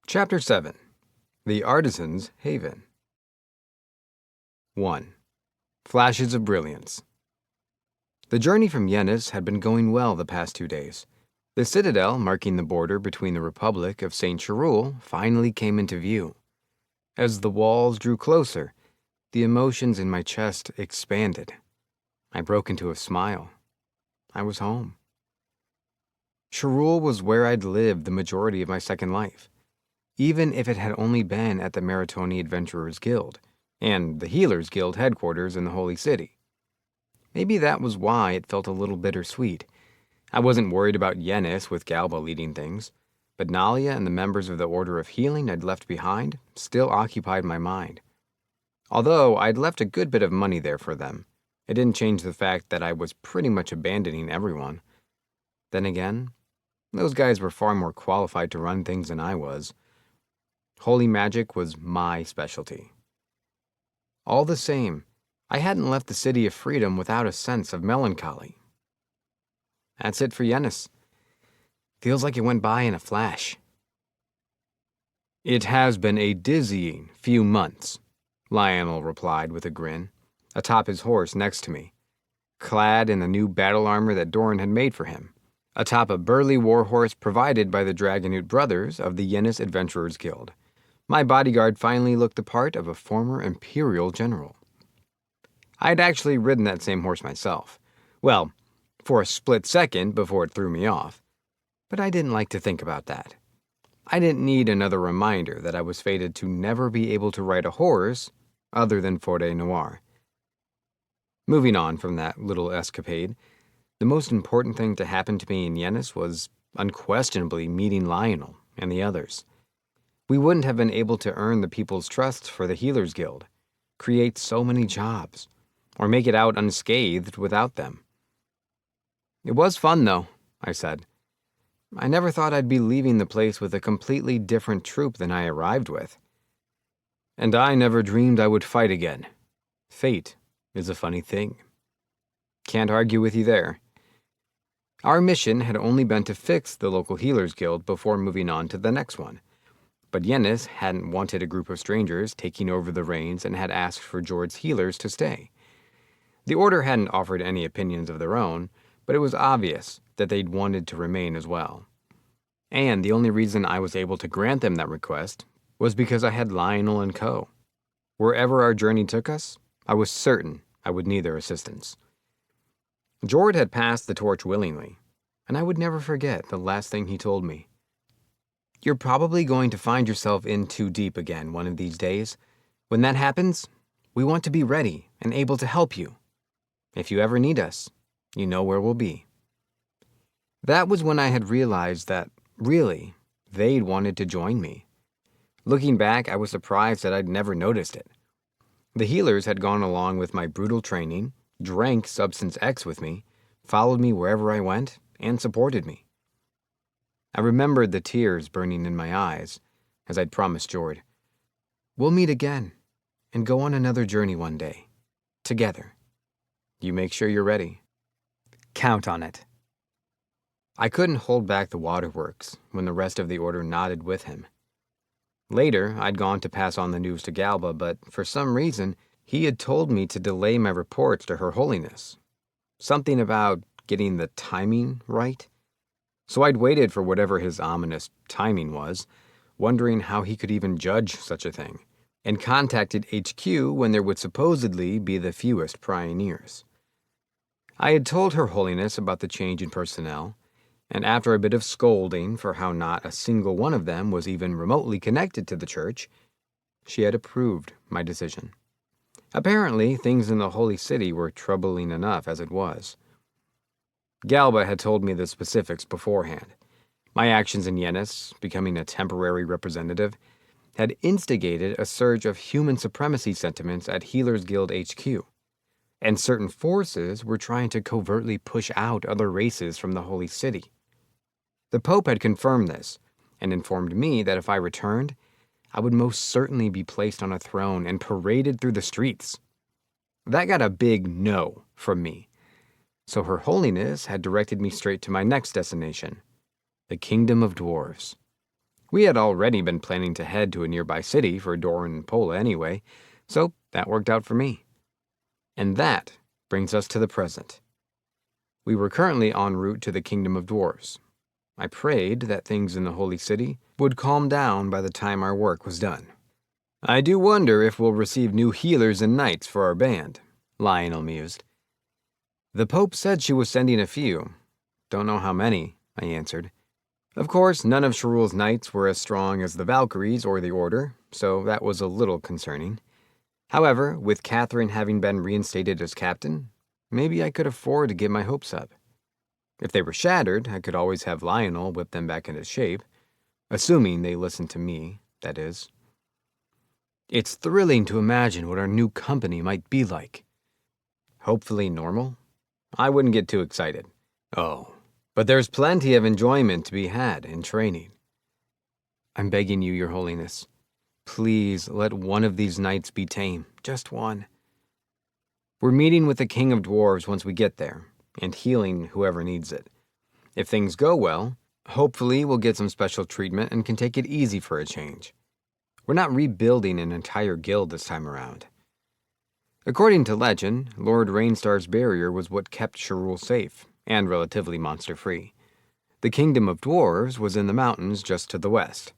Chapter 7. The Artisan's Haven. 1. Flashes of Brilliance. The journey from Yenis had been going well the past 2 days. The citadel, marking the border between the Republic of St. Chirul, finally came into view. As the walls drew closer, the emotions in my chest expanded. I broke into a smile. I was home. Chirul was where I'd lived the majority of my second life, even if it had only been at the Maritoni Adventurers Guild and the Healers Guild headquarters in the Holy City. Maybe that was why it felt a little bittersweet. I wasn't worried about Yenis with Galba leading things, but Nalia and the members of the Order of Healing I'd left behind still occupied my mind. Although I'd left a good bit of money there for them, it didn't change the fact that I was pretty much abandoning everyone. Then again, those guys were far more qualified to run things than I was. Holy magic was my specialty. All the same, I hadn't left the City of Freedom without a sense of melancholy. That's it for Yenis. Feels like it went by in a flash. It has been a dizzying few months, Lionel replied with a grin, atop his horse next to me, clad in the new battle armor that Doran had made for him, atop a burly warhorse provided by the Dragonoot brothers of the Yenis Adventurers Guild. My bodyguard finally looked the part of a former Imperial general. I'd actually ridden that same horse myself. Well, for a split second before it threw me off. But I didn't like to think about that. I didn't need another reminder that I was fated to never be able to ride a horse other than Forêt Noire. Moving on from that little escapade, the most important thing to happen to me in Yenis was unquestionably meeting Lionel and the others. We wouldn't have been able to earn the people's trust for the Healers Guild, create so many jobs, or make it out unscathed without them. It was fun, though, I said. I never thought I'd be leaving the place with a completely different troop than I arrived with. And I never dreamed I would fight again. Fate is a funny thing. Can't argue with you there. Our mission had only been to fix the local Healers Guild before moving on to the next one. But Yenis hadn't wanted a group of strangers taking over the reins and had asked for Jord's healers to stay. The Order hadn't offered any opinions of their own, but it was obvious that they'd wanted to remain as well. And the only reason I was able to grant them that request was because I had Lionel and co. Wherever our journey took us, I was certain I would need their assistance. Jord had passed the torch willingly, and I would never forget the last thing he told me. You're probably going to find yourself in too deep again one of these days. When that happens, we want to be ready and able to help you. If you ever need us, you know where we'll be. That was when I had realized that, really, they'd wanted to join me. Looking back, I was surprised that I'd never noticed it. The healers had gone along with my brutal training, drank Substance X with me, followed me wherever I went, and supported me. I remembered the tears burning in my eyes, as I'd promised Jord. We'll meet again, and go on another journey one day. Together. You make sure you're ready. Count on it. I couldn't hold back the waterworks when the rest of the Order nodded with him. Later, I'd gone to pass on the news to Galba, but for some reason, he had told me to delay my reports to Her Holiness. Something about getting the timing right. So I'd waited for whatever his ominous timing was, wondering how he could even judge such a thing, and contacted HQ when there would supposedly be the fewest prying ears. I had told Her Holiness about the change in personnel, and after a bit of scolding for how not a single one of them was even remotely connected to the church, she had approved my decision. Apparently, things in the Holy City were troubling enough as it was. Galba had told me the specifics beforehand. My actions in Yenis, becoming a temporary representative, had instigated a surge of human supremacy sentiments at Healers Guild HQ, and certain forces were trying to covertly push out other races from the Holy City. The Pope had confirmed this, and informed me that if I returned, I would most certainly be placed on a throne and paraded through the streets. That got a big no from me. So Her Holiness had directed me straight to my next destination, the Kingdom of Dwarves. We had already been planning to head to a nearby city for Doran and Pola anyway, so that worked out for me. And that brings us to the present. We were currently en route to the kingdom of dwarves. I prayed that things in the holy city would calm down by the time our work was done. I do wonder if we'll receive new healers and knights for our band, Lionel mused. The Pope said she was sending a few. Don't know how many, I answered. Of course, none of Sharul's knights were as strong as the Valkyries or the Order, so that was a little concerning. However, with Catherine having been reinstated as captain, maybe I could afford to get my hopes up. If they were shattered, I could always have Lionel whip them back into shape, assuming they listened to me, that is. It's thrilling to imagine what our new company might be like. Hopefully normal? I wouldn't get too excited. Oh, but there's plenty of enjoyment to be had in training. I'm begging you, Your Holiness. Please let one of these knights be tame, just one. We're meeting with the King of Dwarves once we get there, and healing whoever needs it. If things go well, hopefully we'll get some special treatment and can take it easy for a change. We're not rebuilding an entire guild this time around. According to legend, Lord Rainstar's barrier was what kept Sharul safe, and relatively monster-free. The Kingdom of Dwarves was in the mountains just to the west,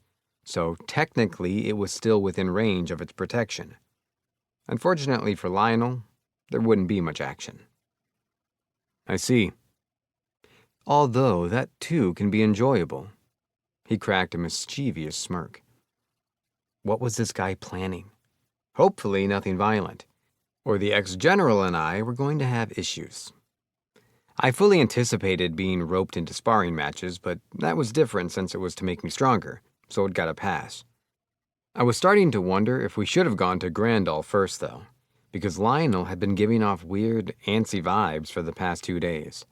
so technically it was still within range of its protection. Unfortunately for Lionel, there wouldn't be much action. I see. Although that too can be enjoyable. He cracked a mischievous smirk. What was this guy planning? Hopefully nothing violent, or the ex-general and I were going to have issues. I fully anticipated being roped into sparring matches, but that was different since it was to make me stronger, so it got a pass. I was starting to wonder if we should have gone to Grandal first, though, because Lionel had been giving off weird, antsy vibes for the past 2 days.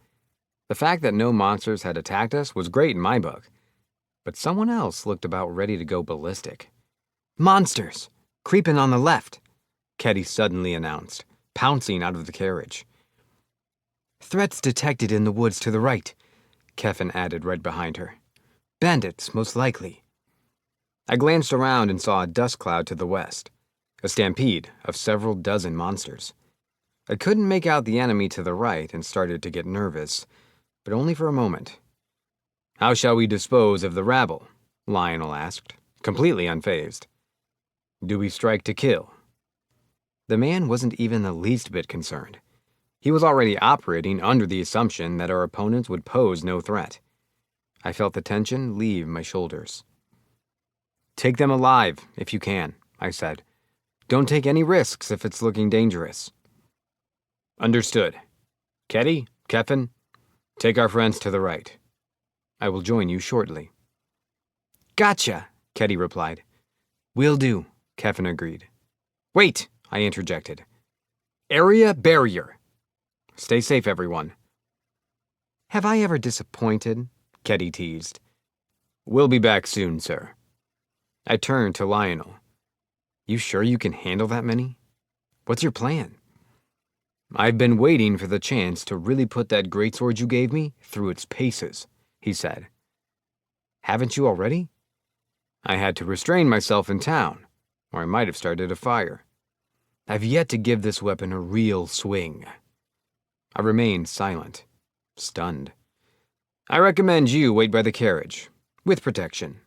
The fact that no monsters had attacked us was great in my book, but someone else looked about ready to go ballistic. Monsters! Creeping on the left, Ketty suddenly announced, pouncing out of the carriage. Threats detected in the woods to the right, Keffin added right behind her. Bandits, most likely. I glanced around and saw a dust cloud to the west, a stampede of several dozen monsters. I couldn't make out the enemy to the right and started to get nervous, but only for a moment. How shall we dispose of the rabble? Lionel asked, completely unfazed. Do we strike to kill? The man wasn't even the least bit concerned. He was already operating under the assumption that our opponents would pose no threat. I felt the tension leave my shoulders. Take them alive, if you can, I said. Don't take any risks if it's looking dangerous. Understood. Ketty, Keffin, take our friends to the right. I will join you shortly. Gotcha, Ketty replied. Will do, Keffin agreed. Wait, I interjected. Area barrier. Stay safe, everyone. Have I ever disappointed? Ketty teased. We'll be back soon, sir. I turned to Lionel. You sure you can handle that many? What's your plan? I've been waiting for the chance to really put that greatsword you gave me through its paces, he said. Haven't you already? I had to restrain myself in town, or I might have started a fire. I've yet to give this weapon a real swing. I remained silent, stunned. I recommend you wait by the carriage, with protection,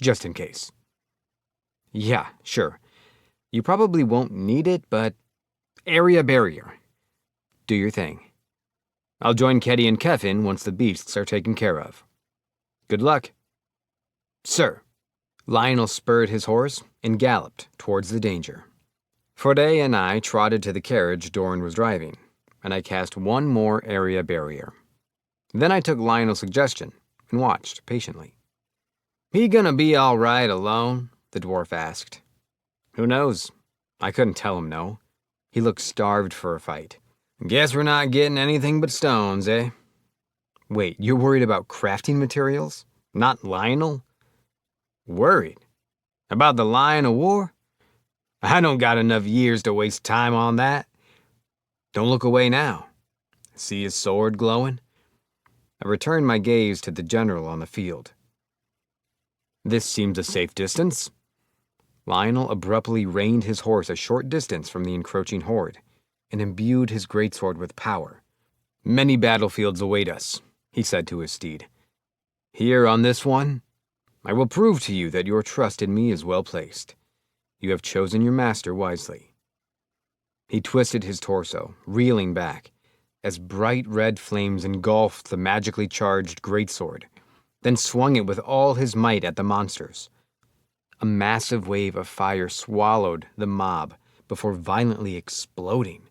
just in case. Yeah, sure. You probably won't need it, but area barrier. Do your thing. I'll join Ketty and Keffin once the beasts are taken care of. Good luck. Sir. Lionel spurred his horse and galloped towards the danger. Forday and I trotted to the carriage Doran was driving, and I cast one more area barrier. Then I took Lionel's suggestion and watched patiently. He gonna be all right alone? The dwarf asked. Who knows? I couldn't tell him no. He looked starved for a fight. Guess we're not getting anything but stones, eh? Wait, you're worried about crafting materials? Not Lionel? Worried? About the Lion of War? I don't got enough years to waste time on that. Don't look away now. See his sword glowing? I returned my gaze to the general on the field. This seems a safe distance. Lionel abruptly reined his horse a short distance from the encroaching horde, and imbued his greatsword with power. Many battlefields await us, he said to his steed. Here on this one, I will prove to you that your trust in me is well placed. You have chosen your master wisely. He twisted his torso, reeling back, as bright red flames engulfed the magically charged greatsword, then swung it with all his might at the monsters. A massive wave of fire swallowed the mob before violently exploding.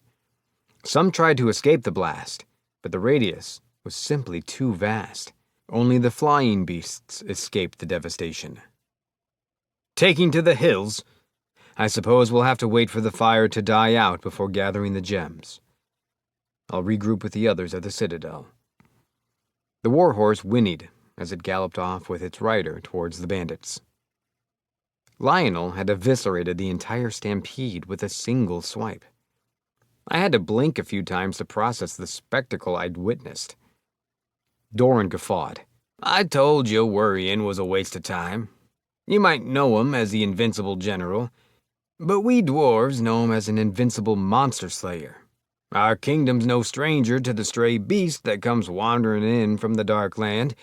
Some tried to escape the blast, but the radius was simply too vast. Only the flying beasts escaped the devastation. Taking to the hills, I suppose we'll have to wait for the fire to die out before gathering the gems. I'll regroup with the others at the citadel. The warhorse whinnied as it galloped off with its rider towards the bandits. Lionel had eviscerated the entire stampede with a single swipe. I had to blink a few times to process the spectacle I'd witnessed. Doran guffawed. I told you worrying was a waste of time. You might know him as the invincible general, but we dwarves know him as an invincible monster slayer. Our kingdom's no stranger to the stray beast that comes wandering in from the dark land,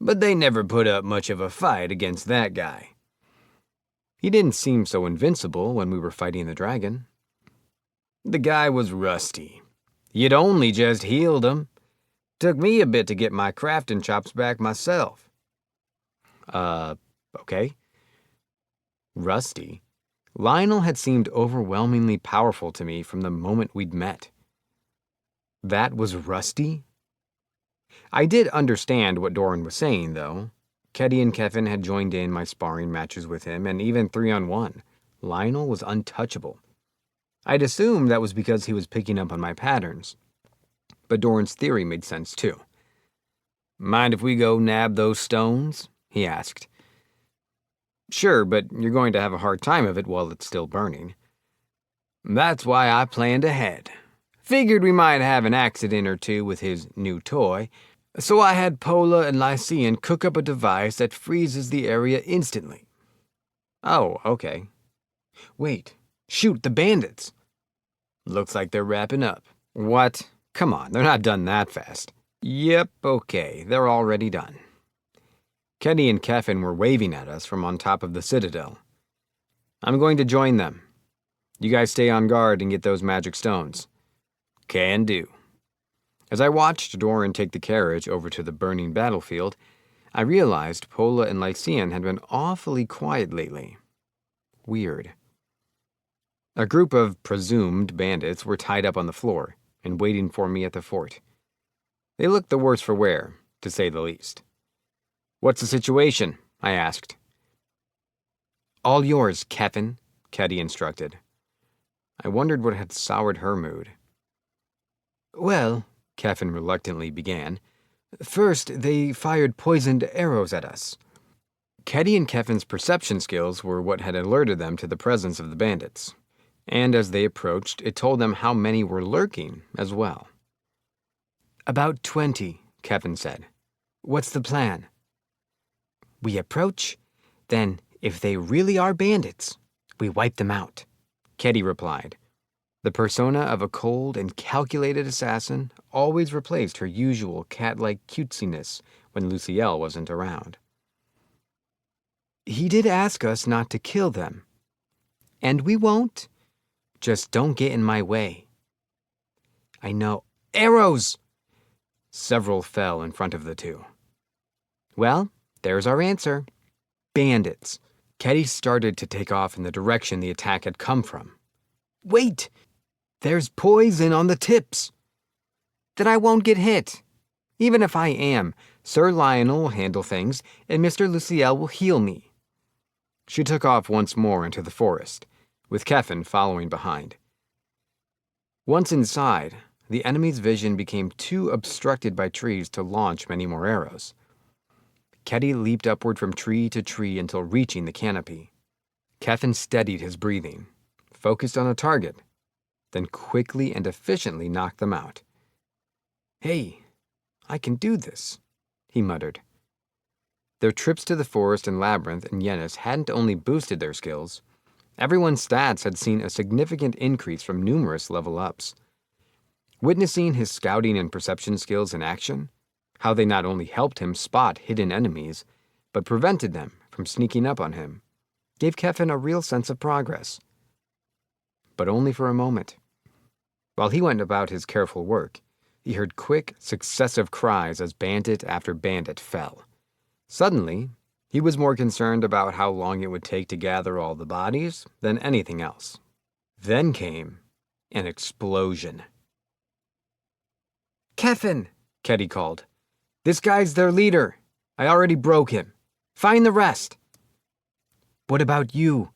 but they never put up much of a fight against that guy. He didn't seem so invincible when we were fighting the dragon. The guy was rusty. You'd only just healed him. Took me a bit to get my crafting chops back myself. Okay. Rusty? Lionel had seemed overwhelmingly powerful to me from the moment we'd met. That was Rusty? I did understand what Doran was saying, though. Keddy and Kevin had joined in my sparring matches with him, and even 3-on-1. Lionel was untouchable. I'd assumed that was because he was picking up on my patterns. But Doran's theory made sense, too. Mind if we go nab those stones? He asked. Sure, but you're going to have a hard time of it while it's still burning. That's why I planned ahead. Figured we might have an accident or two with his new toy, so I had Pola and Lycian cook up a device that freezes the area instantly. Oh, okay. Wait, shoot, the bandits! Looks like they're wrapping up. What? Come on, they're not done that fast. Yep, okay, they're already done. Kenny and Kevin were waving at us from on top of the citadel. I'm going to join them. You guys stay on guard and get those magic stones. Can do. As I watched Doran take the carriage over to the burning battlefield, I realized Pola and Lycian had been awfully quiet lately. Weird. A group of presumed bandits were tied up on the floor and waiting for me at the fort. They looked the worse for wear, to say the least. What's the situation? I asked. All yours, Kevin, Keddy instructed. I wondered what had soured her mood. Well, Kevin reluctantly began, first they fired poisoned arrows at us. Keddy and Kevin's perception skills were what had alerted them to the presence of the bandits, and as they approached, it told them how many were lurking as well. About 20, Kevin said. What's the plan? We approach, then if they really are bandits, we wipe them out, Keddy replied. The persona of a cold and calculated assassin always replaced her usual cat-like cutesiness when Luciel wasn't around. He did ask us not to kill them. And we won't. Just don't get in my way. I know. Arrows! Several fell in front of the two. Well, there's our answer. Bandits. Keddy started to take off in the direction the attack had come from. Wait! There's poison on the tips. Then I won't get hit. Even if I am, Sir Lionel will handle things, and Mr. Luciel will heal me. She took off once more into the forest, with Kevin following behind. Once inside, the enemy's vision became too obstructed by trees to launch many more arrows. Keddy leaped upward from tree to tree until reaching the canopy. Kevin steadied his breathing, focused on a target, then quickly and efficiently knocked them out. Hey, I can do this, he muttered. Their trips to the forest and labyrinth in Yennis hadn't only boosted their skills, everyone's stats had seen a significant increase from numerous level-ups. Witnessing his scouting and perception skills in action, how they not only helped him spot hidden enemies, but prevented them from sneaking up on him, gave Kevin a real sense of progress. But only for a moment. While he went about his careful work, he heard quick, successive cries as bandit after bandit fell. Suddenly, he was more concerned about how long it would take to gather all the bodies than anything else. Then came an explosion. "Kevin," Ketty called. "This guy's their leader. I already broke him. Find the rest." "What about you?"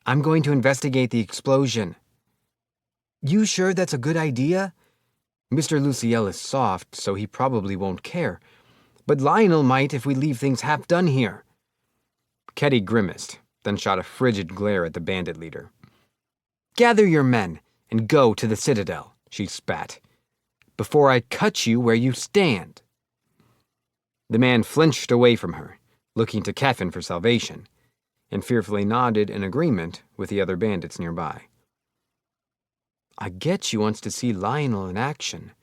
"I'm going to investigate the explosion." "You sure that's a good idea? Mr. Luciel is soft, so he probably won't care. But Lionel might if we leave things half done here." Ketty grimaced, then shot a frigid glare at the bandit leader. "Gather your men and go to the Citadel," she spat, "before I cut you where you stand." The man flinched away from her, looking to Kevin for salvation, and fearfully nodded in agreement with the other bandits nearby. "I get she wants to see Lionel in action,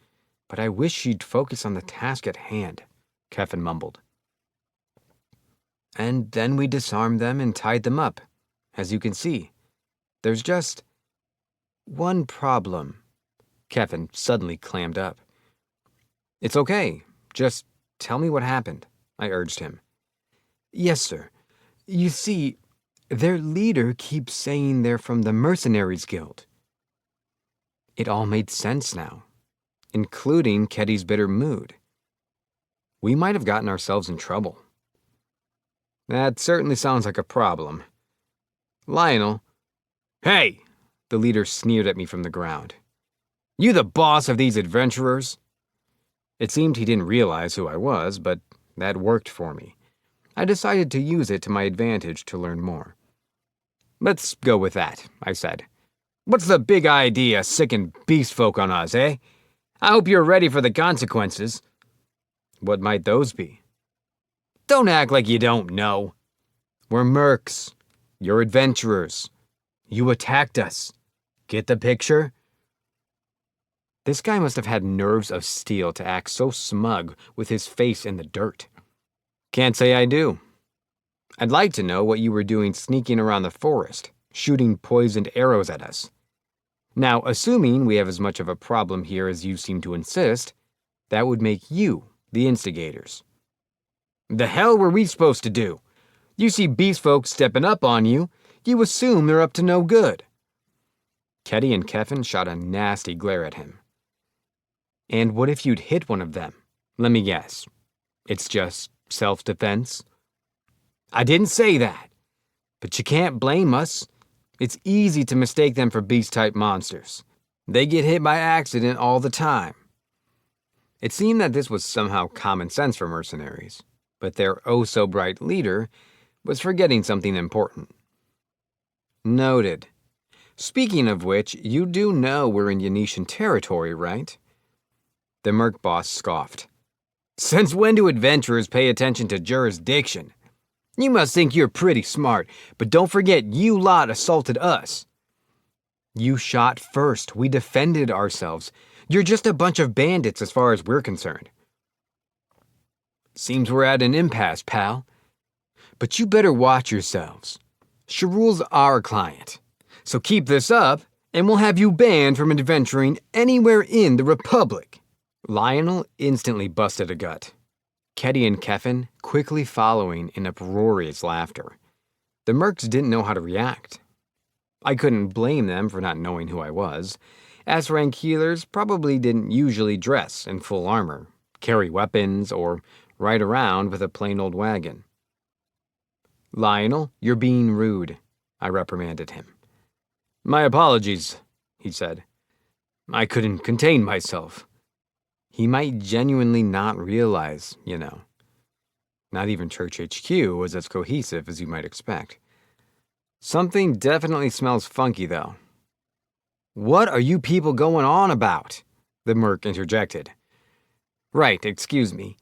but I wish she'd focus on the task at hand," Kevin mumbled. "And then we disarmed them and tied them up. As you can see, there's just one problem." Kevin suddenly clammed up. "It's okay. Just tell me what happened," I urged him. "Yes, sir. You see, their leader keeps saying they're from the Mercenaries Guild." It all made sense now, including Ketty's bitter mood. We might have gotten ourselves in trouble. "That certainly sounds like a problem. Lionel—" "Hey!" the leader sneered at me from the ground. "You the boss of these adventurers?" It seemed he didn't realize who I was, but that worked for me. I decided to use it to my advantage to learn more. "Let's go with that," I said. "What's the big idea sicking beast folk on us, eh? I hope you're ready for the consequences." "What might those be?" "Don't act like you don't know. We're mercs. You're adventurers. You attacked us. Get the picture?" This guy must have had nerves of steel to act so smug with his face in the dirt. "Can't say I do. I'd like to know what you were doing sneaking around the forest, shooting poisoned arrows at us. Now, assuming we have as much of a problem here as you seem to insist, that would make you the instigators." "The hell were we supposed to do? You see beast folk stepping up on you, you assume they're up to no good." Ketty and Kevin shot a nasty glare at him. "And what if you'd hit one of them? Let me guess. It's just self-defense?" "I didn't say that. But you can't blame us. It's easy to mistake them for beast-type monsters. They get hit by accident all the time." It seemed that this was somehow common sense for mercenaries, but their oh-so-bright leader was forgetting something important. "Noted. Speaking of which, you do know we're in Yanetian territory, right?" The merc boss scoffed. "Since when do adventurers pay attention to jurisdiction? You must think you're pretty smart, but don't forget you lot assaulted us." "You shot first. We defended ourselves. You're just a bunch of bandits as far as we're concerned." "Seems we're at an impasse, pal. But you better watch yourselves. Sharul's our client. So keep this up, and we'll have you banned from adventuring anywhere in the Republic." Lionel instantly busted a gut. Ketty and Kevin quickly following in uproarious laughter. The mercs didn't know how to react. I couldn't blame them for not knowing who I was. S-rank healers probably didn't usually dress in full armor, carry weapons, or ride around with a plain old wagon. "Lionel, you're being rude," I reprimanded him. "My apologies," he said. "I couldn't contain myself." He might genuinely not realize, you know. Not even Church HQ was as cohesive as you might expect. Something definitely smells funky, though. "What are you people going on about?" the merc interjected. "Right, excuse me.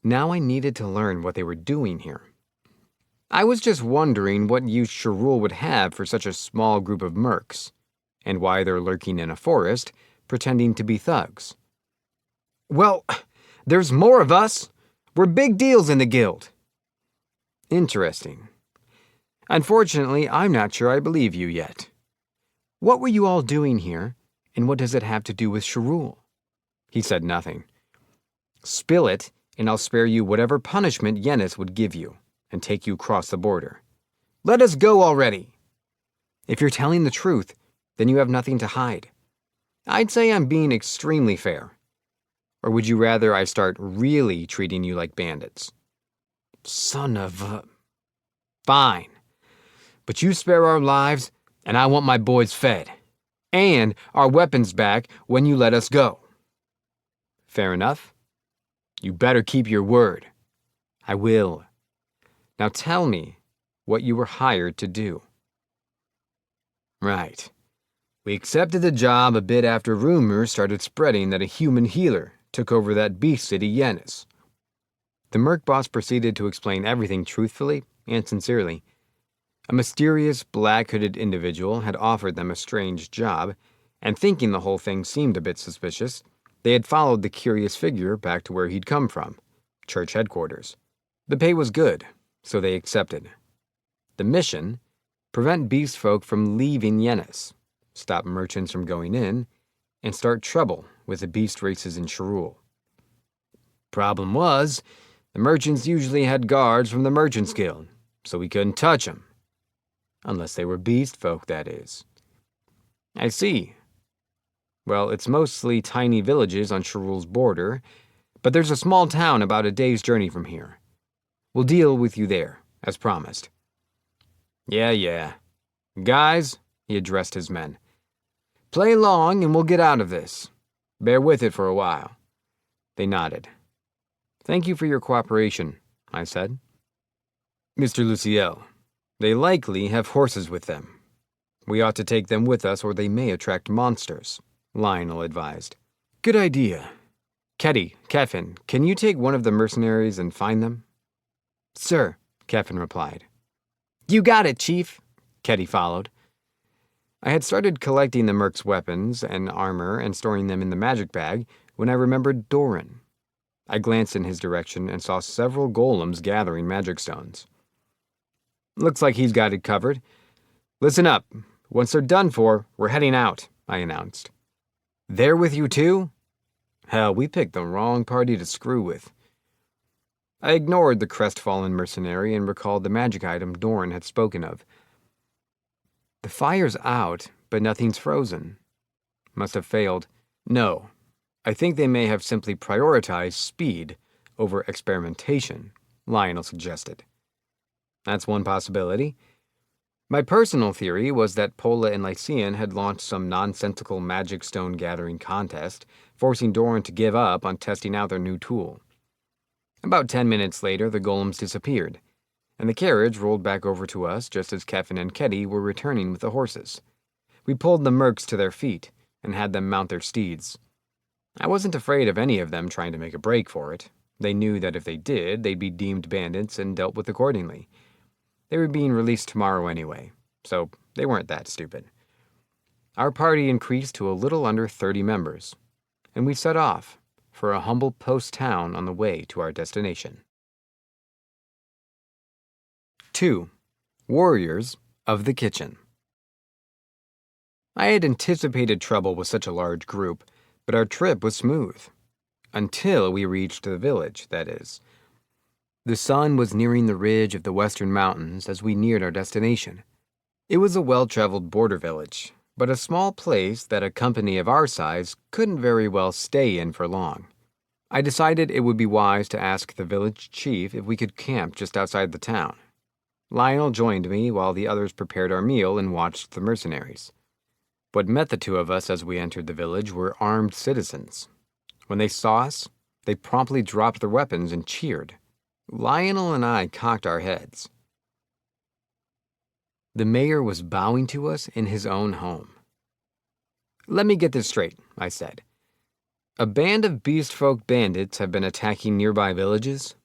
Now I needed to learn what they were doing here. I was just wondering what use Sherul would have for such a small group of mercs, and why they're lurking in a forest, pretending to be thugs. Well, there's more of us. We're big deals in the guild. Interesting. Unfortunately, I'm not sure I believe you yet. What were you all doing here, and what does it have to do with Sherul? He said nothing. Spill it, and I'll spare you whatever punishment Yennis would give you, and take you across the border. Let us go already. If you're telling the truth, then you have nothing to hide. I'd say I'm being extremely fair. Or would you rather I start really treating you like bandits? Son of a... Fine. But you spare our lives, and I want my boys fed. And our weapons back when you let us go. Fair enough. You better keep your word. I will. Now tell me what you were hired to do. Right. We accepted the job a bit after rumors started spreading that a human healer took over that beast city Yennis. The merc boss proceeded to explain everything truthfully and sincerely. A mysterious, black-hooded individual had offered them a strange job, and thinking the whole thing seemed a bit suspicious, they had followed the curious figure back to where he'd come from, church headquarters. The pay was good, so they accepted. The mission? Prevent beast folk from leaving Yennis, stop merchants from going in, and start trouble with the beast races in Sherul. Problem was, the merchants usually had guards from the Merchants Guild, so we couldn't touch them. Unless they were beast folk, that is. I see. Well, it's mostly tiny villages on Sherul's border, but there's a small town about a day's journey from here. We'll deal with you there, as promised. Yeah. Guys, he addressed his men. Play along and we'll get out of this. Bear with it for a while. They nodded. Thank you for your cooperation, I said. Mr. Luciel, they likely have horses with them. We ought to take them with us or they may attract monsters, Lionel advised. Good idea. Ketty, Keffin, can you take one of the mercenaries and find them? Sir, Keffin replied. You got it, Chief, Ketty followed. I had started collecting the merc's weapons and armor and storing them in the magic bag when I remembered Doran. I glanced in his direction and saw several golems gathering magic stones. Looks like he's got it covered. Listen up. Once they're done for, we're heading out, I announced. They're with you too? Hell, we picked the wrong party to screw with. I ignored the crestfallen mercenary and recalled the magic item Doran had spoken of. The fire's out, but nothing's frozen. Must have failed. No, I think they may have simply prioritized speed over experimentation, Lionel suggested. That's one possibility. My personal theory was that Pola and Lycian had launched some nonsensical magic stone gathering contest, forcing Doran to give up on testing out their new tool. About 10 minutes later, the golems disappeared, and the carriage rolled back over to us just as Keffin and Ketty were returning with the horses. We pulled the mercs to their feet and had them mount their steeds. I wasn't afraid of any of them trying to make a break for it. They knew that if they did, they'd be deemed bandits and dealt with accordingly. They were being released tomorrow anyway, so they weren't that stupid. Our party increased to a little under 30 members, and we set off for a humble post town on the way to our destination. 2. Warriors of the Kitchen. I had anticipated trouble with such a large group, but our trip was smooth. Until we reached the village, that is. The sun was nearing the ridge of the western mountains as we neared our destination. It was a well-traveled border village, but a small place that a company of our size couldn't very well stay in for long. I decided it would be wise to ask the village chief if we could camp just outside the town. Lionel joined me while the others prepared our meal and watched the mercenaries. What met the two of us as we entered the village were armed citizens. When they saw us, they promptly dropped their weapons and cheered. Lionel and I cocked our heads. The mayor was bowing to us in his own home. Let me get this straight, I said. A band of beast folk bandits have been attacking nearby villages?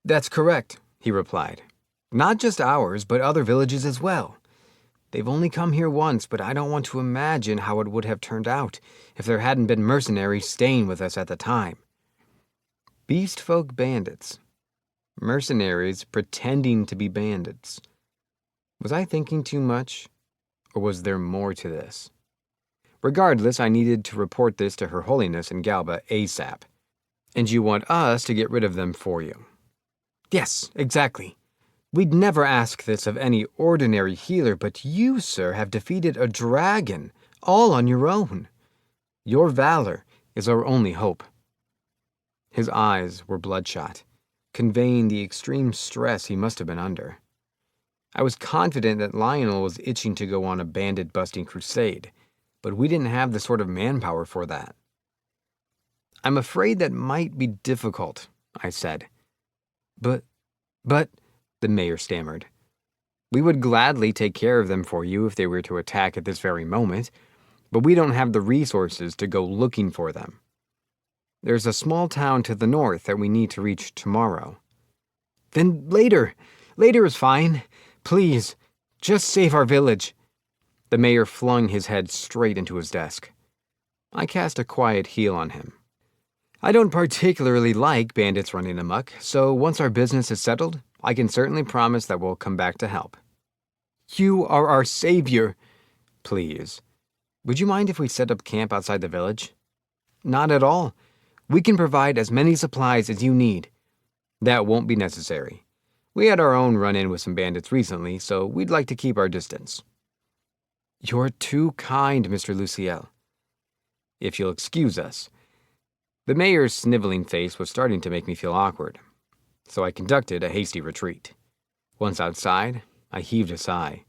That's correct, he replied. Not just ours, but other villages as well. They've only come here once, but I don't want to imagine how it would have turned out if there hadn't been mercenaries staying with us at the time. Beast folk bandits. Mercenaries pretending to be bandits. Was I thinking too much, or was there more to this? Regardless, I needed to report this to Her Holiness in Galba ASAP. And you want us to get rid of them for you. Yes, exactly. We'd never ask this of any ordinary healer, but you, sir, have defeated a dragon, all on your own. Your valor is our only hope. His eyes were bloodshot, conveying the extreme stress he must have been under. I was confident that Lionel was itching to go on a bandit-busting crusade, but we didn't have the sort of manpower for that. I'm afraid that might be difficult, I said. But, the mayor stammered. We would gladly take care of them for you if they were to attack at this very moment, but we don't have the resources to go looking for them. There's a small town to the north that we need to reach tomorrow. Then later. Later is fine. Please, just save our village. The mayor flung his head straight into his desk. I cast a quiet heel on him. I don't particularly like bandits running amok, so once our business is settled, I can certainly promise that we'll come back to help. You are our savior. Please, would you mind if we set up camp outside the village? Not at all. We can provide as many supplies as you need. That won't be necessary. We had our own run-in with some bandits recently, so we'd like to keep our distance. You're too kind, Mr. Luciel. If you'll excuse us. The mayor's sniveling face was starting to make me feel awkward, so I conducted a hasty retreat. Once outside, I heaved a sigh.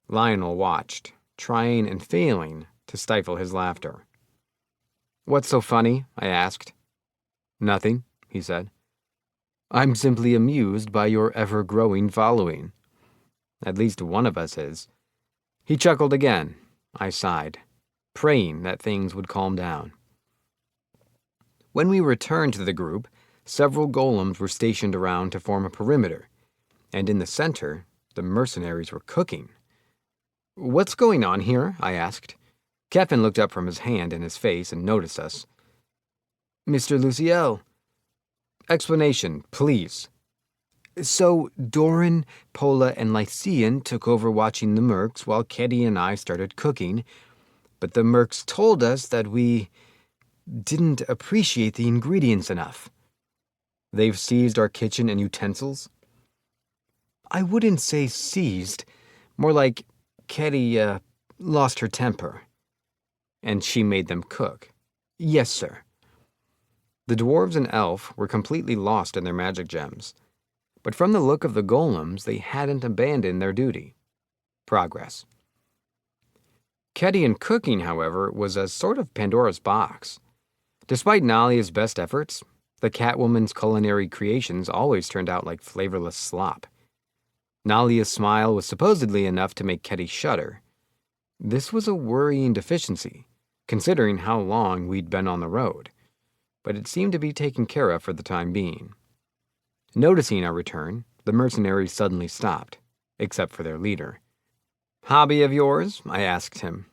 Lionel watched, trying and failing to stifle his laughter. What's so funny? I asked. Nothing, he said. I'm simply amused by your ever-growing following. At least one of us is. He chuckled again. I sighed, praying that things would calm down. When we returned to the group, several golems were stationed around to form a perimeter, and in the center, the mercenaries were cooking. What's going on here? I asked. Kevin looked up from his hand in his face and noticed us. Mr. Luciel. Explanation, please. So, Doran, Pola, and Lycian took over watching the mercs while Keddy and I started cooking, but the mercs told us that we didn't appreciate the ingredients enough. They've seized our kitchen and utensils? I wouldn't say seized, more like Keddy, lost her temper. And she made them cook. Yes, sir. The dwarves and elf were completely lost in their magic gems, but from the look of the golems, they hadn't abandoned their duty. Progress. Keddy and cooking, however, was a sort of Pandora's box. Despite Nalia's best efforts, the Catwoman's culinary creations always turned out like flavorless slop. Nalia's smile was supposedly enough to make Keddy shudder. This was a worrying deficiency, considering how long we'd been on the road, but it seemed to be taken care of for the time being. Noticing our return, the mercenaries suddenly stopped, except for their leader. Hobby of yours? I asked him.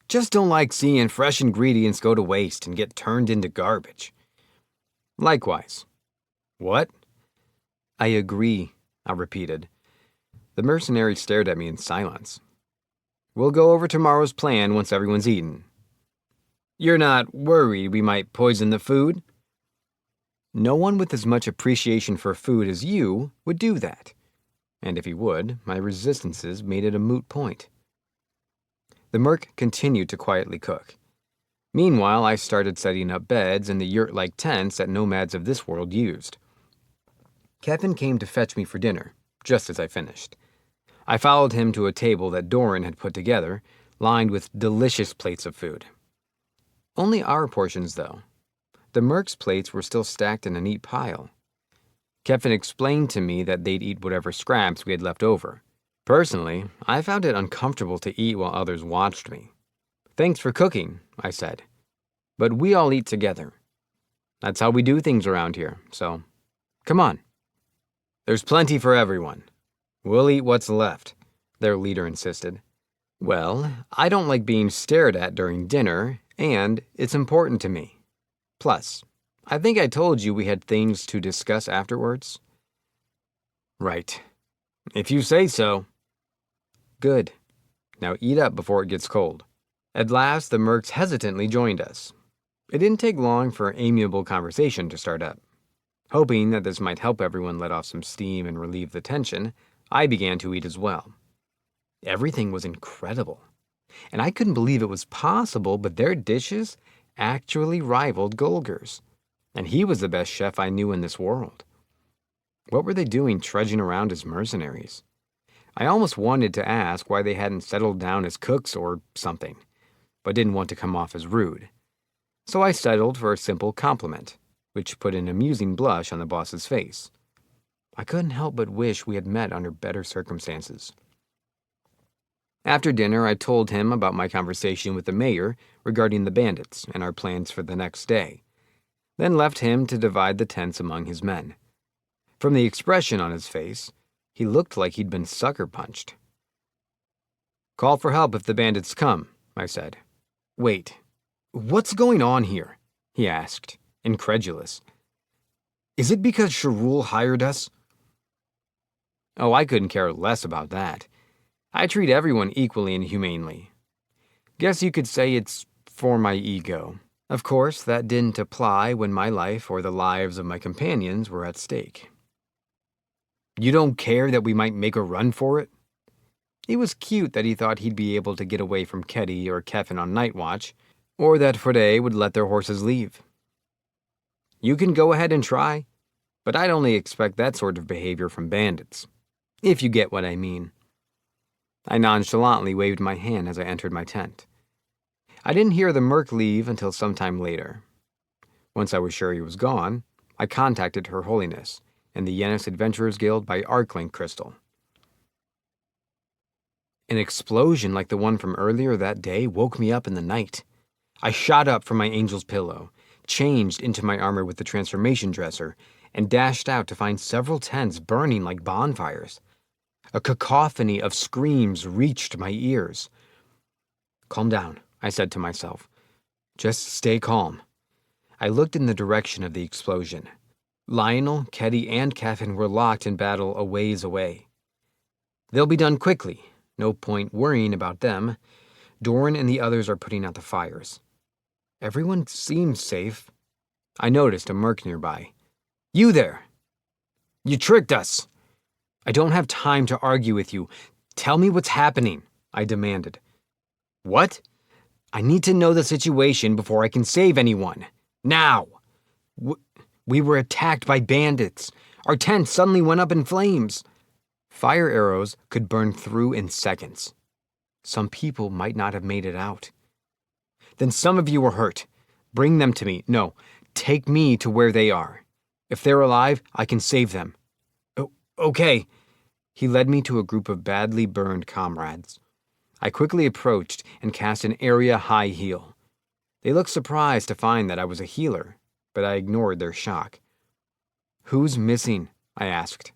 Just don't like seeing fresh ingredients go to waste and get turned into garbage. Likewise. What? I agree, I repeated. The mercenary stared at me in silence. We'll go over tomorrow's plan once everyone's eaten. You're not worried we might poison the food? No one with as much appreciation for food as you would do that. And if he would, my resistances made it a moot point. The merc continued to quietly cook. Meanwhile, I started setting up beds in the yurt-like tents that nomads of this world used. Kevin came to fetch me for dinner, just as I finished. I followed him to a table that Doran had put together, lined with delicious plates of food. Only our portions, though. The mercs' plates were still stacked in a neat pile. Kevin explained to me that they'd eat whatever scraps we had left over. Personally, I found it uncomfortable to eat while others watched me. Thanks for cooking, I said. But we all eat together. That's how we do things around here, so come on. There's plenty for everyone. We'll eat what's left, their leader insisted. Well, I don't like being stared at during dinner, and it's important to me. Plus, I think I told you we had things to discuss afterwards. Right. If you say so. Good. Now eat up before it gets cold. At last, the Mercs hesitantly joined us. It didn't take long for amiable conversation to start up. Hoping that this might help everyone let off some steam and relieve the tension, I began to eat as well. Everything was incredible, and I couldn't believe it was possible, but their dishes actually rivaled Gulger's, and he was the best chef I knew in this world. What were they doing trudging around as mercenaries? I almost wanted to ask why they hadn't settled down as cooks or something, but didn't want to come off as rude. So I settled for a simple compliment, which put an amusing blush on the boss's face. I couldn't help but wish we had met under better circumstances. After dinner, I told him about my conversation with the mayor regarding the bandits and our plans for the next day, then left him to divide the tents among his men. From the expression on his face, he looked like he'd been sucker punched. Call for help if the bandits come, I said. Wait, what's going on here? He asked, incredulous. Is it because Sharul hired us? Oh, I couldn't care less about that. I treat everyone equally and humanely. Guess you could say it's for my ego. Of course, that didn't apply when my life or the lives of my companions were at stake. You don't care that we might make a run for it? It was cute that he thought he'd be able to get away from Ketty or Keffin on night watch, or that Forde would let their horses leave. You can go ahead and try, but I'd only expect that sort of behavior from bandits, if you get what I mean. I nonchalantly waved my hand as I entered my tent. I didn't hear the Merc leave until some time later. Once I was sure he was gone, I contacted Her Holiness and the Yenis Adventurers Guild by Arclink Crystal. An explosion like the one from earlier that day woke me up in the night. I shot up from my angel's pillow, changed into my armor with the transformation dresser, and dashed out to find several tents burning like bonfires. A cacophony of screams reached my ears. Calm down, I said to myself. Just stay calm. I looked in the direction of the explosion. Lionel, Ketty, and Keffin were locked in battle a ways away. They'll be done quickly. No point worrying about them. Doran and the others are putting out the fires. Everyone seems safe. I noticed a Merc nearby. You there! You tricked us! I don't have time to argue with you. Tell me what's happening, I demanded. What? I need to know the situation before I can save anyone. Now! We were attacked by bandits. Our tent suddenly went up in flames. Fire arrows could burn through in seconds. Some people might not have made it out. Then some of you were hurt. Bring them to me. No, take me to where they are. If they're alive, I can save them. Oh, okay. He led me to a group of badly burned comrades. I quickly approached and cast an area high heal. They looked surprised to find that I was a healer, but I ignored their shock. Who's missing? I asked.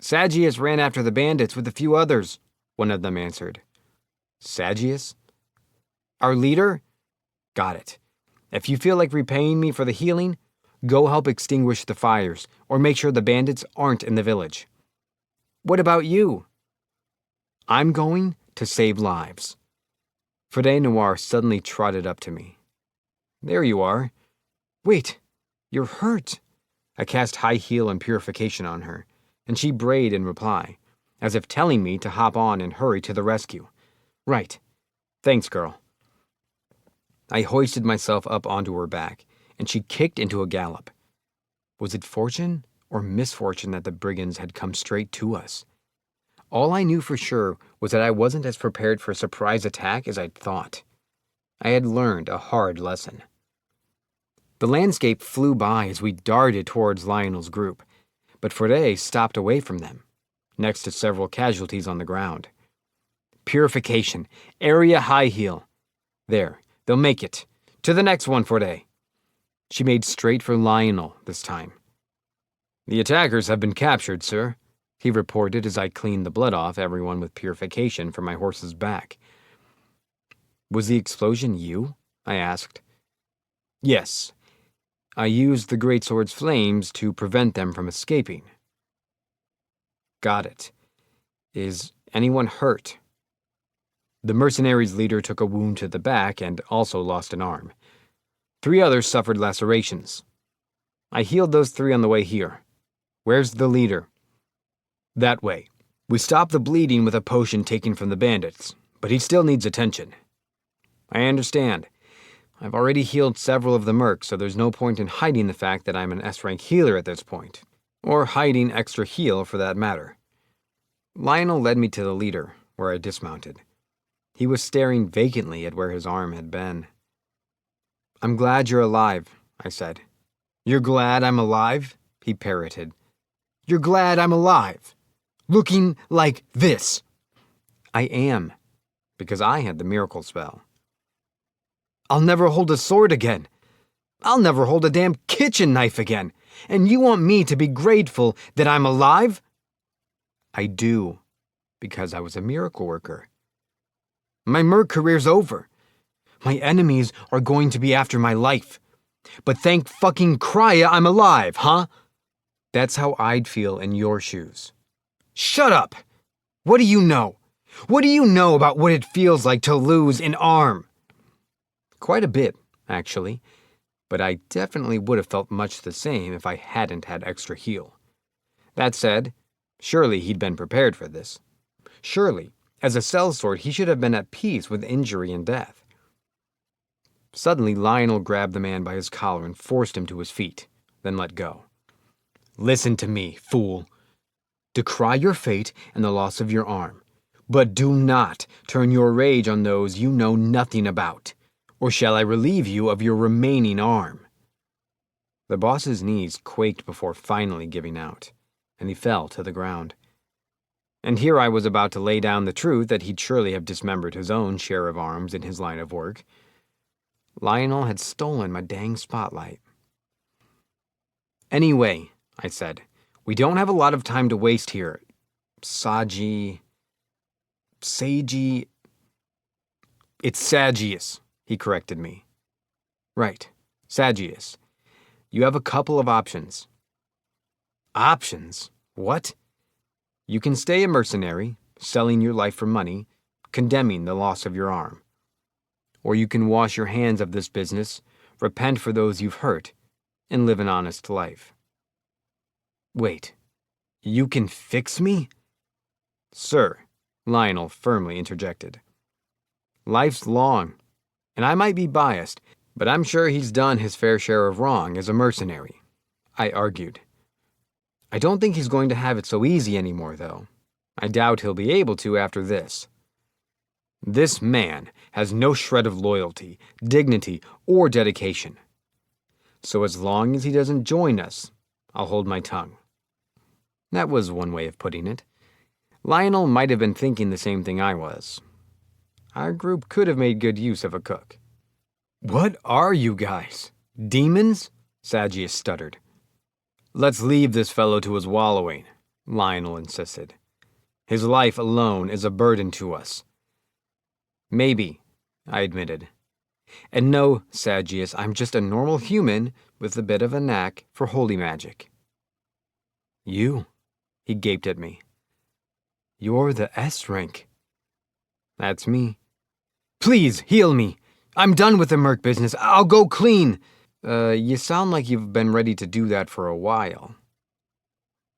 Sagius ran after the bandits with a few others, one of them answered. Sagius? Our leader? Got it. If you feel like repaying me for the healing, go help extinguish the fires, or make sure the bandits aren't in the village. What about you? I'm going to save lives. Fede Noir suddenly trotted up to me. There you are. Wait, you're hurt. I cast high heal and purification on her, and she brayed in reply, as if telling me to hop on and hurry to the rescue. Right. Thanks, girl. I hoisted myself up onto her back, and she kicked into a gallop. Was it fortune or misfortune that the brigands had come straight to us? All I knew for sure was that I wasn't as prepared for a surprise attack as I'd thought. I had learned a hard lesson. The landscape flew by as we darted towards Lionel's group, but Forde stopped away from them, next to several casualties on the ground. Purification, area high heal. There, they'll make it. To the next one, Forde." She made straight for Lionel this time. "The attackers have been captured, sir," he reported as I cleaned the blood off everyone with purification from my horse's back. "Was the explosion you?" I asked. "Yes. I used the greatsword's flames to prevent them from escaping." "Got it. Is anyone hurt?" The mercenaries' leader took a wound to the back and also lost an arm. 3 others suffered lacerations. I healed those 3 on the way here. Where's the leader?" "That way. We stopped the bleeding with a potion taken from the bandits, but he still needs attention." "I understand. I've already healed several of the mercs, so there's no point in hiding the fact that I'm an S-rank healer at this point. Or hiding extra heal, for that matter." Lionel led me to the leader, where I dismounted. He was staring vacantly at where his arm had been. "I'm glad you're alive," I said. "You're glad I'm alive?" he parroted. "You're glad I'm alive? Looking like this?" "I am, because I had the miracle spell." "I'll never hold a sword again. I'll never hold a damn kitchen knife again. And you want me to be grateful that I'm alive?" "I do, because I was a miracle worker." "My merc career's over. My enemies are going to be after my life. But thank fucking Krya I'm alive, huh?" "That's how I'd feel in your shoes." "Shut up! What do you know? What do you know about what it feels like to lose an arm?" "Quite a bit, actually. But I definitely would have felt much the same if I hadn't had extra heal. That said, surely he'd been prepared for this. Surely, as a sellsword, he should have been at peace with injury and death." Suddenly, Lionel grabbed the man by his collar and forced him to his feet, then let go. "Listen to me, fool. Decry your fate and the loss of your arm, but do not turn your rage on those you know nothing about, or shall I relieve you of your remaining arm." The boss's knees quaked before finally giving out, and he fell to the ground. And here I was about to lay down the truth that he'd surely have dismembered his own share of arms in his line of work. Lionel had stolen my dang spotlight. "Anyway," I said, "we don't have a lot of time to waste here. Sagi... Sagi... It's Sagius," he corrected me. "Right, Sagius. You have a couple of options." "Options? What?" "You can stay a mercenary, selling your life for money, condemning the loss of your arm. Or you can wash your hands of this business, repent for those you've hurt, and live an honest life." "Wait, you can fix me?" "Sir," Lionel firmly interjected. "Life's long, and I might be biased, but I'm sure he's done his fair share of wrong as a mercenary," I argued. "I don't think he's going to have it so easy anymore, though. I doubt he'll be able to after this. This man has no shred of loyalty, dignity, or dedication. So as long as he doesn't join us, I'll hold my tongue." That was one way of putting it. Lionel might have been thinking the same thing I was. Our group could have made good use of a cook. "What are you guys? Demons?" Sagius stuttered. "Let's leave this fellow to his wallowing," Lionel insisted. "His life alone is a burden to us." "Maybe," I admitted. "And no, Sagius, I'm just a normal human with a bit of a knack for holy magic." "You?" He gaped at me. "You're the S-rank." "That's me." "Please, heal me. I'm done with the merc business. I'll go clean." You sound like you've been ready to do that for a while."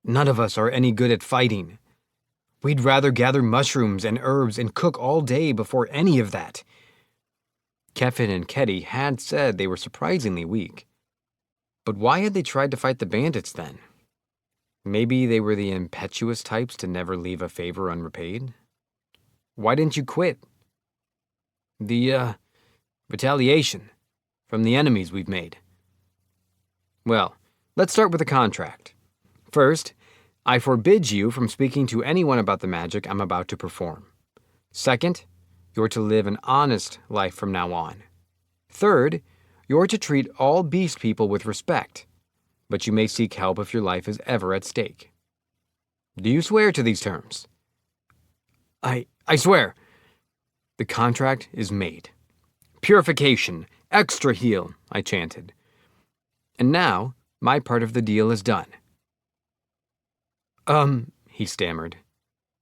"None of us are any good at fighting. We'd rather gather mushrooms and herbs and cook all day before any of that." Kefin and Ketty had said they were surprisingly weak. But why had they tried to fight the bandits then? Maybe they were the impetuous types to never leave a favor unrepaid? "Why didn't you quit?" The retaliation from the enemies we've made." "Well, let's start with the contract. First, I forbid you from speaking to anyone about the magic I'm about to perform. Second, you're to live an honest life from now on. Third, You're to treat all beast people with respect, but you may seek help if your life is ever at stake. Do you swear to these terms? I swear. The contract is made. Purification, extra heal, I chanted. And now, my part of the deal is done. He stammered.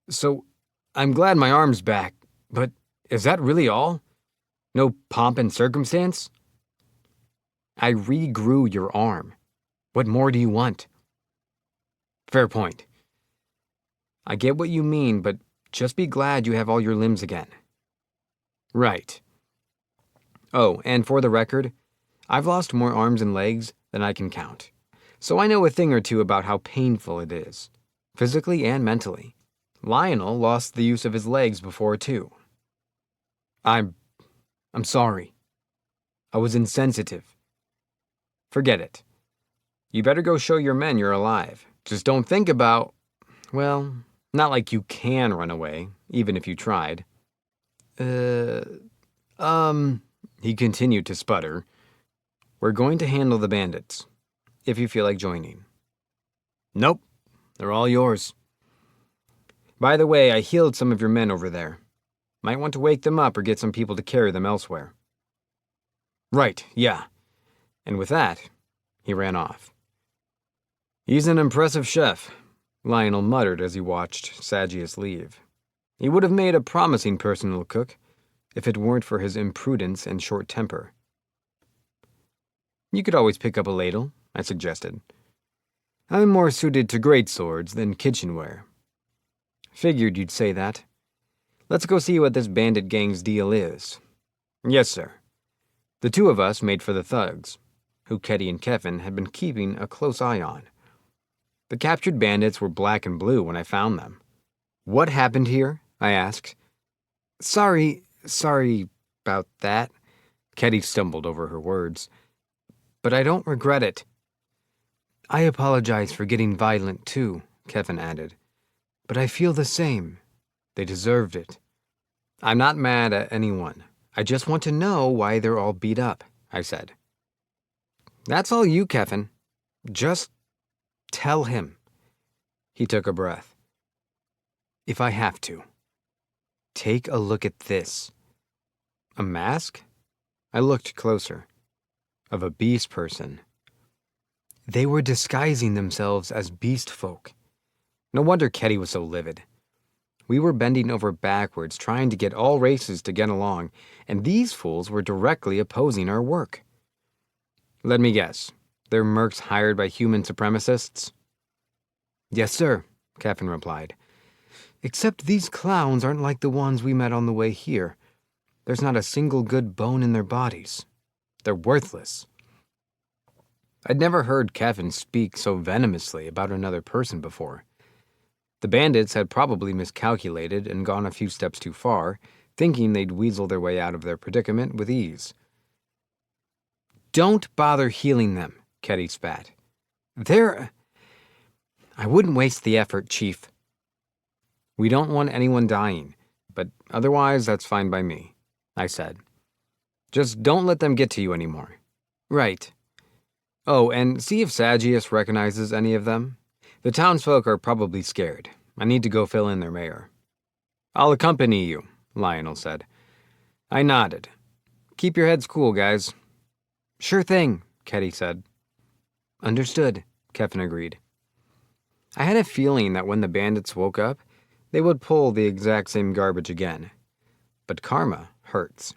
So, I'm glad my arm's back, but is that really all? No pomp and circumstance? I regrew your arm. What more do you want? Fair point. I get what you mean, but just be glad you have all your limbs again. Right. Oh, and for the record, I've lost more arms and legs than I can count, so I know a thing or two about how painful it is, physically and mentally. Lionel lost the use of his legs before, too. I'm sorry. I was insensitive. Forget it. You better go show your men you're alive. Just don't think about, well, not like you can run away, even if you tried. He continued to sputter. We're going to handle the bandits, if you feel like joining. Nope, they're all yours. By the way, I healed some of your men over there. Might want to wake them up or get some people to carry them elsewhere. Right, yeah. And with that, he ran off. He's an impressive chef, Lionel muttered as he watched Sagius leave. He would have made a promising personal cook, if it weren't for his imprudence and short temper. You could always pick up a ladle, I suggested. I'm more suited to great swords than kitchenware. Figured you'd say that. Let's go see what this bandit gang's deal is. Yes, sir. The two of us made for the thugs, who Ketty and Kevin had been keeping a close eye on. The captured bandits were black and blue when I found them. What happened here? I asked. Sorry about that. Ketty stumbled over her words. But I don't regret it. I apologize for getting violent too, Kevin added. But I feel the same. They deserved it. I'm not mad at anyone. I just want to know why they're all beat up, I said. That's all you, Kevin. Just tell him. He took a breath. If I have to. Take a look at this. A mask? I looked closer. Of a beast person. They were disguising themselves as beast folk. No wonder Ketty was so livid. We were bending over backwards trying to get all races to get along, and these fools were directly opposing our work. Let me guess. They're mercs hired by human supremacists? Yes, sir, Kevin replied. Except these clowns aren't like the ones we met on the way here. There's not a single good bone in their bodies. They're worthless. I'd never heard Kevin speak so venomously about another person before. The bandits had probably miscalculated and gone a few steps too far, thinking they'd weasel their way out of their predicament with ease. Don't bother healing them, Ketty spat. I wouldn't waste the effort, Chief. We don't want anyone dying, but otherwise that's fine by me, I said. Just don't let them get to you anymore. Right. Oh, and see if Sagius recognizes any of them. The townsfolk are probably scared. I need to go fill in their mayor. I'll accompany you, Lionel said. I nodded. Keep your heads cool, guys. Sure thing, Ketty said. Understood, Kevin agreed. I had a feeling that when the bandits woke up, they would pull the exact same garbage again. But karma hurts.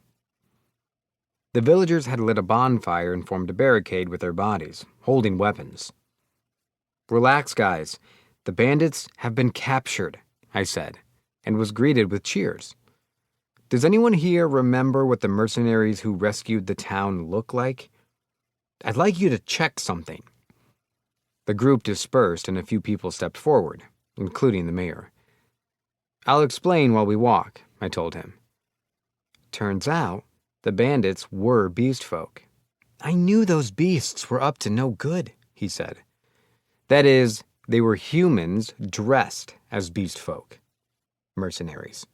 The villagers had lit a bonfire and formed a barricade with their bodies, holding weapons. Relax, guys. The bandits have been captured, I said, and was greeted with cheers. Does anyone here remember what the mercenaries who rescued the town look like? I'd like you to check something. The group dispersed and a few people stepped forward, including the mayor. I'll explain while we walk, I told him. Turns out, the bandits were beast folk. I knew those beasts were up to no good, he said. That is, they were humans dressed as beast folk. Mercenaries.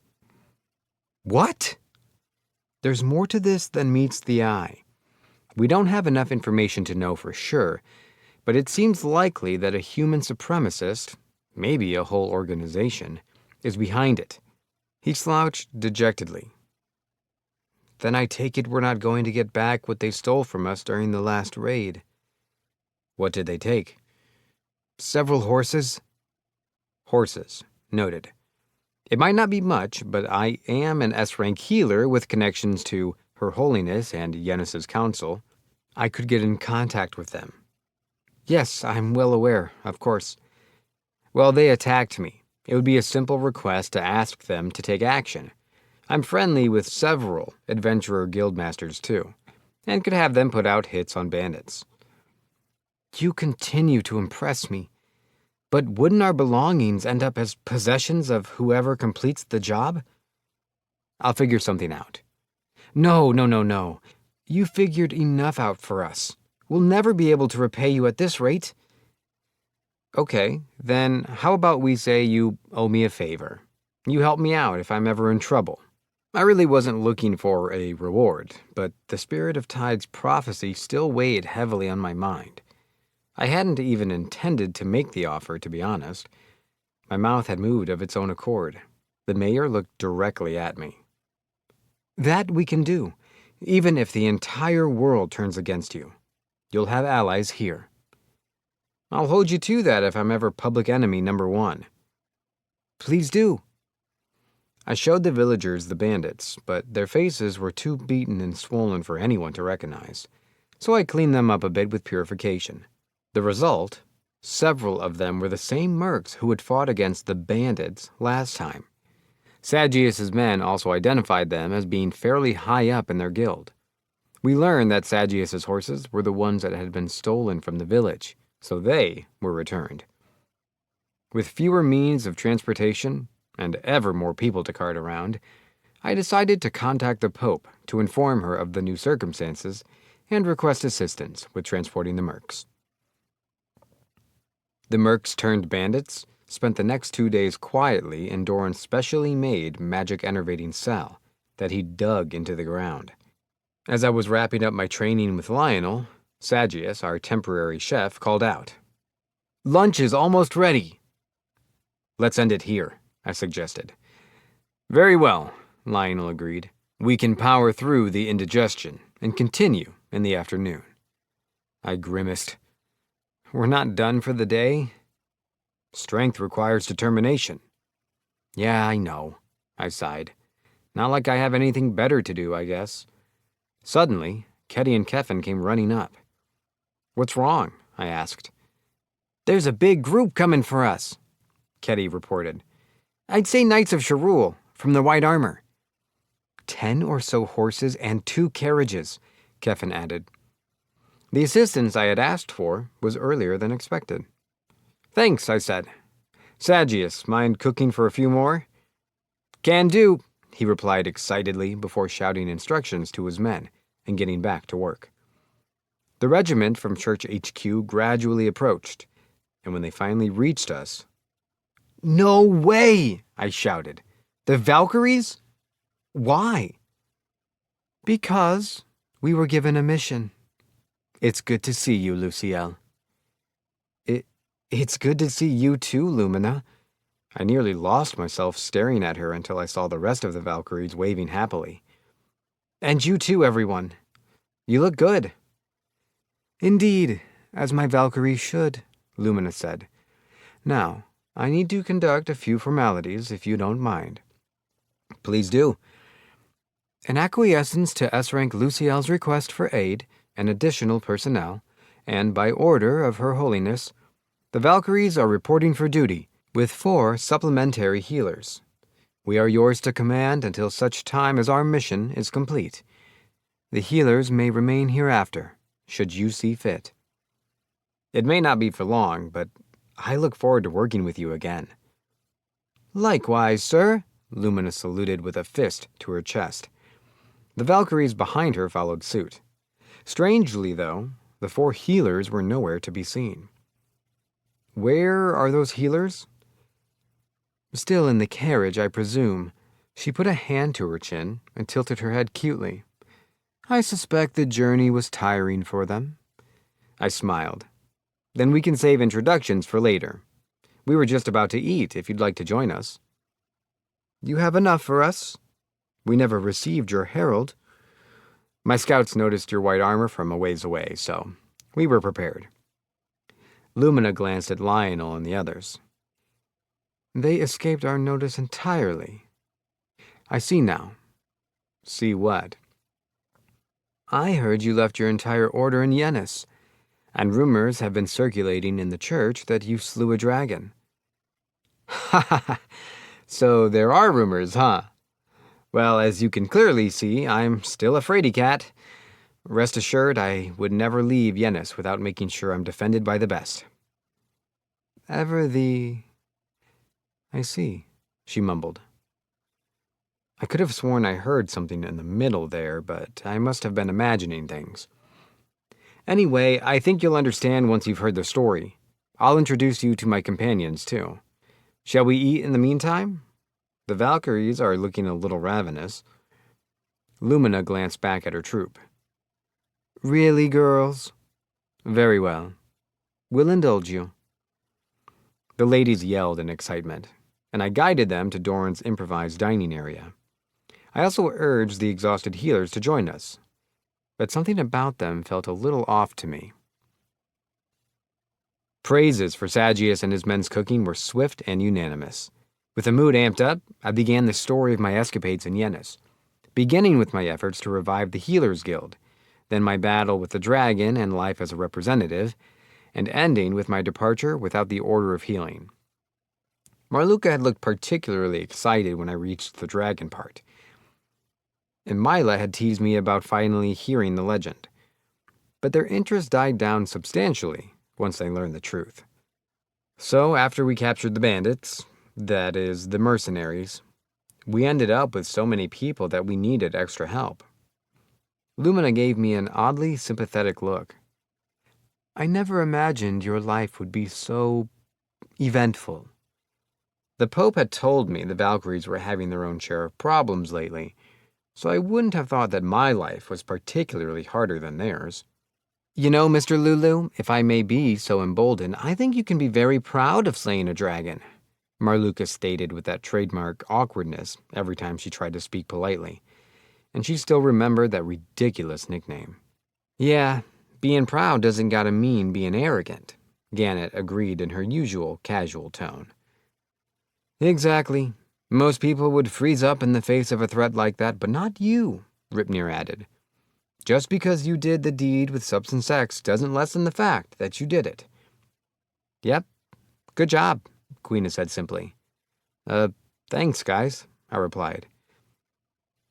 What? There's more to this than meets the eye. We don't have enough information to know for sure, but it seems likely that a human supremacist, maybe a whole organization, is behind it. He slouched dejectedly. Then I take it we're not going to get back what they stole from us during the last raid. What did they take? Several horses. Horses. Noted. It might not be much, but I am an S-rank healer with connections to Her Holiness and Yennis's Council. I could get in contact with them. Yes, I'm well aware, of course. Well, they attacked me. It would be a simple request to ask them to take action. I'm friendly with several adventurer guildmasters too, and could have them put out hits on bandits. You continue to impress me, but wouldn't our belongings end up as possessions of whoever completes the job? I'll figure something out. No. You figured enough out for us. We'll never be able to repay you at this rate. Okay, then how about we say you owe me a favor? You help me out if I'm ever in trouble. I really wasn't looking for a reward, but the spirit of Tide's prophecy still weighed heavily on my mind. I hadn't even intended to make the offer, to be honest. My mouth had moved of its own accord. The mayor looked directly at me. That we can do, even if the entire world turns against you. You'll have allies here. I'll hold you to that if I'm ever public enemy number 1. Please do. I showed the villagers the bandits, but their faces were too beaten and swollen for anyone to recognize, so I cleaned them up a bit with purification. The result? Several of them were the same mercs who had fought against the bandits last time. Sagius's men also identified them as being fairly high up in their guild. We learned that Sagius's horses were the ones that had been stolen from the village, so they were returned. With fewer means of transportation, and ever more people to cart around, I decided to contact the Pope to inform her of the new circumstances and request assistance with transporting the mercs. The mercs turned bandits spent the next 2 days quietly in Doran's specially made magic enervating cell that he dug into the ground. As I was wrapping up my training with Lionel, Sagius, our temporary chef, called out, "Lunch is almost ready." "Let's end it here," I suggested. "Very well," Lionel agreed. "We can power through the indigestion and continue in the afternoon." I grimaced. "We're not done for the day?" "Strength requires determination." "Yeah, I know," I sighed. "Not like I have anything better to do, I guess." Suddenly, Ketty and Keffin came running up. "What's wrong?" I asked. "There's a big group coming for us," Ketty reported. "I'd say Knights of Sharul, from the white armor." 10 or so horses and 2 carriages, Keffin added. The assistance I had asked for was earlier than expected. "Thanks," I said. "Sagius, mind cooking for a few more?" "Can do," he replied excitedly before shouting instructions to his men and getting back to work. The regiment from Church HQ gradually approached, and when they finally reached us, "No way!" I shouted. "The Valkyries? Why?" "Because we were given a mission. It's good to see you, Luciel." It's good to see you too, Lumina." I nearly lost myself staring at her until I saw the rest of the Valkyries waving happily. "And you too, everyone. You look good." "Indeed, as my Valkyries should," Lumina said. "Now, I need to conduct a few formalities, if you don't mind." "Please do." "In acquiescence to S-Rank Luciel's request for aid and additional personnel, and by order of Her Holiness, the Valkyries are reporting for duty, with 4 supplementary healers. We are yours to command until such time as our mission is complete. The healers may remain hereafter, should you see fit." "It may not be for long, but I look forward to working with you again." "Likewise, sir," Lumina saluted with a fist to her chest. The Valkyries behind her followed suit. Strangely, though, the 4 healers were nowhere to be seen. "Where are those healers?" "Still in the carriage, I presume." She put a hand to her chin and tilted her head cutely. I suspect the journey was tiring for them. I smiled. Then we can save introductions for later. We were just about to eat if you'd like to join us. You have enough for us? We never received your herald. My scouts noticed your white armor from a ways away, so we were prepared. Lumina glanced at Lionel and the others. They escaped our notice entirely. I see now. See what? I heard you left your entire order in Yennis, and rumors have been circulating in the church that you slew a dragon. Ha ha ha! So there are rumors, huh? Well, as you can clearly see, I'm still a fraidy cat. Rest assured, I would never leave Yennis without making sure I'm defended by the best. I see, she mumbled. I could have sworn I heard something in the middle there, but I must have been imagining things. Anyway, I think you'll understand once you've heard the story. I'll introduce you to my companions, too. Shall we eat in the meantime? The Valkyries are looking a little ravenous. Lumina glanced back at her troop. Really, girls? Very well. We'll indulge you. The ladies yelled in excitement, and I guided them to Doran's improvised dining area. I also urged the exhausted healers to join us, but something about them felt a little off to me. Praises for Sagius and his men's cooking were swift and unanimous. With the mood amped up, I began the story of my escapades in Yennis, beginning with my efforts to revive the Healers Guild, then my battle with the dragon and life as a representative, and ending with my departure without the Order of Healing. Marluka had looked particularly excited when I reached the dragon part, and Mila had teased me about finally hearing the legend. But their interest died down substantially once they learned the truth. So after we captured the bandits, that is, the mercenaries, we ended up with so many people that we needed extra help. Lumina gave me an oddly sympathetic look. I never imagined your life would be so eventful. The Pope had told me the Valkyries were having their own share of problems lately, so I wouldn't have thought that my life was particularly harder than theirs. You know, Mr. Lulu, if I may be so emboldened, I think you can be very proud of slaying a dragon, Marluka stated with that trademark awkwardness every time she tried to speak politely, and she still remembered that ridiculous nickname. Yeah, being proud doesn't gotta mean being arrogant, Gannett agreed in her usual casual tone. Exactly. Most people would freeze up in the face of a threat like that, but not you, Ripnir added. Just because you did the deed with substance X doesn't lessen the fact that you did it. Yep, good job, Queena said simply. Thanks, guys, I replied.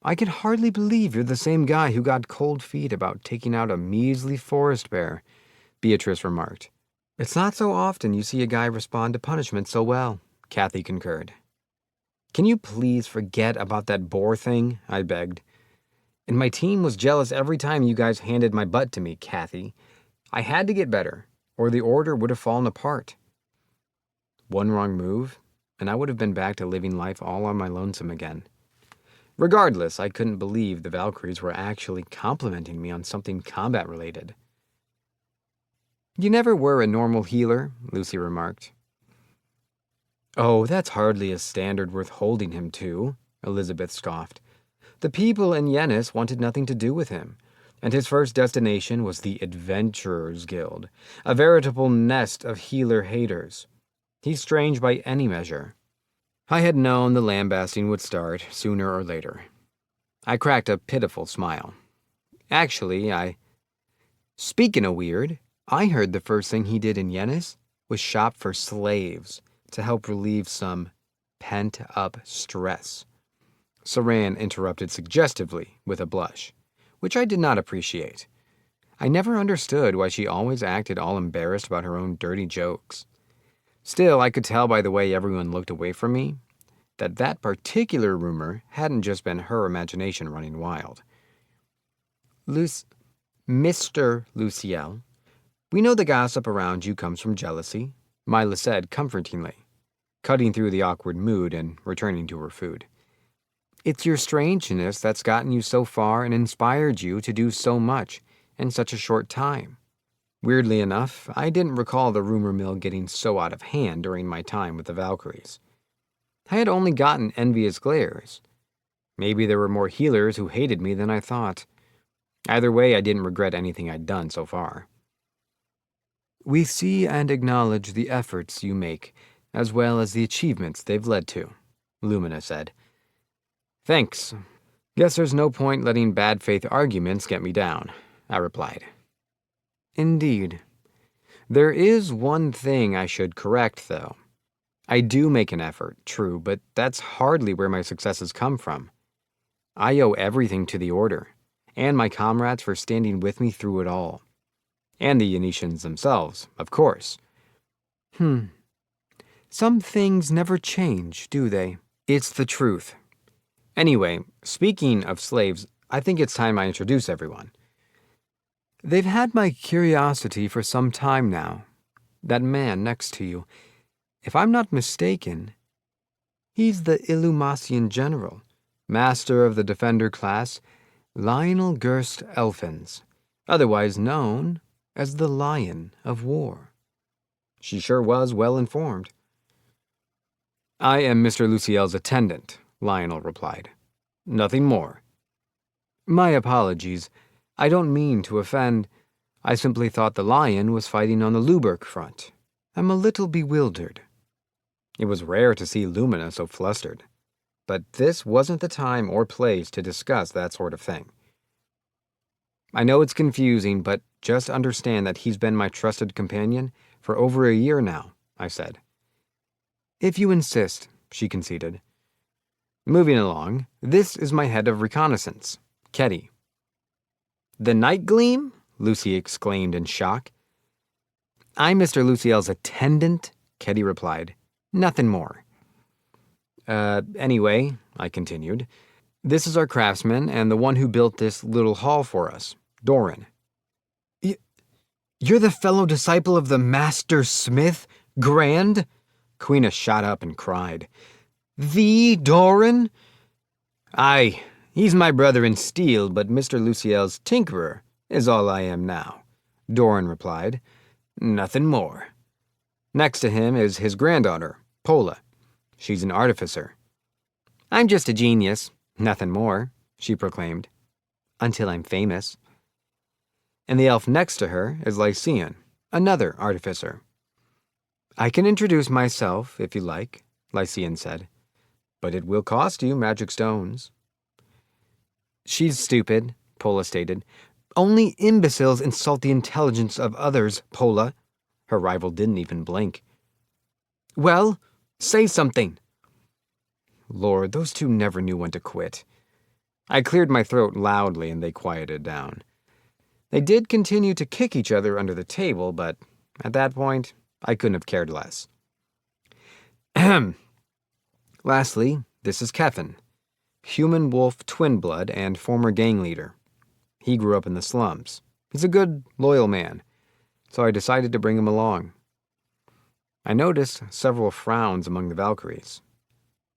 I can hardly believe you're the same guy who got cold feet about taking out a measly forest bear, Beatrice remarked. It's not so often you see a guy respond to punishment so well, Kathy concurred. Can you please forget about that boar thing? I begged. And my team was jealous every time you guys handed my butt to me, Kathy. I had to get better, or the order would have fallen apart. One wrong move, and I would have been back to living life all on my lonesome again. Regardless, I couldn't believe the Valkyries were actually complimenting me on something combat-related. You never were a normal healer, Lucy remarked. Oh, that's hardly a standard worth holding him to, Elizabeth scoffed. The people in Yennis wanted nothing to do with him, and his first destination was the Adventurers Guild, a veritable nest of healer haters. He's strange by any measure. I had known the lambasting would start sooner or later. I cracked a pitiful smile. Actually, Speaking of weird, I heard the first thing he did in Yennis was shop for slaves to help relieve some pent-up stress. Saran interrupted suggestively with a blush, which I did not appreciate. I never understood why she always acted all embarrassed about her own dirty jokes. Still, I could tell by the way everyone looked away from me that that particular rumor hadn't just been her imagination running wild. Mr. Luciel, we know the gossip around you comes from jealousy, Mila said comfortingly, cutting through the awkward mood and returning to her food. It's your strangeness that's gotten you so far and inspired you to do so much in such a short time. Weirdly enough, I didn't recall the rumor mill getting so out of hand during my time with the Valkyries. I had only gotten envious glares. Maybe there were more healers who hated me than I thought. Either way, I didn't regret anything I'd done so far. We see and acknowledge the efforts you make, as well as the achievements they've led to, Lumina said. Thanks. Guess there's no point letting bad faith arguments get me down, I replied. Indeed. There is one thing I should correct, though. I do make an effort, true, but that's hardly where my successes come from. I owe everything to the Order, and my comrades for standing with me through it all. And the Yanishans themselves, of course. Some things never change, do they? It's the truth. Anyway, speaking of slaves, I think it's time I introduce everyone. They've had my curiosity for some time now. That man next to you, if I'm not mistaken, he's the Illumasian general, master of the defender class, Lionel Gerst Elfins, otherwise known as the Lion of War. She sure was well informed. I am Mr. Luciel's attendant, Lionel replied. Nothing more. My apologies. I don't mean to offend. I simply thought the Lion was fighting on the Luberk front. I'm a little bewildered. It was rare to see Lumina so flustered. But this wasn't the time or place to discuss that sort of thing. I know it's confusing, but just understand that he's been my trusted companion for over a year now, I said. If you insist, she conceded. Moving along, this is my head of reconnaissance, Ketty. The Night Gleam? Lucy exclaimed in shock. I'm Mr. Luciel's attendant, Ketty replied. Nothing more. Anyway, I continued, this is our craftsman and the one who built this little hall for us, Doran. You're the fellow disciple of the Master Smith, Grand? Queena shot up and cried. The Doran? Aye, he's my brother in steel, but Mr. Luciel's tinkerer is all I am now, Doran replied. Nothing more. Next to him is his granddaughter, Pola. She's an artificer. I'm just a genius, nothing more, she proclaimed. Until I'm famous. And the elf next to her is Lycian, another artificer. I can introduce myself, if you like, Lycian said. But it will cost you magic stones. She's stupid, Pola stated. Only imbeciles insult the intelligence of others, Pola. Her rival didn't even blink. Well, say something. Lord, those two never knew when to quit. I cleared my throat loudly and they quieted down. They did continue to kick each other under the table, but at that point, I couldn't have cared less. Ahem. Lastly, this is Kevin, human wolf twin blood and former gang leader. He grew up in the slums. He's a good, loyal man, so I decided to bring him along. I noticed several frowns among the Valkyries.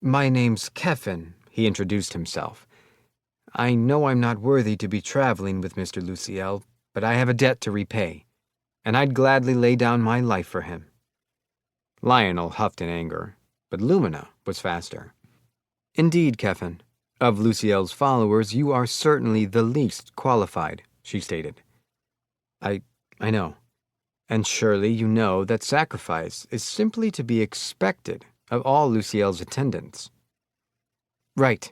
My name's Kevin, he introduced himself. I know I'm not worthy to be traveling with Mr. Luciel, but I have a debt to repay, and I'd gladly lay down my life for him. Lionel huffed in anger, but Lumina was faster. Indeed, Kevin, of Luciel's followers, you are certainly the least qualified, she stated. I know. And surely you know that sacrifice is simply to be expected of all Luciel's attendants. Right.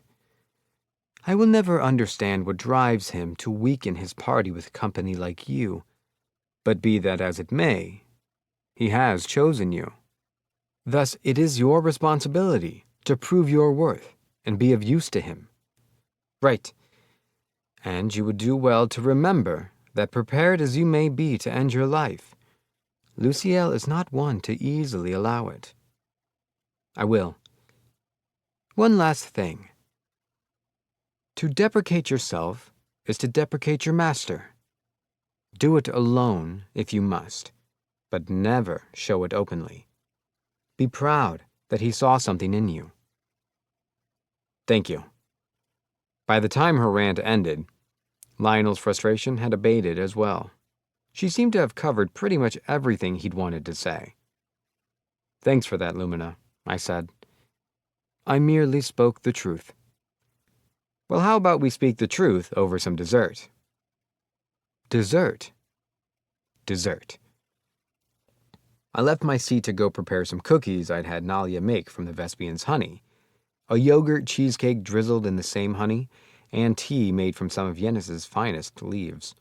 I will never understand what drives him to weaken his party with company like you, but be that as it may, he has chosen you. Thus it is your responsibility to prove your worth and be of use to him. Right. And you would do well to remember that prepared as you may be to end your life, Luciel is not one to easily allow it. I will. One last thing. To deprecate yourself is to deprecate your master. Do it alone if you must, but never show it openly. Be proud that he saw something in you. Thank you. By the time her rant ended, Lionel's frustration had abated as well. She seemed to have covered pretty much everything he'd wanted to say. "Thanks for that, Lumina," I said. "I merely spoke the truth." "Well, how about we speak the truth over some dessert?" "Dessert?" "Dessert." I left my seat to go prepare some cookies I'd had Nalia make from the Vespian's honey, a yogurt cheesecake drizzled in the same honey, and tea made from some of Yennis's finest leaves.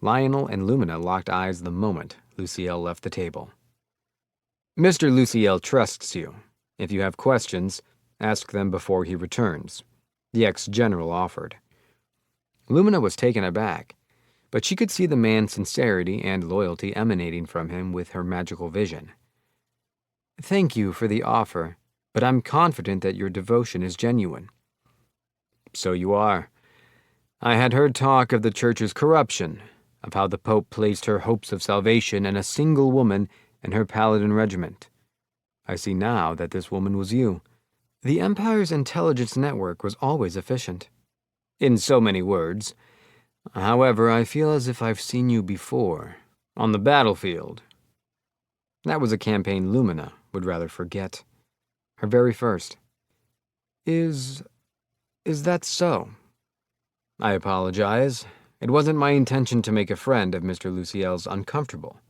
Lionel and Lumina locked eyes the moment Luciel left the table. "Mr. Luciel trusts you. If you have questions, ask them before he returns," the ex-general offered. Lumina was taken aback, but she could see the man's sincerity and loyalty emanating from him with her magical vision. "Thank you for the offer, but I'm confident that your devotion is genuine." "So you are. I had heard talk of the church's corruption, of how the Pope placed her hopes of salvation in a single woman and her paladin regiment. I see now that this woman was you. The Empire's intelligence network was always efficient." "In so many words. However, I feel as if I've seen you before, on the battlefield." That was a campaign Lumina would rather forget. Her very first. Is that so?" "I apologize. It wasn't my intention to make a friend of Mr. Luciel's uncomfortable."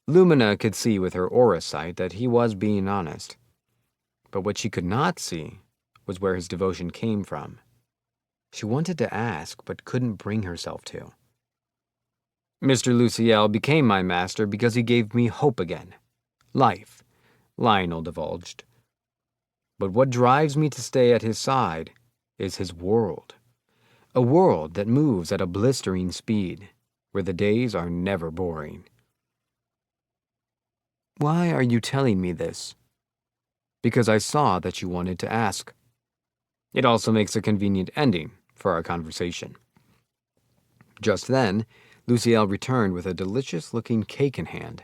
Lumina could see with her aura sight that he was being honest. But what she could not see was where his devotion came from. She wanted to ask, but couldn't bring herself to. "Mr. Luciel became my master because he gave me hope again. Life," Lionel divulged. "But what drives me to stay at his side is his world. A world that moves at a blistering speed, where the days are never boring." "Why are you telling me this?" "Because I saw that you wanted to ask. It also makes a convenient ending for our conversation." Just then, Luciel returned with a delicious-looking cake in hand.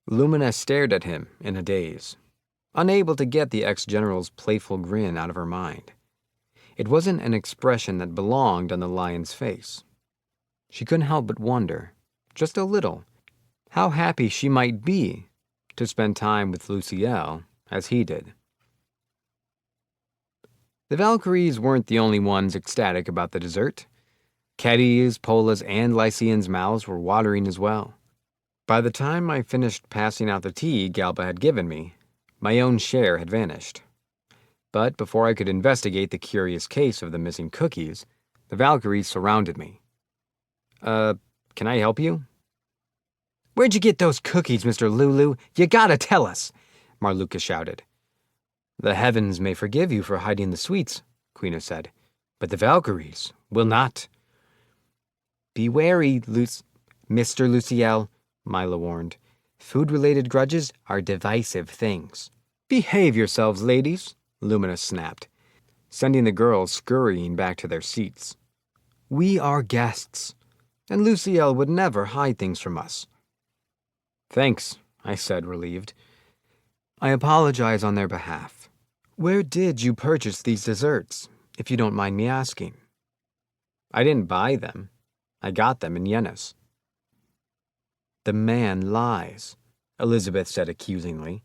Lumina stared at him in a daze, unable to get the ex-general's playful grin out of her mind. It wasn't an expression that belonged on the lion's face. She couldn't help but wonder, just a little, how happy she might be to spend time with Luciel as he did. The Valkyries weren't the only ones ecstatic about the dessert. Keddy's, Pola's, and Lycian's mouths were watering as well. By the time I finished passing out the tea Galba had given me, my own share had vanished. But before I could investigate the curious case of the missing cookies, the Valkyries surrounded me. Can I help you?" "Where'd you get those cookies, Mr. Lulu? You gotta tell us!" Marluka shouted. "The heavens may forgive you for hiding the sweets," Quina said, "but the Valkyries will not." "Be wary, Mr. Luciel," Mila warned. "Food-related grudges are divisive things." "Behave yourselves, ladies," Lumina snapped, sending the girls scurrying back to their seats. "We are guests, and Luciel would never hide things from us." "Thanks," I said, relieved. "I apologize on their behalf. Where did you purchase these desserts, if you don't mind me asking?" "I didn't buy them. I got them in Yennis." "The man lies," Elizabeth said accusingly.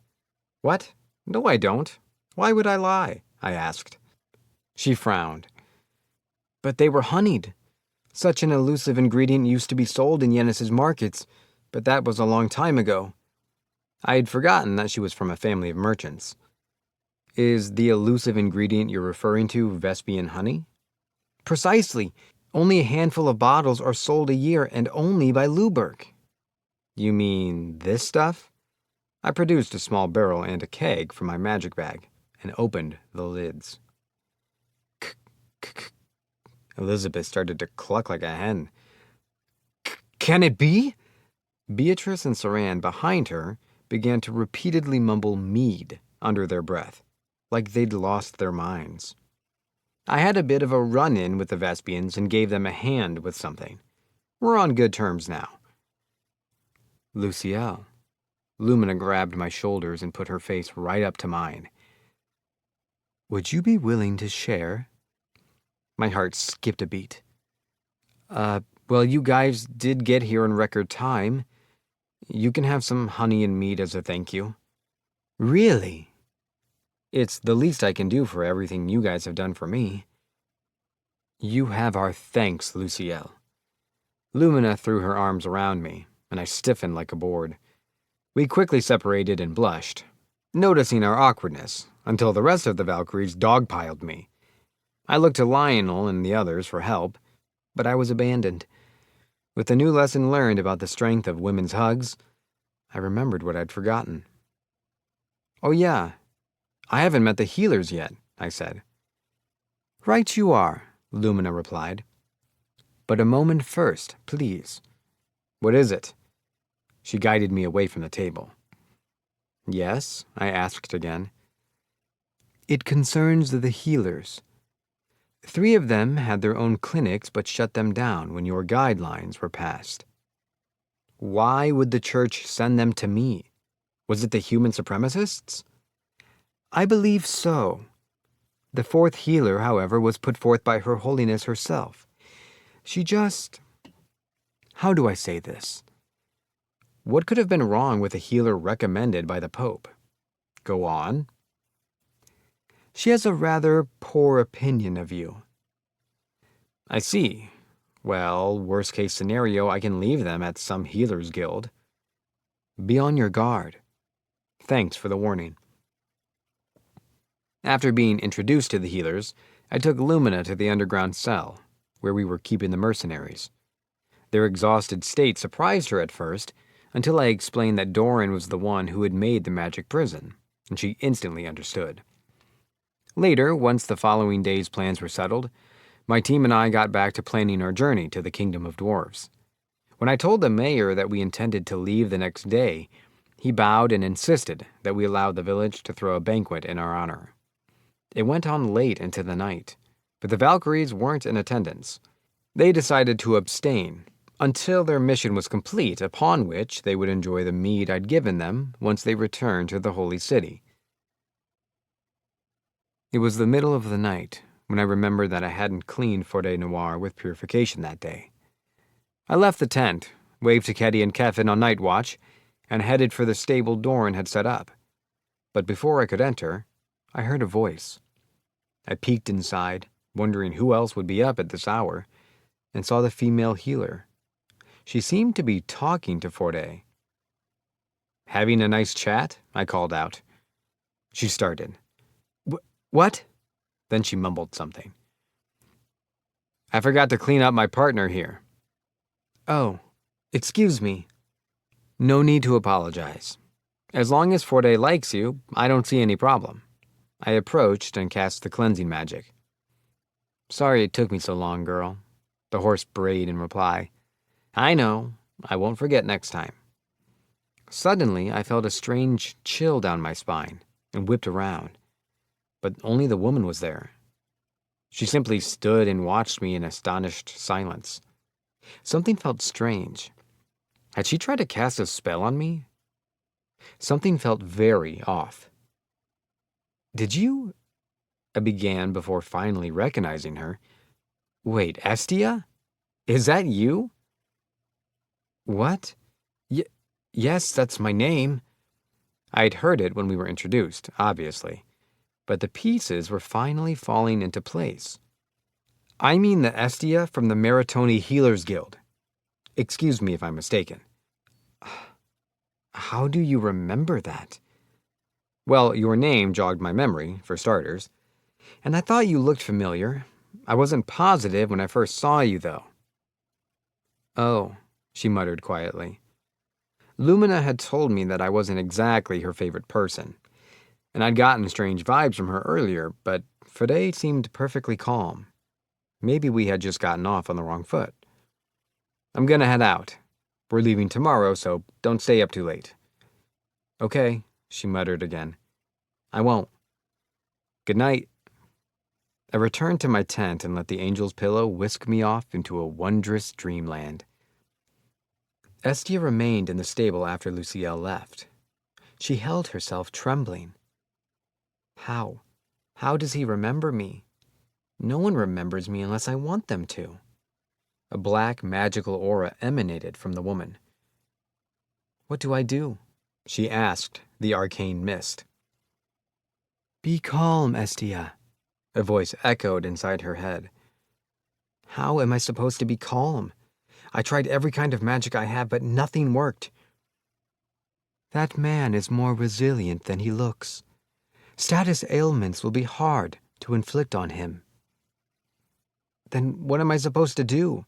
"What? No, I don't. Why would I lie?" I asked. She frowned. "But they were honeyed. Such an elusive ingredient used to be sold in Yennis's markets, but that was a long time ago." I had forgotten that she was from a family of merchants. "Is the elusive ingredient you're referring to Vespian honey?" "Precisely. Only a handful of bottles are sold a year, and only by Luberg." "You mean this stuff?" I produced a small barrel and a keg from my magic bag and opened the lids. Elizabeth started to cluck like a hen. "Can it be?" Beatrice and Saran behind her began to repeatedly mumble mead under their breath, like they'd lost their minds. I had a bit of a run-in with the Vespians and gave them a hand with something. We're on good terms now. "Luciel." Lumina grabbed my shoulders and put her face right up to mine. "Would you be willing to share?" My heart skipped a beat. Well, you guys did get here in record time. You can have some honey and meat as a thank you. Really? It's the least I can do for everything you guys have done for me. You have our thanks, Luciel. Lumina threw her arms around me, and I stiffened like a board. We quickly separated and blushed, noticing our awkwardness, until the rest of the Valkyries dogpiled me. I looked to Lionel and the others for help, but I was abandoned. With the new lesson learned about the strength of women's hugs, I remembered what I'd forgotten. Oh yeah, I haven't met the healers yet, I said. Right you are, Lumina replied. But a moment first, please. What is it? She guided me away from the table. Yes, I asked again. It concerns the healers. 3 of them had their own clinics but shut them down when your guidelines were passed. Why would the church send them to me? Was it the human supremacists? I believe so. The 4th healer, however, was put forth by Her Holiness herself. She just... How do I say this? What could have been wrong with a healer recommended by the Pope? Go on. She has a rather poor opinion of you. I see. Well, worst case scenario, I can leave them at some healer's guild. Be on your guard. Thanks for the warning. After being introduced to the healers, I took Lumina to the underground cell, where we were keeping the mercenaries. Their exhausted state surprised her at first, until I explained that Doran was the one who had made the magic prison, and she instantly understood. Later, once the following day's plans were settled, my team and I got back to planning our journey to the Kingdom of Dwarves. When I told the mayor that we intended to leave the next day, he bowed and insisted that we allow the village to throw a banquet in our honor. It went on late into the night, but the Valkyries weren't in attendance. They decided to abstain until their mission was complete, upon which they would enjoy the mead I'd given them once they returned to the Holy City. It was the middle of the night when I remembered that I hadn't cleaned Forêt Noire with purification that day. I left the tent, waved to Ketty and Kevin on night watch, and headed for the stable Doran had set up. But before I could enter, I heard a voice. I peeked inside, wondering who else would be up at this hour, and saw the female healer. She seemed to be talking to Forêt. Having a nice chat? I called out. She started. What? Then she mumbled something. I forgot to clean up my partner here. Oh, excuse me. No need to apologize. As long as Forêt likes you, I don't see any problem. I approached and cast the cleansing magic. Sorry it took me so long, girl, the horse brayed in reply. I know. I won't forget next time. Suddenly, I felt a strange chill down my spine and whipped around. But only the woman was there. She simply stood and watched me in astonished silence. Something felt strange. Had she tried to cast a spell on me? Something felt very off. Did you? I began before finally recognizing her. Wait, Estia? Is that you? What? Yes, that's my name. I'd heard it when we were introduced, obviously. But the pieces were finally falling into place. I mean the Estia from the Maritoni Healers Guild. Excuse me if I'm mistaken. How do you remember that? Well, your name jogged my memory, for starters. And I thought you looked familiar. I wasn't positive when I first saw you, though. Oh, she muttered quietly. Lumina had told me that I wasn't exactly her favorite person, and I'd gotten strange vibes from her earlier, but Forêt seemed perfectly calm. Maybe we had just gotten off on the wrong foot. I'm gonna head out. We're leaving tomorrow, so don't stay up too late. Okay, she muttered again. I won't. Good night. I returned to my tent and let the angel's pillow whisk me off into a wondrous dreamland. Estia remained in the stable after Luciel left. She held herself trembling. How does he remember me? No one remembers me unless I want them to. A black, magical aura emanated from the woman. What do I do? She asked the arcane mist. Be calm, Estia, a voice echoed inside her head. How am I supposed to be calm? I tried every kind of magic I have, but nothing worked. That man is more resilient than he looks. Status ailments will be hard to inflict on him. Then what am I supposed to do?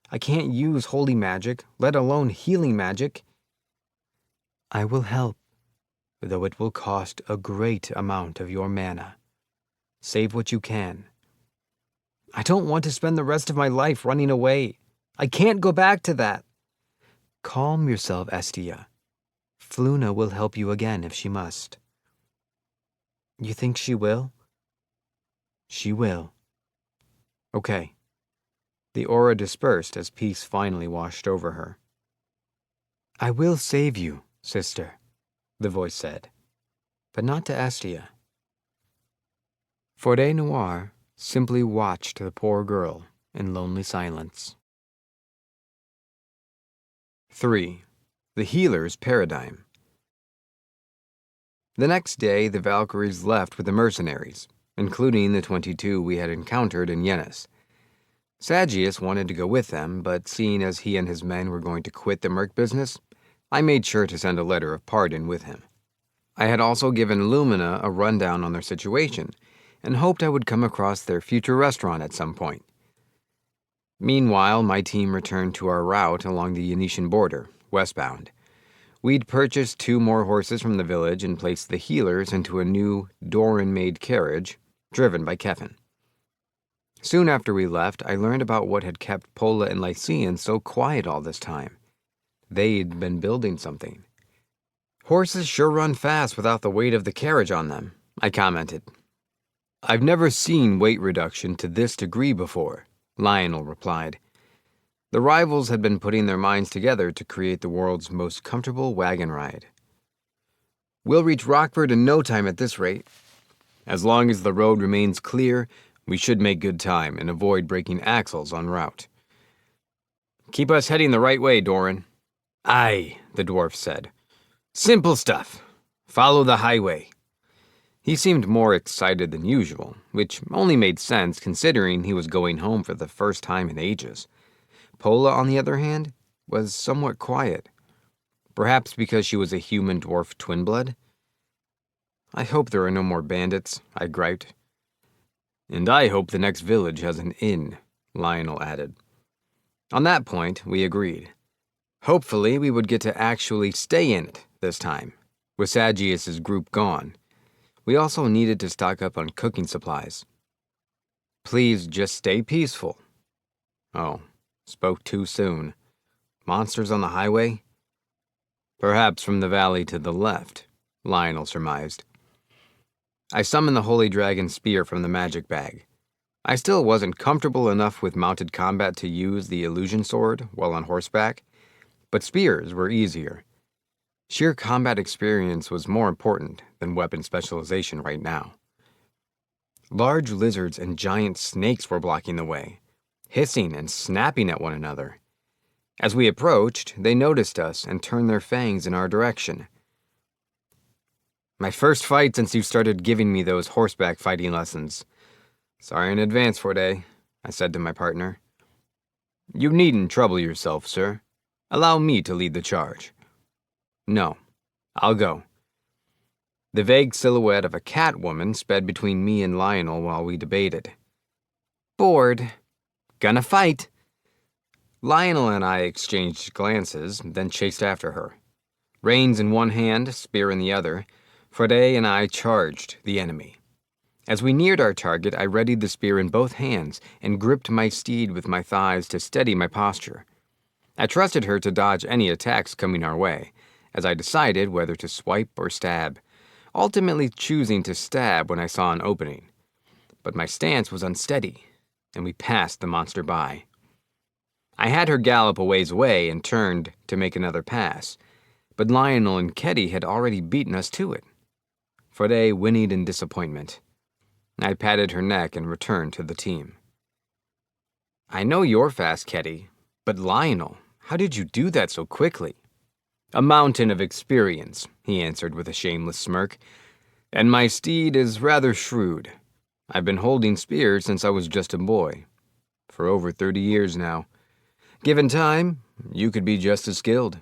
I can't use holy magic, let alone healing magic. I will help, though it will cost a great amount of your mana. Save what you can. I don't want to spend the rest of my life running away. I can't go back to that. Calm yourself, Estia. Fluna will help you again if she must. You think she will? She will. Okay. The aura dispersed as peace finally washed over her. I will save you, sister, the voice said, but not to Estia. Forde Noir simply watched the poor girl in lonely silence. 3. The Healer's Paradigm. The next day, the Valkyries left with the mercenaries, including the 22 we had encountered in Yennis. Sagius wanted to go with them, but seeing as he and his men were going to quit the merc business, I made sure to send a letter of pardon with him. I had also given Lumina a rundown on their situation, and hoped I would come across their future restaurant at some point. Meanwhile, my team returned to our route along the Yanetian border, westbound. We'd purchased 2 more horses from the village and placed the healers into a new Doran-made carriage, driven by Kevin. Soon after we left, I learned about what had kept Pola and Lycian so quiet all this time. They'd been building something. Horses sure run fast without the weight of the carriage on them, I commented. I've never seen weight reduction to this degree before, Lionel replied. The rivals had been putting their minds together to create the world's most comfortable wagon ride. We'll reach Rockford in no time at this rate. As long as the road remains clear, we should make good time and avoid breaking axles en route. Keep us heading the right way, Doran. Aye, the dwarf said. Simple stuff. Follow the highway. He seemed more excited than usual, which only made sense considering he was going home for the first time in ages. Pola, on the other hand, was somewhat quiet. Perhaps because she was a human dwarf twin blood? I hope there are no more bandits, I griped. And I hope the next village has an inn, Lionel added. On that point, we agreed. Hopefully, we would get to actually stay in it this time, with Sagius's group gone. We also needed to stock up on cooking supplies. Please just stay peaceful. Oh, spoke too soon. Monsters on the highway? Perhaps from the valley to the left, Lionel surmised. I summoned the Holy Dragon Spear from the magic bag. I still wasn't comfortable enough with mounted combat to use the illusion sword while on horseback, but spears were easier. Sheer combat experience was more important than weapon specialization right now. Large lizards and giant snakes were blocking the way, hissing and snapping at one another. As we approached, they noticed us and turned their fangs in our direction. My first fight since you started giving me those horseback fighting lessons. Sorry in advance, Forde, I said to my partner. You needn't trouble yourself, sir. Allow me to lead the charge. No, I'll go. The vague silhouette of a cat woman sped between me and Lionel while we debated. Bored. Gonna fight. Lionel and I exchanged glances, then chased after her. Reins in one hand, spear in the other, Forde and I charged the enemy. As we neared our target, I readied the spear in both hands and gripped my steed with my thighs to steady my posture. I trusted her to dodge any attacks coming our way, as I decided whether to swipe or stab, ultimately choosing to stab when I saw an opening. But my stance was unsteady, and we passed the monster by. I had her gallop a ways away and turned to make another pass, but Lionel and Ketty had already beaten us to it. Forde whinnied in disappointment. I patted her neck and returned to the team. I know you're fast, Ketty, but Lionel, how did you do that so quickly? A mountain of experience, he answered with a shameless smirk. And my steed is rather shrewd. I've been holding spears since I was just a boy. For over 30 years now. Given time, you could be just as skilled.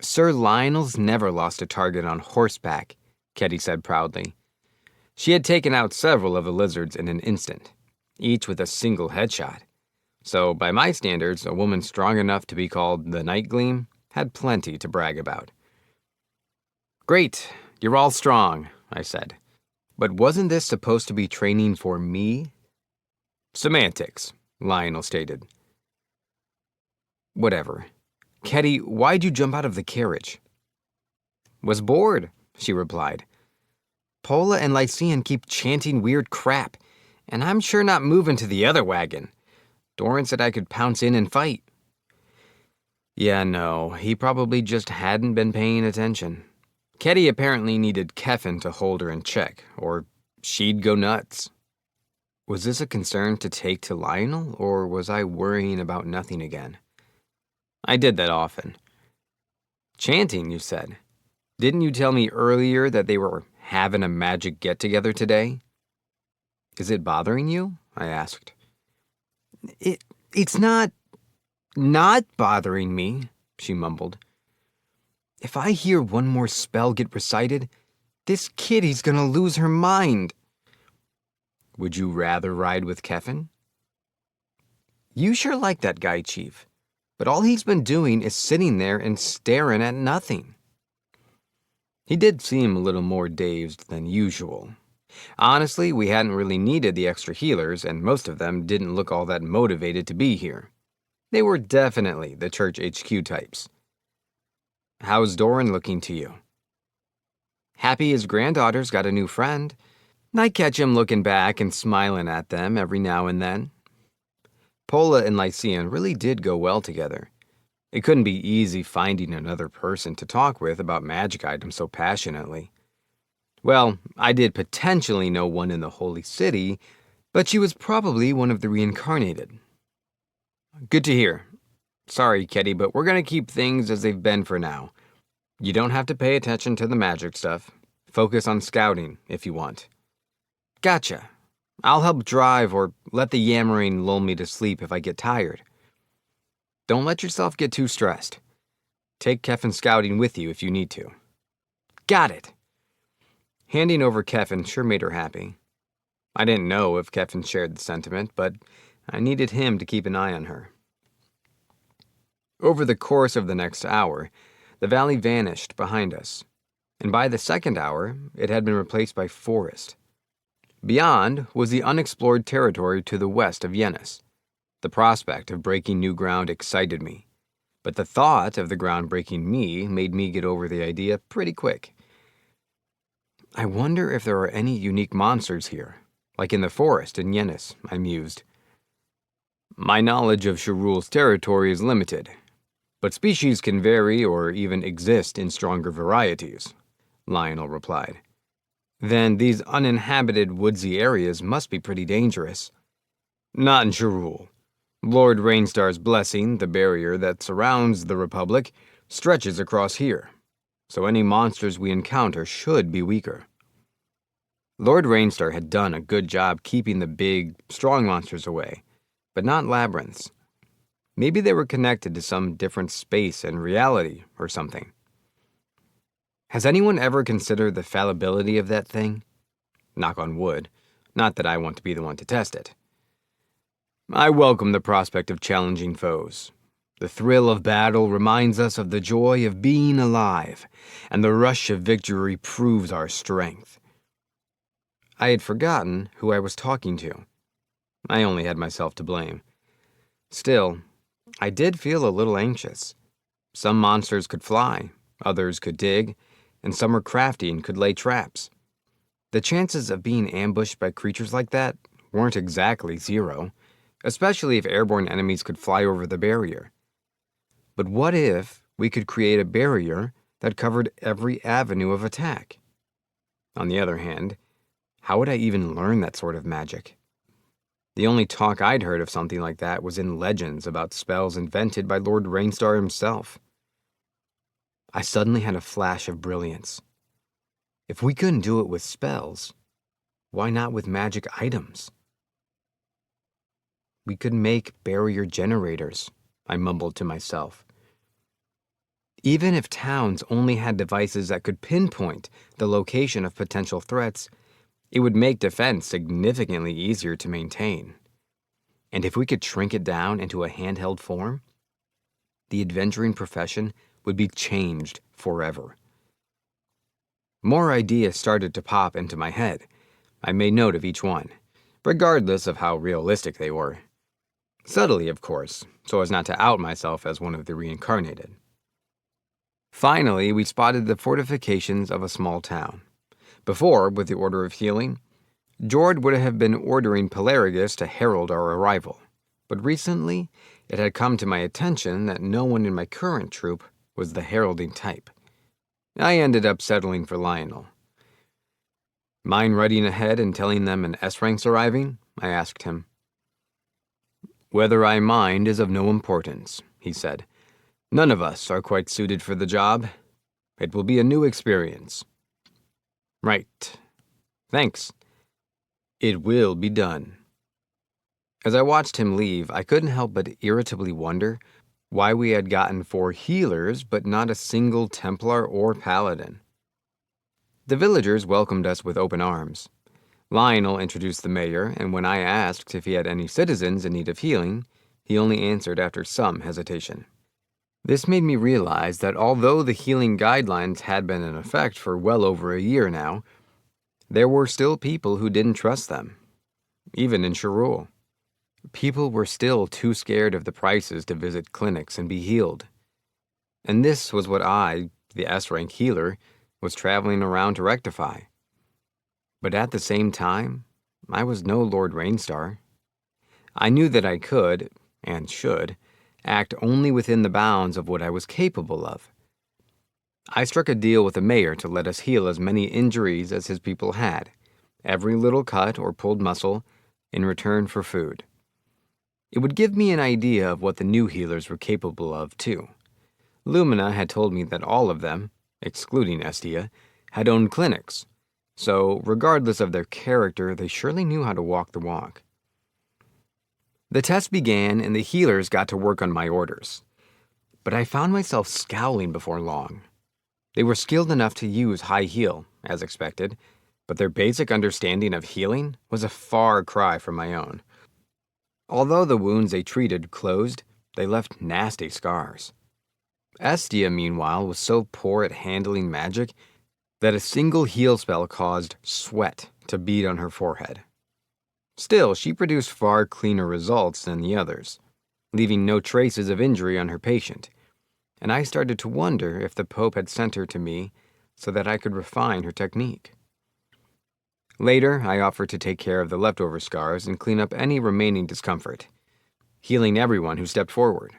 Sir Lionel's never lost a target on horseback, Ketty said proudly. She had taken out several of the lizards in an instant, each with a single headshot. So, by my standards, a woman strong enough to be called the Night Gleam had plenty to brag about. Great, you're all strong, I said. But wasn't this supposed to be training for me? Semantics, Lionel stated. Whatever. Ketty, why'd you jump out of the carriage? Was bored, she replied. Pola and Lycian keep chanting weird crap, and I'm sure not moving to the other wagon. Doran said I could pounce in and fight. Yeah, no, he probably just hadn't been paying attention. Ketty apparently needed Keffin to hold her in check, or she'd go nuts. Was this a concern to take to Lionel, or was I worrying about nothing again? I did that often. Chanting, you said. Didn't you tell me earlier that they were having a magic get-together today? Is it bothering you? I asked. It's not bothering me, she mumbled. If I hear one more spell get recited, this kitty's gonna lose her mind. Would you rather ride with Keffin? You sure like that guy, Chief, but all he's been doing is sitting there and staring at nothing. He did seem a little more dazed than usual. Honestly, we hadn't really needed the extra healers, and most of them didn't look all that motivated to be here. They were definitely the church HQ types. How's Doran looking to you? Happy his granddaughter's got a new friend. I catch him looking back and smiling at them every now and then. Pola and Lycian really did go well together. It couldn't be easy finding another person to talk with about magic items so passionately. Well, I did potentially know one in the Holy City, but she was probably one of the reincarnated. Good to hear. Sorry, Ketty, but we're going to keep things as they've been for now. You don't have to pay attention to the magic stuff. Focus on scouting, if you want. Gotcha. I'll help drive or let the yammering lull me to sleep if I get tired. Don't let yourself get too stressed. Take Keffin scouting with you if you need to. Got it. Handing over Keffin sure made her happy. I didn't know if Keffin shared the sentiment, but I needed him to keep an eye on her. Over the course of the next hour, the valley vanished behind us, and by the second hour, it had been replaced by forest. Beyond was the unexplored territory to the west of Yennis. The prospect of breaking new ground excited me, but the thought of the ground breaking me made me get over the idea pretty quick. I wonder if there are any unique monsters here, like in the forest in Yennis, I mused. My knowledge of Shirul's territory is limited, but species can vary or even exist in stronger varieties, Lionel replied. Then these uninhabited woodsy areas must be pretty dangerous. Not in Shirul. Lord Rainstar's blessing, the barrier that surrounds the Republic, stretches across here, so any monsters we encounter should be weaker. Lord Rainstar had done a good job keeping the big, strong monsters away, but not labyrinths. Maybe they were connected to some different space and reality or something. Has anyone ever considered the fallibility of that thing? Knock on wood. Not that I want to be the one to test it. I welcome the prospect of challenging foes. The thrill of battle reminds us of the joy of being alive, and the rush of victory proves our strength. I had forgotten who I was talking to. I only had myself to blame. Still, I did feel a little anxious. Some monsters could fly, others could dig, and some were crafty and could lay traps. The chances of being ambushed by creatures like that weren't exactly zero, especially if airborne enemies could fly over the barrier. But what if we could create a barrier that covered every avenue of attack? On the other hand, How would I even learn that sort of magic? The only talk I'd heard of something like that was in legends about spells invented by Lord Rainstar himself. I suddenly had a flash of brilliance. If we couldn't do it with spells, why not with magic items? We could make barrier generators, I mumbled to myself. Even if towns only had devices that could pinpoint the location of potential threats, it would make defense significantly easier to maintain. And if we could shrink it down into a handheld form, the adventuring profession would be changed forever. More ideas started to pop into my head. I made note of each one, regardless of how realistic they were. Subtly, of course, so as not to out myself as one of the reincarnated. Finally, we spotted the fortifications of a small town. Before, with the Order of Healing, Jord would have been ordering Pelaragus to herald our arrival, but recently it had come to my attention that no one in my current troop was the heralding type. I ended up settling for Lionel. Mind riding ahead and telling them an S-rank's arriving? I asked him. Whether I mind is of no importance, he said. None of us are quite suited for the job. It will be a new experience. Right. Thanks. It will be done. As I watched him leave, I couldn't help but irritably wonder why we had gotten 4 healers but not a single Templar or Paladin. The villagers welcomed us with open arms. Lionel introduced the mayor, and when I asked if he had any citizens in need of healing, he only answered after some hesitation. This made me realize that although the healing guidelines had been in effect for well over a year now, there were still people who didn't trust them, even in Shirul. People were still too scared of the prices to visit clinics and be healed. And this was what I, the S-rank healer, was traveling around to rectify. But at the same time, I was no Lord Rainstar. I knew that I could, and should, act only within the bounds of what I was capable of. I struck a deal with the mayor to let us heal as many injuries as his people had, every little cut or pulled muscle, in return for food. It would give me an idea of what the new healers were capable of, too. Lumina had told me that all of them, excluding Estia, had owned clinics, so regardless of their character, they surely knew how to walk the walk. The test began and the healers got to work on my orders, but I found myself scowling before long. They were skilled enough to use high heal, as expected, but their basic understanding of healing was a far cry from my own. Although the wounds they treated closed, they left nasty scars. Estia, meanwhile, was so poor at handling magic that a single heal spell caused sweat to bead on her forehead. Still, she produced far cleaner results than the others, leaving no traces of injury on her patient, and I started to wonder if the Pope had sent her to me so that I could refine her technique. Later, I offered to take care of the leftover scars and clean up any remaining discomfort, healing everyone who stepped forward.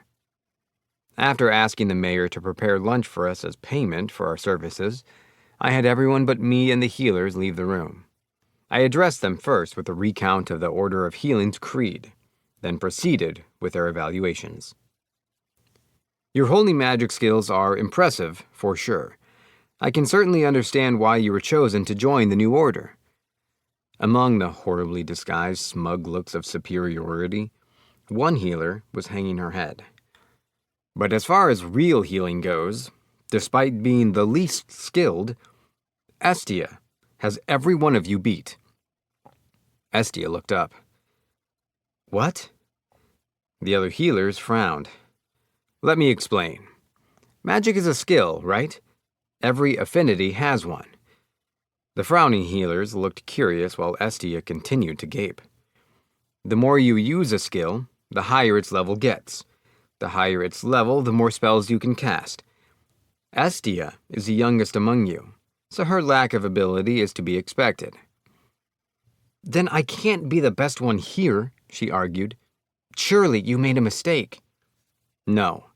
After asking the mayor to prepare lunch for us as payment for our services, I had everyone but me and the healers leave the room. I addressed them first with a recount of the Order of Healing's creed, then proceeded with their evaluations. Your holy magic skills are impressive, for sure. I can certainly understand why you were chosen to join the new order. Among the horribly disguised, smug looks of superiority, one healer was hanging her head. But as far as real healing goes, despite being the least skilled, Estia has every one of you beat. Estia looked up. What? The other healers frowned. Let me explain. Magic is a skill, right? Every affinity has one. The frowning healers looked curious while Estia continued to gape. The more you use a skill, the higher its level gets. The higher its level, the more spells you can cast. Estia is the youngest among you, so her lack of ability is to be expected. Then I can't be the best one here, she argued. Surely you made a mistake. No.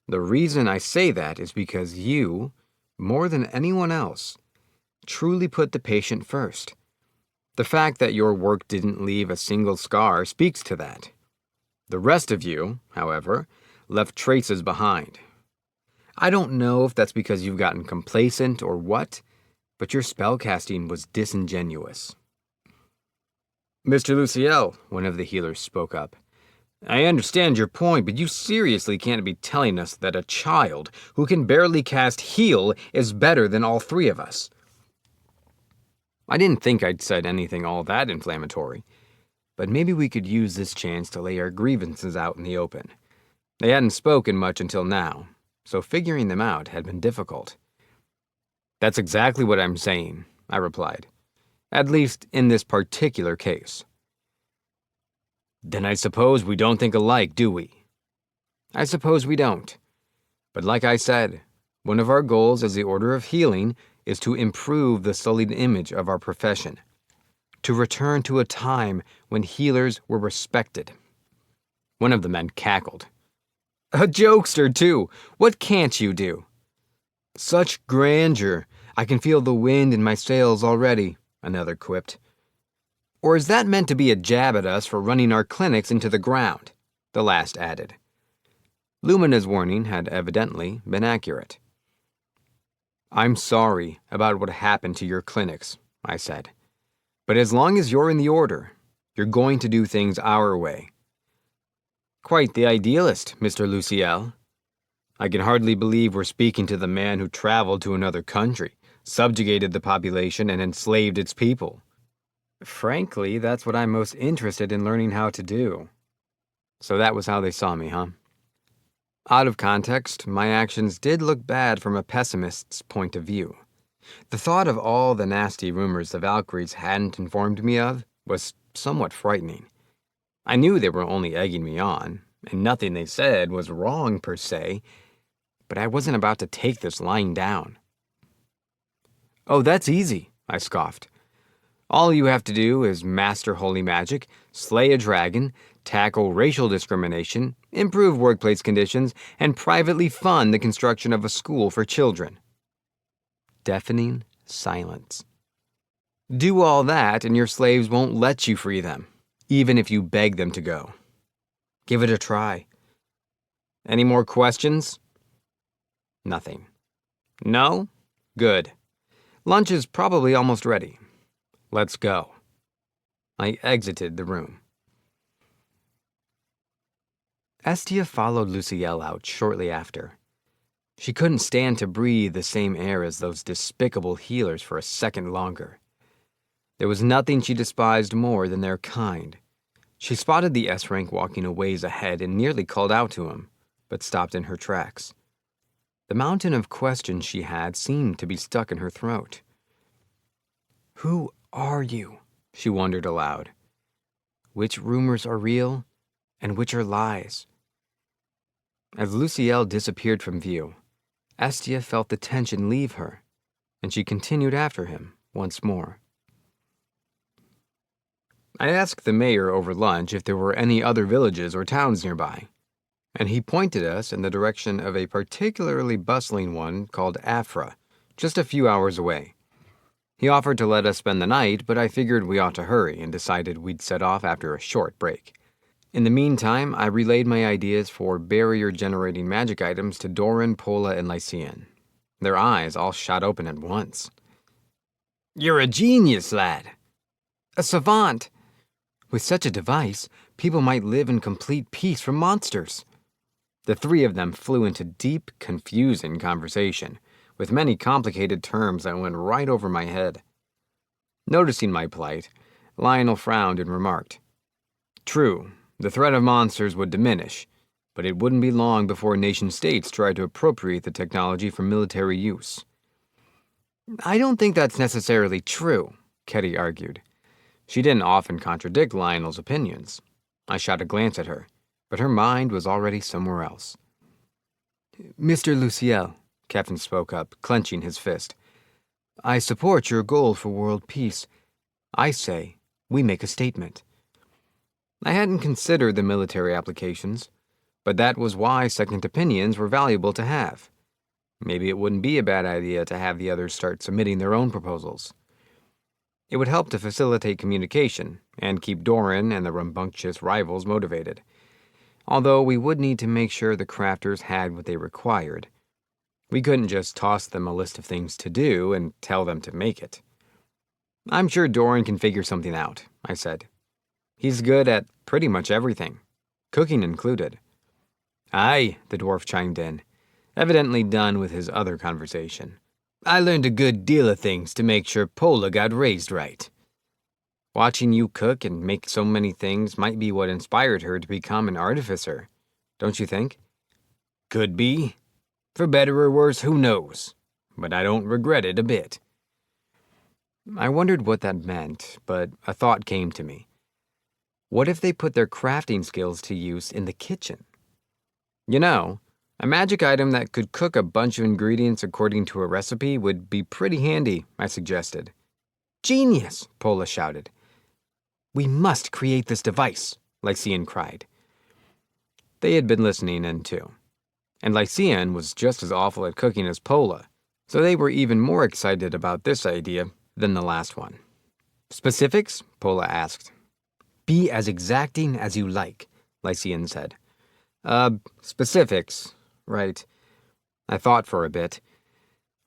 The reason I say that is because you, more than anyone else, truly put the patient first. The fact that your work didn't leave a single scar speaks to that. The rest of you, however, left traces behind. I don't know if that's because you've gotten complacent or what, but your spellcasting was disingenuous. Mr. Luciel, one of the healers spoke up. I understand your point, but you seriously can't be telling us that a child who can barely cast heal is better than all three of us. I didn't think I'd said anything all that inflammatory, but maybe we could use this chance to lay our grievances out in the open. They hadn't spoken much until now, so figuring them out had been difficult. That's exactly what I'm saying, I replied. At least in this particular case. Then I suppose we don't think alike, do we? I suppose we don't. But like I said, one of our goals as the Order of Healing is to improve the sullied image of our profession, to return to a time when healers were respected. One of the men cackled. A jokester, too! What can't you do? Such grandeur! I can feel the wind in my sails already, another quipped. Or is that meant to be a jab at us for running our clinics into the ground? The last added. Lumina's warning had evidently been accurate. I'm sorry about what happened to your clinics, I said. But as long as you're in the Order, you're going to do things our way. Quite the idealist, Mr. Luciel. I can hardly believe we're speaking to the man who traveled to another country, subjugated the population, and enslaved its people. Frankly, that's what I'm most interested in learning how to do. So that was how they saw me, huh? Out of context, my actions did look bad from a pessimist's point of view. The thought of all the nasty rumors the Valkyries hadn't informed me of was somewhat frightening. I knew they were only egging me on, and nothing they said was wrong per se, but I wasn't about to take this lying down. Oh, that's easy, I scoffed. All you have to do is master holy magic, slay a dragon, tackle racial discrimination, improve workplace conditions, and privately fund the construction of a school for children. Deafening silence. Do all that and your slaves won't let you free them, even if you beg them to go. Give it a try. Any more questions? Nothing. No? Good. Lunch is probably almost ready. Let's go. I exited the room. Estia followed Luciel out shortly after. She couldn't stand to breathe the same air as those despicable healers for a second longer. There was nothing she despised more than their kind. She spotted the S-rank walking a ways ahead and nearly called out to him, but stopped in her tracks. The mountain of questions she had seemed to be stuck in her throat. Who are you? She wondered aloud. Which rumors are real, and which are lies? As Luciel disappeared from view, Estia felt the tension leave her, and she continued after him once more. I asked the mayor over lunch if there were any other villages or towns nearby, and he pointed us in the direction of a particularly bustling one called Afra, just a few hours away. He offered to let us spend the night, but I figured we ought to hurry and decided we'd set off after a short break. In the meantime, I relayed my ideas for barrier-generating magic items to Doran, Pola, and Lycian. Their eyes all shot open at once. You're a genius, lad. A savant. With such a device, people might live in complete peace from monsters. The three of them flew into deep, confusing conversation, with many complicated terms that went right over my head. Noticing my plight, Lionel frowned and remarked, True, the threat of monsters would diminish, but it wouldn't be long before nation-states tried to appropriate the technology for military use. I don't think that's necessarily true, Ketty argued. She didn't often contradict Lionel's opinions. I shot a glance at her, but her mind was already somewhere else. Mr. Luciel, Captain spoke up, clenching his fist. I support your goal for world peace. I say, we make a statement. I hadn't considered the military applications, but that was why second opinions were valuable to have. Maybe it wouldn't be a bad idea to have the others start submitting their own proposals. It would help to facilitate communication and keep Doran and the rambunctious rivals motivated. Although we would need to make sure the crafters had what they required. We couldn't just toss them a list of things to do and tell them to make it. I'm sure Doran can figure something out, I said. He's good at pretty much everything, cooking included. Aye, the dwarf chimed in, evidently done with his other conversation. I learned a good deal of things to make sure Pola got raised right. Watching you cook and make so many things might be what inspired her to become an artificer, don't you think? Could be. For better or worse, who knows? But I don't regret it a bit. I wondered what that meant, but a thought came to me. What if they put their crafting skills to use in the kitchen? You know, a magic item that could cook a bunch of ingredients according to a recipe would be pretty handy, I suggested. Genius, Pola shouted. We must create this device, Lycian cried. They had been listening in too. And Lycian was just as awful at cooking as Pola, so they were even more excited about this idea than the last one. Specifics? Pola asked. Be as exacting as you like, Lycian said. Specifics, right. I thought for a bit.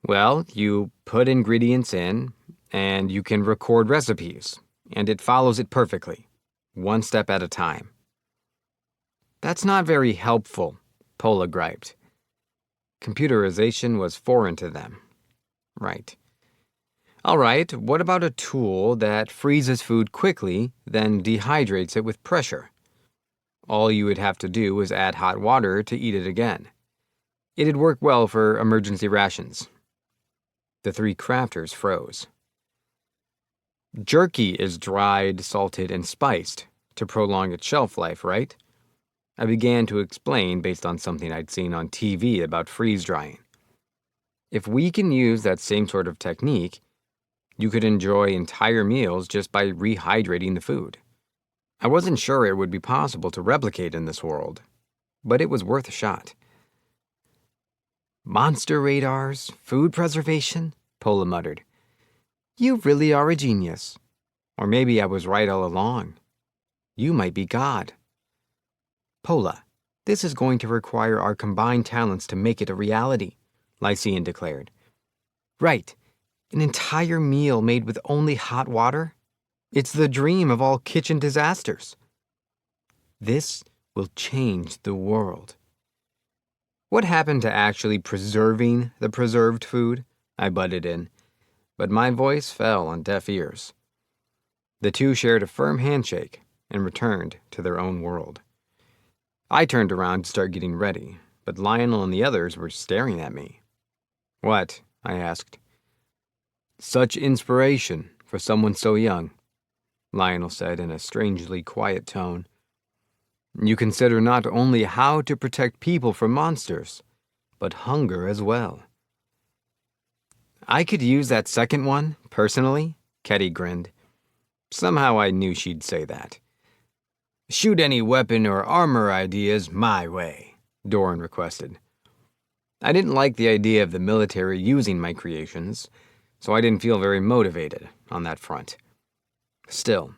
Well, you put ingredients in, and you can record recipes, and it follows it perfectly, one step at a time. That's not very helpful, Pola griped. Computerization was foreign to them. Right. All right, what about a tool that freezes food quickly, then dehydrates it with pressure? All you would have to do was add hot water to eat it again. It'd work well for emergency rations. The three crafters froze. Jerky is dried, salted, and spiced to prolong its shelf life, right? I began to explain based on something I'd seen on TV about freeze-drying. If we can use that same sort of technique, you could enjoy entire meals just by rehydrating the food. I wasn't sure it would be possible to replicate in this world, but it was worth a shot. Monster radars, food preservation, Pola muttered. You really are a genius. Or maybe I was right all along. You might be God. Pola, this is going to require our combined talents to make it a reality, Lycian declared. Right, an entire meal made with only hot water? It's the dream of all kitchen disasters. This will change the world. What happened to actually preserving the preserved food? I butted in, but my voice fell on deaf ears. The two shared a firm handshake and returned to their own world. I turned around to start getting ready, but Lionel and the others were staring at me. What? I asked. Such inspiration for someone so young, Lionel said in a strangely quiet tone. You consider not only how to protect people from monsters, but hunger as well. I could use that second one, personally, Ketty grinned. Somehow I knew she'd say that. Shoot any weapon or armor ideas my way, Doran requested. I didn't like the idea of the military using my creations, so I didn't feel very motivated on that front. Still,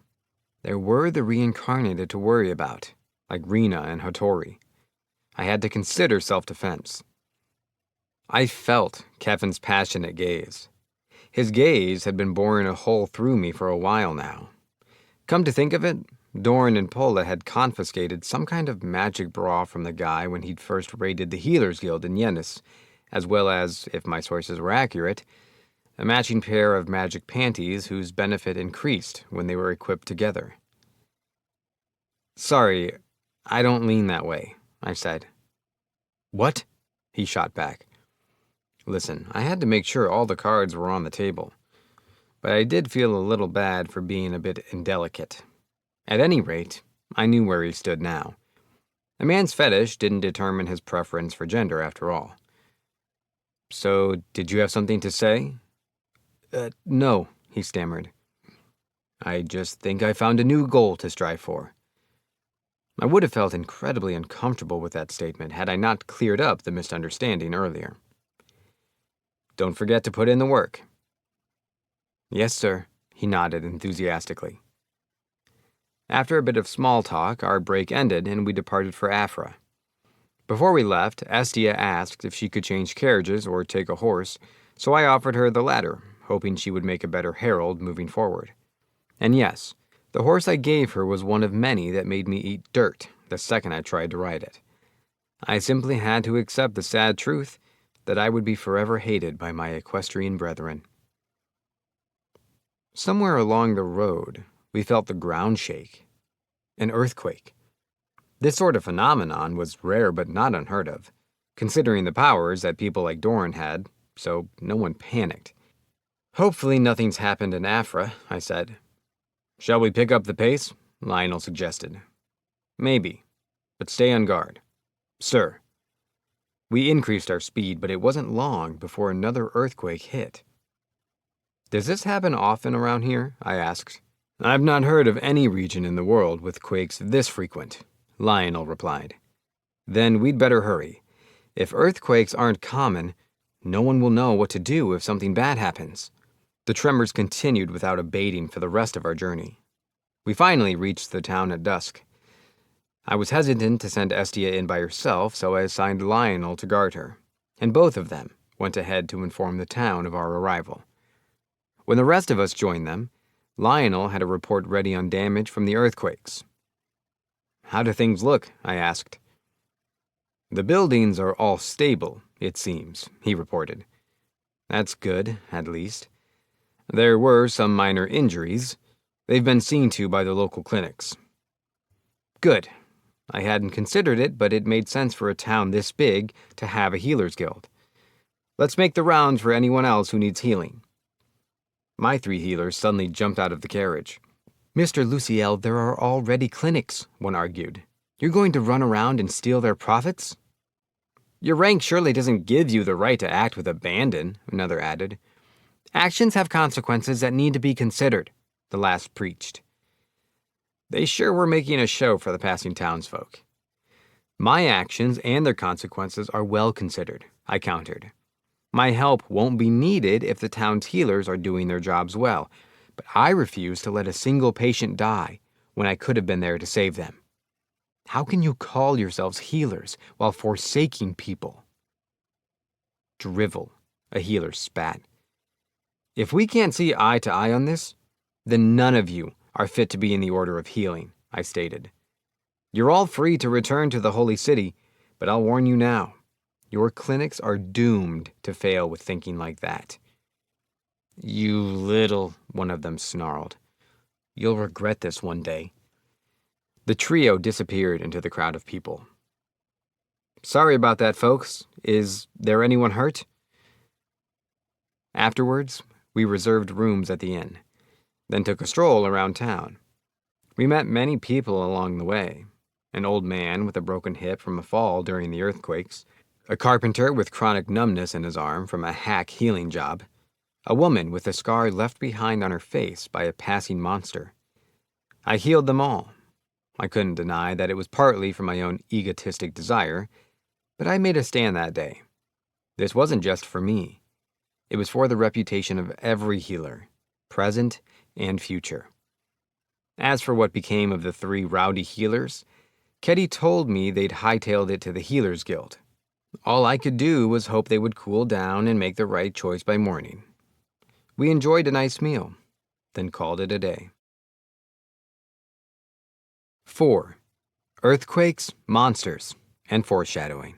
there were the reincarnated to worry about, like Rena and Hattori. I had to consider self-defense. I felt Kevin's passionate gaze. His gaze had been boring a hole through me for a while now. Come to think of it, Doran and Pola had confiscated some kind of magic bra from the guy when he'd first raided the Healers Guild in Yennis, as well as, if my sources were accurate, a matching pair of magic panties whose benefit increased when they were equipped together. Sorry, I don't lean that way, I said. What? He shot back. Listen, I had to make sure all the cards were on the table, but I did feel a little bad for being a bit indelicate. At any rate, I knew where he stood now. A man's fetish didn't determine his preference for gender, after all. So, did you have something to say? No, he stammered. I just think I found a new goal to strive for. I would have felt incredibly uncomfortable with that statement had I not cleared up the misunderstanding earlier. Don't forget to put in the work. Yes, sir, he nodded enthusiastically. After a bit of small talk, our break ended and we departed for Afra. Before we left, Estia asked if she could change carriages or take a horse, so I offered her the latter, hoping she would make a better herald moving forward. And yes, the horse I gave her was one of many that made me eat dirt the second I tried to ride it. I simply had to accept the sad truth that I would be forever hated by my equestrian brethren. Somewhere along the road, we felt the ground shake. An earthquake. This sort of phenomenon was rare but not unheard of, considering the powers that people like Doran had, so no one panicked. Hopefully nothing's happened in Afra, I said. Shall we pick up the pace? Lionel suggested. Maybe, but stay on guard. Sir. We increased our speed, but it wasn't long before another earthquake hit. Does this happen often around here? I asked. I've not heard of any region in the world with quakes this frequent, Lionel replied. Then we'd better hurry. If earthquakes aren't common, no one will know what to do if something bad happens. The tremors continued without abating for the rest of our journey. We finally reached the town at dusk. I was hesitant to send Estia in by herself, so I assigned Lionel to guard her, and both of them went ahead to inform the town of our arrival. When the rest of us joined them, Lionel had a report ready on damage from the earthquakes. How do things look? I asked. The buildings are all stable, it seems, he reported. That's good, at least. There were some minor injuries. They've been seen to by the local clinics. Good. I hadn't considered it, but it made sense for a town this big to have a healer's guild. Let's make the rounds for anyone else who needs healing. My 3 healers suddenly jumped out of the carriage. Mr. Luciel, there are already clinics, one argued. You're going to run around and steal their profits? Your rank surely doesn't give you the right to act with abandon, another added. Actions have consequences that need to be considered, the last preached. They sure were making a show for the passing townsfolk. My actions and their consequences are well considered, I countered. My help won't be needed if the town's healers are doing their jobs well, but I refuse to let a single patient die when I could have been there to save them. How can you call yourselves healers while forsaking people? Drivel, a healer spat. If we can't see eye to eye on this, then none of you are fit to be in the order of healing, I stated. You're all free to return to the holy city, but I'll warn you now. Your clinics are doomed to fail with thinking like that. You little, one of them snarled. You'll regret this one day. The trio disappeared into the crowd of people. Sorry about that, folks. Is there anyone hurt? Afterwards, we reserved rooms at the inn, then took a stroll around town. We met many people along the way. An old man with a broken hip from a fall during the earthquakes, a carpenter with chronic numbness in his arm from a hack healing job, a woman with a scar left behind on her face by a passing monster. I healed them all. I couldn't deny that it was partly for my own egotistic desire, but I made a stand that day. This wasn't just for me. It was for the reputation of every healer, present and future. As for what became of the 3 rowdy healers, Ketty told me they'd hightailed it to the Healers Guild. All I could do was hope they would cool down and make the right choice by morning. We enjoyed a nice meal, then called it a day. 4. Earthquakes, monsters, and foreshadowing.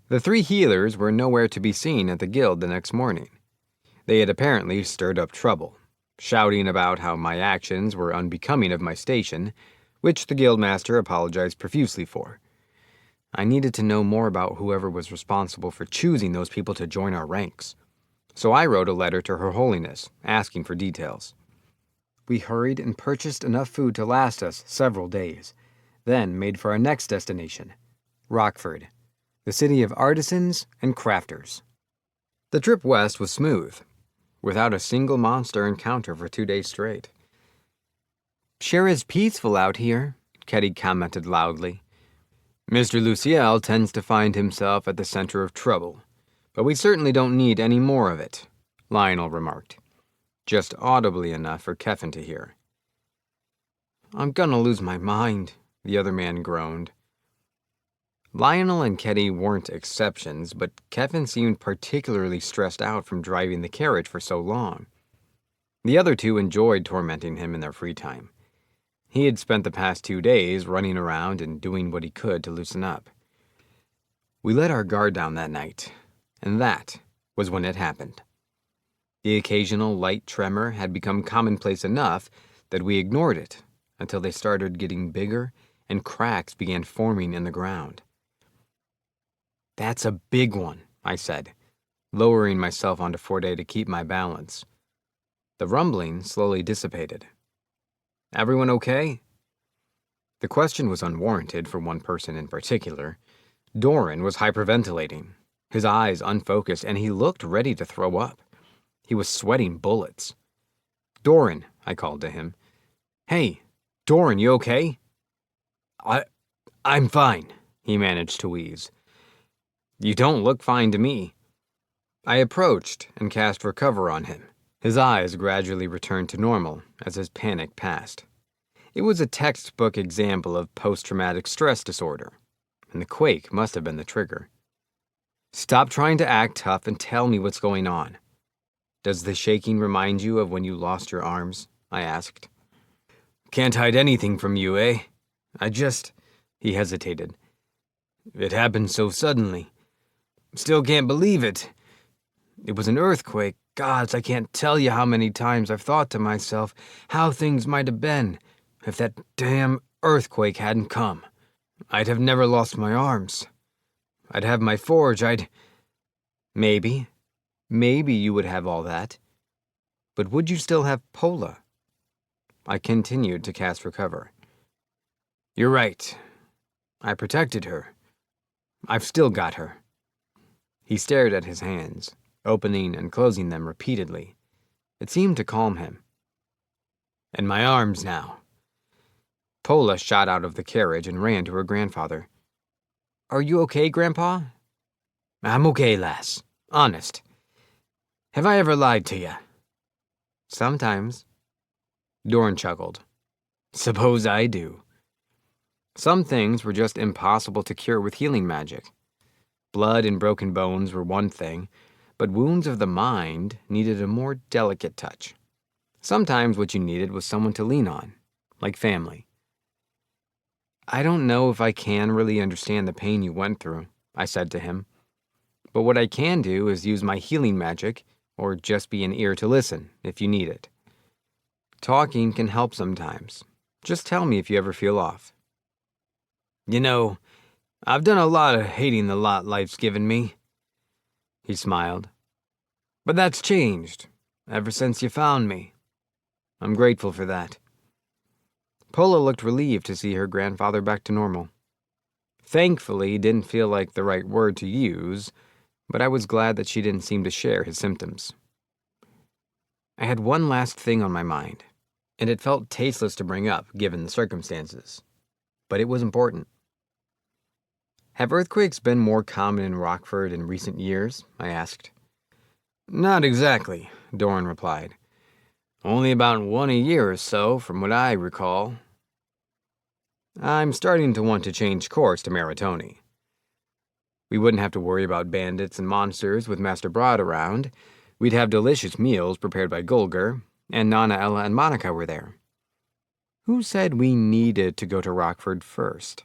The 3 healers were nowhere to be seen at the guild the next morning. They had apparently stirred up trouble, shouting about how my actions were unbecoming of my station, which the guildmaster apologized profusely for. I needed to know more about whoever was responsible for choosing those people to join our ranks, so I wrote a letter to Her Holiness, asking for details. We hurried and purchased enough food to last us several days, then made for our next destination, Rockford, the city of artisans and crafters. The trip west was smooth, without a single monster encounter for 2 days straight. Sure is peaceful out here, Ketty commented loudly. Mr. Luciel tends to find himself at the center of trouble, but we certainly don't need any more of it, Lionel remarked. just audibly enough for Kevin to hear. "I'm gonna lose my mind," the other man groaned. Lionel and Ketty weren't exceptions, but Kevin seemed particularly stressed out from driving the carriage for so long. The other two enjoyed tormenting him in their free time. He had spent the past 2 days running around and doing what he could to loosen up. We let our guard down that night, and that was when it happened. The occasional light tremor had become commonplace enough that we ignored it until they started getting bigger and cracks began forming in the ground. "That's a big one," I said, lowering myself onto Forte to keep my balance. The rumbling slowly dissipated. "Everyone okay?" The question was unwarranted for one person in particular. Doran was hyperventilating, his eyes unfocused, and he looked ready to throw up. He was sweating bullets. "Doran," I called to him. "Hey, Doran, you okay?" I'm fine," he managed to wheeze. "You don't look fine to me." I approached and cast recover on him. His eyes gradually returned to normal as his panic passed. It was a textbook example of post-traumatic stress disorder, and the quake must have been the trigger. "Stop trying to act tough and tell me what's going on. Does the shaking remind you of when you lost your arms?" I asked. "Can't hide anything from you, eh? He hesitated. "It happened so suddenly. Still can't believe it. It was an earthquake. Gods, I can't tell you how many times I've thought to myself how things might have been if that damn earthquake hadn't come. I'd have never lost my arms. I'd have my forge, Maybe you would have all that. But would you still have Pola?" I continued to cast recover. "You're right. I protected her. I've still got her." He stared at his hands, opening and closing them repeatedly. It seemed to calm him. "And my arms now." Pola shot out of the carriage and ran to her grandfather. "Are you okay, Grandpa?" "I'm okay, lass. Honest. Have I ever lied to you?" "Sometimes." Doran chuckled. "Suppose I do." Some things were just impossible to cure with healing magic. Blood and broken bones were one thing, but wounds of the mind needed a more delicate touch. Sometimes what you needed was someone to lean on, like family. "I don't know if I can really understand the pain you went through," I said to him. "But what I can do is use my healing magic, or just be an ear to listen, if you need it. Talking can help sometimes. Just tell me if you ever feel off." "You know, I've done a lot of hating the lot life's given me." He smiled. "But that's changed, ever since you found me. I'm grateful for that." Pola looked relieved to see her grandfather back to normal. Thankfully, didn't feel like the right word to use, but I was glad that she didn't seem to share his symptoms. I had one last thing on my mind, and it felt tasteless to bring up, given the circumstances. But it was important. "Have earthquakes been more common in Rockford in recent years?" I asked. "Not exactly," Doran replied. "Only about one a year or so, from what I recall." I'm starting to want to change course to Maritoni. We wouldn't have to worry about bandits and monsters with Master Broad around. We'd have delicious meals prepared by Golger, and Nana, Ella, and Monica were there. Who said we needed to go to Rockford first?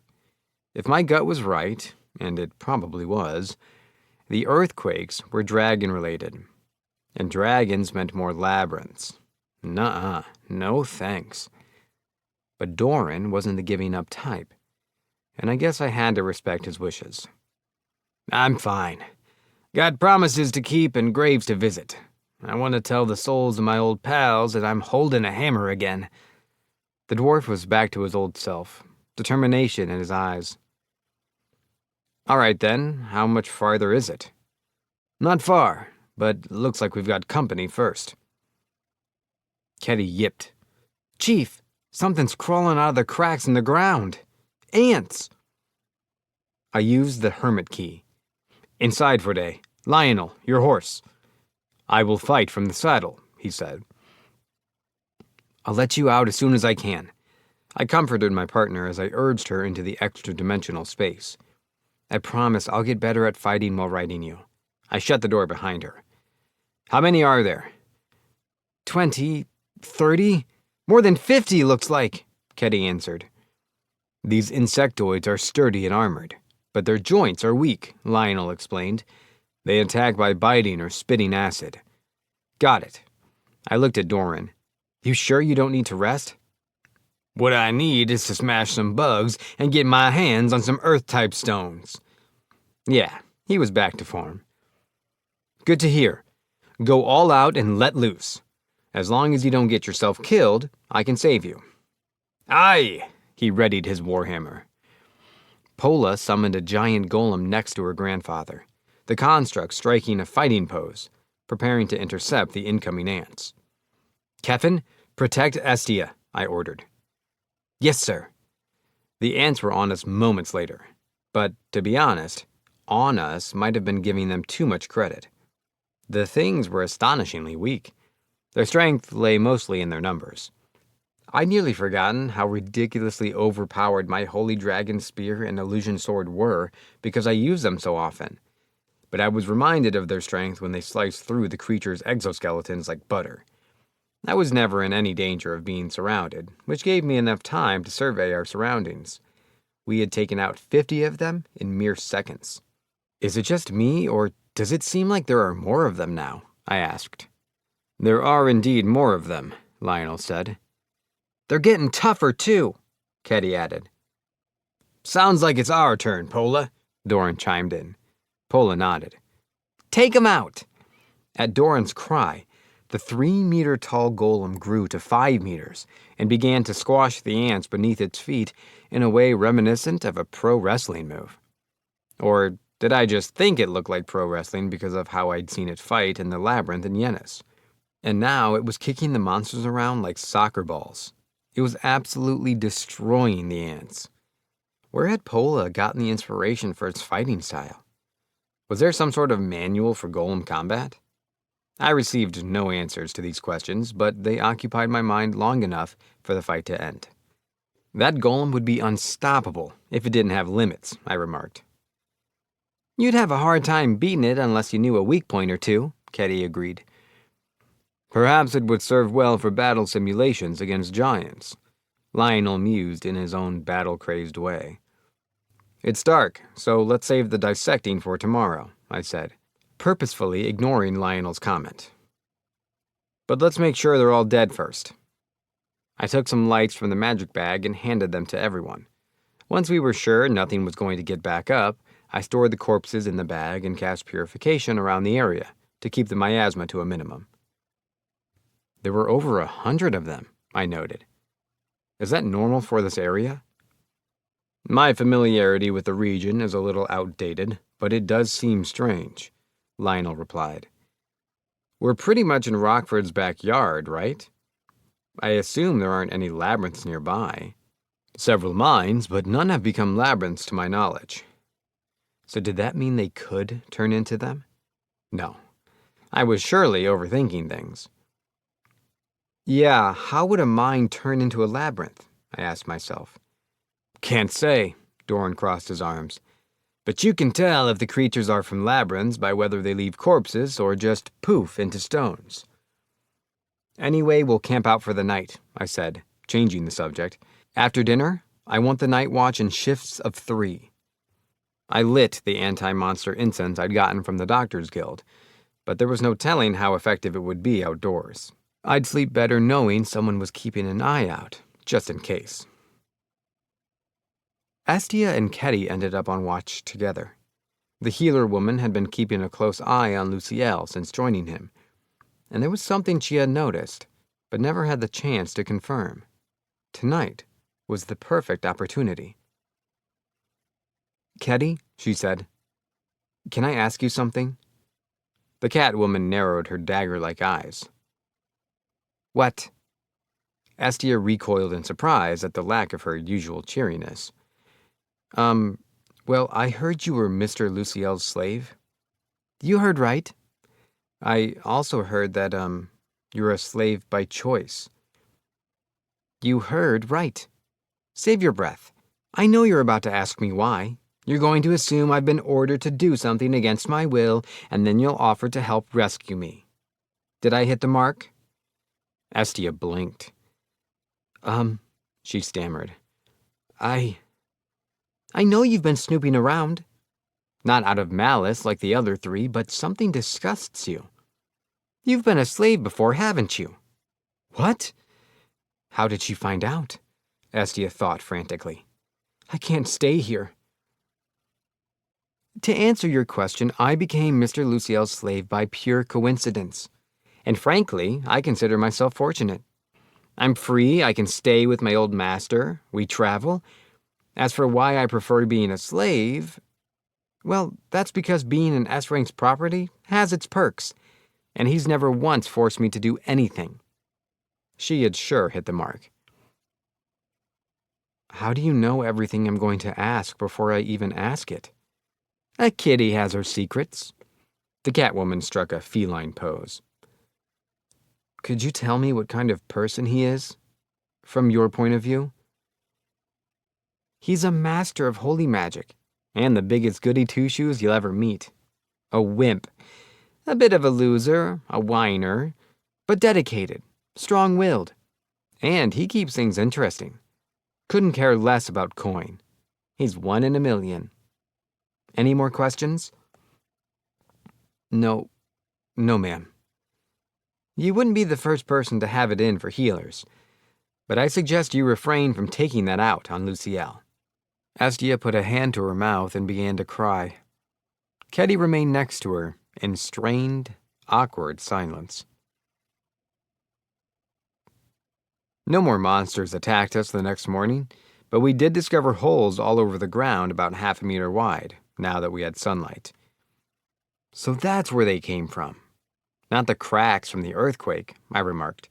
If my gut was right, and it probably was, the earthquakes were dragon-related, and dragons meant more labyrinths. Nuh-uh, no thanks. But Doran wasn't the giving-up type, and I guess I had to respect his wishes. "I'm fine. Got promises to keep and graves to visit. I want to tell the souls of my old pals that I'm holding a hammer again." The dwarf was back to his old self, determination in his eyes. "All right, then. How much farther is it?" "Not far, but looks like we've got company first." Ketty yipped. "Chief, something's crawling out of the cracks in the ground. Ants!" I used the hermit key. "Inside, Forte. Lionel, your horse." "I will fight from the saddle," he said. I'll let you out as soon as I can. I comforted my partner as I urged her into the extra-dimensional space. I promise I'll get better at fighting while riding you. I shut the door behind her. How many are there? 20, 30? More than 50, looks like, Ketty answered. These insectoids are sturdy and armored, but their joints are weak, Lionel explained. They attack by biting or spitting acid. Got it. I looked at Doran. You sure you don't need to rest? What I need is to smash some bugs and get my hands on some Earth-type stones. Yeah, he was back to form. Good to hear. Go all out and let loose. As long as you don't get yourself killed, I can save you. Aye, he readied his warhammer. Pola summoned a giant golem next to her grandfather, the construct striking a fighting pose, preparing to intercept the incoming ants. Kefin, protect Estia, I ordered. Yes, sir. The ants were on us moments later, but, to be honest, on us might have been giving them too much credit. The things were astonishingly weak. Their strength lay mostly in their numbers. I'd nearly forgotten how ridiculously overpowered my Holy Dragon Spear and Illusion Sword were because I used them so often, but I was reminded of their strength when they sliced through the creature's exoskeletons like butter. I was never in any danger of being surrounded, which gave me enough time to survey our surroundings. We had taken out 50 of them in mere seconds. Is it just me, or does it seem like there are more of them now? I asked. There are indeed more of them, Lionel said. They're getting tougher, too, Ketty added. Sounds like it's our turn, Pola, Doran chimed in. Pola nodded. Take 'em out! At Doran's cry, the 3-meter-tall golem grew to 5 meters and began to squash the ants beneath its feet in a way reminiscent of a pro wrestling move. Or did I just think it looked like pro wrestling because of how I'd seen it fight in the labyrinth in Yennis? And now it was kicking the monsters around like soccer balls. It was absolutely destroying the ants. Where had Pola gotten the inspiration for its fighting style? Was there some sort of manual for golem combat? I received no answers to these questions, but they occupied my mind long enough for the fight to end. That golem would be unstoppable if it didn't have limits, I remarked. You'd have a hard time beating it unless you knew a weak point or two, Ketty agreed. Perhaps it would serve well for battle simulations against giants, Lionel mused in his own battle-crazed way. It's dark, so let's save the dissecting for tomorrow, I said, purposefully ignoring Lionel's comment. But let's make sure they're all dead first. I took some lights from the magic bag and handed them to everyone. Once we were sure nothing was going to get back up, I stored the corpses in the bag and cast purification around the area to keep the miasma to a minimum. There were over 100 of them, I noted. Is that normal for this area? My familiarity with the region is a little outdated, but it does seem strange, Lionel replied. We're pretty much in Rockford's backyard, right? I assume there aren't any labyrinths nearby. Several mines, but none have become labyrinths to my knowledge. So did that mean they could turn into them? No. I was surely overthinking things. Yeah, how would a mine turn into a labyrinth? I asked myself. Can't say, Doran crossed his arms. But you can tell if the creatures are from labyrinths by whether they leave corpses or just poof into stones. Anyway, we'll camp out for the night, I said, changing the subject. After dinner, I want the night watch in shifts of 3. I lit the anti-monster incense I'd gotten from the Doctor's Guild, but there was no telling how effective it would be outdoors. I'd sleep better knowing someone was keeping an eye out, just in case. Estia and Ketty ended up on watch together. The healer woman had been keeping a close eye on Luciel since joining him, and there was something she had noticed, but never had the chance to confirm. Tonight was the perfect opportunity. Ketty, she said, can I ask you something? The cat woman narrowed her dagger-like eyes. What? Estia recoiled in surprise at the lack of her usual cheeriness. Well, I heard you were Mr. Luciel's slave. You heard right. I also heard that, you're a slave by choice. You heard right. Save your breath. I know you're about to ask me why. You're going to assume I've been ordered to do something against my will, and then you'll offer to help rescue me. Did I hit the mark? Estia blinked. She stammered. I know you've been snooping around. Not out of malice like the other three, but something disgusts you. You've been a slave before, haven't you? What? How did she find out? Estia thought frantically. I can't stay here. To answer your question, I became Mr. Luciel's slave by pure coincidence. And frankly, I consider myself fortunate. I'm free, I can stay with my old master, we travel. As for why I prefer being a slave, well, that's because being an S-rank's property has its perks, and he's never once forced me to do anything. She had sure hit the mark. How do you know everything I'm going to ask before I even ask it? A kitty has her secrets. The Catwoman struck a feline pose. Could you tell me what kind of person he is, from your point of view? He's a master of holy magic, and the biggest goody two-shoes you'll ever meet. A wimp. A bit of a loser, a whiner, but dedicated, strong-willed. And he keeps things interesting. Couldn't care less about coin. He's 1 in a million. Any more questions? No, ma'am. You wouldn't be the first person to have it in for healers, but I suggest you refrain from taking that out on Luciel. Estia put a hand to her mouth and began to cry. Ketty remained next to her in strained, awkward silence. No more monsters attacked us the next morning, but we did discover holes all over the ground about half a meter wide, now that we had sunlight. So that's where they came from. Not the cracks from the earthquake, I remarked.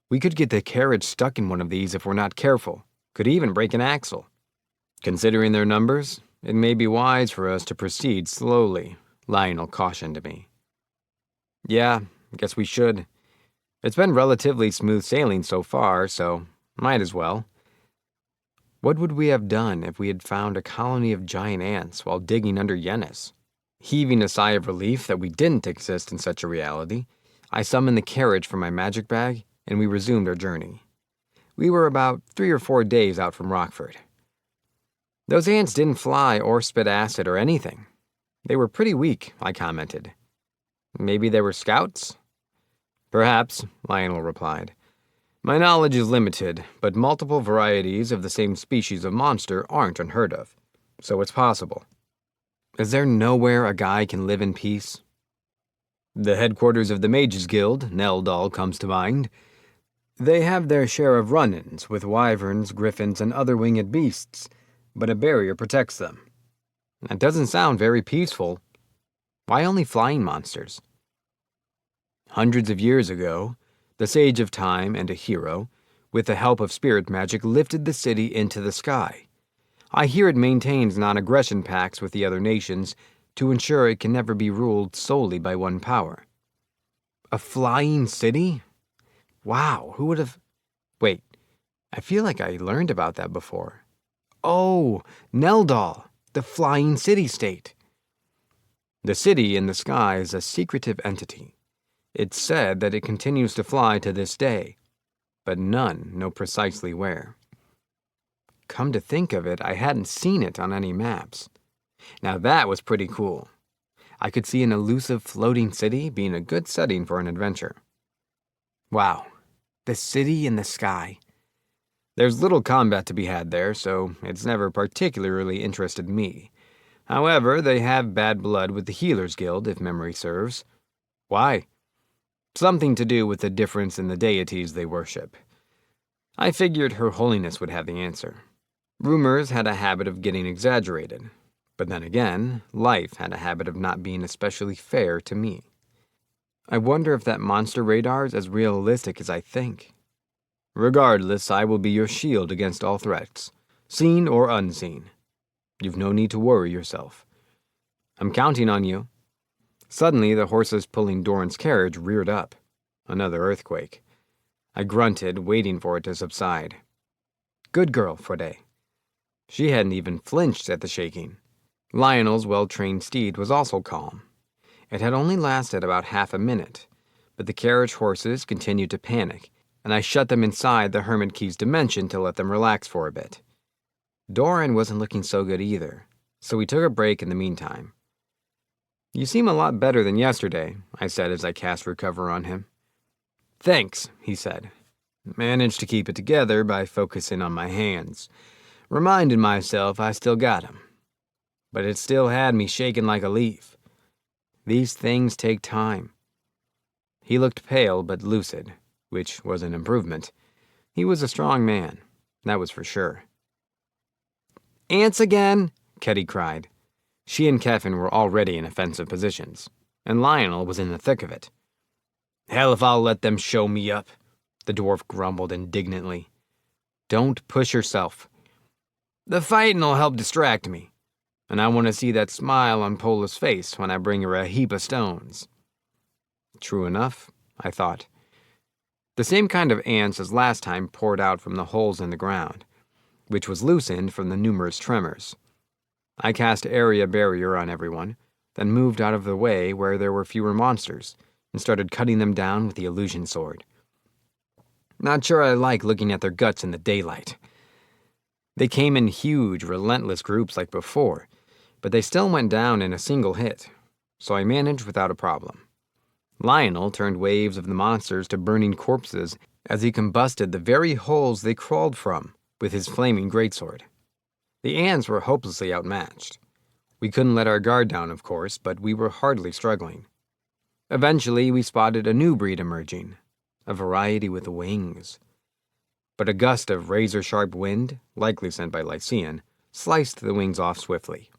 We could get the carriage stuck in one of these if we're not careful, could even break an axle. Considering their numbers, it may be wise for us to proceed slowly, Lionel cautioned me. Yeah, guess we should. It's been relatively smooth sailing so far, so might as well. What would we have done if we had found a colony of giant ants while digging under Yennis? Heaving a sigh of relief that we didn't exist in such a reality, I summoned the carriage from my magic bag, and we resumed our journey. We were about 3 or 4 days out from Rockford. Those ants didn't fly or spit acid or anything. They were pretty weak, I commented. Maybe they were scouts? Perhaps, Lionel replied. My knowledge is limited, but multiple varieties of the same species of monster aren't unheard of, so it's possible. Is there nowhere a guy can live in peace? The headquarters of the Mages Guild, Neldal, comes to mind. They have their share of run-ins with wyverns, griffins, and other winged beasts, but a barrier protects them. That doesn't sound very peaceful. Why only flying monsters? Hundreds of years ago, the Sage of Time and a hero, with the help of spirit magic, lifted the city into the sky. I hear it maintains non-aggression pacts with the other nations to ensure it can never be ruled solely by one power. A flying city? Wow, who would have... Wait, I feel like I learned about that before. Oh, Neldal, the flying city-state. The city in the sky is a secretive entity. It's said that it continues to fly to this day, but none know precisely where. Come to think of it, I hadn't seen it on any maps. Now that was pretty cool. I could see an elusive floating city being a good setting for an adventure. Wow, the city in the sky. There's little combat to be had there, so it's never particularly interested me. However, they have bad blood with the Healers Guild, if memory serves. Why? Something to do with the difference in the deities they worship. I figured Her Holiness would have the answer. Rumors had a habit of getting exaggerated, but then again, life had a habit of not being especially fair to me. I wonder if that monster radar is as realistic as I think. Regardless, I will be your shield against all threats, seen or unseen. You've no need to worry yourself. I'm counting on you. Suddenly, the horses pulling Doran's carriage reared up. Another earthquake. I grunted, waiting for it to subside. Good girl, Frode. She hadn't even flinched at the shaking. Lionel's well-trained steed was also calm. It had only lasted about half a minute, but the carriage horses continued to panic, and I shut them inside the Hermit Key's dimension to let them relax for a bit. Doran wasn't looking so good either, so we took a break in the meantime. You seem a lot better than yesterday, I said as I cast Recover on him. Thanks, he said. Managed to keep it together by focusing on my hands, reminding myself I still got him. But it still had me shaking like a leaf. These things take time. He looked pale but lucid, which was an improvement. He was a strong man, that was for sure. Ants again, Ketty cried. She and Keffin were already in offensive positions, and Lionel was in the thick of it. Hell if I'll let them show me up, the dwarf grumbled indignantly. Don't push yourself. The fighting'll help distract me, and I want to see that smile on Pola's face when I bring her a heap of stones. True enough, I thought. The same kind of ants as last time poured out from the holes in the ground, which was loosened from the numerous tremors. I cast area barrier on everyone, then moved out of the way where there were fewer monsters, and started cutting them down with the illusion sword. Not sure I like looking at their guts in the daylight. They came in huge, relentless groups like before, but they still went down in a single hit, so I managed without a problem. Lionel turned waves of the monsters to burning corpses as he combusted the very holes they crawled from with his flaming greatsword. The ants were hopelessly outmatched. We couldn't let our guard down, of course, but we were hardly struggling. Eventually, we spotted a new breed emerging, a variety with wings. But a gust of razor-sharp wind, likely sent by Lycian, sliced the wings off swiftly.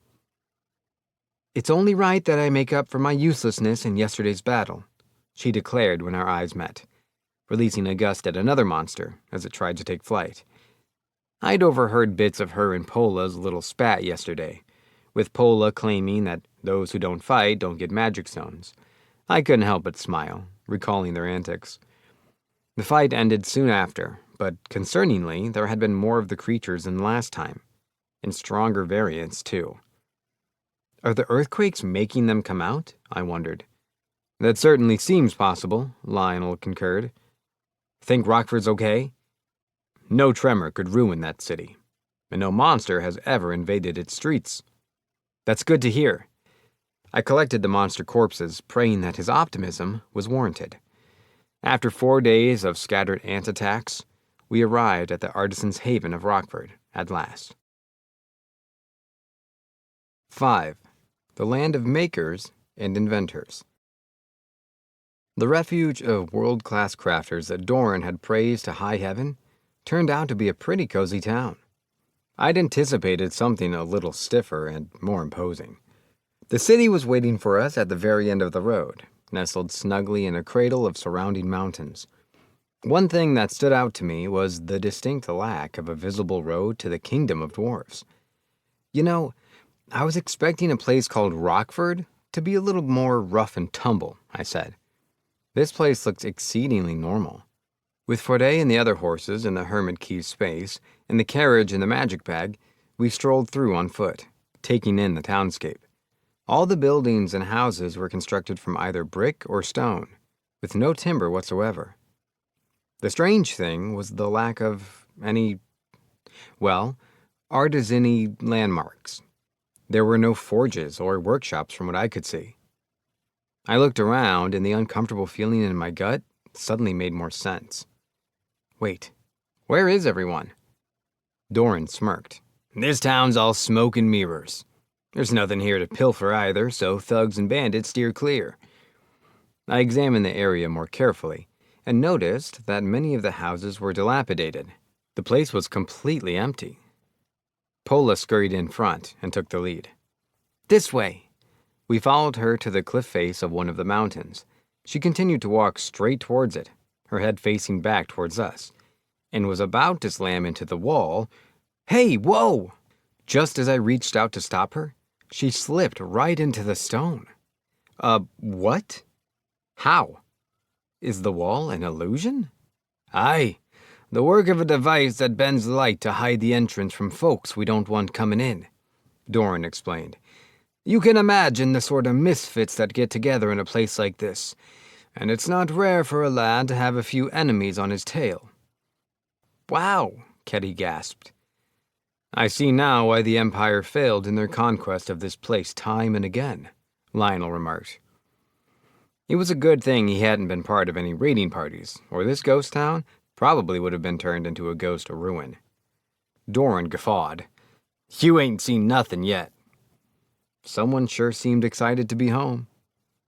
It's only right that I make up for my uselessness in yesterday's battle, she declared when our eyes met, releasing a gust at another monster as it tried to take flight. I'd overheard bits of her and Pola's little spat yesterday, with Pola claiming that those who don't fight don't get magic stones. I couldn't help but smile, recalling their antics. The fight ended soon after, but concerningly, there had been more of the creatures than last time, and stronger variants, too. Are the earthquakes making them come out? I wondered. That certainly seems possible, Lionel concurred. Think Rockford's okay? No tremor could ruin that city, and no monster has ever invaded its streets. That's good to hear. I collected the monster corpses, praying that his optimism was warranted. After 4 days of scattered ant attacks, we arrived at the artisan's haven of Rockford, at last. 5. The land of makers and inventors. The refuge of world-class crafters that Doran had praised to high heaven turned out to be a pretty cozy town. I'd anticipated something a little stiffer and more imposing. The city was waiting for us at the very end of the road, nestled snugly in a cradle of surrounding mountains. One thing that stood out to me was the distinct lack of a visible road to the kingdom of dwarves. You know, I was expecting a place called Rockford to be a little more rough and tumble, I said. This place looks exceedingly normal. With Frode and the other horses in the Hermit Key's space, and the carriage in the magic bag, we strolled through on foot, taking in the townscape. All the buildings and houses were constructed from either brick or stone, with no timber whatsoever. The strange thing was the lack of any, artisan-y landmarks. There were no forges or workshops from what I could see. I looked around, and the uncomfortable feeling in my gut suddenly made more sense. Wait, where is everyone? Doran smirked. This town's all smoke and mirrors. There's nothing here to pilfer either, so thugs and bandits steer clear. I examined the area more carefully, and noticed that many of the houses were dilapidated. The place was completely empty. Pola scurried in front and took the lead. This way! We followed her to the cliff face of one of the mountains. She continued to walk straight towards it, her head facing back towards us, and was about to slam into the wall. Hey, whoa! Just as I reached out to stop her, she slipped right into the stone. What? How? Is the wall an illusion? Aye, the work of a device that bends light to hide the entrance from folks we don't want coming in, Doran explained. You can imagine the sort of misfits that get together in a place like this, and it's not rare for a lad to have a few enemies on his tail. Wow, Ketty gasped. I see now why the Empire failed in their conquest of this place time and again, Lionel remarked. It was a good thing he hadn't been part of any raiding parties, or this ghost town probably would have been turned into a ghost ruin. Doran guffawed. You ain't seen nothing yet. Someone sure seemed excited to be home.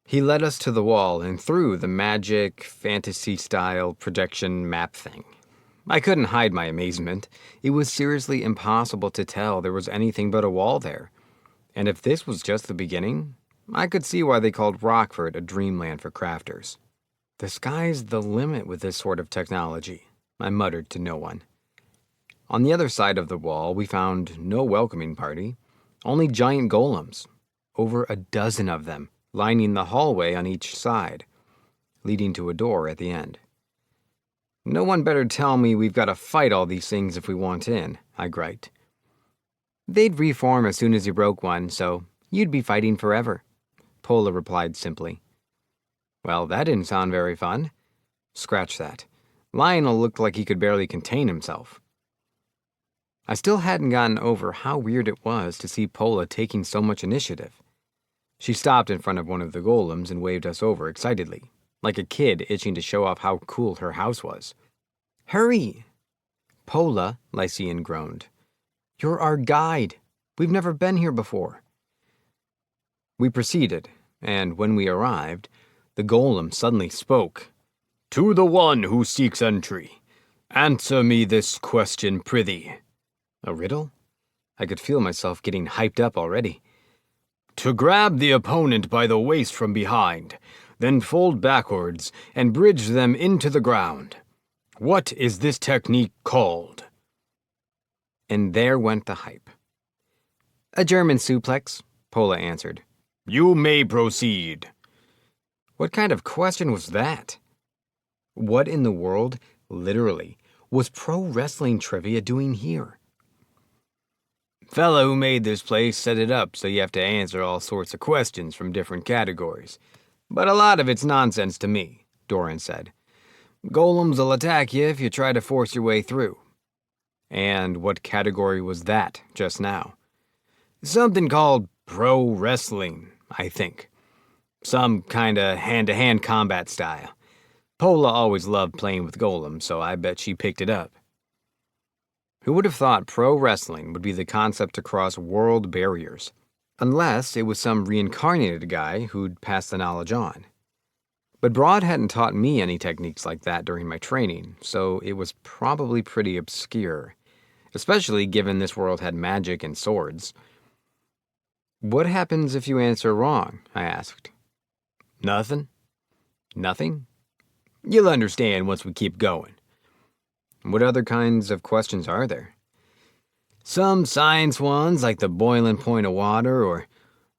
He led us to the wall and through the magic, fantasy-style projection map thing. I couldn't hide my amazement. It was seriously impossible to tell there was anything but a wall there. And if this was just the beginning, I could see why they called Rockford a dreamland for crafters. The sky's the limit with this sort of technology, I muttered to no one. On the other side of the wall, we found no welcoming party, only giant golems, over a dozen of them, lining the hallway on each side, leading to a door at the end. No one better tell me we've got to fight all these things if we want in, I griped. They'd reform as soon as you broke one, so you'd be fighting forever, Pola replied simply. Well, that didn't sound very fun. Scratch that. Lionel looked like he could barely contain himself. I still hadn't gotten over how weird it was to see Pola taking so much initiative. She stopped in front of one of the golems and waved us over excitedly, like a kid itching to show off how cool her house was. Hurry! Pola, Lycian groaned. You're our guide. We've never been here before. We proceeded, and when we arrived, the golem suddenly spoke. To the one who seeks entry, answer me this question, prithee. A riddle? I could feel myself getting hyped up already. To grab the opponent by the waist from behind, then fold backwards and bridge them into the ground. What is this technique called? And there went the hype. A German suplex, Pola answered. You may proceed. What kind of question was that? What in the world, literally, was pro wrestling trivia doing here? Fella who made this place set it up so you have to answer all sorts of questions from different categories. But a lot of it's nonsense to me, Doran said. Golems will attack you if you try to force your way through. And what category was that just now? Something called pro wrestling, I think. Some kinda hand-to-hand combat style. Pola always loved playing with golems, so I bet she picked it up. Who would have thought pro wrestling would be the concept to cross world barriers? Unless it was some reincarnated guy who'd passed the knowledge on. But Broad hadn't taught me any techniques like that during my training, so it was probably pretty obscure, especially given this world had magic and swords. What happens if you answer wrong? I asked. Nothing? Nothing? You'll understand once we keep going. What other kinds of questions are there? Some science ones like the boiling point of water, or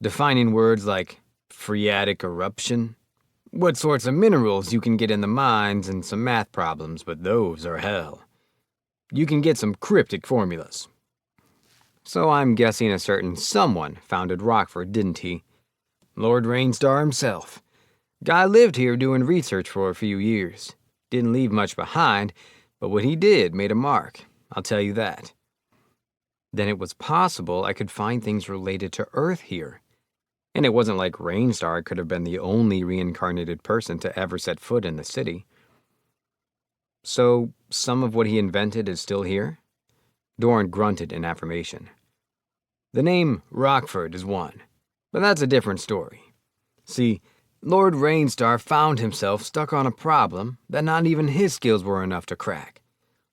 defining words like phreatic eruption. What sorts of minerals you can get in the mines, and some math problems, but those are hell. You can get some cryptic formulas. So I'm guessing a certain someone founded Rockford, didn't he? Lord Rainstar himself. Guy lived here doing research for a few years. Didn't leave much behind, but what he did made a mark, I'll tell you that. Then it was possible I could find things related to Earth here. And it wasn't like Rainstar could have been the only reincarnated person to ever set foot in the city. So, some of what he invented is still here? Doran grunted in affirmation. The name Rockford is one, but that's a different story. See, Lord Rainstar found himself stuck on a problem that not even his skills were enough to crack.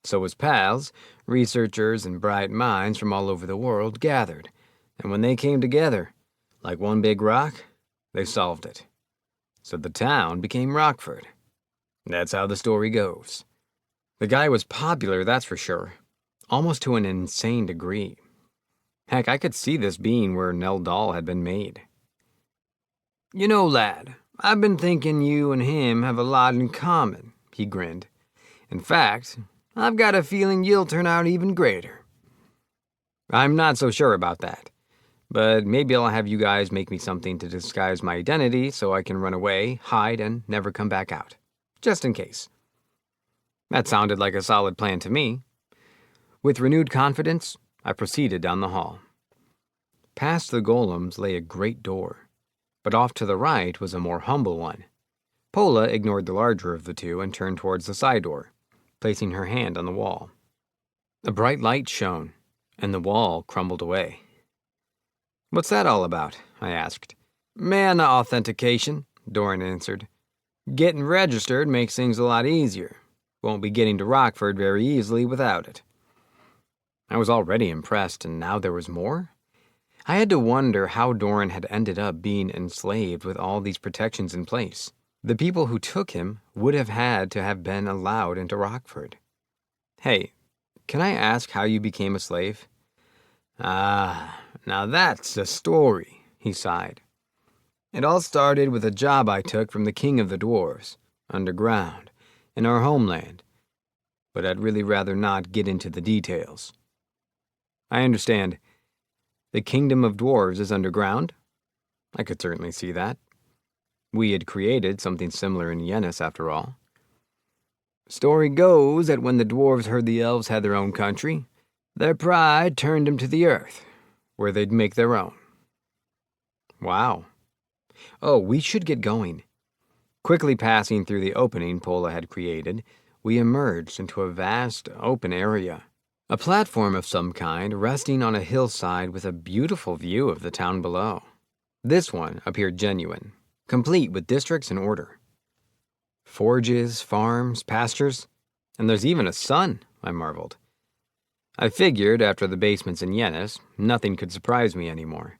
So his pals, researchers and bright minds from all over the world gathered, and when they came together, like one big rock, they solved it. So the town became Rockford. That's how the story goes. The guy was popular, that's for sure, almost to an insane degree. Heck, I could see this being where Nell Dahl had been made. You know, lad, I've been thinking you and him have a lot in common, he grinned. In fact, I've got a feeling you'll turn out even greater. I'm not so sure about that, but maybe I'll have you guys make me something to disguise my identity so I can run away, hide, and never come back out. Just in case. That sounded like a solid plan to me. With renewed confidence, I proceeded down the hall. Past the golems lay a great door, but off to the right was a more humble one. Pola ignored the larger of the two and turned towards the side door, placing her hand on the wall. A bright light shone, and the wall crumbled away. "What's that all about?" I asked. "Mana authentication," Doran answered. "Getting registered makes things a lot easier. Won't be getting to Rockford very easily without it." I was already impressed, and now there was more? I had to wonder how Doran had ended up being enslaved with all these protections in place. The people who took him would have had to have been allowed into Rockford. "Hey, can I ask how you became a slave?" "Ah, now that's a story," he sighed. "It all started with a job I took from the king of the dwarves, underground, in our homeland, but I'd really rather not get into the details." "I understand. The kingdom of dwarves is underground?" I could certainly see that. We had created something similar in Yennis, after all. "Story goes that when the dwarves heard the elves had their own country, their pride turned them to the earth, where they'd make their own." Wow. Oh, we should get going. Quickly passing through the opening Pola had created, we emerged into a vast open area. A platform of some kind resting on a hillside with a beautiful view of the town below. This one appeared genuine, complete with districts in order. Forges, farms, pastures, and there's even a sun, I marveled. I figured after the basements in Yennis, nothing could surprise me anymore.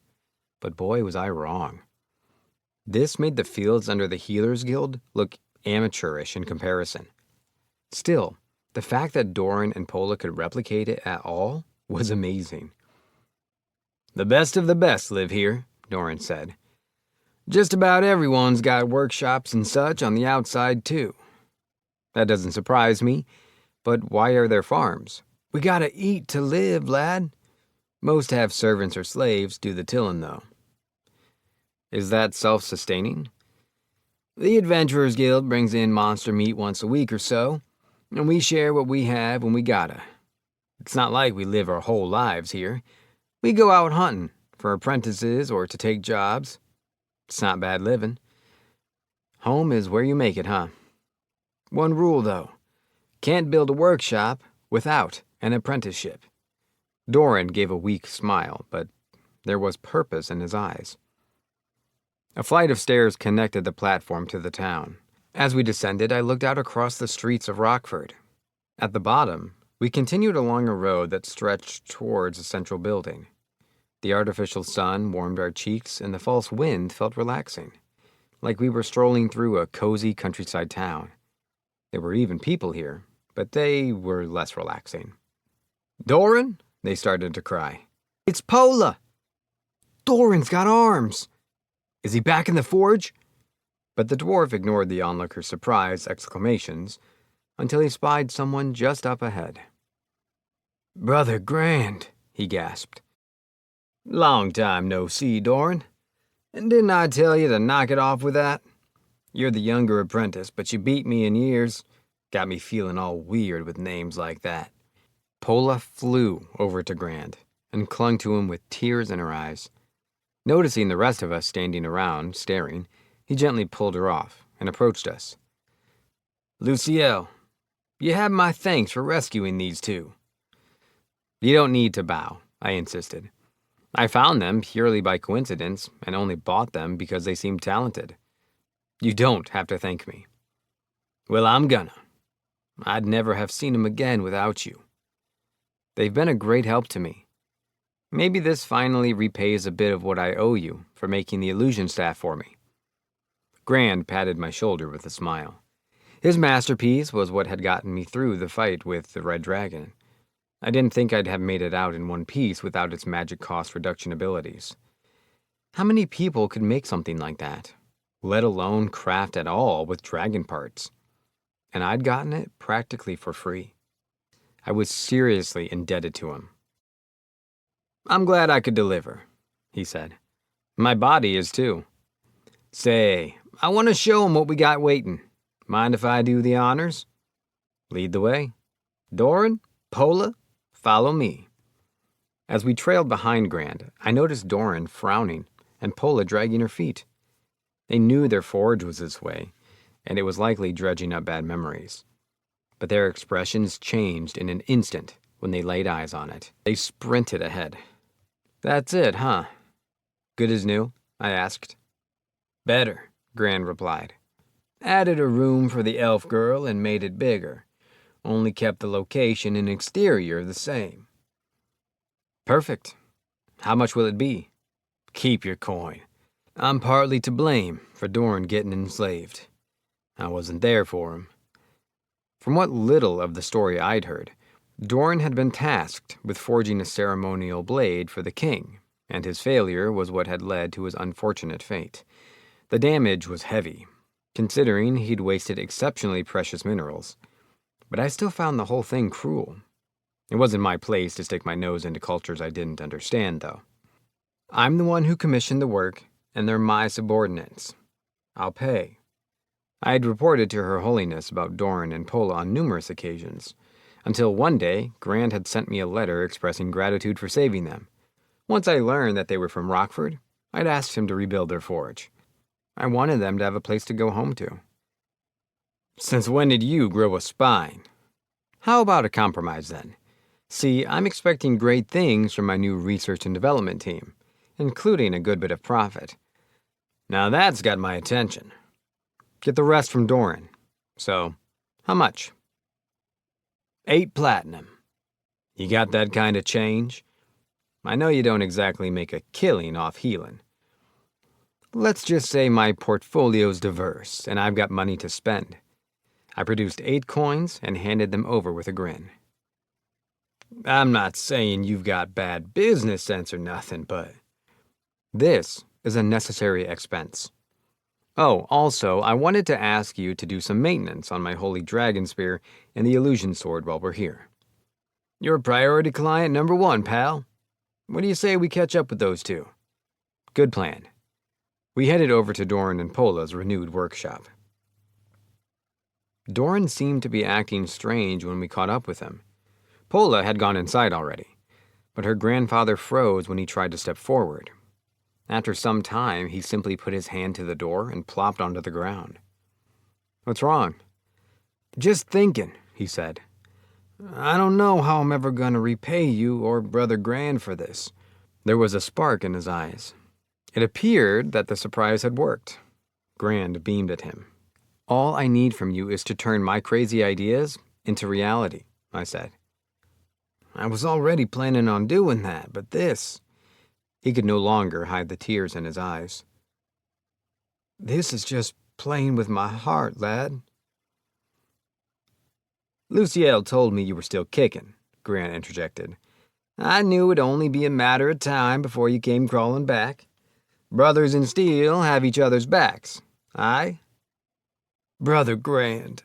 But boy, was I wrong. This made the fields under the Healers Guild look amateurish in comparison. Still, the fact that Doran and Pola could replicate it at all was amazing. "The best of the best live here," Doran said. "Just about everyone's got workshops and such on the outside, too." "That doesn't surprise me, but why are there farms?" "We gotta eat to live, lad. Most have servants or slaves do the tillin', though." "Is that self-sustaining?" "The Adventurers Guild brings in monster meat once a week or so, and we share what we have when we gotta. It's not like we live our whole lives here. We go out hunting, for apprentices or to take jobs. It's not bad living. Home is where you make it, huh? One rule, though. Can't build a workshop without an apprenticeship." Doran gave a weak smile, but there was purpose in his eyes. A flight of stairs connected the platform to the town. As we descended, I looked out across the streets of Rockford. At the bottom, we continued along a road that stretched towards a central building. The artificial sun warmed our cheeks, and the false wind felt relaxing, like we were strolling through a cozy countryside town. There were even people here, but they were less relaxing. "Doran!" they started to cry. "It's Pola! Doran's got arms! Is he back in the forge?" But the dwarf ignored the onlooker's surprised exclamations until he spied someone just up ahead. "Brother Grand," he gasped. "Long time no see, Doran. And didn't I tell you to knock it off with that? You're the younger apprentice, but you beat me in years. Got me feeling all weird with names like that." Pola flew over to Grand and clung to him with tears in her eyes. Noticing the rest of us standing around, staring, he gently pulled her off and approached us. "Luciel, you have my thanks for rescuing these two." "You don't need to bow," I insisted. "I found them purely by coincidence and only bought them because they seemed talented. You don't have to thank me." "Well, I'm gonna. I'd never have seen them again without you. They've been a great help to me. Maybe this finally repays a bit of what I owe you for making the illusion staff for me." Grand patted my shoulder with a smile. His masterpiece was what had gotten me through the fight with the Red Dragon. I didn't think I'd have made it out in one piece without its magic cost reduction abilities. How many people could make something like that, let alone craft at all with dragon parts? and I'd gotten it practically for free. I was seriously indebted to him. "I'm glad I could deliver," he said. "My body is too. Say, I want to show 'em what we got waiting. Mind if I do the honors? Lead the way. Doran, Pola, follow me." As we trailed behind Grand, I noticed Doran frowning and Pola dragging her feet. They knew their forge was this way, and it was likely dredging up bad memories. But their expressions changed in an instant when they laid eyes on it. They sprinted ahead. "That's it, huh? Good as new?" I asked. "Better," Grand replied. "Added a room for the elf girl and made it bigger. Only kept the location and exterior the same." "Perfect. How much will it be?" "Keep your coin. I'm partly to blame for Doran getting enslaved. I wasn't there for him." From what little of the story I'd heard, Doran had been tasked with forging a ceremonial blade for the king, and his failure was what had led to his unfortunate fate. The damage was heavy, considering he'd wasted exceptionally precious minerals. But I still found the whole thing cruel. It wasn't my place to stick my nose into cultures I didn't understand, though. I'm the one who commissioned the work, and they're my subordinates. I'll pay. I had reported to Her Holiness about Doran and Pola on numerous occasions, until one day Grand had sent me a letter expressing gratitude for saving them. Once I learned that they were from Rockford, I'd asked him to rebuild their forge. I wanted them to have a place to go home to. "Since when did you grow a spine?" "How about a compromise, then? See, I'm expecting great things from my new research and development team, including a good bit of profit." "Now that's got my attention. Get the rest from Doran. So, how much?" 8 platinum. You got that kind of change? I know you don't exactly make a killing off healing. Let's just say my portfolio's diverse, and I've got money to spend. I produced 8 coins and handed them over with a grin. "I'm not saying you've got bad business sense or nothing, but this is a necessary expense. Oh, also, I wanted to ask you to do some maintenance on my holy dragon spear and the illusion sword while we're here. You're priority client number 1, pal. What do you say we catch up with those two?" Good plan. We headed over to Doran and Pola's renewed workshop. Doran seemed to be acting strange when we caught up with him. Pola had gone inside already, but her grandfather froze when he tried to step forward. After some time, he simply put his hand to the door and plopped onto the ground. "What's wrong?" "Just thinking," he said. "I don't know how I'm ever going to repay you or Brother Grand for this." There was a spark in his eyes. It appeared that the surprise had worked. Grand beamed at him. "All I need from you is to turn my crazy ideas into reality," I said. "I was already planning on doing that, but this..." He could no longer hide the tears in his eyes. "This is just playing with my heart, lad." "Luciel told me you were still kicking," Grant interjected. "I knew it'd only be a matter of time before you came crawling back. Brothers in steel have each other's backs. Aye?" "Brother Grand."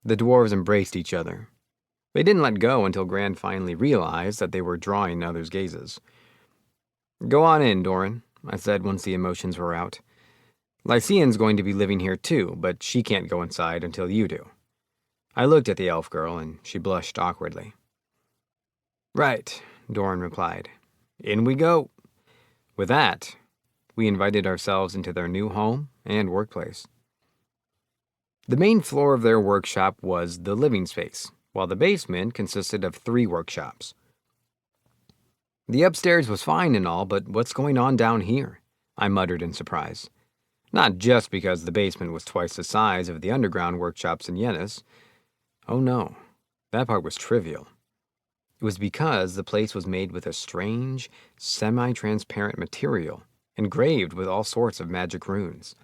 The dwarves embraced each other. They didn't let go until Grand finally realized that they were drawing others' gazes. "Go on in, Doran," I said once the emotions were out. "Lycian's going to be living here too, but she can't go inside until you do." I looked at the elf girl, and she blushed awkwardly. "Right," Doran replied. "In we go." With that, we invited ourselves into their new home and workplace. The main floor of their workshop was the living space, while the basement consisted of 3 workshops. The upstairs was fine and all, but what's going on down here? I muttered in surprise. Not just because the basement was twice the size of the underground workshops in Yennis. Oh no, that part was trivial. It was because the place was made with a strange, semi-transparent material, engraved with all sorts of magic runes.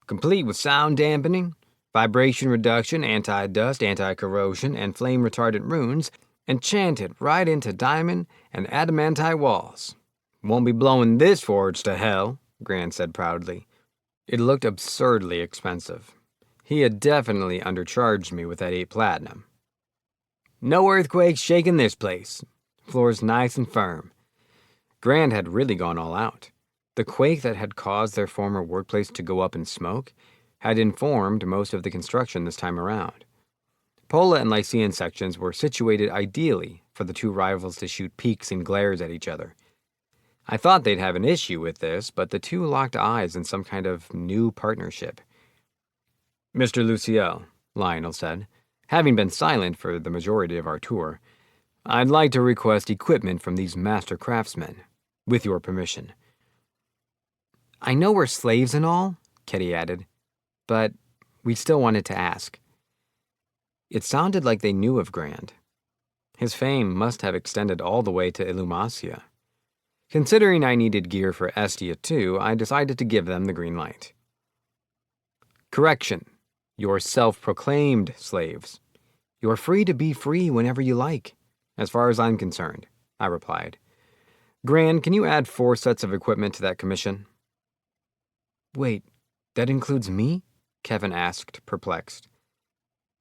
Complete with sound dampening, vibration reduction, anti-dust, anti-corrosion, and flame-retardant runes, enchanted right into diamond and adamantite walls. "Won't be blowing this forge to hell," Grant said proudly. It looked absurdly expensive. He had definitely undercharged me with that 8 platinum. No earthquakes shaking this place. Floor's nice and firm. Grand had really gone all out. The quake that had caused their former workplace to go up in smoke had informed most of the construction this time around. Pola and Lycean sections were situated ideally for the two rivals to shoot peeks and glares at each other. I thought they'd have an issue with this, but the two locked eyes in some kind of new partnership. "Mr. Luciel," Lionel said, having been silent for the majority of our tour, "I'd like to request equipment from these master craftsmen, with your permission." "I know we're slaves and all," Ketty added, "but we still wanted to ask." It sounded like they knew of Grand. His fame must have extended all the way to Illumacia. Considering I needed gear for Estia too, I decided to give them the green light. "Correction. You're self-proclaimed slaves. You're free to be free whenever you like, as far as I'm concerned," I replied. "Grand, can you add 4 sets of equipment to that commission?" "Wait, that includes me?" Kevin asked, perplexed.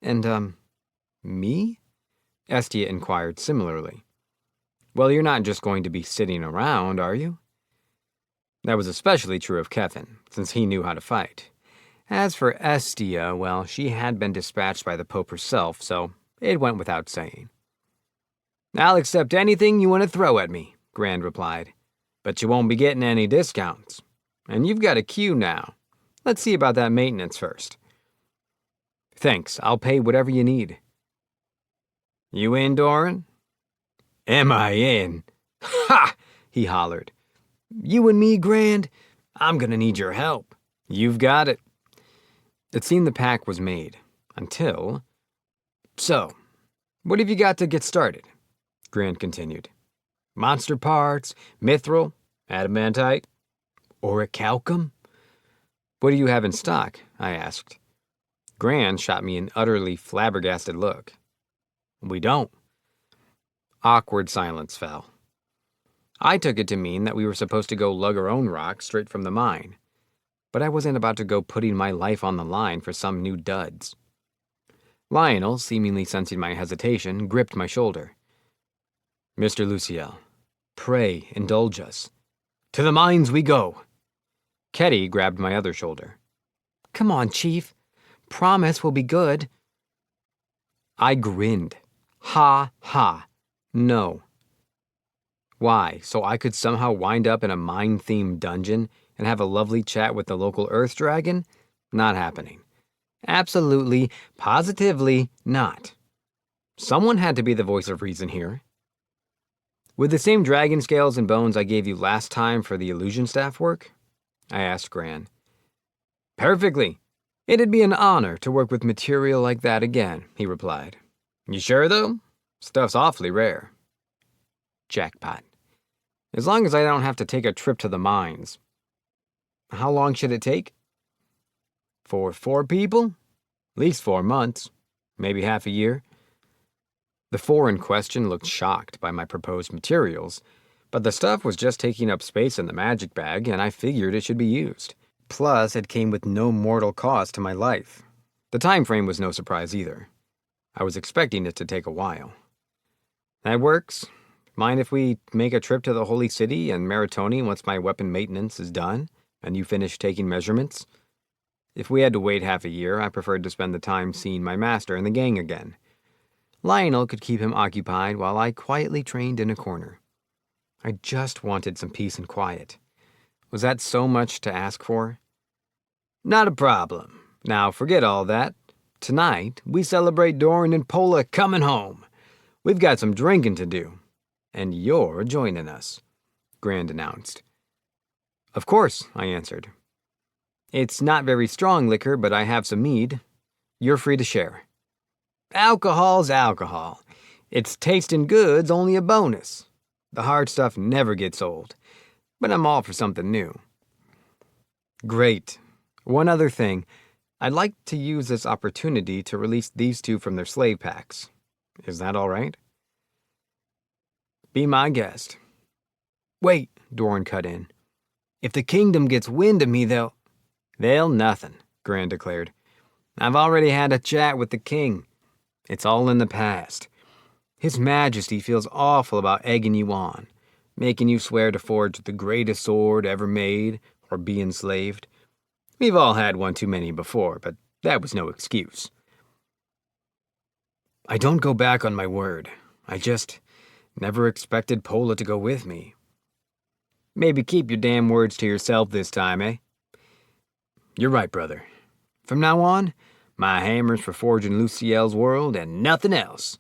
"And, me?" Estia inquired similarly. "Well, you're not just going to be sitting around, are you?" That was especially true of Kevin, since he knew how to fight. As for Estia, well, she had been dispatched by the Pope herself, so it went without saying. "I'll accept anything you want to throw at me," Grand replied, "but you won't be getting any discounts. And you've got a queue now. Let's see about that maintenance first." "Thanks, I'll pay whatever you need." "You in, Doran?" "Am I in? Ha!" he hollered. "You and me, Grand? I'm gonna need your help." "You've got it." It seemed the pack was made, until... "So, what have you got to get started?" Grand continued. "Monster parts, mithril, adamantite, orichalcum?" "What do you have in stock?" I asked. Grand shot me an utterly flabbergasted look. "We don't." Awkward silence fell. I took it to mean that we were supposed to go lug our own rock straight from the mine, but I wasn't about to go putting my life on the line for some new duds. Lionel, seemingly sensing my hesitation, gripped my shoulder. "Mr. Luciel, pray indulge us. To the mines we go." Ketty grabbed my other shoulder. "Come on, Chief. Promise we'll be good." I grinned. Ha ha. No. Why, so I could somehow wind up in a mine-themed dungeon and have a lovely chat with the local earth dragon? Not happening. Absolutely, positively not. Someone had to be the voice of reason here. "With the same dragon scales and bones I gave you last time for the illusion staff work?" I asked Gran. "Perfectly. It'd be an honor to work with material like that again," he replied. "You sure, though? Stuff's awfully rare." Jackpot. As long as I don't have to take a trip to the mines. How long should it take? For 4 people? At least 4 months. Maybe half a year. The 4 in question looked shocked by my proposed materials, but the stuff was just taking up space in the magic bag, and I figured it should be used. Plus, it came with no mortal cost to my life. The time frame was no surprise either. I was expecting it to take a while. "That works. Mind if we make a trip to the Holy City and Maritoni once my weapon maintenance is done, and you finish taking measurements?" If we had to wait half a year, I preferred to spend the time seeing my master and the gang again. Lionel could keep him occupied while I quietly trained in a corner. I just wanted some peace and quiet. Was that so much to ask for? "Not a problem. Now forget all that. Tonight, we celebrate Doran and Pola coming home. We've got some drinking to do. And you're joining us," Grand announced. "Of course," I answered. "It's not very strong liquor, but I have some mead. You're free to share." "Alcohol's alcohol. It's tasting good's only a bonus. The hard stuff never gets old. But I'm all for something new." "Great. One other thing. I'd like to use this opportunity to release these 2 from their slave packs. Is that all right?" "Be my guest." "Wait," Doran cut in. "If the kingdom gets wind of me, they'll..." "They'll nothing," Gran declared. I've already had a chat with the king. It's all in the past. His Majesty feels awful about egging you on, making you swear to forge the greatest sword ever made or be enslaved. We've all had one too many before, but that was no excuse. I don't go back on my word. I just never expected Pola to go with me. Maybe keep your damn words to yourself this time, eh? You're right, brother. From now on, my hammer's for forging Luciel's world and nothing else.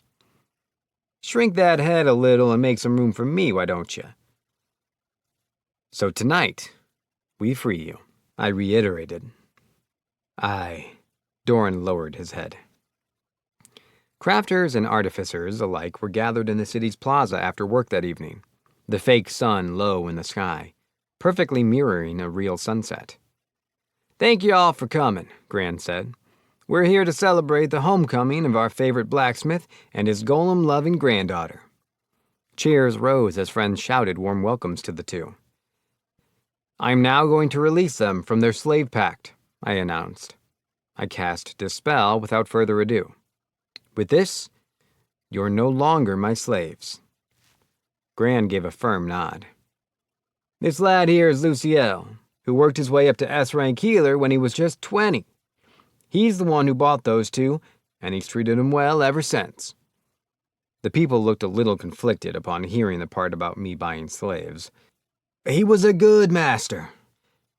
Shrink that head a little and make some room for me, why don't you? So tonight, we free you, I reiterated. Aye, Doran lowered his head. Crafters and artificers alike were gathered in the city's plaza after work that evening, the fake sun low in the sky, perfectly mirroring a real sunset. Thank you all for coming, Gran said. We're here to celebrate the homecoming of our favorite blacksmith and his golem-loving granddaughter. Cheers rose as friends shouted warm welcomes to the two. I'm now going to release them from their slave pact, I announced. I cast Dispel without further ado. With this, you're no longer my slaves. Gran gave a firm nod. This lad here is Luciel, who worked his way up to S-rank healer when he was just 20. He's the one who bought those two, and he's treated them well ever since. The people looked a little conflicted upon hearing the part about me buying slaves. He was a good master.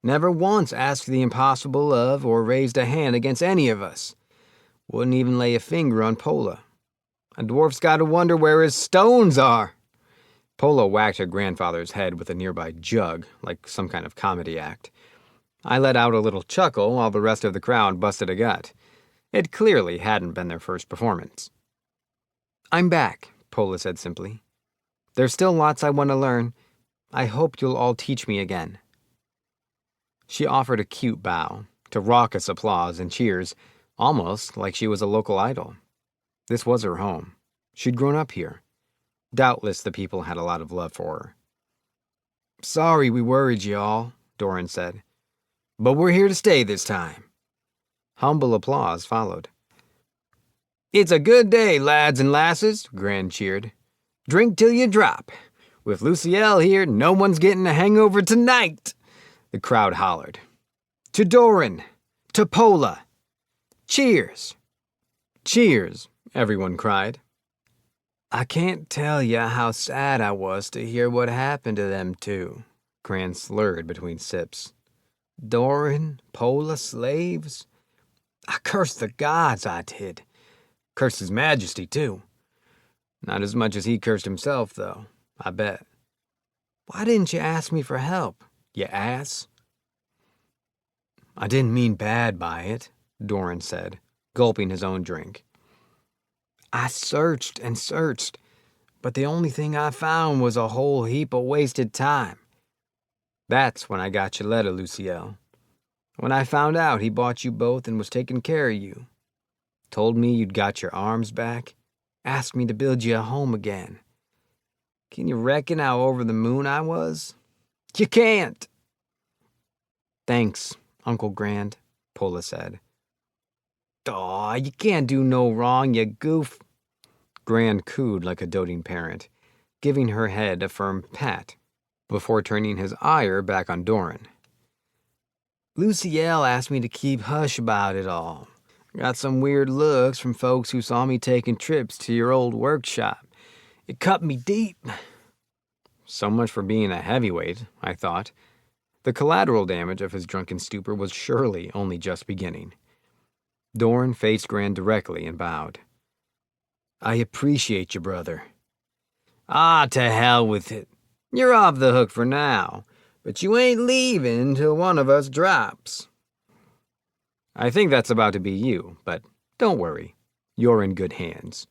Never once asked the impossible of or raised a hand against any of us. Wouldn't even lay a finger on Pola. A dwarf's gotta wonder where his stones are. Pola whacked her grandfather's head with a nearby jug, like some kind of comedy act. I let out a little chuckle while the rest of the crowd busted a gut. It clearly hadn't been their first performance. I'm back, Pola said simply. There's still lots I want to learn. I hope you'll all teach me again. She offered a cute bow, to raucous applause and cheers, almost like she was a local idol. This was her home. She'd grown up here. Doubtless the people had a lot of love for her. Sorry we worried you all, Doran said. But we're here to stay this time. Humble applause followed. It's a good day, lads and lasses, Gran cheered. Drink till you drop. With Luciel here, no one's getting a hangover tonight. The crowd hollered. To Doran! To Pola! Cheers! Cheers, everyone cried. I can't tell ya how sad I was to hear what happened to them two, Gran slurred between sips. Doran, Pola, slaves? I cursed the gods, I did. Cursed his Majesty, too. Not as much as he cursed himself, though, I bet. Why didn't you ask me for help, you ass? I didn't mean bad by it, Doran said, gulping his own drink. I searched and searched, but the only thing I found was a whole heap of wasted time. That's when I got your letter, Luciel. When I found out he bought you both and was taking care of you. Told me you'd got your arms back, asked me to build you a home again. Can you reckon how over the moon I was? You can't! Thanks, Uncle Grand, Pola said. Aw, you can't do no wrong, you goof. Grand cooed like a doting parent, giving her head a firm pat, before turning his ire back on Doran. Luciel asked me to keep hush about it all. Got some weird looks from folks who saw me taking trips to your old workshop. It cut me deep. So much for being a heavyweight, I thought. The collateral damage of his drunken stupor was surely only just beginning. Doran faced Gran directly and bowed. I appreciate you, brother. Ah, to hell with it. You're off the hook for now, but you ain't leaving till one of us drops. I think that's about to be you, but don't worry. You're in good hands.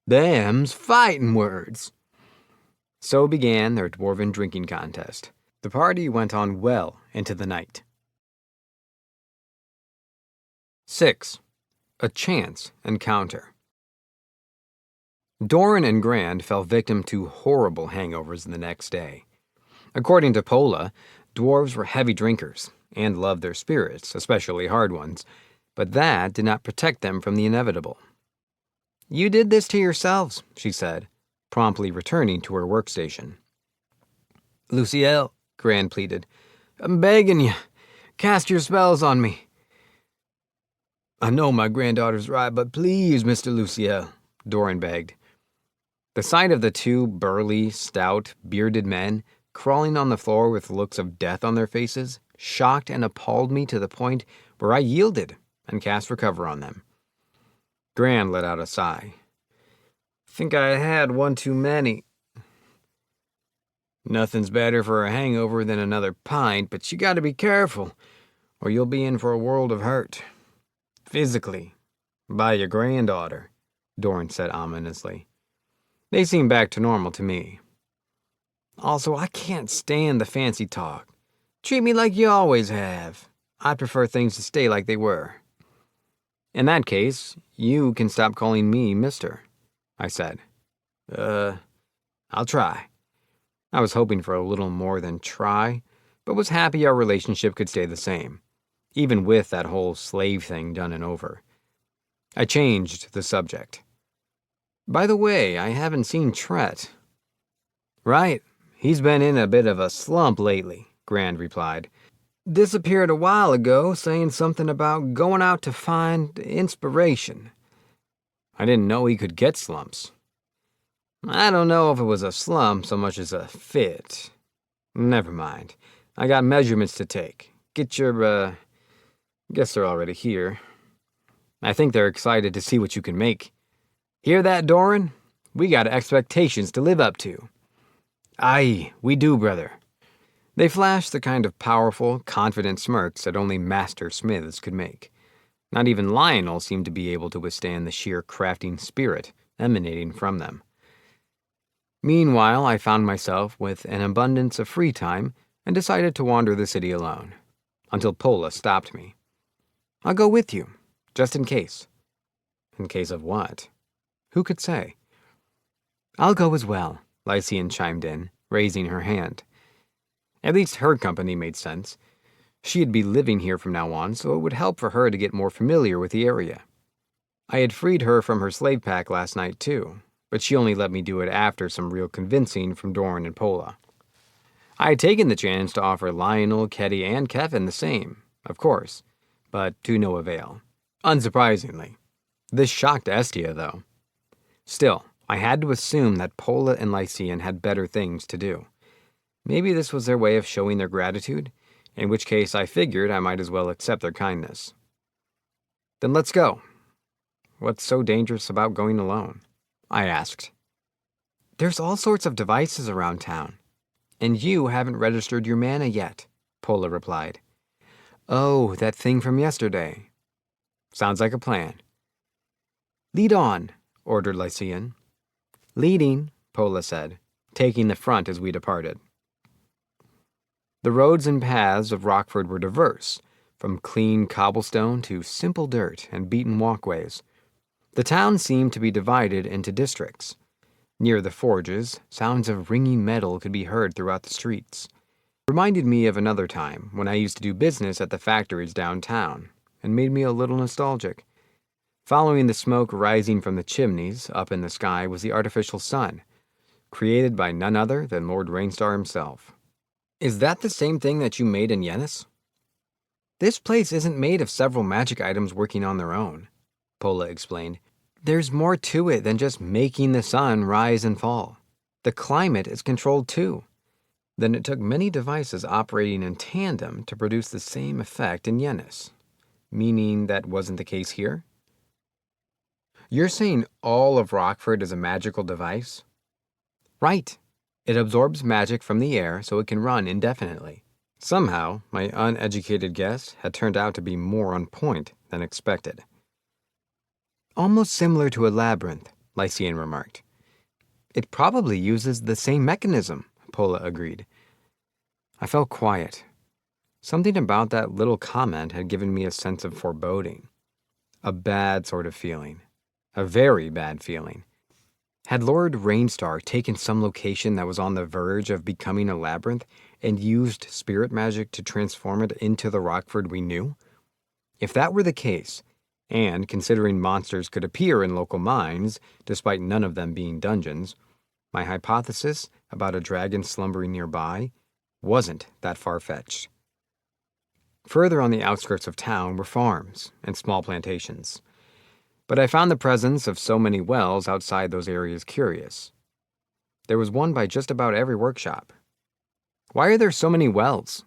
Them's fighting words. So began their dwarven drinking contest. The party went on well into the night. 6. A chance encounter. Doran and Gran fell victim to horrible hangovers the next day. According to Pola, dwarves were heavy drinkers and loved their spirits, especially hard ones, but that did not protect them from the inevitable. "You did this to yourselves," she said, promptly returning to her workstation. "Luciel," Gran pleaded, "I'm begging you, cast your spells on me." "I know my granddaughter's right, but please, Mr. Luciel," Doran begged. The sight of the two burly, stout, bearded men crawling on the floor with looks of death on their faces shocked and appalled me to the point where I yielded and cast recover on them. Gran let out a sigh. "Think I had one too many." "Nothing's better for a hangover than another pint, but you gotta be careful, or you'll be in for a world of hurt. Physically, by your granddaughter," Doran said ominously. They seemed back to normal to me. "Also, I can't stand the fancy talk. Treat me like you always have. I prefer things to stay like they were." "In that case, you can stop calling me Mister," I said. I'll try." I was hoping for a little more than try, but was happy our relationship could stay the same, even with that whole slave thing done and over. I changed the subject. "By the way, I haven't seen Tret." "Right, he's been in a bit of a slump lately," Grand replied. "Disappeared a while ago, saying something about going out to find inspiration." I didn't know he could get slumps. "I don't know if it was a slump so much as a fit. Never mind. I got measurements to take. Get your, guess they're already here. I think they're excited to see what you can make. Hear that, Doran? We got expectations to live up to." "Aye, we do, brother." They flashed the kind of powerful, confident smirks that only master smiths could make. Not even Lionel seemed to be able to withstand the sheer crafting spirit emanating from them. Meanwhile, I found myself with an abundance of free time and decided to wander the city alone, until Pola stopped me. "I'll go with you, just in case." In case of what? Who could say? "I'll go as well," Lycian chimed in, raising her hand. At least her company made sense. She'd be living here from now on, so it would help for her to get more familiar with the area. I had freed her from her slave pack last night, too, but she only let me do it after some real convincing from Doran and Pola. I had taken the chance to offer Lionel, Ketty, and Kevin the same, of course, but to no avail. Unsurprisingly. This shocked Estia, though. Still, I had to assume that Pola and Lycian had better things to do. Maybe this was their way of showing their gratitude, in which case I figured I might as well accept their kindness. "Then let's go." "What's so dangerous about going alone?" I asked. "There's all sorts of devices around town, and you haven't registered your mana yet," Pola replied. "Oh, that thing from yesterday. Sounds like a plan." "Lead on," ordered Lycian. "Leading," Pola said, taking the front as we departed. The roads and paths of Rockford were diverse, from clean cobblestone to simple dirt and beaten walkways. The town seemed to be divided into districts. Near the forges, sounds of ringing metal could be heard throughout the streets. It reminded me of another time when I used to do business at the factories downtown, and made me a little nostalgic. Following the smoke rising from the chimneys, up in the sky was the artificial sun, created by none other than Lord Rainstar himself. "Is that the same thing that you made in Yennis?" "This place isn't made of several magic items working on their own," Pola explained. "There's more to it than just making the sun rise and fall. The climate is controlled too." Then it took many devices operating in tandem to produce the same effect in Yennis. Meaning that wasn't the case here? "You're saying all of Rockford is a magical device?" "Right. It absorbs magic from the air so it can run indefinitely." Somehow, my uneducated guess had turned out to be more on point than expected. "Almost similar to a labyrinth," Lycian remarked. "It probably uses the same mechanism," Pola agreed. I felt quiet. Something about that little comment had given me a sense of foreboding. A bad sort of feeling. A very bad feeling. Had Lord Rainstar taken some location that was on the verge of becoming a labyrinth and used spirit magic to transform it into the Rockford we knew? If that were the case, and considering monsters could appear in local mines, despite none of them being dungeons, my hypothesis about a dragon slumbering nearby wasn't that far-fetched. Further on the outskirts of town were farms and small plantations, but I found the presence of so many wells outside those areas curious. There was one by just about every workshop. Why are there so many wells?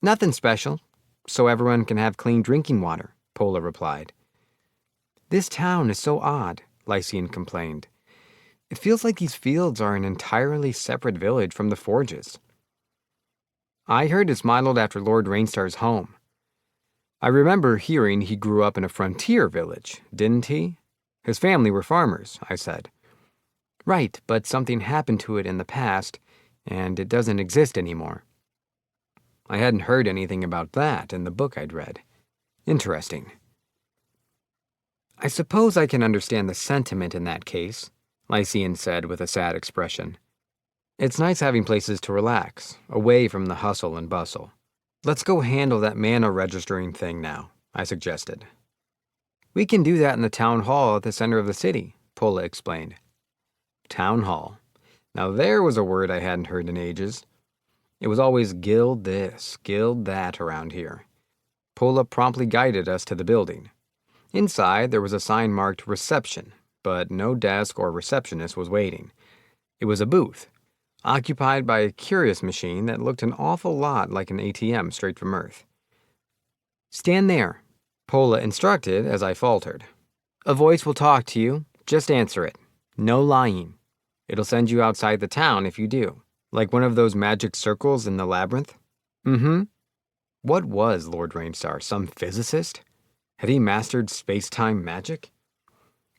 Nothing special, so everyone can have clean drinking water, Pola replied. This town is so odd, Luciel complained. It feels like these fields are an entirely separate village from the forges. I heard it's modeled after Lord Rainstar's home. I remember hearing he grew up in a frontier village, didn't he? His family were farmers, I said. Right, but something happened to it in the past, and it doesn't exist anymore. I hadn't heard anything about that in the book I'd read. Interesting. I suppose I can understand the sentiment in that case, Luciel said with a sad expression. It's nice having places to relax, away from the hustle and bustle. Let's go handle that mana registering thing now, I suggested. We can do that in the town hall at the center of the city, Pola explained. Town hall. Now there was a word I hadn't heard in ages. It was always guild this, guild that around here. Pola promptly guided us to the building. Inside there was a sign marked reception, but no desk or receptionist was waiting. It was a booth, occupied by a curious machine that looked an awful lot like an ATM straight from Earth. Stand there, Pola instructed as I faltered. A voice will talk to you. Just answer it. No lying. It'll send you outside the town if you do. Like one of those magic circles in the labyrinth? Mm-hmm. What was Lord Rainstar, some physicist? Had he mastered space-time magic?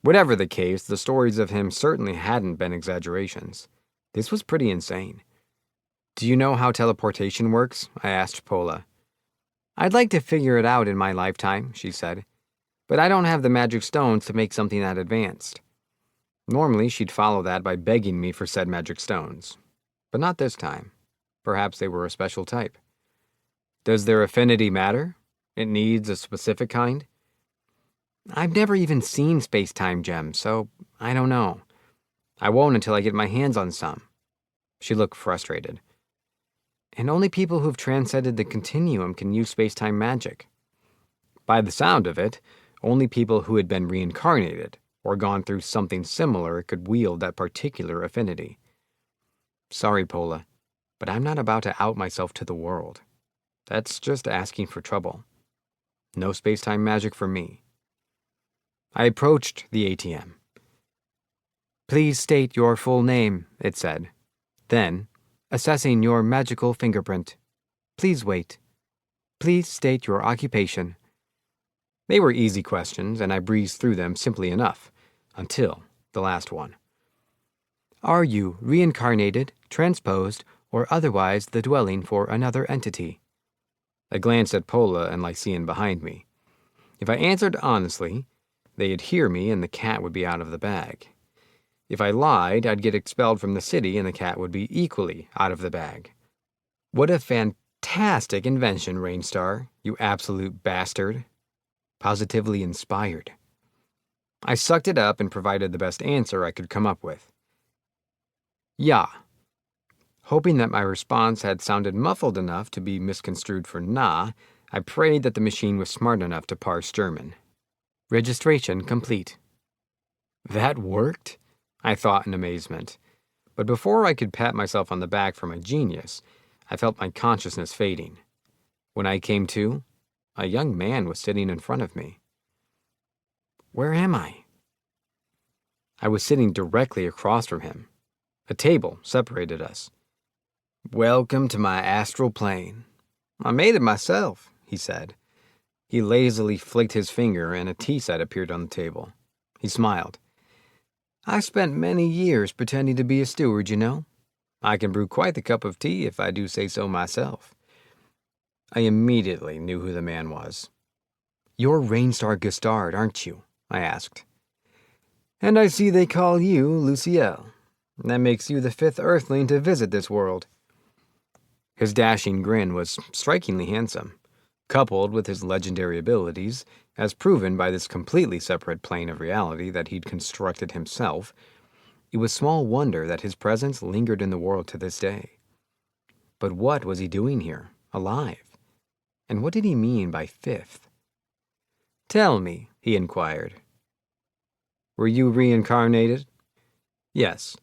Whatever the case, the stories of him certainly hadn't been exaggerations. This was pretty insane. Do you know how teleportation works? I asked Pola. I'd like to figure it out in my lifetime, she said. But I don't have the magic stones to make something that advanced. Normally, she'd follow that by begging me for said magic stones. But not this time. Perhaps they were a special type. Does their affinity matter? It needs a specific kind? I've never even seen space-time gems, so I don't know. I won't until I get my hands on some. She looked frustrated. And only people who've transcended the continuum can use space-time magic. By the sound of it, only people who had been reincarnated or gone through something similar could wield that particular affinity. Sorry, Pola, but I'm not about to out myself to the world. That's just asking for trouble. No space-time magic for me. I approached the ATM. Please state your full name, it said. Then, assessing your magical fingerprint. Please wait. Please state your occupation. They were easy questions, and I breezed through them simply enough, until the last one. Are you reincarnated, transposed, or otherwise the dwelling for another entity? I glanced at Pola and Luciel behind me. If I answered honestly, they'd hear me and the cat would be out of the bag. If I lied, I'd get expelled from the city and the cat would be equally out of the bag. What a fantastic invention, Rainstar, you absolute bastard. Positively inspired. I sucked it up and provided the best answer I could come up with. Yeah. Hoping that my response had sounded muffled enough to be misconstrued for nah, I prayed that the machine was smart enough to parse German. Registration complete. That worked? I thought in amazement. But before I could pat myself on the back for my genius, I felt my consciousness fading. When I came to, a young man was sitting in front of me. Where am I? I was sitting directly across from him. A table separated us. Welcome to my astral plane. I made it myself, he said. He lazily flicked his finger and a tea set appeared on the table. He smiled. I spent many years pretending to be a steward, you know. I can brew quite the cup of tea if I do say so myself. I immediately knew who the man was. You're Rainstar Gustard, aren't you? I asked. And I see they call you Luciel. That makes you the 5th Earthling to visit this world. His dashing grin was strikingly handsome. coupled with his legendary abilities, as proven by this completely separate plane of reality that he'd constructed himself, it was small wonder that his presence lingered in the world to this day. But what was he doing here, alive? And what did he mean by fifth? "Tell me," he inquired. "Were you reincarnated?" "Yes.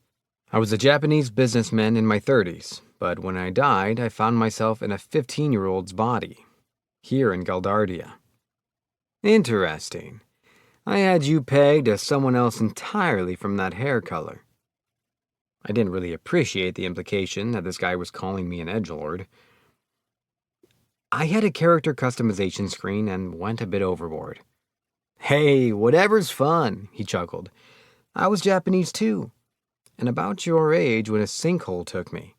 I was a Japanese businessman in my 30s, but when I died, I found myself in a 15-year-old's body, here in Galdardia." "Interesting. I had you pegged as someone else entirely from that hair color." I didn't really appreciate the implication that this guy was calling me an edgelord. I had a character customization screen and went a bit overboard. "Hey, whatever's fun," he chuckled. "I was Japanese too, and about your age when a sinkhole took me.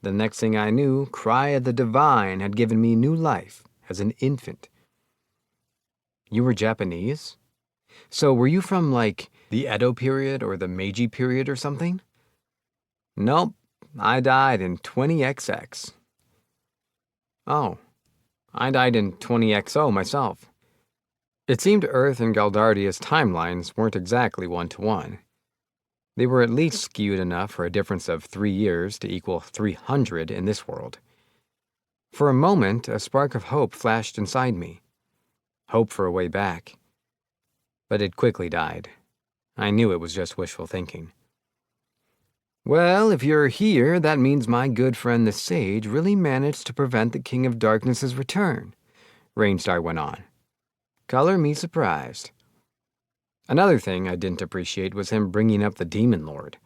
The next thing I knew, Cry the Divine had given me new life as an infant." "You were Japanese? So were you from, like, the Edo period or the Meiji period or something?" "Nope, I died in 20XX. "Oh, I died in 20XO myself." It seemed Earth and Galdardia's timelines weren't exactly one-to-one. They were at least skewed enough for a difference of 3 years to equal 300 in this world. For a moment, a spark of hope flashed inside me. Hope for a way back. But it quickly died. I knew it was just wishful thinking. "Well, if you're here, that means my good friend the Sage really managed to prevent the King of Darkness's return," Rainstar went on. "Color me surprised." Another thing I didn't appreciate was him bringing up the Demon Lord.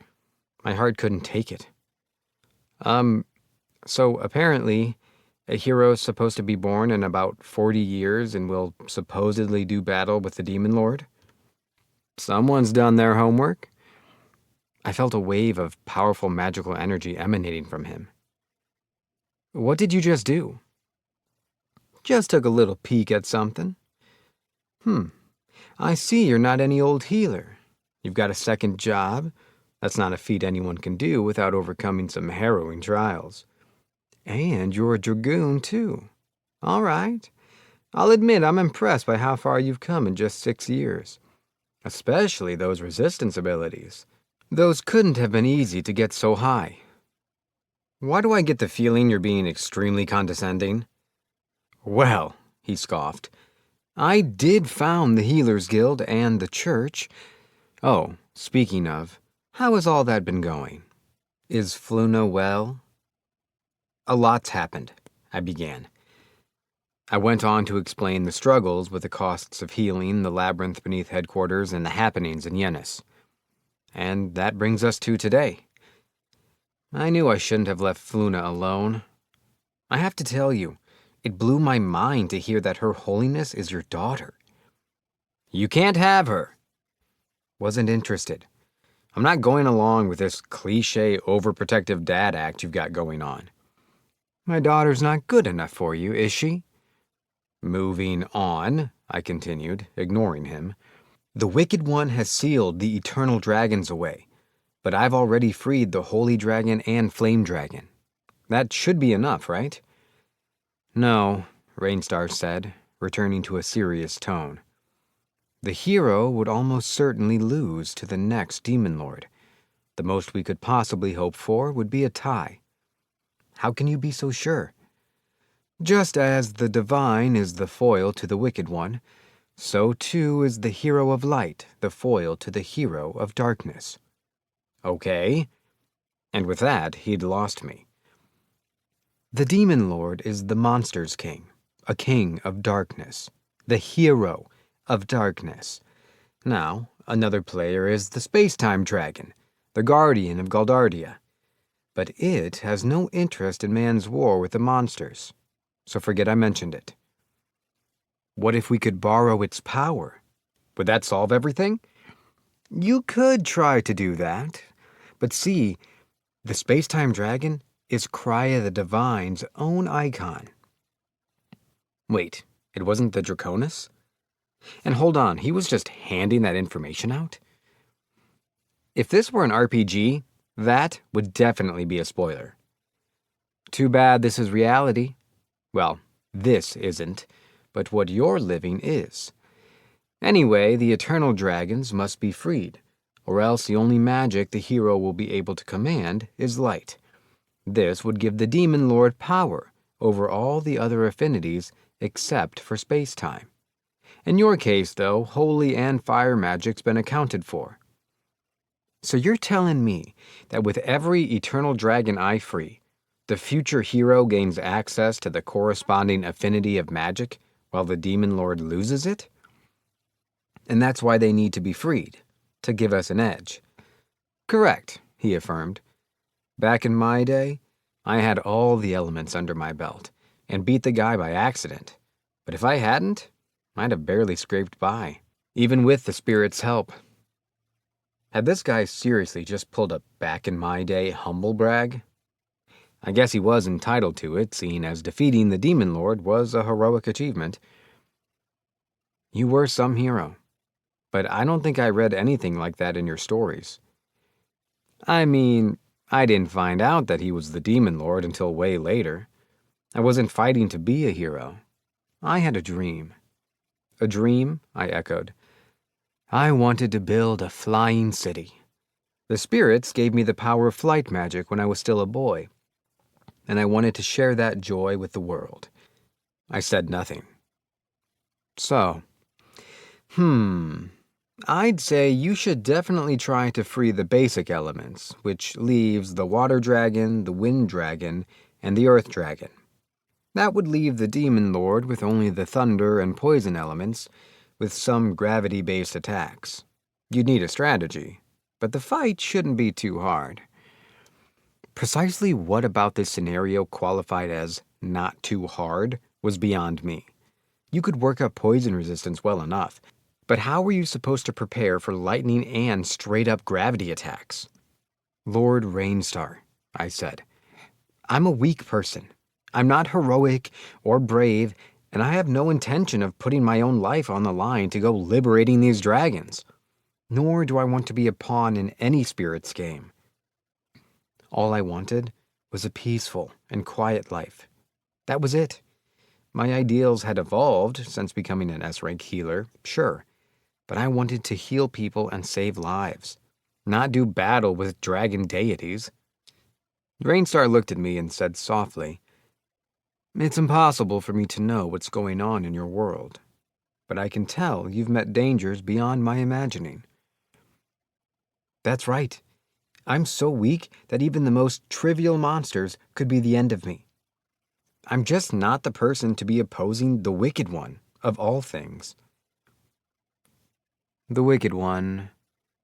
My heart couldn't take it. So apparently, a hero's supposed to be born in about 40 years and will supposedly do battle with the Demon Lord? Someone's done their homework. I felt a wave of powerful magical energy emanating from him. "What did you just do?" "Just took a little peek at something." "I see you're not any old healer. You've got a second job. That's not a feat anyone can do without overcoming some harrowing trials. And you're a dragoon, too. All right. I'll admit I'm impressed by how far you've come in just 6 years. Especially those resistance abilities. Those couldn't have been easy to get so high." "Why do I get the feeling you're being extremely condescending?" "Well," he scoffed, "I did found the Healers Guild and the church. Oh, speaking of, how has all that been going? Is Fluna well?" "A lot's happened," I began. I went on to explain the struggles with the costs of healing, the labyrinth beneath headquarters, and the happenings in Yenis. And that brings us to today. I knew I shouldn't have left Fluna alone. I have to tell you, it blew my mind to hear that Her Holiness is your daughter. "You can't have her." "Wasn't interested. I'm not going along with this cliché overprotective dad act you've got going on." "My daughter's not good enough for you, is she?" "Moving on," I continued, ignoring him. "The Wicked One has sealed the eternal dragons away, but I've already freed the Holy Dragon and Flame Dragon. That should be enough, right?" "No," Rainstar said, returning to a serious tone. "The hero would almost certainly lose to the next Demon Lord. The most we could possibly hope for would be a tie." "How can you be so sure?" "Just as the divine is the foil to the Wicked One, so too is the hero of light the foil to the hero of darkness." "Okay." And with that, he'd lost me. "The Demon Lord is the monster's king, a king of darkness, the hero of darkness. Now, another player is the space-time dragon, the guardian of Galdardia. But it has no interest in man's war with the monsters, so forget I mentioned it." "What if we could borrow its power? Would that solve everything?" "You could try to do that. But see, the space-time dragon is Cry the Divine's own icon." "Wait, it wasn't the Draconis? And hold on, he was just handing that information out?" "If this were an RPG, that would definitely be a spoiler." "Too bad this is reality. Well, This isn't, but what you're living is. Anyway, the eternal dragons must be freed, or else the only magic the hero will be able to command is light. This would give the demon lord power over all the other affinities except for space-time. In your case, though, holy and fire magic's been accounted for. So you're telling me that with every eternal dragon I free, the future hero gains access to the corresponding affinity of magic, while the demon lord loses it? And that's why they need to be freed, to give us an edge. Correct, he affirmed. Back in my day, I had all the elements under my belt, and beat the guy by accident. But if I hadn't, I'd have barely scraped by, even with the spirit's help. Had this guy seriously just pulled a back in my day humble brag? I guess he was entitled to it, seeing as defeating the demon lord was a heroic achievement. You were some hero, but I don't think I read anything like that in your stories. I mean, I didn't find out that he was the demon lord until way later. I wasn't fighting to be a hero. I had a dream. A dream? I echoed. I wanted to build a flying city. The spirits gave me the power of flight magic when I was still a boy, and I wanted to share that joy with the world. I said nothing. So, I'd say you should definitely try to free the basic elements, which leaves the water dragon, the wind dragon, and the earth dragon. That would leave the demon lord with only the thunder and poison elements, with some gravity-based attacks. You'd need a strategy, but the fight shouldn't be too hard. Precisely what about this scenario qualified as not too hard was beyond me. You could work up poison resistance well enough, but how were you supposed to prepare for lightning and straight-up gravity attacks? Lord Rainstar, I said, I'm a weak person. I'm not heroic or brave, and I have no intention of putting my own life on the line to go liberating these dragons. Nor do I want to be a pawn in any spirit's game. All I wanted was a peaceful and quiet life. That was it. My ideals had evolved since becoming an S-rank healer, sure, but I wanted to heal people and save lives, not do battle with dragon deities. Rainstar looked at me and said softly, It's impossible for me to know what's going on in your world, but I can tell you've met dangers beyond my imagining. That's right. I'm so weak that even the most trivial monsters could be the end of me. I'm just not the person to be opposing the Wicked One, of all things. The Wicked One,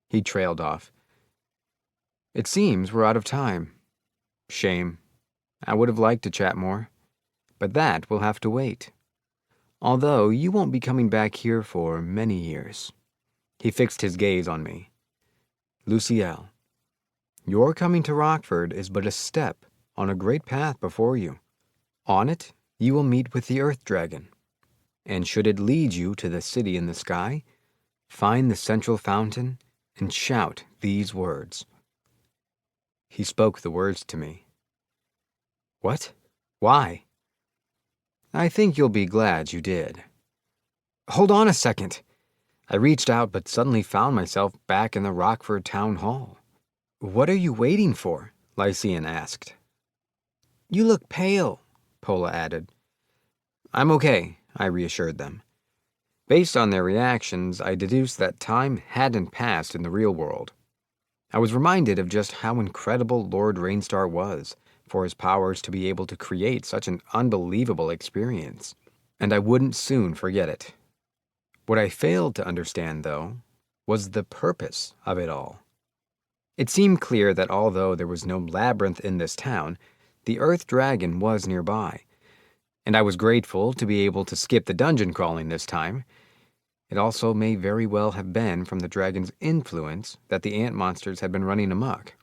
he trailed off. It seems we're out of time. Shame. I would have liked to chat more, but that will have to wait. Although you won't be coming back here for many years. He fixed his gaze on me. Luciel, your coming to Rockford is but a step on a great path before you. On it, you will meet with the Earth Dragon, and should it lead you to the city in the sky, find the central fountain and shout these words. He spoke the words to me. What? Why? I think you'll be glad you did. Hold on a second. I reached out but suddenly found myself back in the Rockford Town Hall. What are you waiting for? Lycian asked. You look pale, Pola added. I'm okay, I reassured them. Based on their reactions, I deduced that time hadn't passed in the real world. I was reminded of just how incredible Lord Rainstar was for his powers to be able to create such an unbelievable experience, and I wouldn't soon forget it. What I failed to understand, though, was the purpose of it all. It seemed clear that although there was no labyrinth in this town, the Earth Dragon was nearby, and I was grateful to be able to skip the dungeon crawling this time. It also may very well have been from the dragon's influence that the ant monsters had been running amok.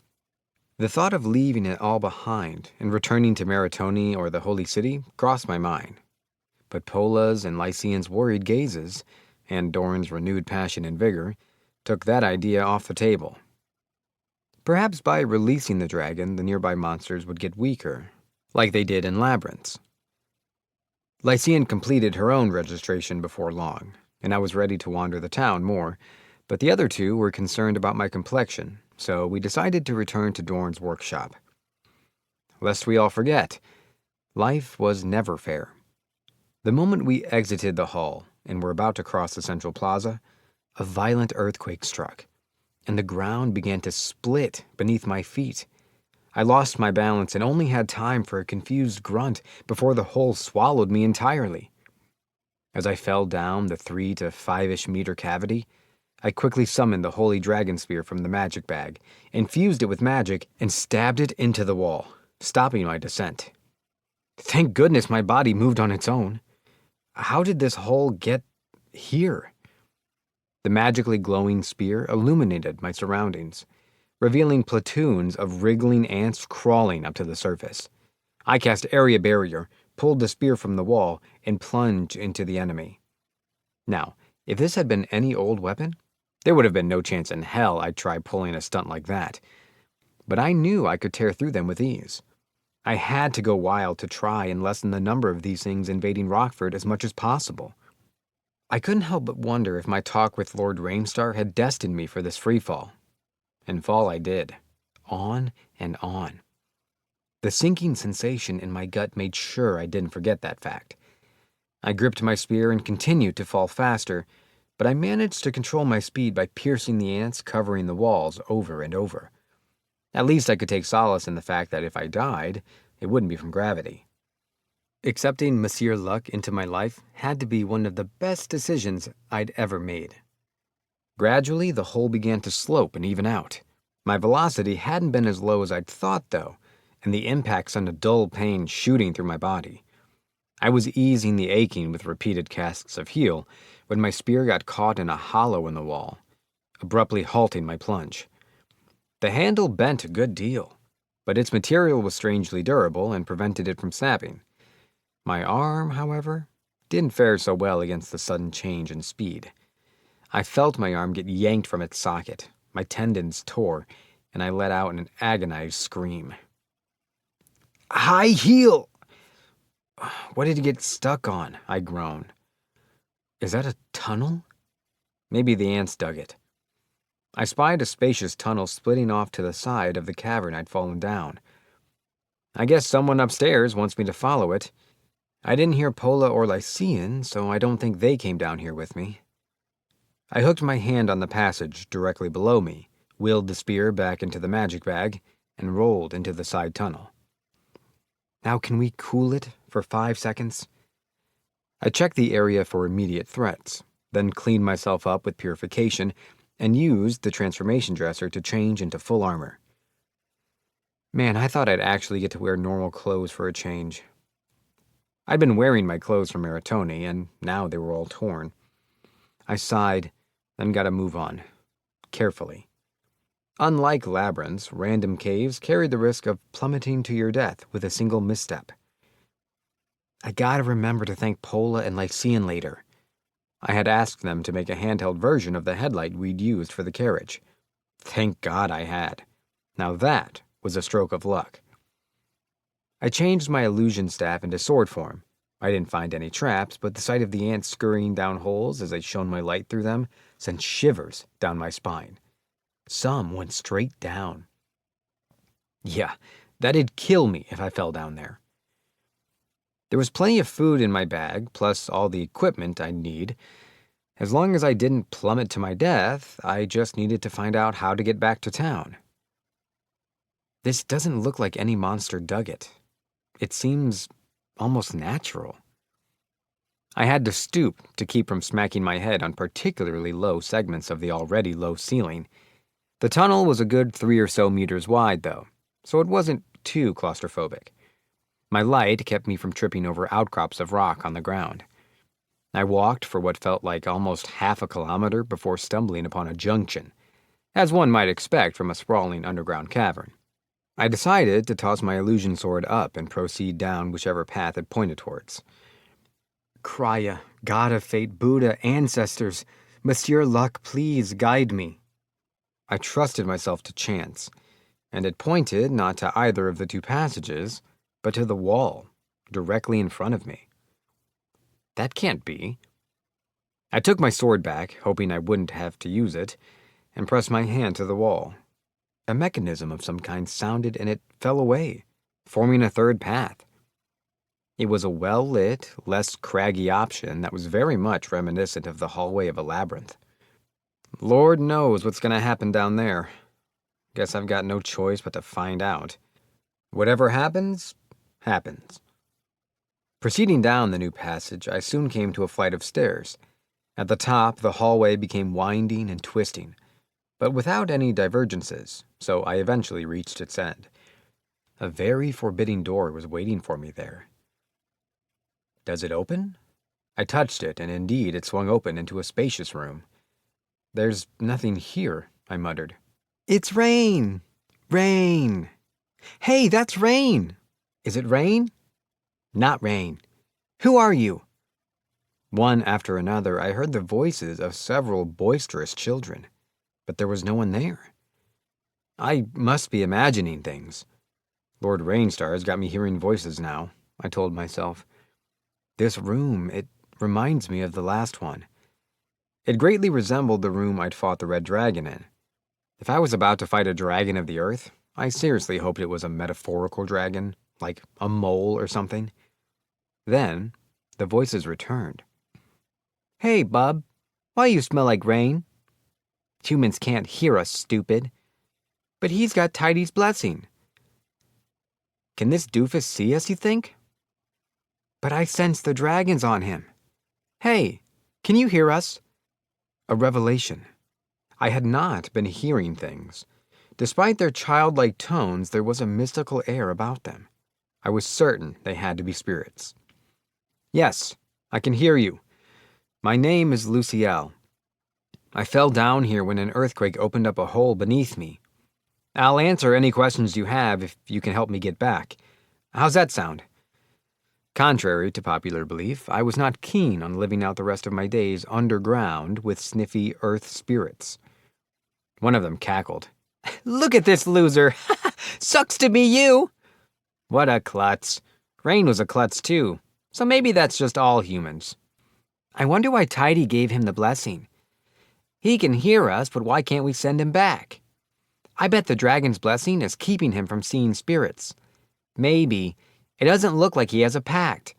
The thought of leaving it all behind and returning to Meritoni or the Holy City crossed my mind, but Pola's and Lycian's worried gazes, and Doran's renewed passion and vigor, took that idea off the table. Perhaps by releasing the dragon, the nearby monsters would get weaker, like they did in labyrinths. Lycian completed her own registration before long, and I was ready to wander the town more, but the other two were concerned about my complexion, so we decided to return to Dorn's workshop. Lest we all forget, life was never fair. The moment we exited the hall and were about to cross the central plaza, a violent earthquake struck, and the ground began to split beneath my feet. I lost my balance and only had time for a confused grunt before the hole swallowed me entirely. As I fell down the 3 to 5-ish meter cavity, I quickly summoned the holy dragon spear from the magic bag, infused it with magic, and stabbed it into the wall, stopping my descent. Thank goodness my body moved on its own. How did this hole get here? The magically glowing spear illuminated my surroundings, revealing platoons of wriggling ants crawling up to the surface. I cast area barrier, pulled the spear from the wall, and plunged into the enemy. Now, if this had been any old weapon, there would have been no chance in hell I'd try pulling a stunt like that. But I knew I could tear through them with ease. I had to go wild to try and lessen the number of these things invading Rockford as much as possible. I couldn't help but wonder if my talk with Lord Rainstar had destined me for this freefall. And fall I did, on and on. The sinking sensation in my gut made sure I didn't forget that fact. I gripped my spear and continued to fall faster, but I managed to control my speed by piercing the ants covering the walls over and over. At least I could take solace in the fact that if I died, it wouldn't be from gravity. Accepting Monsieur Luck into my life had to be one of the best decisions I'd ever made. Gradually, the hole began to slope and even out. My velocity hadn't been as low as I'd thought, though, and the impact sent a dull pain shooting through my body. I was easing the aching with repeated casts of heal when my spear got caught in a hollow in the wall, abruptly halting my plunge. The handle bent a good deal, but its material was strangely durable and prevented it from snapping. My arm, however, didn't fare so well against the sudden change in speed. I felt my arm get yanked from its socket, my tendons tore, and I let out an agonized scream. High heel! What did it get stuck on? I groaned. Is that a tunnel? Maybe the ants dug it. I spied a spacious tunnel splitting off to the side of the cavern I'd fallen down. I guess someone upstairs wants me to follow it. I didn't hear Pola or Lycian, so I don't think they came down here with me. I hooked my hand on the passage directly below me, wheeled the spear back into the magic bag, and rolled into the side tunnel. Now can we cool it for 5 seconds? I checked the area for immediate threats, then cleaned myself up with purification, and used the transformation dresser to change into full armor. Man, I thought I'd actually get to wear normal clothes for a change. I'd been wearing my clothes from Maratoni, and now they were all torn. I sighed, then got to move on, carefully. Unlike labyrinths, random caves carried the risk of plummeting to your death with a single misstep. I gotta remember to thank Pola and Lycian later. I had asked them to make a handheld version of the headlight we'd used for the carriage. Thank God I had. Now that was a stroke of luck. I changed my illusion staff into sword form. I didn't find any traps, but the sight of the ants scurrying down holes as I shone my light through them sent shivers down my spine. Some went straight down. Yeah, that'd kill me if I fell down there. There was plenty of food in my bag, plus all the equipment I'd need. As long as I didn't plummet to my death, I just needed to find out how to get back to town. This doesn't look like any monster dug it. It seems almost natural. I had to stoop to keep from smacking my head on particularly low segments of the already low ceiling. The tunnel was a good 3 or so meters wide, though, so it wasn't too claustrophobic. My light kept me from tripping over outcrops of rock on the ground. I walked for what felt like almost half a kilometer before stumbling upon a junction, as one might expect from a sprawling underground cavern. I decided to toss my illusion sword up and proceed down whichever path it pointed towards. Krya, God of Fate, Buddha, ancestors, Monsieur Luck, please guide me. I trusted myself to chance, and it pointed not to either of the 2 passages, but to the wall, directly in front of me. That can't be. I took my sword back, hoping I wouldn't have to use it, and pressed my hand to the wall. A mechanism of some kind sounded and it fell away, forming a third path. It was a well-lit, less craggy option that was very much reminiscent of the hallway of a labyrinth. Lord knows what's going to happen down there. Guess I've got no choice but to find out. Whatever happens, happens. Proceeding down the new passage, I soon came to a flight of stairs. At the top, the hallway became winding and twisting, but without any divergences, so I eventually reached its end. A very forbidding door was waiting for me there. Does it open? I touched it, and indeed it swung open into a spacious room. There's nothing here, I muttered. It's rain! Rain! Hey, that's rain! Is it rain? Not rain. Who are you? One after another, I heard the voices of several boisterous children, but there was no one there. I must be imagining things. Lord Rainstar has got me hearing voices now, I told myself. This room, it reminds me of the last one. It greatly resembled the room I'd fought the red dragon in. If I was about to fight a dragon of the earth, I seriously hoped it was a metaphorical dragon, like a mole or something. Then, the voices returned. Hey, bub, why you smell like rain? Humans can't hear us, stupid. But he's got Tidy's blessing. Can this doofus see us, you think? But I sense the dragons on him. Hey, can you hear us? A revelation. I had not been hearing things. Despite their childlike tones, there was a mystical air about them. I was certain they had to be spirits. Yes, I can hear you. My name is Luciel. I fell down here when an earthquake opened up a hole beneath me. I'll answer any questions you have if you can help me get back. How's that sound? Contrary to popular belief, I was not keen on living out the rest of my days underground with sniffy earth spirits. One of them cackled. Look at this loser! Sucks to be you! What a klutz. Rain was a klutz too, so maybe that's just all humans. I wonder why Tidy gave him the blessing. He can hear us, but why can't we send him back? I bet the dragon's blessing is keeping him from seeing spirits. Maybe. It doesn't look like he has a pact.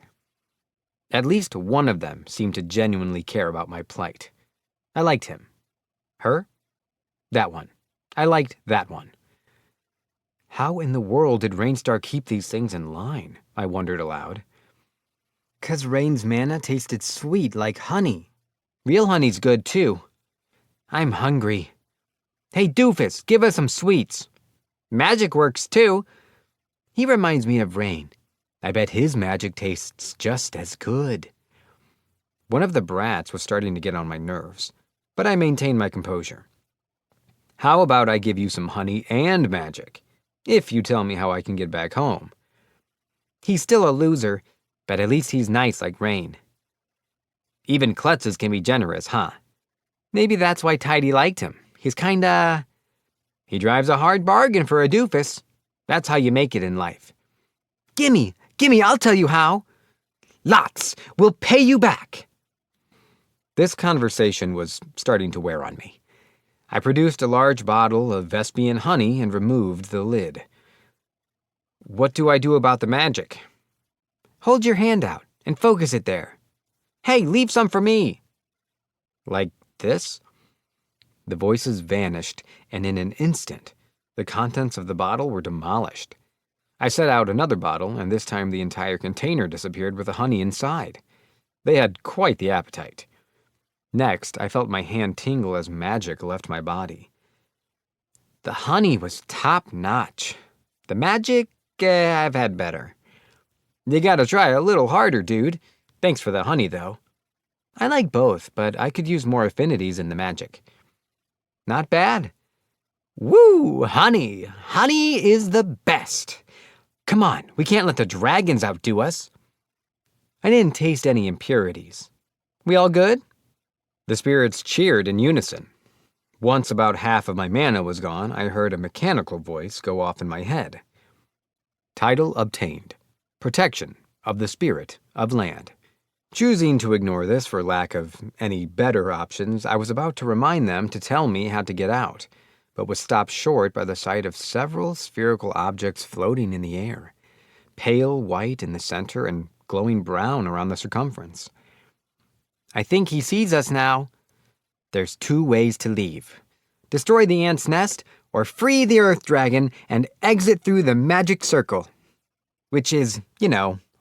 At least one of them seemed to genuinely care about my plight. I liked him. Her? That one. I liked that one. How in the world did Rainstar keep these things in line? I wondered aloud. 'Cause Rain's mana tasted sweet like honey. Real honey's good too. I'm hungry. Hey, doofus, give us some sweets. Magic works too. He reminds me of Rain. I bet his magic tastes just as good. One of the brats was starting to get on my nerves, but I maintained my composure. How about I give you some honey and magic, if you tell me how I can get back home? He's still a loser, but at least he's nice like Rain. Even klutzes can be generous, huh? Maybe that's why Tidy liked him. He's kinda... He drives a hard bargain for a doofus. That's how you make it in life. Gimme, I'll tell you how. Lots. We'll pay you back. This conversation was starting to wear on me. I produced a large bottle of Vespian honey and removed the lid. What do I do about the magic? Hold your hand out and focus it there. Hey, leave some for me. Like this? The voices vanished, and in an instant, the contents of the bottle were demolished. I set out another bottle, and this time the entire container disappeared with the honey inside. They had quite the appetite. Next, I felt my hand tingle as magic left my body. The honey was top-notch. The magic, I've had better. You gotta try a little harder, dude. Thanks for the honey, though. I like both, but I could use more affinities in the magic. Not bad. Woo, honey. Honey is the best. Come on, we can't let the dragons outdo us. I didn't taste any impurities. We all good? The spirits cheered in unison. Once about half of my mana was gone, I heard a mechanical voice go off in my head. Title obtained. Protection of the spirit of land. Choosing to ignore this for lack of any better options, I was about to remind them to tell me how to get out, but was stopped short by the sight of several spherical objects floating in the air, pale white in the center and glowing brown around the circumference. "I think he sees us now. There's 2 ways to leave. Destroy the ant's nest, or free the earth dragon and exit through the magic circle." Which is,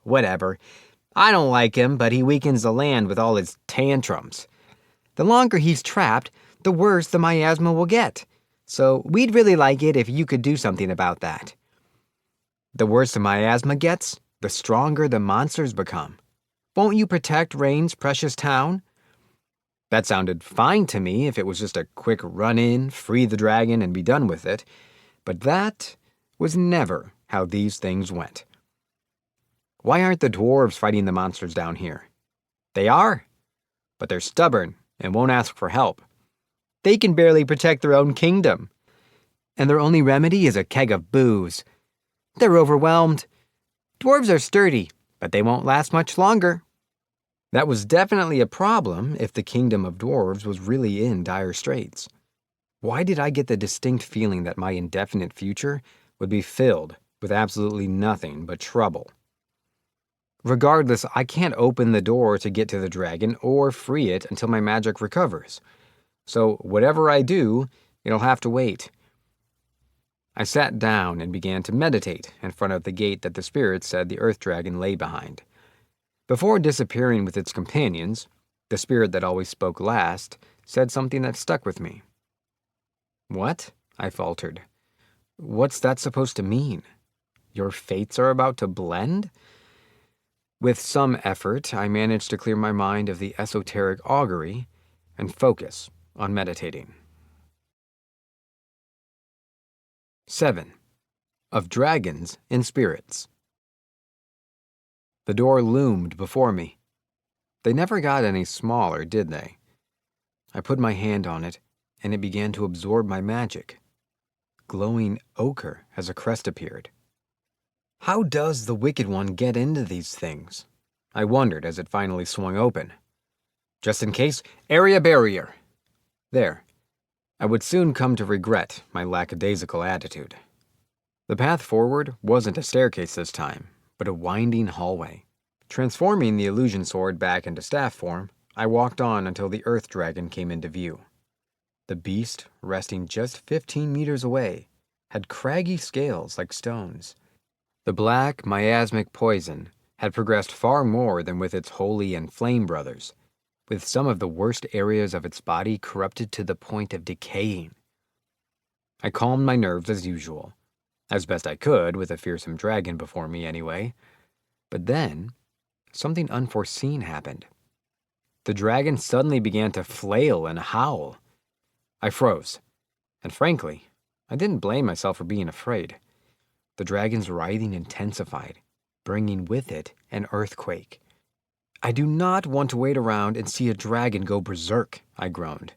whatever. I don't like him, but he weakens the land with all his tantrums. The longer he's trapped, the worse the miasma will get. So we'd really like it if you could do something about that. The worse the miasma gets, the stronger the monsters become. Won't you protect Rain's precious town? That sounded fine to me if it was just a quick run-in, free the dragon, and be done with it. But that was never how these things went. Why aren't the dwarves fighting the monsters down here? They are, but they're stubborn and won't ask for help. They can barely protect their own kingdom. And their only remedy is a keg of booze. They're overwhelmed. Dwarves are sturdy, but they won't last much longer. That was definitely a problem if the kingdom of dwarves was really in dire straits. Why did I get the distinct feeling that my indefinite future would be filled with absolutely nothing but trouble? Regardless, I can't open the door to get to the dragon or free it until my magic recovers. So whatever I do, it'll have to wait. I sat down and began to meditate in front of the gate that the spirit said the earth dragon lay behind. Before disappearing with its companions, the spirit that always spoke last said something that stuck with me. "What?" I faltered. "What's that supposed to mean? Your fates are about to blend?" With some effort, I managed to clear my mind of the esoteric augury and focus on meditating. 7. Of Dragons and Spirits. The door loomed before me. They never got any smaller, did they? I put my hand on it, and it began to absorb my magic. Glowing ochre as a crest appeared. How does the Wicked One get into these things? I wondered as it finally swung open. Just in case, area barrier. There. I would soon come to regret my lackadaisical attitude. The path forward wasn't a staircase this time, but a winding hallway. Transforming the illusion sword back into staff form, I walked on until the earth dragon came into view. The beast, resting just 15 meters away, had craggy scales like stones. The black, miasmic poison had progressed far more than with its holy and flame brothers, with some of the worst areas of its body corrupted to the point of decaying. I calmed my nerves as usual, as best I could with a fearsome dragon before me anyway. But then, something unforeseen happened. The dragon suddenly began to flail and howl. I froze, and frankly, I didn't blame myself for being afraid. The dragon's writhing intensified, bringing with it an earthquake. I do not want to wait around and see a dragon go berserk, I groaned.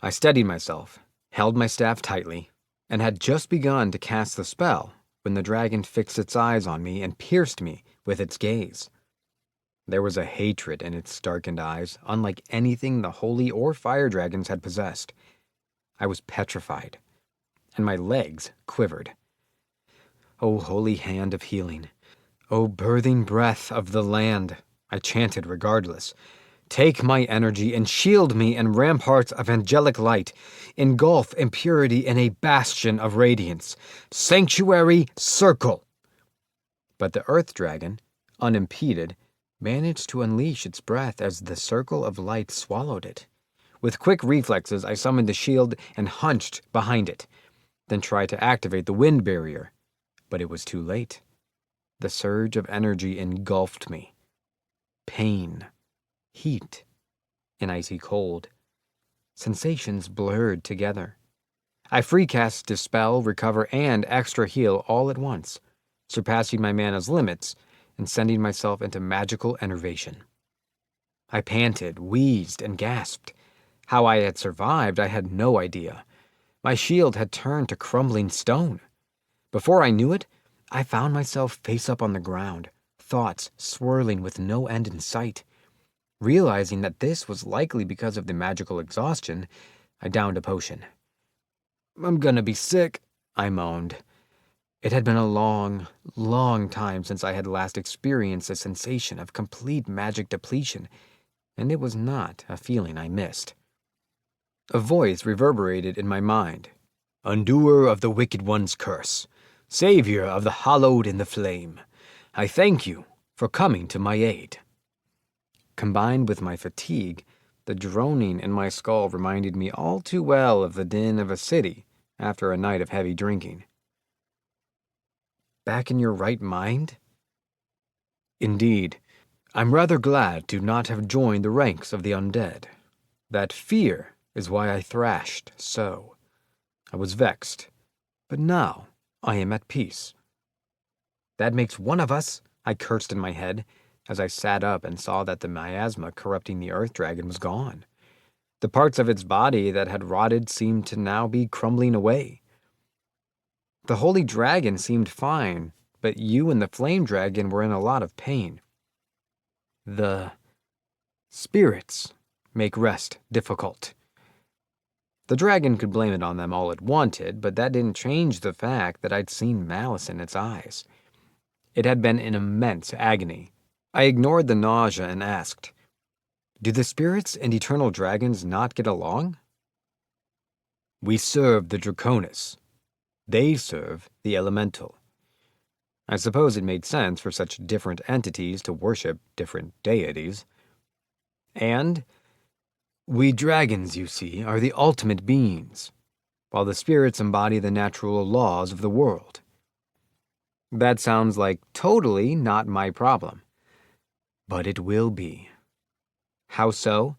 I steadied myself, held my staff tightly, and had just begun to cast the spell when the dragon fixed its eyes on me and pierced me with its gaze. There was a hatred in its darkened eyes, unlike anything the holy or fire dragons had possessed. I was petrified, and my legs quivered. O holy hand of healing, O birthing breath of the land, I chanted regardless. Take my energy and shield me in ramparts of angelic light. Engulf impurity in a bastion of radiance. Sanctuary circle. But the earth dragon, unimpeded, managed to unleash its breath as the circle of light swallowed it. With quick reflexes, I summoned the shield and hunched behind it, then tried to activate the wind barrier. But it was too late. The surge of energy engulfed me. Pain, heat, and icy cold. Sensations blurred together. I free-cast Dispel, Recover, and Extra Heal all at once, surpassing my mana's limits and sending myself into magical enervation. I panted, wheezed, and gasped. How I had survived, I had no idea. My shield had turned to crumbling stone. Before I knew it, I found myself face up on the ground, thoughts swirling with no end in sight. Realizing that this was likely because of the magical exhaustion, I downed a potion. "I'm gonna be sick," I moaned. It had been a long, long time since I had last experienced a sensation of complete magic depletion, and it was not a feeling I missed. A voice reverberated in my mind. "Undoer of the wicked one's curse, savior of the hallowed in the flame, I thank you for coming to my aid." Combined with my fatigue, the droning in my skull reminded me all too well of the din of a city after a night of heavy drinking. Back in your right mind? Indeed, I'm rather glad to not have joined the ranks of the undead. That fear is why I thrashed so. I was vexed, but now I am at peace. That makes one of us, I cursed in my head, as I sat up and saw that the miasma corrupting the earth dragon was gone. The parts of its body that had rotted seemed to now be crumbling away. The holy dragon seemed fine, but you and the flame dragon were in a lot of pain. The spirits make rest difficult. The dragon could blame it on them all it wanted, but that didn't change the fact that I'd seen malice in its eyes. It had been in immense agony. I ignored the nausea and asked, "Do the spirits and eternal dragons not get along?" "We serve the Draconis. They serve the elemental." I suppose it made sense for such different entities to worship different deities. "And we dragons, you see, are the ultimate beings, while the spirits embody the natural laws of the world." That sounds like totally not my problem. But it will be. How so?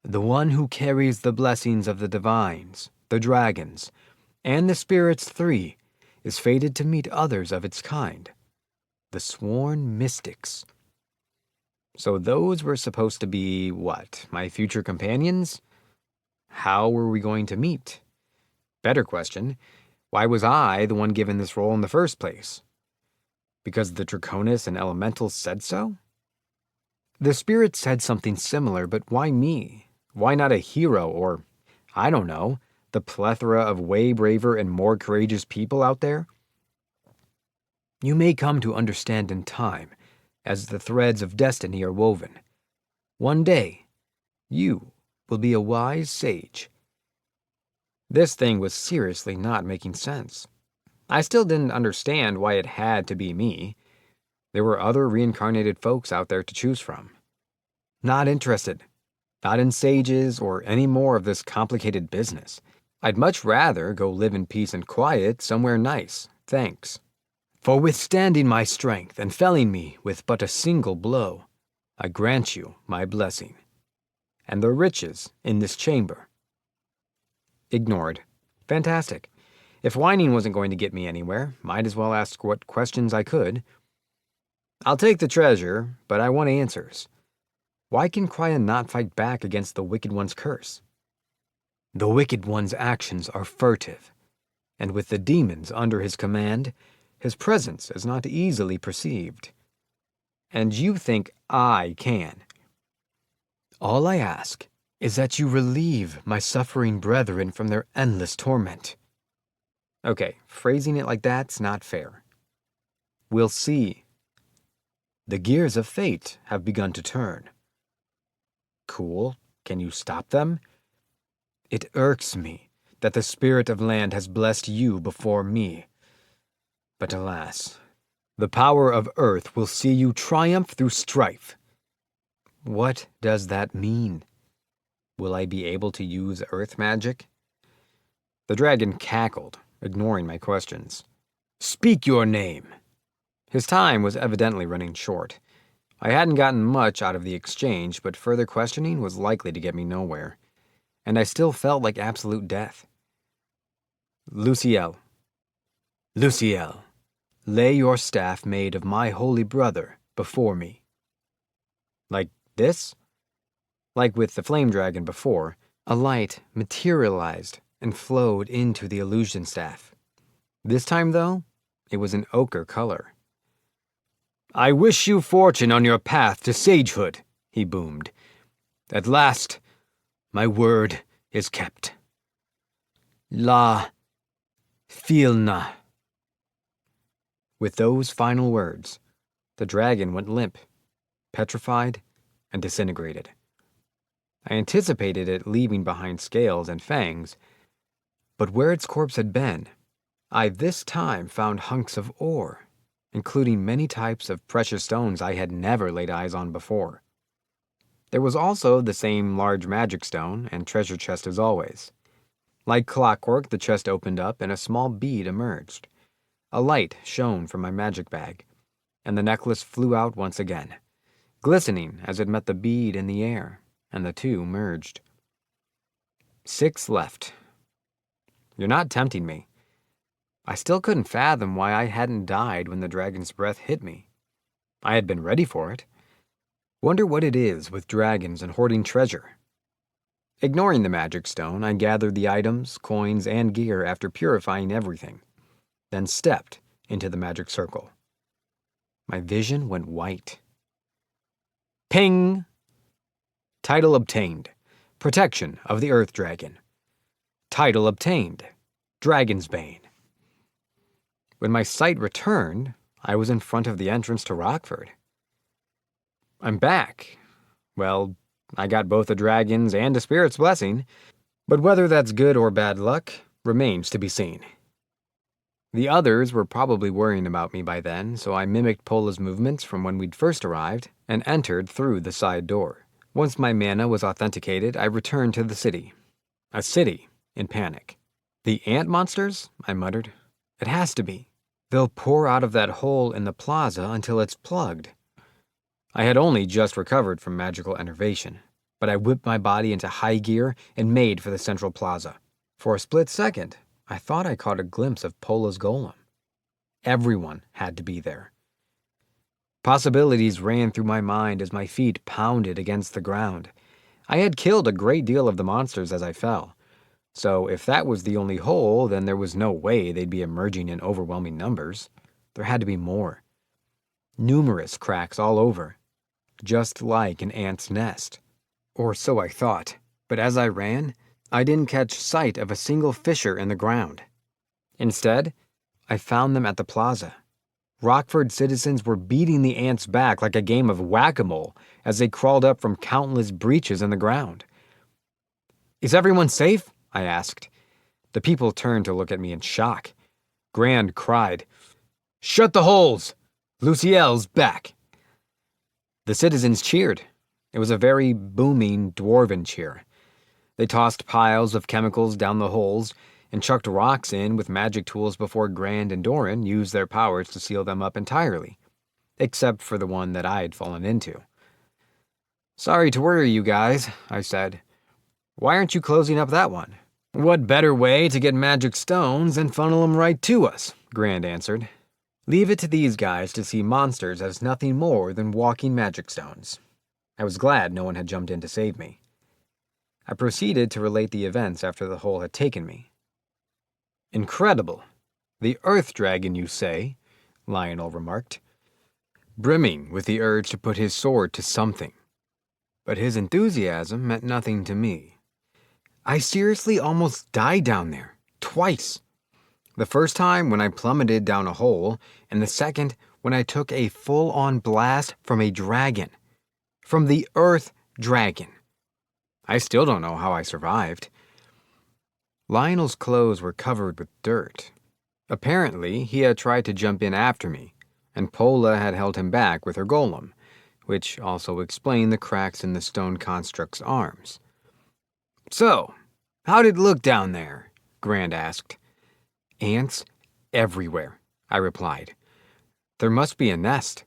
The one who carries the blessings of the divines, the dragons, and the spirits three is fated to meet others of its kind, the sworn mystics. So those were supposed to be, what, my future companions? How were we going to meet? Better question, why was I the one given this role in the first place? Because the Draconis and Elementals said so? The spirits said something similar, but why me? Why not a hero or, I don't know, the plethora of way braver and more courageous people out there? You may come to understand in time, as the threads of destiny are woven. One day, you will be a wise sage. This thing was seriously not making sense. I still didn't understand why it had to be me. There were other reincarnated folks out there to choose from. Not interested. Not in sages or any more of this complicated business. I'd much rather go live in peace and quiet somewhere nice, thanks. For withstanding my strength and felling me with but a single blow, I grant you my blessing, and the riches in this chamber. Ignored. Fantastic. If whining wasn't going to get me anywhere, might as well ask what questions I could. I'll take the treasure, but I want answers. Why can Krya not fight back against the Wicked One's curse? The Wicked One's actions are furtive, and with the demons under his command, his presence is not easily perceived. And you think I can. All I ask is that you relieve my suffering brethren from their endless torment. Okay, phrasing it like that's not fair. We'll see. The gears of fate have begun to turn. Cool. Can you stop them? It irks me that the spirit of land has blessed you before me. But alas, the power of earth will see you triumph through strife. What does that mean? Will I be able to use earth magic? The dragon cackled, ignoring my questions. Speak your name. His time was evidently running short. I hadn't gotten much out of the exchange, but further questioning was likely to get me nowhere, and I still felt like absolute death. Luciel. Luciel, lay your staff made of my holy brother before me. Like this? Like with the flame dragon before, a light materialized and flowed into the illusion staff. This time, though, it was an ochre color. I wish you fortune on your path to sagehood, he boomed. "At last, my word is kept. La Filna." With those final words, the dragon went limp, petrified, and disintegrated. I anticipated it leaving behind scales and fangs, but where its corpse had been, I this time found hunks of ore, including many types of precious stones I had never laid eyes on before. There was also the same large magic stone and treasure chest as always. Like clockwork, the chest opened up and a small bead emerged. A light shone from my magic bag, and the necklace flew out once again, glistening as it met the bead in the air, and the two merged. 6 left. You're not tempting me. I still couldn't fathom why I hadn't died when the dragon's breath hit me. I had been ready for it. Wonder what it is with dragons and hoarding treasure. Ignoring the magic stone, I gathered the items, coins, and gear after purifying everything, then stepped into the magic circle. My vision went white. Ping! Title obtained. Protection of the Earth Dragon. Title obtained. Dragon's Bane. When my sight returned, I was in front of the entrance to Rockford. I'm back. Well, I got both a dragon's and a spirit's blessing, but whether that's good or bad luck remains to be seen. The others were probably worrying about me by then, so I mimicked Pola's movements from when we'd first arrived and entered through the side door. Once my mana was authenticated, I returned to the city. A city in panic. "The ant monsters?" I muttered. "It has to be. They'll pour out of that hole in the plaza until it's plugged." I had only just recovered from magical enervation, but I whipped my body into high gear and made for the central plaza. For a split second, I thought I caught a glimpse of Pola's golem. Everyone had to be there. Possibilities ran through my mind as my feet pounded against the ground. I had killed a great deal of the monsters as I fell, so if that was the only hole, then there was no way they'd be emerging in overwhelming numbers. There had to be more. Numerous cracks all over, just like an ant's nest. Or so I thought, but as I ran, I didn't catch sight of a single fissure in the ground. Instead, I found them at the plaza. Rockford citizens were beating the ants back like a game of whack-a-mole as they crawled up from countless breaches in the ground. "Is everyone safe?" I asked. The people turned to look at me in shock. Grand cried, "Shut the holes! Luciel's back!" The citizens cheered. It was a very booming dwarven cheer. They tossed piles of chemicals down the holes and chucked rocks in with magic tools before Grand and Doran used their powers to seal them up entirely, except for the one that I'd fallen into. "Sorry to worry you guys," I said. "Why aren't you closing up that one?" "What better way to get magic stones than funnel them right to us?" Grand answered. "Leave it to these guys to see monsters as nothing more than walking magic stones." I was glad no one had jumped in to save me. I proceeded to relate the events after the hole had taken me. "Incredible. The Earth Dragon, you say?" Lionel remarked, brimming with the urge to put his sword to something. But his enthusiasm meant nothing to me. I seriously almost died down there, twice. The first time when I plummeted down a hole, and the second when I took a full-on blast from a dragon. From the Earth Dragon. I still don't know how I survived. Lionel's clothes were covered with dirt. Apparently, he had tried to jump in after me, and Pola had held him back with her golem, which also explained the cracks in the stone construct's arms. "So, how'd it look down there?" Grand asked. "Ants everywhere," I replied. "There must be a nest."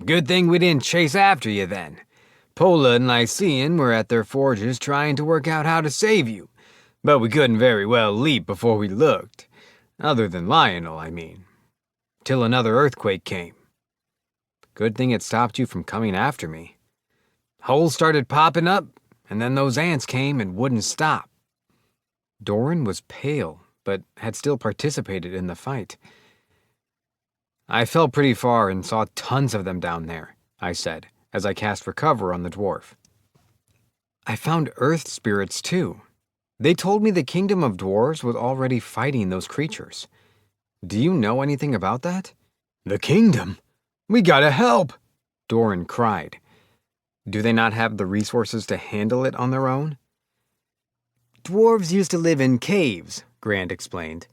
"Good thing we didn't chase after you then. Pola and Lycean were at their forges trying to work out how to save you, but we couldn't very well leap before we looked. Other than Lionel, I mean. Till another earthquake came. Good thing it stopped you from coming after me. Holes started popping up, and then those ants came and wouldn't stop." Doran was pale, but had still participated in the fight. "I fell pretty far and saw tons of them down there," I said, as I cast for cover on the dwarf. I found earth spirits too. They told me the kingdom of dwarves was already fighting those creatures. Do you know anything about that? The kingdom? We gotta help! Doran cried. Do they not have the resources to handle it on their own? Dwarves used to live in caves, Grant explained.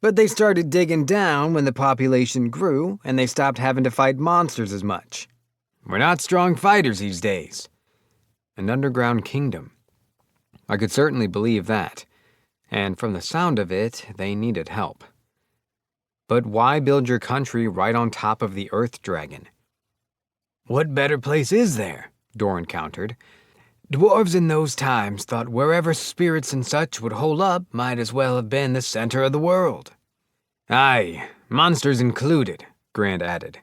But they started digging down when the population grew, and they stopped having to fight monsters as much. We're not strong fighters these days. An underground kingdom. I could certainly believe that, and from the sound of it, they needed help. But why build your country right on top of the Earth Dragon? What better place is there? Doran countered. Dwarves in those times thought wherever spirits and such would hole up might as well have been the center of the world. Aye, monsters included, Grant added.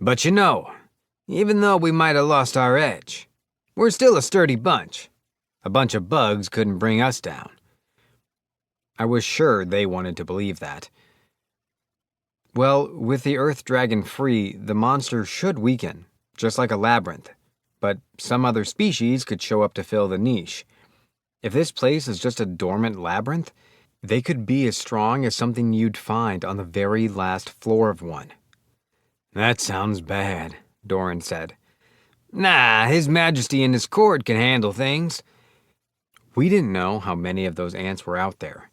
But you know, even though we might have lost our edge, we're still a sturdy bunch. A bunch of bugs couldn't bring us down. I was sure they wanted to believe that. Well, with the Earth Dragon free, the monster should weaken, just like a labyrinth. But some other species could show up to fill the niche. If this place is just a dormant labyrinth, they could be as strong as something you'd find on the very last floor of one. That sounds bad, Doran said. Nah, His Majesty and his court can handle things. We didn't know how many of those ants were out there.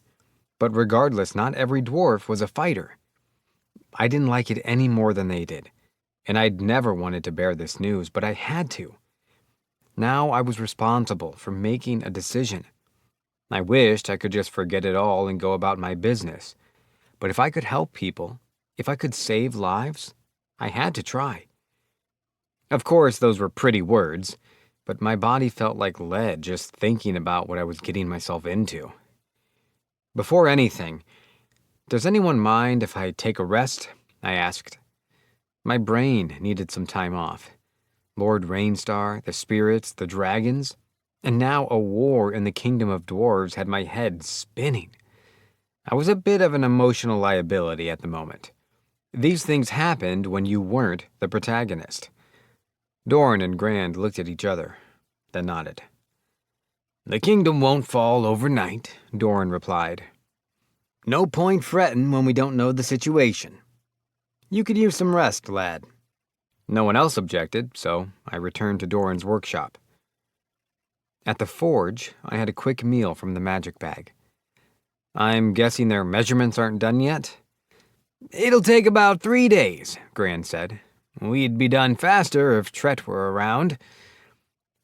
But regardless, not every dwarf was a fighter. I didn't like it any more than they did. And I'd never wanted to bear this news, but I had to. Now I was responsible for making a decision. I wished I could just forget it all and go about my business. But if I could help people, if I could save lives, I had to try. Of course, those were pretty words, but my body felt like lead just thinking about what I was getting myself into. Before anything, does anyone mind if I take a rest? I asked. My brain needed some time off. Lord Rainstar, the spirits, the dragons, and now a war in the kingdom of dwarves had my head spinning. I was a bit of an emotional liability at the moment. These things happened when you weren't the protagonist. Doran and Grand looked at each other, then nodded. The kingdom won't fall overnight, Doran replied. No point fretting when we don't know the situation. You could use some rest, lad. No one else objected, so I returned to Doran's workshop. At the forge, I had a quick meal from the magic bag. I'm guessing their measurements aren't done yet? It'll take about 3 days, Gran said. We'd be done faster if Tret were around.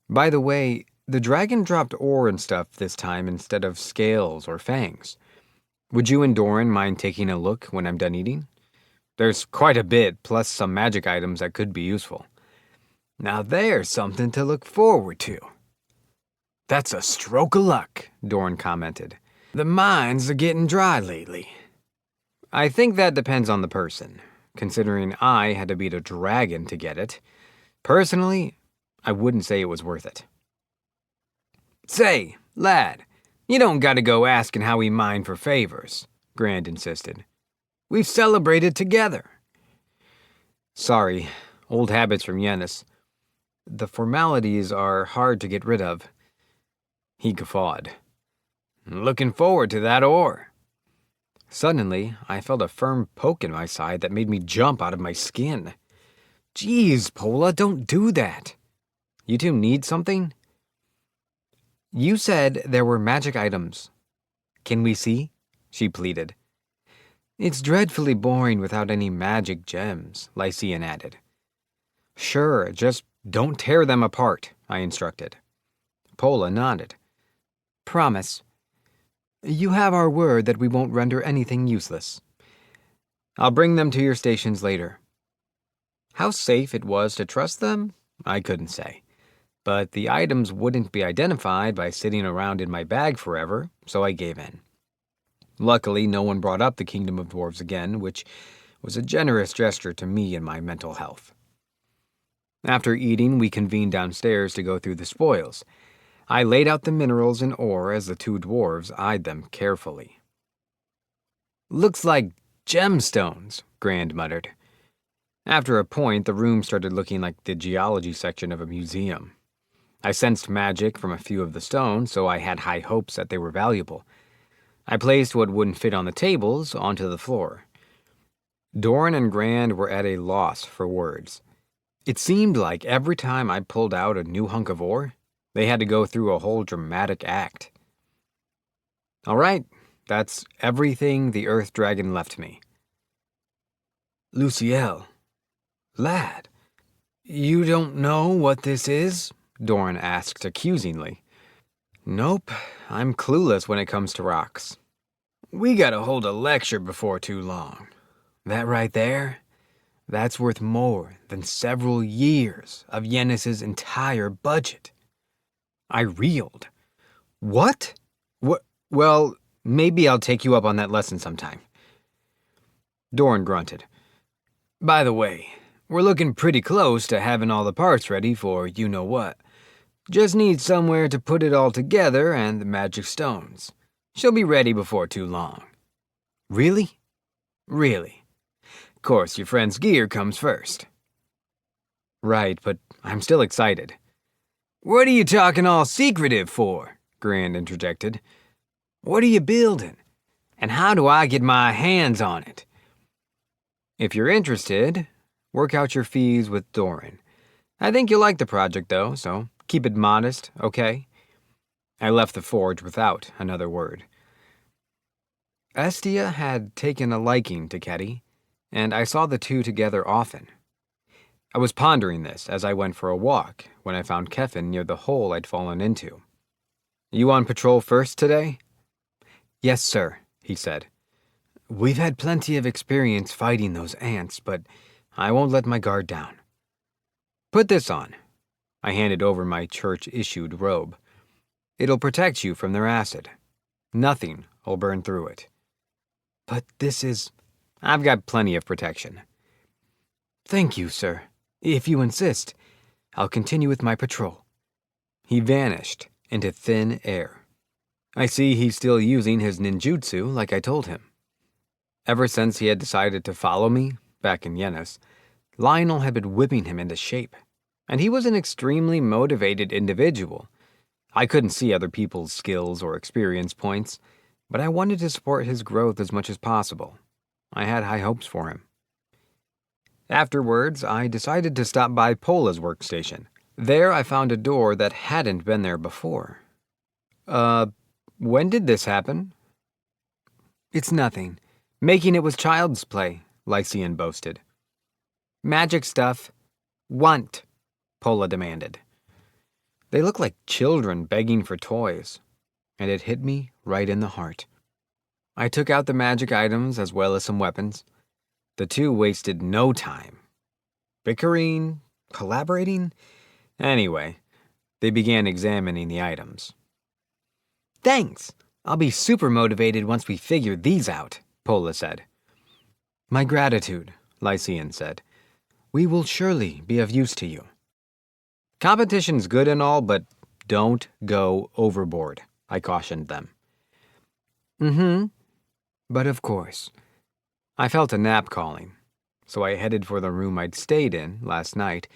By the way, the dragon dropped ore and stuff this time instead of scales or fangs. Would you and Doran mind taking a look when I'm done eating? There's quite a bit, plus some magic items that could be useful. Now there's something to look forward to. That's a stroke of luck, Doran commented. The mines are getting dry lately. I think that depends on the person, considering I had to beat a dragon to get it. Personally, I wouldn't say it was worth it. Say, lad, you don't gotta go asking how we mine for favors, Grand insisted. We've celebrated together. Sorry, old habits from Yennis. The formalities are hard to get rid of. He guffawed. Looking forward to that ore. Suddenly, I felt a firm poke in my side that made me jump out of my skin. Jeez, Pola, don't do that. You two need something? You said there were magic items. Can we see? She pleaded. It's dreadfully boring without any magic gems, Lycian added. Sure, just don't tear them apart, I instructed. Pola nodded. Promise. You have our word that we won't render anything useless. I'll bring them to your stations later. How safe it was to trust them, I couldn't say. But the items wouldn't be identified by sitting around in my bag forever, so I gave in. Luckily, no one brought up the Kingdom of Dwarves again, which was a generous gesture to me and my mental health. After eating, we convened downstairs to go through the spoils. I laid out the minerals and ore as the two dwarves eyed them carefully. Looks like gemstones, Grand muttered. After a point, the room started looking like the geology section of a museum. I sensed magic from a few of the stones, so I had high hopes that they were valuable. I placed what wouldn't fit on the tables onto the floor. Doran and Grand were at a loss for words. It seemed like every time I pulled out a new hunk of ore, they had to go through a whole dramatic act. All right, that's everything the Earth Dragon left me. Luciel, lad, you don't know what this is? Doran asked accusingly. Nope, I'm clueless when it comes to rocks. We gotta hold a lecture before too long. That right there, that's worth more than several years of Yennis's entire budget. I reeled. What? Well, maybe I'll take you up on that lesson sometime. Doran grunted. By the way, we're looking pretty close to having all the parts ready for you-know-what. Just need somewhere to put it all together and the magic stones. She'll be ready before too long. Really? Really. Of course, your friend's gear comes first. Right, but I'm still excited. What are you talking all secretive for? Grand interjected. What are you building? And how do I get my hands on it? If you're interested, work out your fees with Doran. I think you'll like the project, though, so keep it modest, okay? I left the forge without another word. Estia had taken a liking to Ketty, and I saw the two together often. I was pondering this as I went for a walk when I found Keffin near the hole I'd fallen into. You on patrol first today? Yes, sir, he said. We've had plenty of experience fighting those ants, but I won't let my guard down. Put this on. I handed over my church-issued robe. It'll protect you from their acid. Nothing will burn through it. But this is... I've got plenty of protection. Thank you, sir. If you insist, I'll continue with my patrol. He vanished into thin air. I see he's still using his ninjutsu like I told him. Ever since he had decided to follow me, back in Yennis, Lionel had been whipping him into shape, and he was an extremely motivated individual. I couldn't see other people's skills or experience points, but I wanted to support his growth as much as possible. I had high hopes for him. Afterwards, I decided to stop by Pola's workstation. There I found a door that hadn't been there before. When did this happen? It's nothing. Making it was child's play, Lycian boasted. Magic stuff. Want, Pola demanded. They look like children begging for toys, and it hit me right in the heart. I took out the magic items as well as some weapons. The two wasted no time. Bickering, collaborating. Anyway, they began examining the items. Thanks. I'll be super motivated once we figure these out, Pola said. My gratitude, Lycian said. We will surely be of use to you. Competition's good and all, but don't go overboard, I cautioned them. But of course. I felt a nap calling, so I headed for the room I'd stayed in last night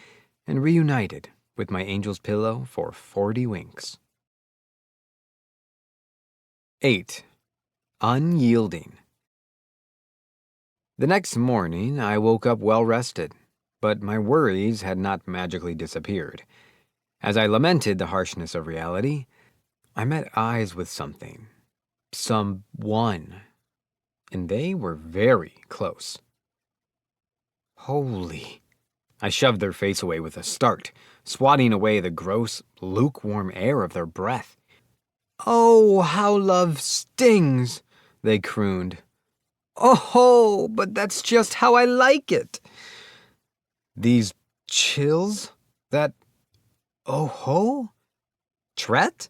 and reunited with my angel's pillow for 40 winks. 8. Unyielding. The next morning, I woke up well-rested, but my worries had not magically disappeared. As I lamented the harshness of reality, I met eyes with something. Someone. And they were very close. Holy. I shoved their face away with a start, swatting away the gross, lukewarm air of their breath. Oh, how love stings, they crooned. Oh, but that's just how I like it. These chills? That oh-ho? Tret?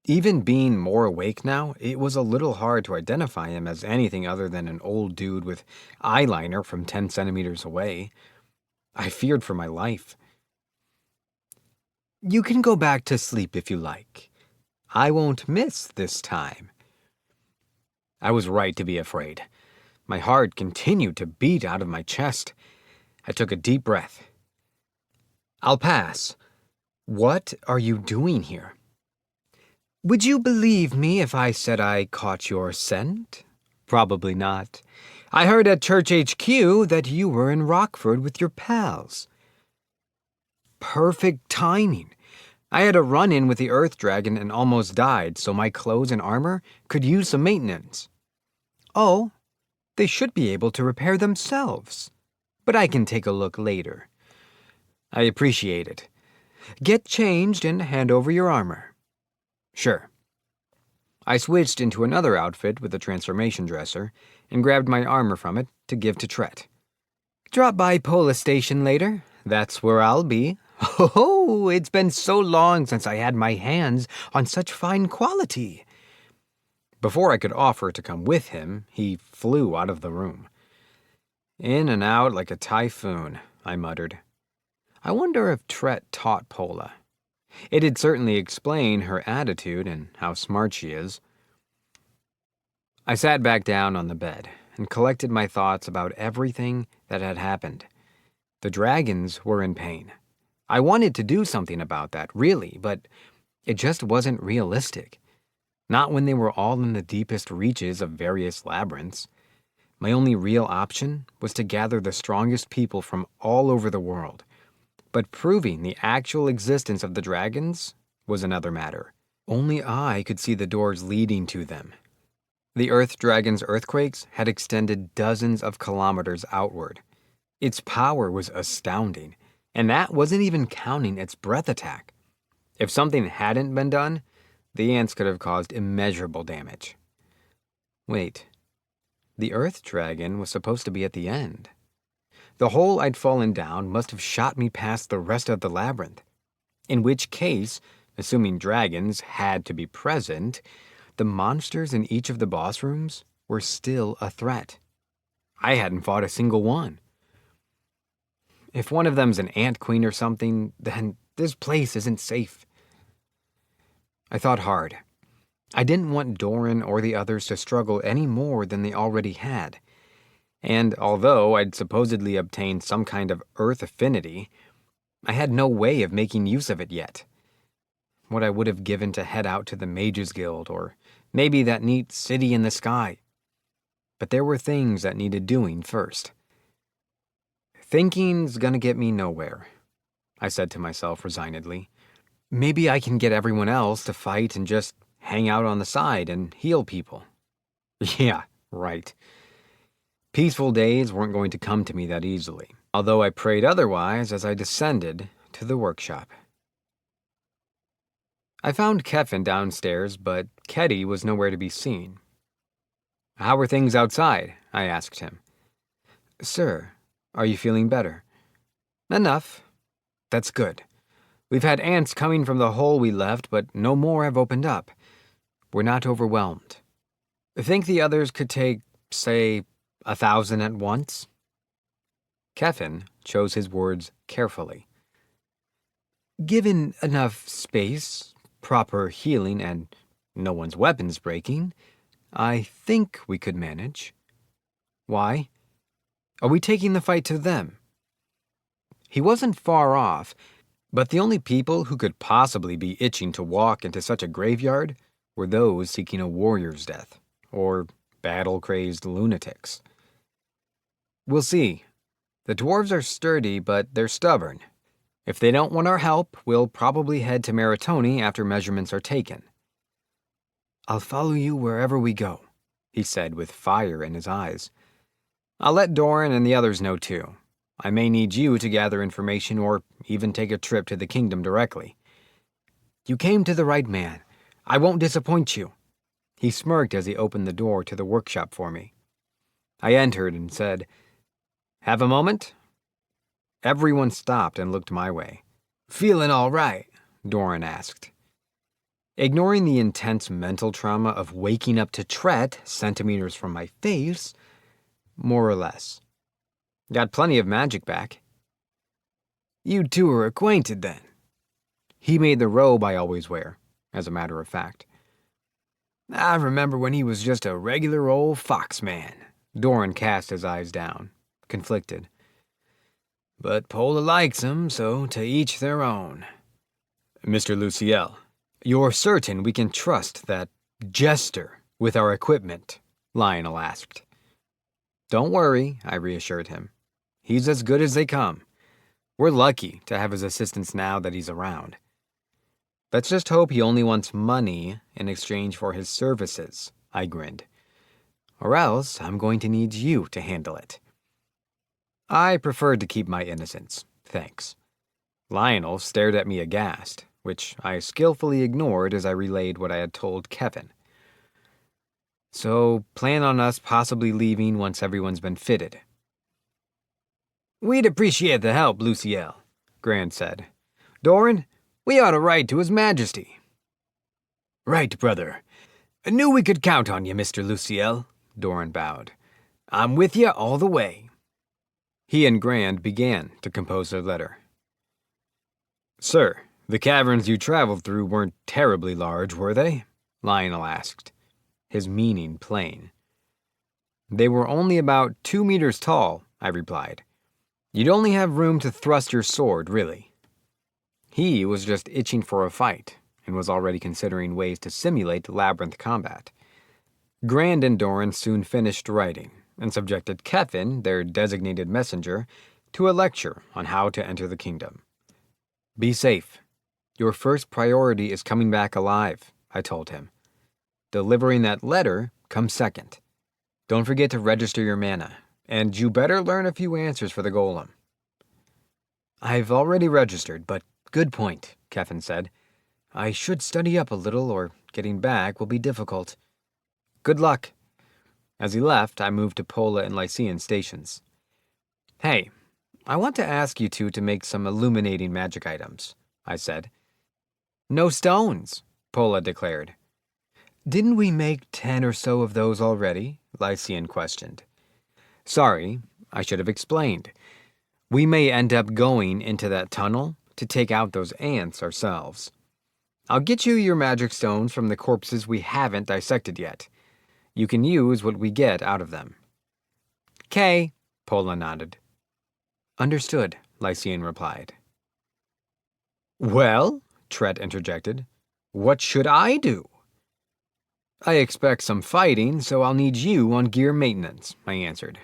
Even being more awake now, it was a little hard to identify him as anything other than an old dude with eyeliner from 10 centimeters away. I feared for my life. You can go back to sleep if you like. I won't miss this time. I was right to be afraid. My heart continued to beat out of my chest. I took a deep breath. "I'll pass. What are you doing here?" "Would you believe me if I said I caught your scent?" "Probably not. I heard at Church HQ that you were in Rockford with your pals." "Perfect timing. I had a run-in with the Earth Dragon and almost died, so my clothes and armor could use some maintenance." "Oh, they should be able to repair themselves. But I can take a look later." "I appreciate it. Get changed and hand over your armor." "Sure." I switched into another outfit with a transformation dresser and grabbed my armor from it to give to Tret. "Drop by Pola Station later. That's where I'll be." "Oh, it's been so long since I had my hands on such fine quality." Before I could offer to come with him, he flew out of the room. "In and out like a typhoon," I muttered. I wonder if Tret taught Pola. It'd certainly explain her attitude and how smart she is. I sat back down on the bed and collected my thoughts about everything that had happened. The dragons were in pain. I wanted to do something about that, really, but it just wasn't realistic. Not when they were all in the deepest reaches of various labyrinths. My only real option was to gather the strongest people from all over the world. But proving the actual existence of the dragons was another matter. Only I could see the doors leading to them. The Earth Dragon's earthquakes had extended dozens of kilometers outward. Its power was astounding, and that wasn't even counting its breath attack. If something hadn't been done, the ants could have caused immeasurable damage. Wait, the Earth Dragon was supposed to be at the end. The hole I'd fallen down must have shot me past the rest of the labyrinth. In which case, assuming dragons had to be present, the monsters in each of the boss rooms were still a threat. I hadn't fought a single one. If one of them's an ant queen or something, then this place isn't safe. I thought hard. I didn't want Doran or the others to struggle any more than they already had. And although I'd supposedly obtained some kind of earth affinity, I had no way of making use of it yet. What I would have given to head out to the Mages Guild, or maybe that neat city in the sky. But there were things that needed doing first. Thinking's gonna get me nowhere, I said to myself resignedly. Maybe I can get everyone else to fight and just hang out on the side and heal people. Yeah, right. Peaceful days weren't going to come to me that easily, although I prayed otherwise as I descended to the workshop. I found Keffin downstairs, but Ketty was nowhere to be seen. "How are things outside?" I asked him. "Sir, are you feeling better?" "Enough. That's good. We've had ants coming from the hole we left, but no more have opened up. We're not overwhelmed. Think the others could take, say, 1,000 at once?" Keffin chose his words carefully. "Given enough space, proper healing, and no one's weapons breaking, I think we could manage." "Why? Are we taking the fight to them?" He wasn't far off, but the only people who could possibly be itching to walk into such a graveyard were those seeking a warrior's death, or battle-crazed lunatics. "We'll see. The dwarves are sturdy, but they're stubborn. If they don't want our help, we'll probably head to Maritoni after measurements are taken." "I'll follow you wherever we go," he said with fire in his eyes. "I'll let Doran and the others know too. I may need you to gather information or even take a trip to the kingdom directly." "You came to the right man. I won't disappoint you." He smirked as he opened the door to the workshop for me. I entered and said, "Have a moment?" Everyone stopped and looked my way. "Feeling all right?" Doran asked. Ignoring the intense mental trauma of waking up to Tret centimeters from my face, more or less. "Got plenty of magic back." "You two are acquainted then?" He made the robe I always wear, as a matter of fact. "I remember when he was just a regular old fox man," Doran cast his eyes down, conflicted. But Pola likes 'em, so to each their own. Mr. Luciel, you're certain we can trust that jester with our equipment? Lionel asked. Don't worry, I reassured him. He's as good as they come. We're lucky to have his assistance now that he's around. Let's just hope he only wants money in exchange for his services, I grinned. Or else I'm going to need you to handle it. I preferred to keep my innocence, thanks. Lionel stared at me aghast, which I skillfully ignored as I relayed what I had told Kevin. So, plan on us possibly leaving once everyone's been fitted. We'd appreciate the help, Luciel, Grand said. Doran, we ought to write to His Majesty. Right, brother. I knew we could count on you, Mr. Luciel, Doran bowed. I'm with you all the way. He and Grand began to compose their letter. Sir, the caverns you traveled through weren't terribly large, were they? Lionel asked, his meaning plain. They were only about 2 meters tall, I replied. You'd only have room to thrust your sword, really. He was just itching for a fight, and was already considering ways to simulate labyrinth combat. Grand and Doran soon finished writing, and subjected Kevin, their designated messenger, to a lecture on how to enter the kingdom. Be safe. Your first priority is coming back alive, I told him. Delivering that letter comes second. Don't forget to register your mana, and you better learn a few answers for the golem. I've already registered, but good point, Kevin said. I should study up a little, or getting back will be difficult. Good luck. As he left, I moved to Pola and Lycian stations. Hey, I want to ask you two to make some illuminating magic items, I said. No stones, Pola declared. Didn't we make 10 or so of those already? Lycian questioned. Sorry, I should have explained. We may end up going into that tunnel to take out those ants ourselves. I'll get you your magic stones from the corpses we haven't dissected yet. You can use what we get out of them. 'Kay, Pola nodded. Understood, Lycian replied. Well, Tret interjected, what should I do? I expect some fighting, so I'll need you on gear maintenance, I answered.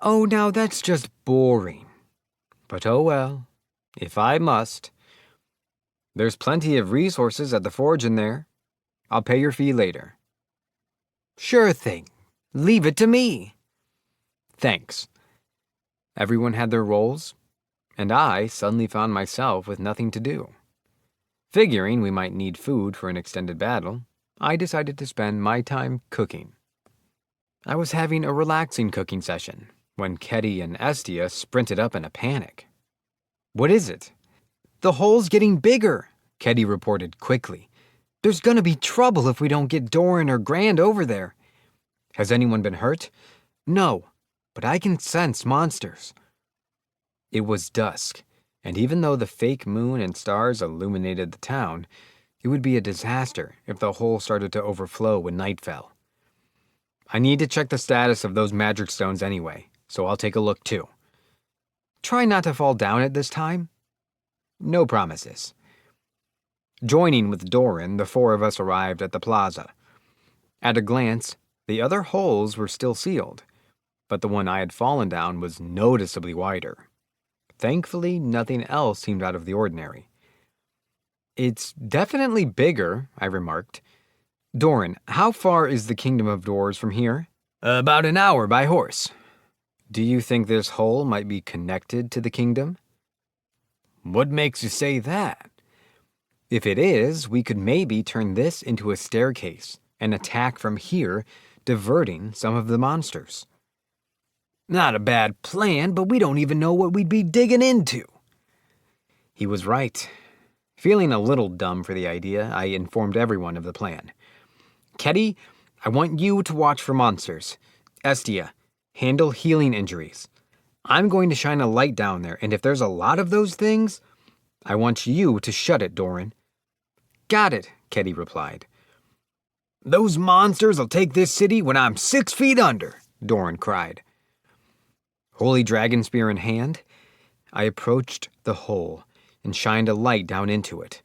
Oh, now that's just boring. But oh well, if I must. There's plenty of resources at the forge in there. I'll pay your fee later. Sure thing. Leave it to me. Thanks. Everyone had their roles, and I suddenly found myself with nothing to do. Figuring we might need food for an extended battle, I decided to spend my time cooking. I was having a relaxing cooking session when Ketty and Estia sprinted up in a panic. What is it? The hole's getting bigger, Ketty reported quickly. There's gonna be trouble if we don't get Doran or Grand over there. Has anyone been hurt? No, but I can sense monsters. It was dusk, and even though the fake moon and stars illuminated the town, it would be a disaster if the hole started to overflow when night fell. I need to check the status of those magic stones anyway, so I'll take a look too. Try not to fall down it this time. No promises. Joining with Doran, the four of us arrived at the plaza. At a glance, the other holes were still sealed, but the one I had fallen down was noticeably wider. Thankfully, nothing else seemed out of the ordinary. It's definitely bigger, I remarked. Doran, how far is the Kingdom of Doors from here? About an hour by horse. Do you think this hole might be connected to the kingdom? What makes you say that? If it is, we could maybe turn this into a staircase and attack from here, diverting some of the monsters. Not a bad plan, but we don't even know what we'd be digging into. He was right. Feeling a little dumb for the idea, I informed everyone of the plan. Ketty, I want you to watch for monsters. Estia, handle healing injuries. I'm going to shine a light down there, and if there's a lot of those things, I want you to shut it, Doran. Got it, Ketty replied. Those monsters will take this city when I'm 6 feet under, Doran cried. Holy dragon spear in hand, I approached the hole and shined a light down into it.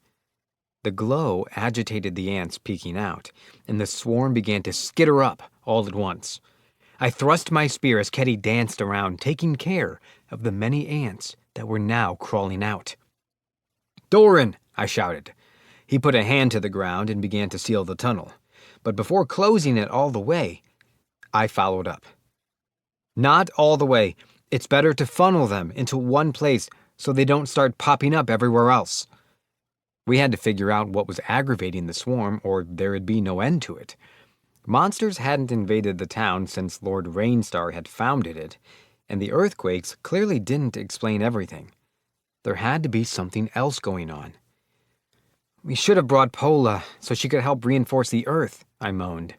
The glow agitated the ants peeking out, and the swarm began to skitter up all at once. I thrust my spear as Ketty danced around, taking care of the many ants that were now crawling out. Doran, I shouted. He put a hand to the ground and began to seal the tunnel, but before closing it all the way, I followed up. Not all the way. It's better to funnel them into one place so they don't start popping up everywhere else. We had to figure out what was aggravating the swarm, or there'd be no end to it. Monsters hadn't invaded the town since Lord Rainstar had founded it, and the earthquakes clearly didn't explain everything. There had to be something else going on. We should have brought Pola so she could help reinforce the earth, I moaned.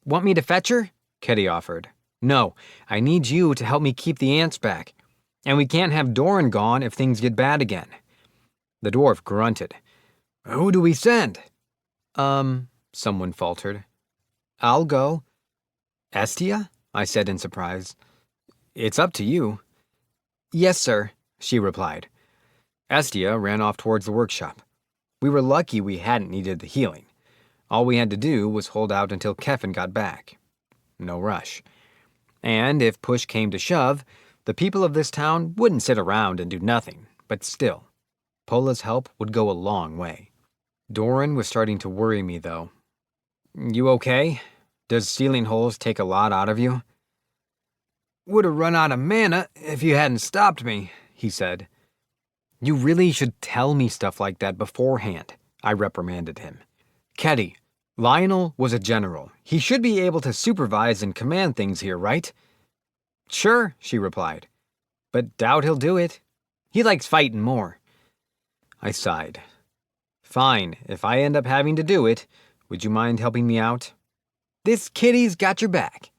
Want me to fetch her? Ketty offered. No, I need you to help me keep the ants back. And we can't have Doran gone if things get bad again. The dwarf grunted. Who do we send? Someone faltered. I'll go. Estia? I said in surprise. It's up to you. Yes, sir, she replied. Estia ran off towards the workshop. We were lucky we hadn't needed the healing. All we had to do was hold out until Keffin got back. No rush. And if push came to shove, the people of this town wouldn't sit around and do nothing, but still, Pola's help would go a long way. Doran was starting to worry me, though. You okay? Does sealing holes take a lot out of you? Would have run out of mana if you hadn't stopped me, he said. You really should tell me stuff like that beforehand, I reprimanded him. Ketty, Lionel was a general. He should be able to supervise and command things here, right? Sure, she replied, but doubt he'll do it. He likes fighting more. I sighed. Fine, if I end up having to do it, would you mind helping me out? This kitty's got your back.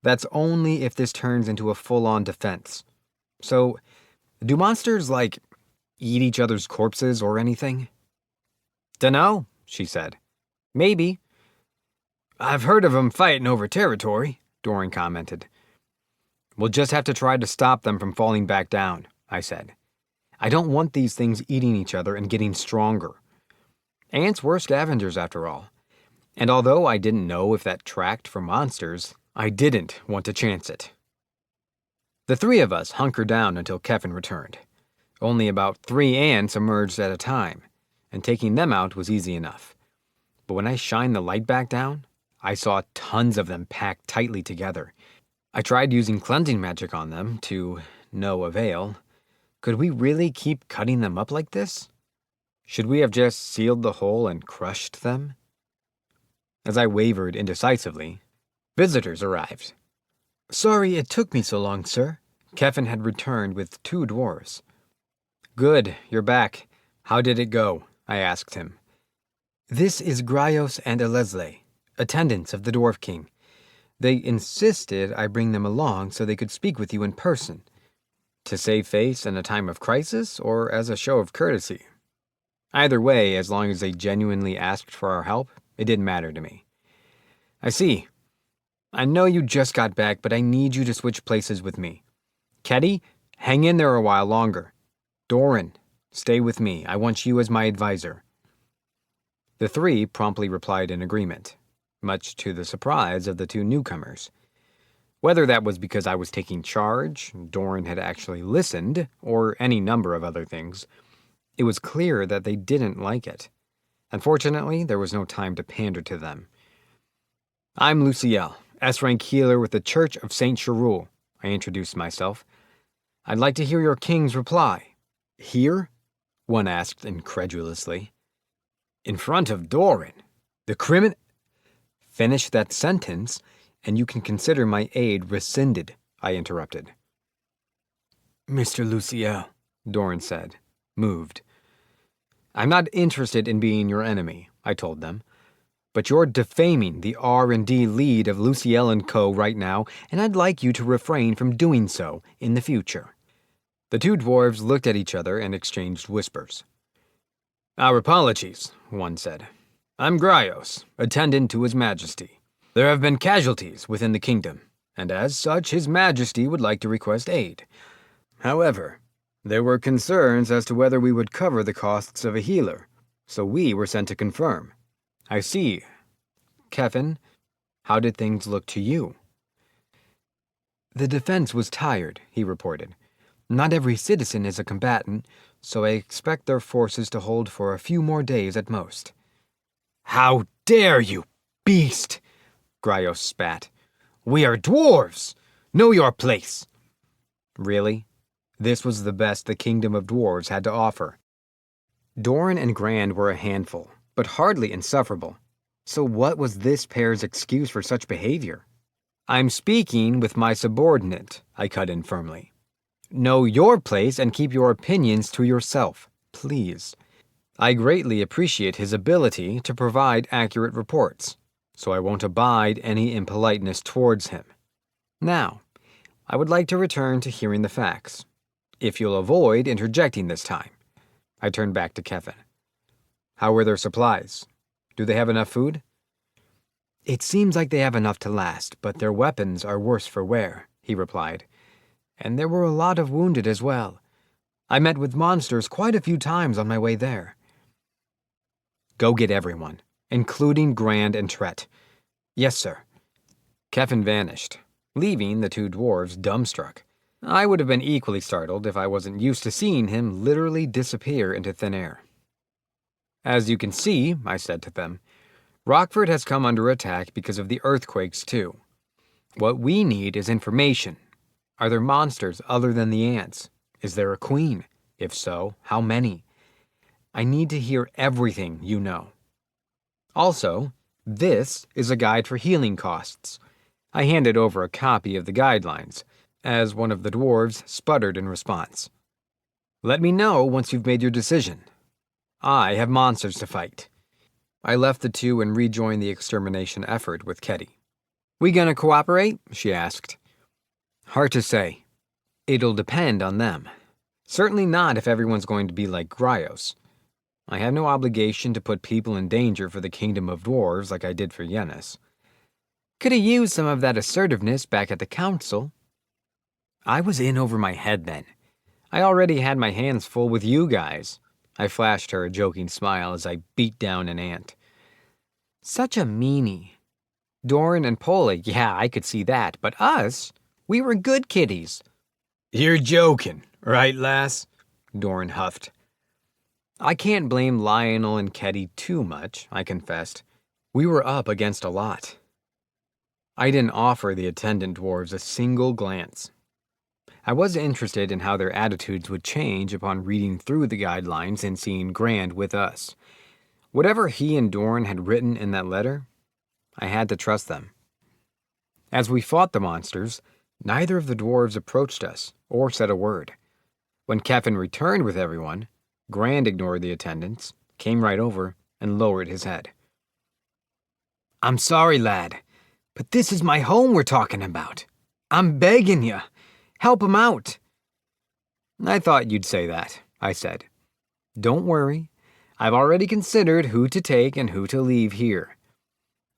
That's only if this turns into a full-on defense. So, do monsters, eat each other's corpses or anything? Dunno, she said. Maybe. I've heard of them fighting over territory, Doran commented. We'll just have to try to stop them from falling back down, I said. I don't want these things eating each other and getting stronger. Ants were scavengers, after all. And although I didn't know if that tracked for monsters, I didn't want to chance it. The three of us hunkered down until Keffin returned. Only about 3 ants emerged at a time, and taking them out was easy enough. But when I shined the light back down, I saw tons of them packed tightly together. I tried using cleansing magic on them, to no avail. Could we really keep cutting them up like this? Should we have just sealed the hole and crushed them? As I wavered indecisively, visitors arrived. Sorry it took me so long, sir. Keffin had returned with 2 dwarves. Good, you're back. How did it go? I asked him. This is Graios and Elesle, attendants of the Dwarf King. They insisted I bring them along so they could speak with you in person. To save face in a time of crisis, or as a show of courtesy? Either way, as long as they genuinely asked for our help, it didn't matter to me. I see. I know you just got back, but I need you to switch places with me. Ketty, hang in there a while longer. Doran, stay with me. I want you as my advisor. The 3 promptly replied in agreement, much to the surprise of the 2 newcomers. Whether that was because I was taking charge, Doran had actually listened, or any number of other things, it was clear that they didn't like it. Unfortunately, there was no time to pander to them. I'm Luciel, S-rank healer with the Church of St. Cherul, I introduced myself. I'd like to hear your king's reply. Here? One asked incredulously. In front of Doran, the criminal... Finish that sentence, and you can consider my aid rescinded, I interrupted. Mr. Luciel, Doran said, moved. I'm not interested in being your enemy, I told them. But you're defaming the R&D lead of Luciel & Co. right now, and I'd like you to refrain from doing so in the future. The 2 dwarves looked at each other and exchanged whispers. Our apologies, one said. I'm Graios, attendant to His Majesty. There have been casualties within the kingdom, and as such His Majesty would like to request aid. However, there were concerns as to whether we would cover the costs of a healer, so we were sent to confirm. I see. Kevin, how did things look to you? The defense was tired, he reported. Not every citizen is a combatant, so I expect their forces to hold for a few more days at most. How dare you, beast! Gryos spat. We are dwarves! Know your place! Really? This was the best the kingdom of dwarves had to offer. Doran and Grand were a handful, but hardly insufferable. So what was this pair's excuse for such behavior? I'm speaking with my subordinate, I cut in firmly. Know your place and keep your opinions to yourself, please. I greatly appreciate his ability to provide accurate reports, so I won't abide any impoliteness towards him. Now, I would like to return to hearing the facts, if you'll avoid interjecting this time. I turned back to Kevin. How were their supplies? Do they have enough food? It seems like they have enough to last, but their weapons are worse for wear, he replied. And there were a lot of wounded as well. I met with monsters quite a few times on my way there. Go get everyone, including Grand and Tret. Yes, sir. Kevin vanished, leaving the two dwarves dumbstruck. I would have been equally startled if I wasn't used to seeing him literally disappear into thin air. As you can see, I said to them, Rockford has come under attack because of the earthquakes too. What we need is information. Are there monsters other than the ants? Is there a queen? If so, how many? I need to hear everything you know. Also, this is a guide for healing costs. I handed over a copy of the guidelines, as one of the dwarves sputtered in response. Let me know once you've made your decision. I have monsters to fight. I left the two and rejoined the extermination effort with Ketty. We gonna cooperate? She asked. Hard to say. It'll depend on them. Certainly not if everyone's going to be like Gryos. I have no obligation to put people in danger for the kingdom of dwarves like I did for Yennis. Could have used some of that assertiveness back at the council. I was in over my head then. I already had my hands full with you guys. I flashed her a joking smile as I beat down an ant. Such a meanie. Doran and Pola, yeah, I could see that, but us? We were good kiddies. You're joking, right, lass? Doran huffed. I can't blame Lionel and Ketty too much, I confessed. We were up against a lot. I didn't offer the attendant dwarves a single glance. I was interested in how their attitudes would change upon reading through the guidelines and seeing Grand with us. Whatever he and Doran had written in that letter, I had to trust them. As we fought the monsters, neither of the dwarves approached us or said a word. When Kevin returned with everyone, Grand ignored the attendants, came right over, and lowered his head. I'm sorry, lad, but this is my home we're talking about. I'm begging you. Help him out. I thought you'd say that, I said. Don't worry. I've already considered who to take and who to leave here.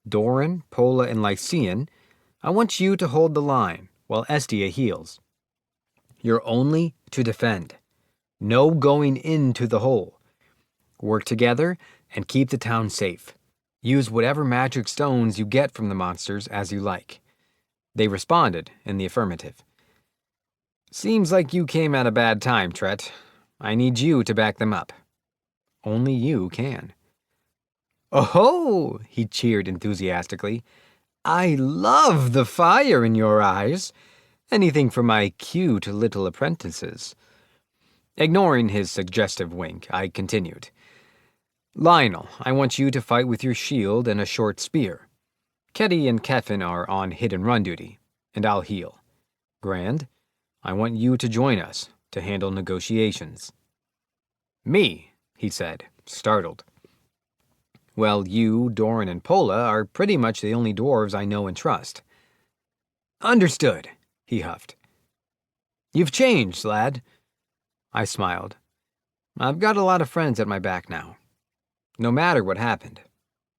Doran, Pola, and Lycian, I want you to hold the line while Estia heals. You're only to defend. No going into the hole. Work together and keep the town safe. Use whatever magic stones you get from the monsters as you like. They responded in the affirmative. Seems like you came at a bad time, Tret. I need you to back them up. Only you can. Oh-ho! He cheered enthusiastically. I love the fire in your eyes. Anything for my cute little apprentices. Ignoring his suggestive wink, I continued. Lionel, I want you to fight with your shield and a short spear. Ketty and Keffin are on hit-and-run duty, and I'll heal. Grand, I want you to join us to handle negotiations. Me, he said, startled. Well, you, Doran, and Pola are pretty much the only dwarves I know and trust. Understood, he huffed. You've changed, lad. I smiled. I've got a lot of friends at my back now. No matter what happened,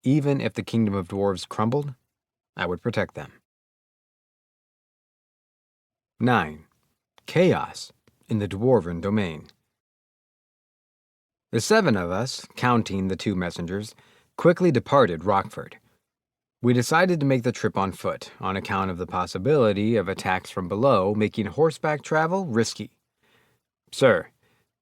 even if the kingdom of dwarves crumbled, I would protect them. 9. Chaos in the dwarven domain. The 7 of us, counting the 2 messengers, quickly departed Rockford. We decided to make the trip on foot, on account of the possibility of attacks from below making horseback travel risky. Sir,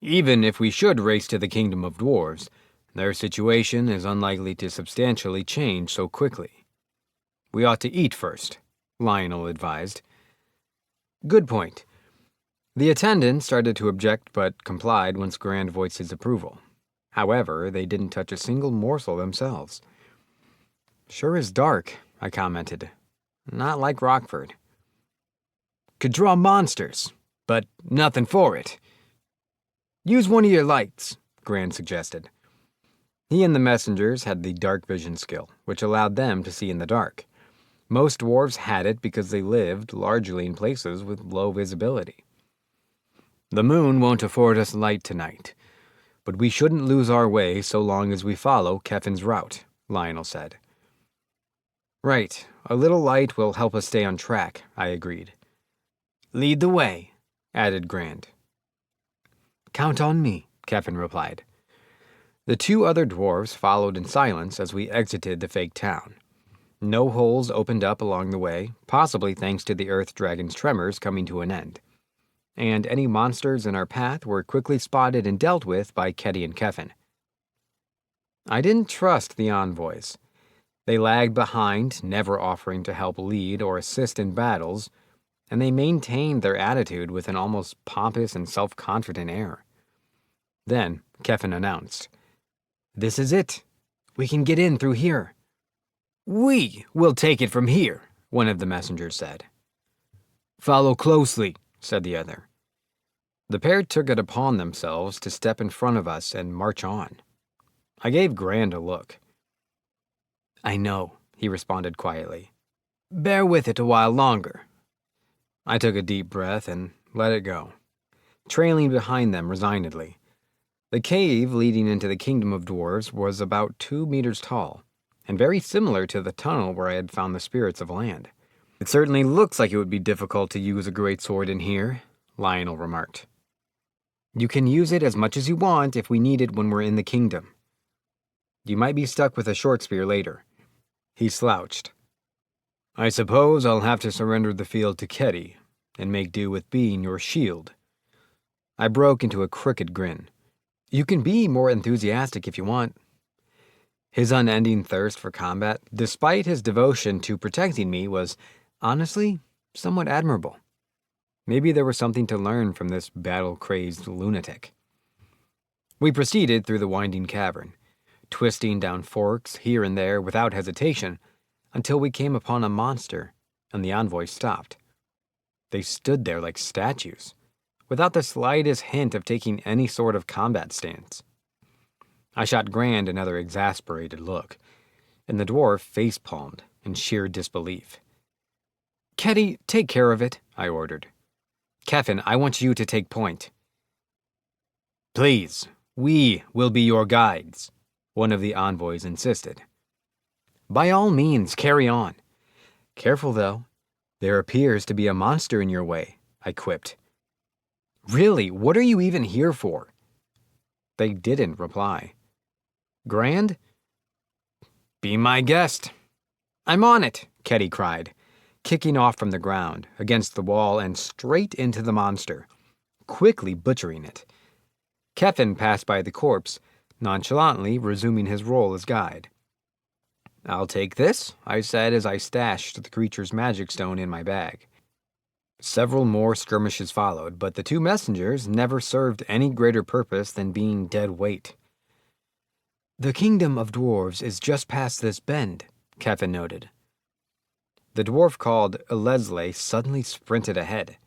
even if we should race to the kingdom of dwarves, their situation is unlikely to substantially change so quickly. We ought to eat first, Lionel advised. Good point. The attendant started to object but complied once Grand voiced his approval. However, they didn't touch a single morsel themselves. Sure is dark, I commented. Not like Rockford. Could draw monsters, but nothing for it. Use one of your lights, Grand suggested. He and the messengers had the dark vision skill, which allowed them to see in the dark. Most dwarves had it because they lived largely in places with low visibility. The moon won't afford us light tonight, but we shouldn't lose our way so long as we follow Keffin's route, Lionel said. Right, a little light will help us stay on track, I agreed. Lead the way, added Grand. Count on me, Keffin replied. The 2 other dwarves followed in silence as we exited the fake town. No holes opened up along the way, possibly thanks to the earth dragon's tremors coming to an end. And any monsters in our path were quickly spotted and dealt with by Ketty and Keffin. I didn't trust the envoys. They lagged behind, never offering to help lead or assist in battles, and they maintained their attitude with an almost pompous and self-confident air. Then Keffin announced, This is it. We can get in through here. We will take it from here, one of the messengers said. Follow closely, said the other. The pair took it upon themselves to step in front of us and march on. I gave Grand a look. I know, he responded quietly. Bear with it a while longer. I took a deep breath and let it go, trailing behind them resignedly. The cave leading into the kingdom of dwarves was about 2 meters tall, and very similar to the tunnel where I had found the spirits of land. It certainly looks like it would be difficult to use a great sword in here, Lionel remarked. You can use it as much as you want if we need it when we're in the kingdom. You might be stuck with a short spear later. He slouched. I suppose I'll have to surrender the field to Ketty and make do with being your shield. I broke into a crooked grin. You can be more enthusiastic if you want. His unending thirst for combat, despite his devotion to protecting me, was, honestly, somewhat admirable. Maybe there was something to learn from this battle-crazed lunatic. We proceeded through the winding cavern, twisting down forks here and there without hesitation, until we came upon a monster, and the envoys stopped. They stood there like statues, without the slightest hint of taking any sort of combat stance. I shot Grand another exasperated look, and the dwarf face-palmed in sheer disbelief. Ketty, take care of it, I ordered. Keffin, I want you to take point. Please, we will be your guides, one of the envoys insisted. By all means, carry on. Careful, though. There appears to be a monster in your way, I quipped. Really, what are you even here for? They didn't reply. Grand? Be my guest. I'm on it, Ketty cried, kicking off from the ground, against the wall and straight into the monster, quickly butchering it. Keffin passed by the corpse, nonchalantly resuming his role as guide. I'll take this, I said as I stashed the creature's magic stone in my bag. Several more skirmishes followed, but the 2 messengers never served any greater purpose than being dead weight. The kingdom of dwarves is just past this bend, Keffin noted. The dwarf called Leslie suddenly sprinted ahead,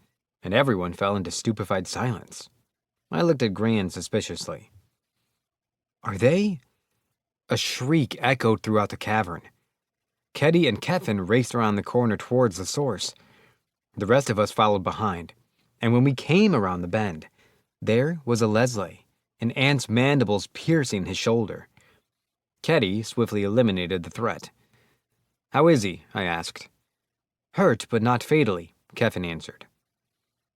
and everyone fell into stupefied silence. I looked at Grand suspiciously. Are they? A shriek echoed throughout the cavern. Ketty and Keffin raced around the corner towards the source. The rest of us followed behind, and when we came around the bend, there was a Leslie, an ant's mandibles piercing his shoulder. Ketty swiftly eliminated the threat. How is he? I asked. Hurt, but not fatally, Kevin answered.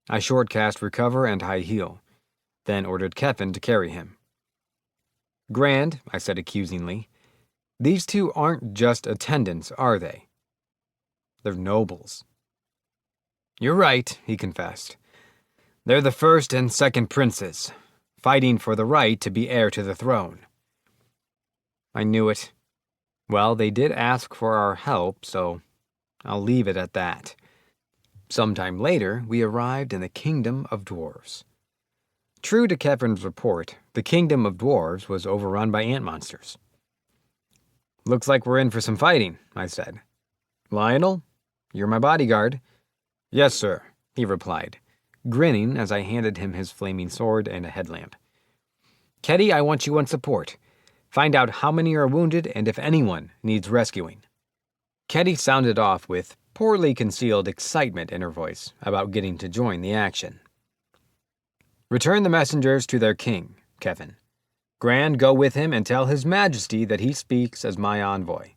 I shortcast recover and high heal, then ordered Kevin to carry him. Grand, I said accusingly. These two aren't just attendants, are they? They're nobles. You're right, he confessed. They're the first and second princes, fighting for the right to be heir to the throne. I knew it. Well, they did ask for our help, so I'll leave it at that. Sometime later, we arrived in the kingdom of dwarves. True to Kevin's report, the kingdom of dwarves was overrun by ant monsters. Looks like we're in for some fighting, I said. Lionel, you're my bodyguard. Yes, sir, he replied, grinning as I handed him his flaming sword and a headlamp. Keddy, I want you on support. Find out how many are wounded and if anyone needs rescuing. Keddy sounded off with poorly concealed excitement in her voice about getting to join the action. Return the messengers to their king, Kevin. Grand, go with him and tell his majesty that he speaks as my envoy.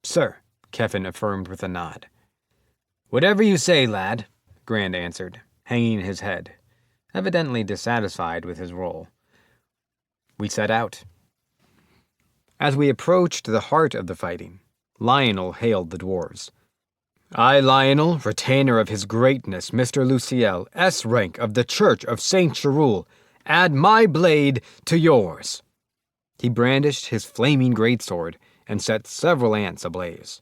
Sir, Kevin affirmed with a nod. Whatever you say, lad, Grand answered, hanging his head, evidently dissatisfied with his role. We set out. As we approached the heart of the fighting, Lionel hailed the dwarves. I, Lionel, retainer of his greatness, Mr. Luciel, S. rank of the Church of Saint Cherul, add my blade to yours. He brandished his flaming greatsword and set several ants ablaze.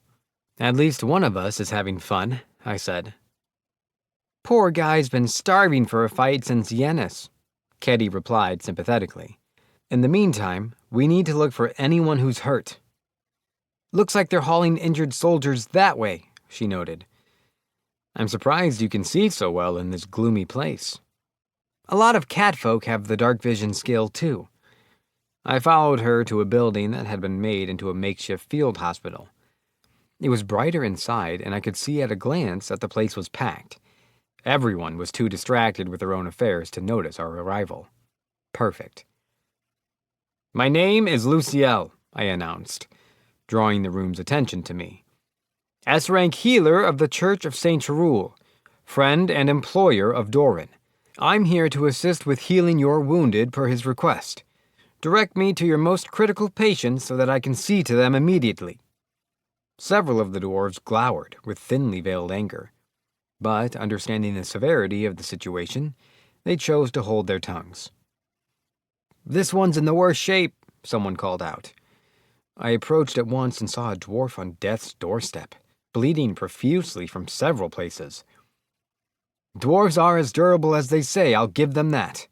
At least one of us is having fun, I said. Poor guy's been starving for a fight since Yennis, Keddy replied sympathetically. In the meantime, we need to look for anyone who's hurt. Looks like they're hauling injured soldiers that way, she noted. I'm surprised you can see so well in this gloomy place. A lot of catfolk have the dark vision skill, too. I followed her to a building that had been made into a makeshift field hospital. It was brighter inside, and I could see at a glance that the place was packed. Everyone was too distracted with their own affairs to notice our arrival. Perfect. My name is Luciel, I announced, drawing the room's attention to me. S-rank healer of the Church of Saint Cherul, friend and employer of Doran. I'm here to assist with healing your wounded per his request. Direct me to your most critical patients so that I can see to them immediately. Several of the dwarves glowered with thinly veiled anger, but, understanding the severity of the situation, they chose to hold their tongues. This one's in the worst shape, someone called out. I approached at once and saw a dwarf on death's doorstep, bleeding profusely from several places. Dwarves are as durable as they say, I'll give them that.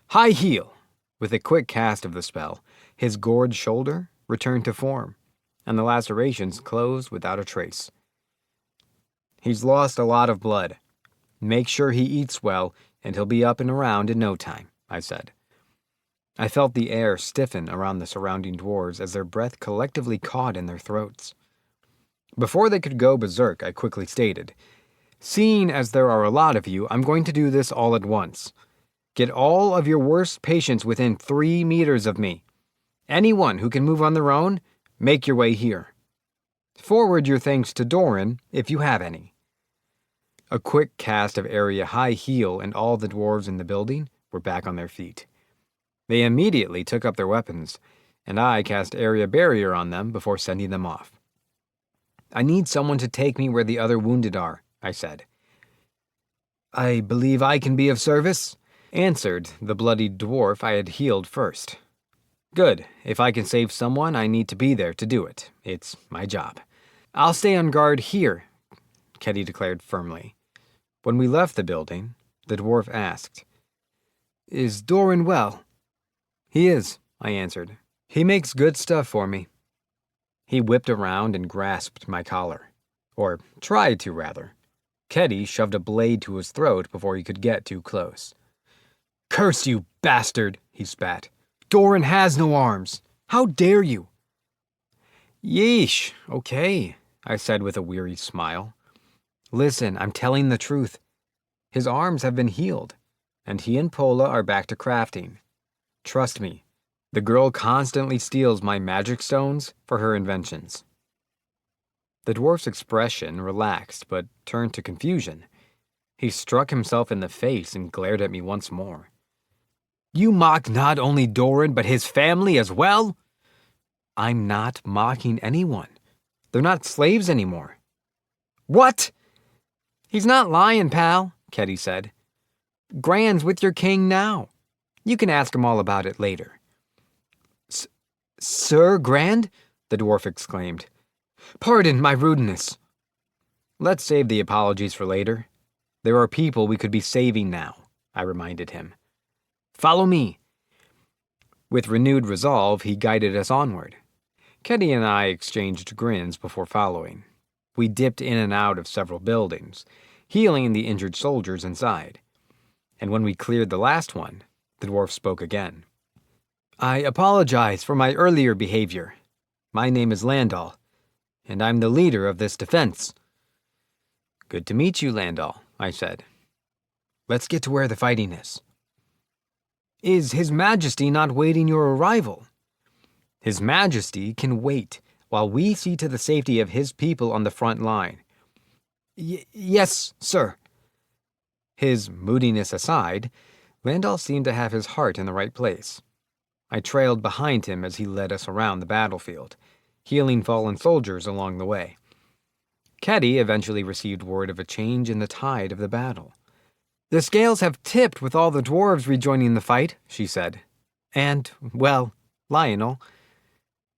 High heal! With a quick cast of the spell, his gored shoulder returned to form, and the lacerations closed without a trace. He's lost a lot of blood. Make sure he eats well, and he'll be up and around in no time, I said. I felt the air stiffen around the surrounding dwarves as their breath collectively caught in their throats. Before they could go berserk, I quickly stated, Seeing as there are a lot of you, I'm going to do this all at once. Get all of your worst patients within 3 meters of me. Anyone who can move on their own, make your way here. Forward your thanks to Doran, if you have any. A quick cast of area high heal and all the dwarves in the building were back on their feet. They immediately took up their weapons, and I cast area barrier on them before sending them off. I need someone to take me where the other wounded are, I said. I believe I can be of service, answered the bloodied dwarf I had healed first. Good. If I can save someone, I need to be there to do it. It's my job. I'll stay on guard here, Keddy declared firmly. When we left the building, the dwarf asked, Is Doran well? He is, I answered. He makes good stuff for me. He whipped around and grasped my collar. Or tried to, rather. Keddy shoved a blade to his throat before he could get too close. Curse you, bastard, he spat. Doran has no arms. How dare you? Yeesh, okay, I said with a weary smile. Listen, I'm telling the truth. His arms have been healed, and he and Pola are back to crafting. Trust me, the girl constantly steals my magic stones for her inventions. The dwarf's expression relaxed but turned to confusion. He struck himself in the face and glared at me once more. "You mock not only Doran, but his family as well?" "I'm not mocking anyone. They're not slaves anymore." "What?" "He's not lying, pal," Ketty said. "Gran's with your king now. You can ask him all about it later." "Sir Grand?" the dwarf exclaimed. "Pardon my rudeness." "Let's save the apologies for later. There are people we could be saving now," I reminded him. "Follow me." With renewed resolve, he guided us onward. Ketty and I exchanged grins before following. We dipped in and out of several buildings, healing the injured soldiers inside. And when we cleared the last one, the dwarf spoke again. "I apologize for my earlier behavior. My name is Landal, and I'm the leader of this defense." "Good to meet you, Landal," I said. "Let's get to where the fighting is." "Is His Majesty not waiting your arrival?" "His Majesty can wait while we see to the safety of his people on the front line." Yes, sir." His moodiness aside, Landal seemed to have his heart in the right place. I trailed behind him as he led us around the battlefield, healing fallen soldiers along the way. Ketty eventually received word of a change in the tide of the battle. "The scales have tipped with all the dwarves rejoining the fight," she said. "And, well, Lionel."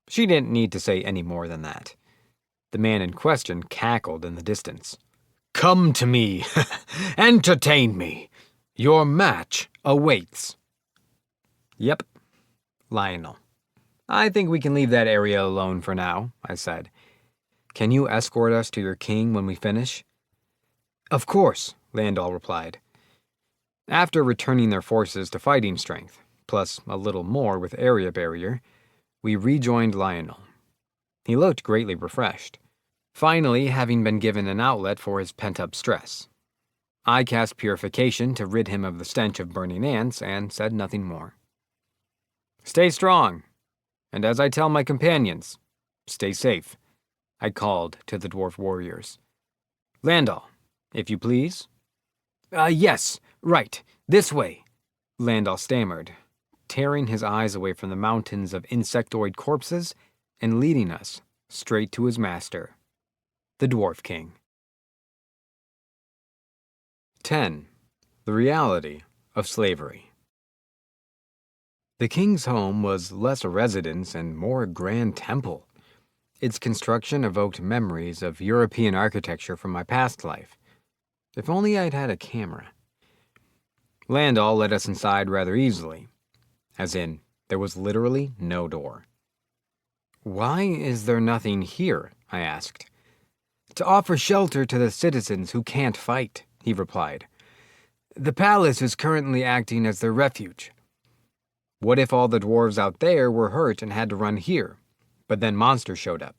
She didn't need to say any more than that. The man in question cackled in the distance. "Come to me. Entertain me. Your match awaits." "Yep, Lionel. I think we can leave that area alone for now," I said. "Can you escort us to your king when we finish?" "Of course," Landal replied. After returning their forces to fighting strength, plus a little more with area barrier, we rejoined Lionel. He looked greatly refreshed, finally having been given an outlet for his pent-up stress. I cast purification to rid him of the stench of burning ants and said nothing more. "Stay strong, and as I tell my companions, stay safe," I called to the dwarf warriors. "Landal, if you please." Yes, right, this way," Landal stammered, tearing his eyes away from the mountains of insectoid corpses and leading us straight to his master, the Dwarf King. 10. The reality of slavery. The king's home was less a residence and more a grand temple. Its construction evoked memories of European architecture from my past life. If only I'd had a camera. Landal led us inside rather easily, as in, there was literally no door. "Why is there nothing here?" I asked. "To offer shelter to the citizens who can't fight," he replied. "The palace is currently acting as their refuge." "What if all the dwarves out there were hurt and had to run here, but then monsters showed up?"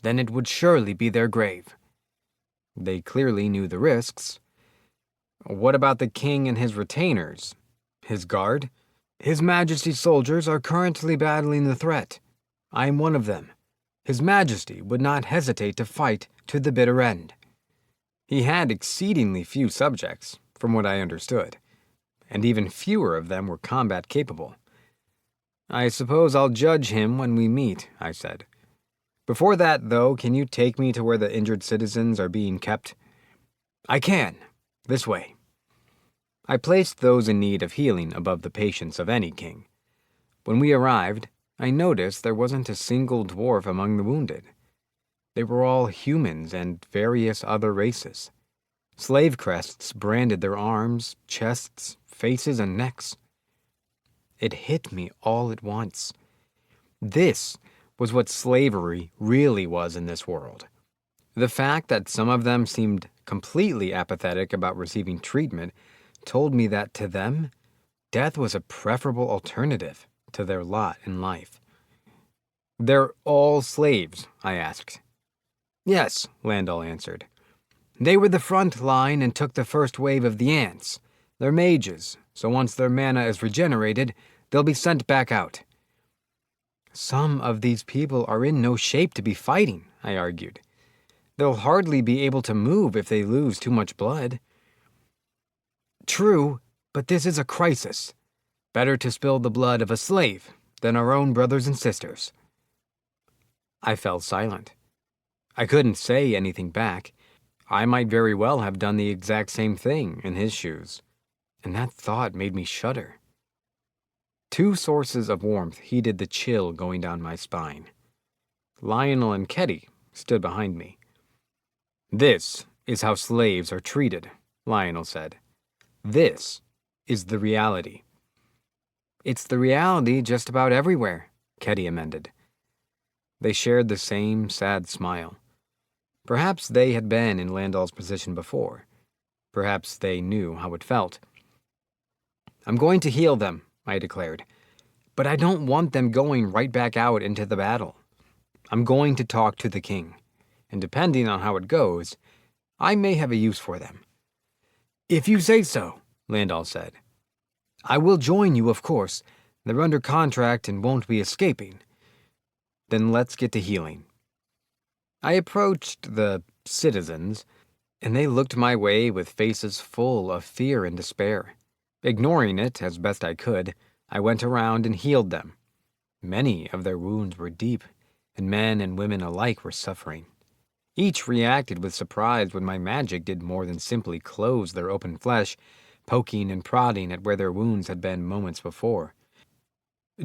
"Then it would surely be their grave." They clearly knew the risks. "What about the king and his retainers? His guard?" "His Majesty's soldiers are currently battling the threat. I am one of them. His Majesty would not hesitate to fight to the bitter end." He had exceedingly few subjects, from what I understood, and even fewer of them were combat capable. "I suppose I'll judge him when we meet," I said. "Before that, though, can you take me to where the injured citizens are being kept?" "I can. This way." I placed those in need of healing above the patients of any king. When we arrived, I noticed there wasn't a single dwarf among the wounded. They were all humans and various other races. Slave crests branded their arms, chests, faces, and necks. It hit me all at once. This was what slavery really was in this world. The fact that some of them seemed completely apathetic about receiving treatment told me that to them, death was a preferable alternative to their lot in life. "They're all slaves?" I asked. "Yes," Landal answered. "They were the front line and took the first wave of the ants. They're mages, so once their mana is regenerated, they'll be sent back out." "Some of these people are in no shape to be fighting," I argued. They'll hardly be able to move if they lose too much blood. True, but this is a crisis. Better to spill the blood of a slave than our own brothers and sisters. I fell silent. I couldn't say anything back. I might very well have done the exact same thing in his shoes, and that thought made me shudder. Two sources of warmth heated the chill going down my spine. Lionel and Ketty stood behind me. This is how slaves are treated, Lionel said. This is the reality. It's the reality just about everywhere, Ketty amended. They shared the same sad smile. Perhaps they had been in Landal's position before. Perhaps they knew how it felt. I'm going to heal them, I declared. But I don't want them going right back out into the battle. I'm going to talk to the king, and depending on how it goes, I may have a use for them. If you say so, Landal said. I will join you, of course. They're under contract and won't be escaping. Then let's get to healing. I approached the citizens, and they looked my way with faces full of fear and despair. Ignoring it as best I could, I went around and healed them. Many of their wounds were deep, and men and women alike were suffering. Each reacted with surprise when my magic did more than simply close their open flesh, poking and prodding at where their wounds had been moments before.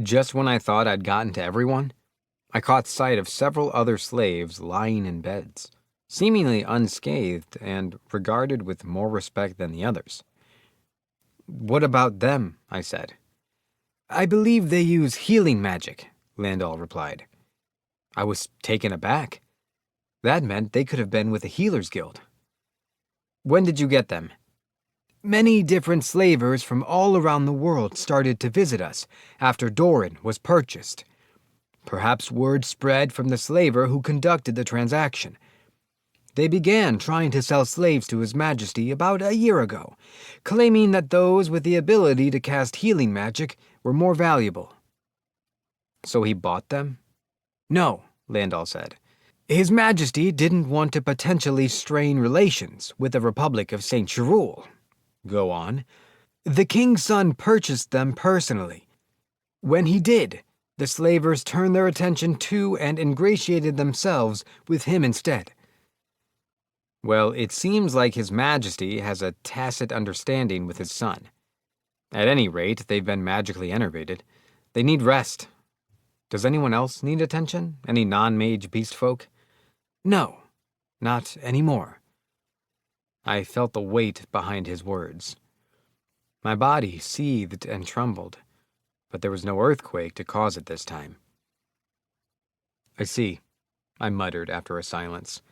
Just when I thought I'd gotten to everyone, I caught sight of several other slaves lying in beds, seemingly unscathed and regarded with more respect than the others. What about them? I said. I believe they use healing magic, Landal replied. I was taken aback. That meant they could have been with the Healers Guild. When did you get them? Many different slavers from all around the world started to visit us after Doran was purchased. Perhaps word spread from the slaver who conducted the transaction. They began trying to sell slaves to His Majesty about a year ago, claiming that those with the ability to cast healing magic were more valuable. So he bought them? No, Landal said. His Majesty didn't want to potentially strain relations with the Republic of St. Cherul. Go on. The king's son purchased them personally. When he did, the slavers turned their attention to and ingratiated themselves with him instead. Well, it seems like His Majesty has a tacit understanding with his son. At any rate, they've been magically enervated. They need rest. Does anyone else need attention? Any non-mage beast folk? No, not anymore. I felt the weight behind his words. My body seethed and trembled, but there was no earthquake to cause it this time. I see, I muttered after a silence.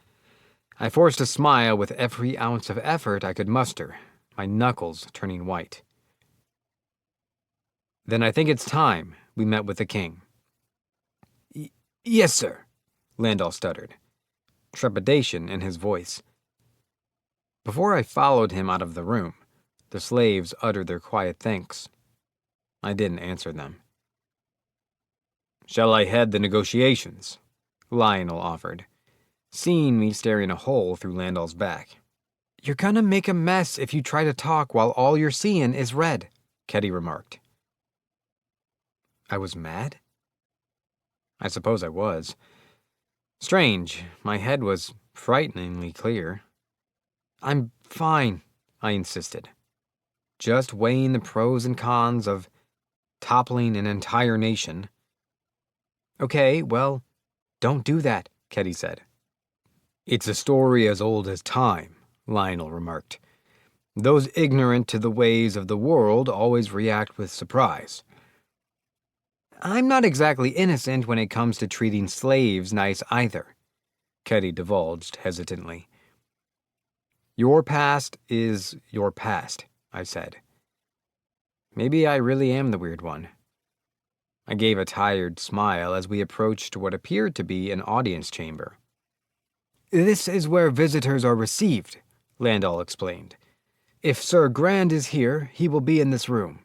I forced a smile with every ounce of effort I could muster, my knuckles turning white. Then I think it's time we met with the king. Yes, sir, Landal stuttered, trepidation in his voice. Before I followed him out of the room, the slaves uttered their quiet thanks. I didn't answer them. Shall I head the negotiations? Lionel offered, seeing me staring a hole through Landal's back. You're gonna make a mess if you try to talk while all you're seeing is red, Ketty remarked. I was mad? I suppose I was. Strange, my head was frighteningly clear. I'm fine, I insisted, just weighing the pros and cons of toppling an entire nation. Okay, well, don't do that, Ketty said. It's a story as old as time, Lionel remarked. Those ignorant to the ways of the world always react with surprise. I'm not exactly innocent when it comes to treating slaves nice either, Ketty divulged hesitantly. Your past is your past, I said. Maybe I really am the weird one. I gave a tired smile as we approached what appeared to be an audience chamber. This is where visitors are received, Landal explained. If Sir Grand is here, he will be in this room.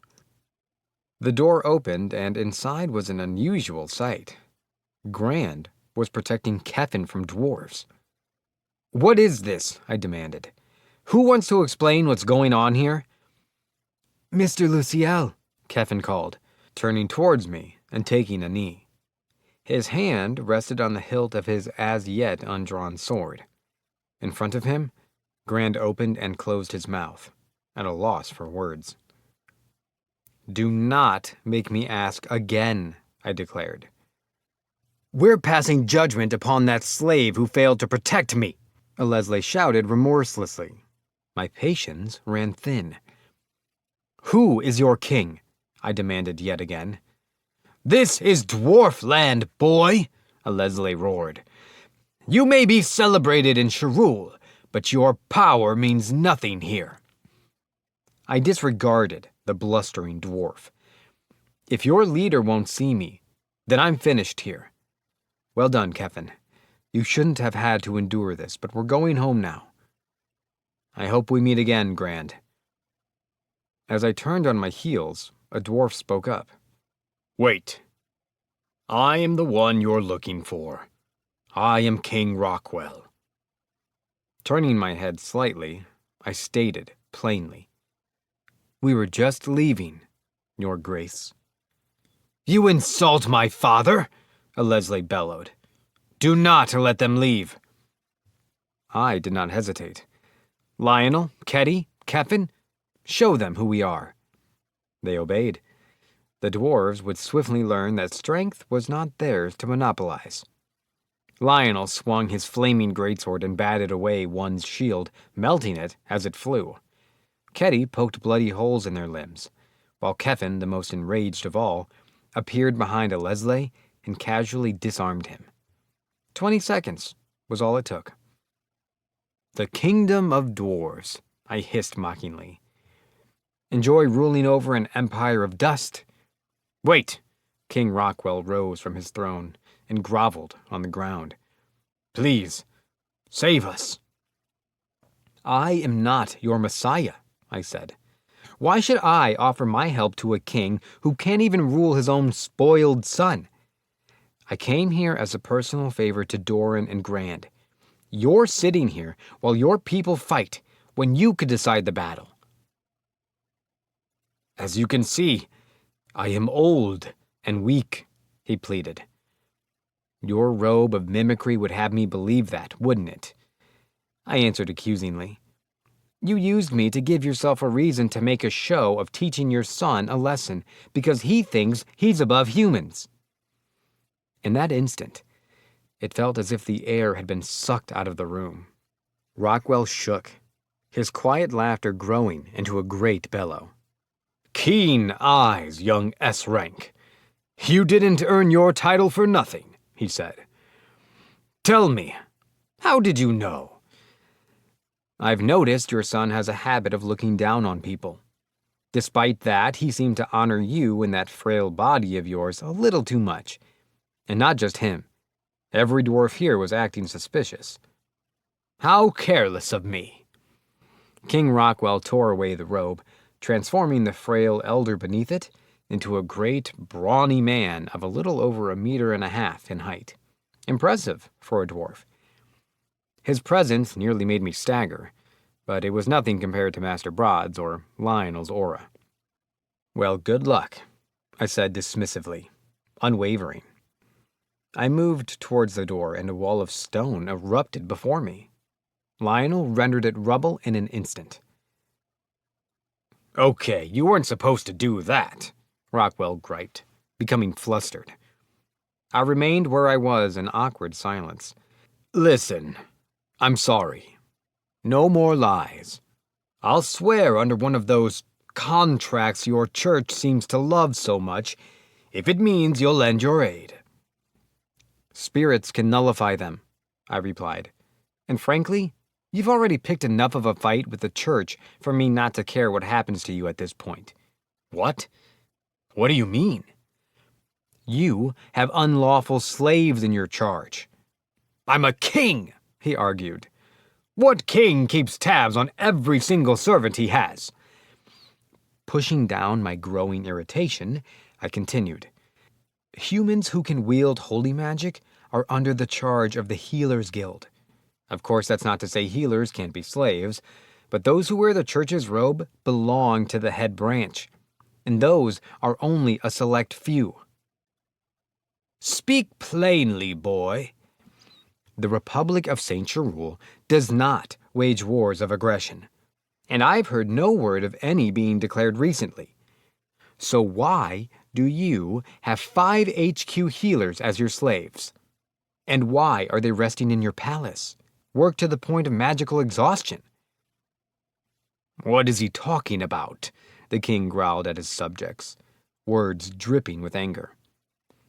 The door opened, and inside was an unusual sight. Grand was protecting Keffin from dwarves. "What is this?" I demanded. "Who wants to explain what's going on here?" "Mr. Luciel," Keffin called, turning towards me and taking a knee. His hand rested on the hilt of his as-yet undrawn sword. In front of him, Grand opened and closed his mouth, at a loss for words. "Do not make me ask again," I declared. "We're passing judgment upon that slave who failed to protect me," Leslie shouted remorselessly. My patience ran thin. "Who is your king?" I demanded yet again. "This is dwarf land, boy," Leslie roared. "You may be celebrated in Sherul, but your power means nothing here." I disregarded the blustering dwarf. "If your leader won't see me, then I'm finished here. Well done, Keffin. You shouldn't have had to endure this, but we're going home now. I hope we meet again, Grand." As I turned on my heels, a dwarf spoke up. "Wait. I am the one you're looking for. I am King Rockwell." Turning my head slightly, I stated plainly, "We were just leaving, Your Grace." "You insult my father!" Leslie bellowed. "Do not let them leave." I did not hesitate. "Lionel, Ketty, Keffin, show them who we are." They obeyed. The dwarves would swiftly learn that strength was not theirs to monopolize. Lionel swung his flaming greatsword and batted away one's shield, melting it as it flew. Ketty poked bloody holes in their limbs, while Keffin, the most enraged of all, appeared behind a Leslie and casually disarmed him. 20 seconds was all it took. "The kingdom of dwarves," I hissed mockingly. "Enjoy ruling over an empire of dust?" "Wait!" King Rockwell rose from his throne and groveled on the ground. "Please, save us." "I am not your messiah," I said. "Why should I offer my help to a king who can't even rule his own spoiled son? I came here as a personal favor to Doran and Grand. You're sitting here while your people fight when you could decide the battle." "As you can see, I am old and weak," he pleaded. "Your robe of mimicry would have me believe that, wouldn't it?" I answered accusingly. "You used me to give yourself a reason to make a show of teaching your son a lesson because he thinks he's above humans." In that instant, it felt as if the air had been sucked out of the room. Rockwell shook, his quiet laughter growing into a great bellow. "Keen eyes, young S-rank. You didn't earn your title for nothing," he said. "Tell me, how did you know?" "I've noticed your son has a habit of looking down on people. Despite that, he seemed to honor you and that frail body of yours a little too much. And not just him. Every dwarf here was acting suspicious." "How careless of me." King Rockwell tore away the robe, transforming the frail elder beneath it into a great, brawny man of a little over 1.5 meters in height. Impressive for a dwarf. His presence nearly made me stagger, but it was nothing compared to Master Broad's or Lionel's aura. "Well, good luck," I said dismissively, unwavering. I moved towards the door, and a wall of stone erupted before me. Lionel rendered it rubble in an instant. "Okay, you weren't supposed to do that," Rockwell griped, becoming flustered. I remained where I was in awkward silence. "Listen, I'm sorry. No more lies. I'll swear under one of those contracts your church seems to love so much if it means you'll lend your aid." "Spirits can nullify them," I replied. "And frankly, you've already picked enough of a fight with the church for me not to care what happens to you at this point." "What? What do you mean?" "You have unlawful slaves in your charge." "I'm a king," he argued. "What king keeps tabs on every single servant he has?" Pushing down my growing irritation, I continued. "Humans who can wield holy magic are under the charge of the Healers Guild. Of course, that's not to say healers can't be slaves, but those who wear the church's robe belong to the head branch, and those are only a select few. Speak plainly, boy. The Republic of Saint Cherul does not wage wars of aggression, and I've heard no word of any being declared recently. So why do you have 5 HQ healers as your slaves? And why are they resting in your palace, worked to the point of magical exhaustion? What is he talking about? The king growled at his subjects, words dripping with anger.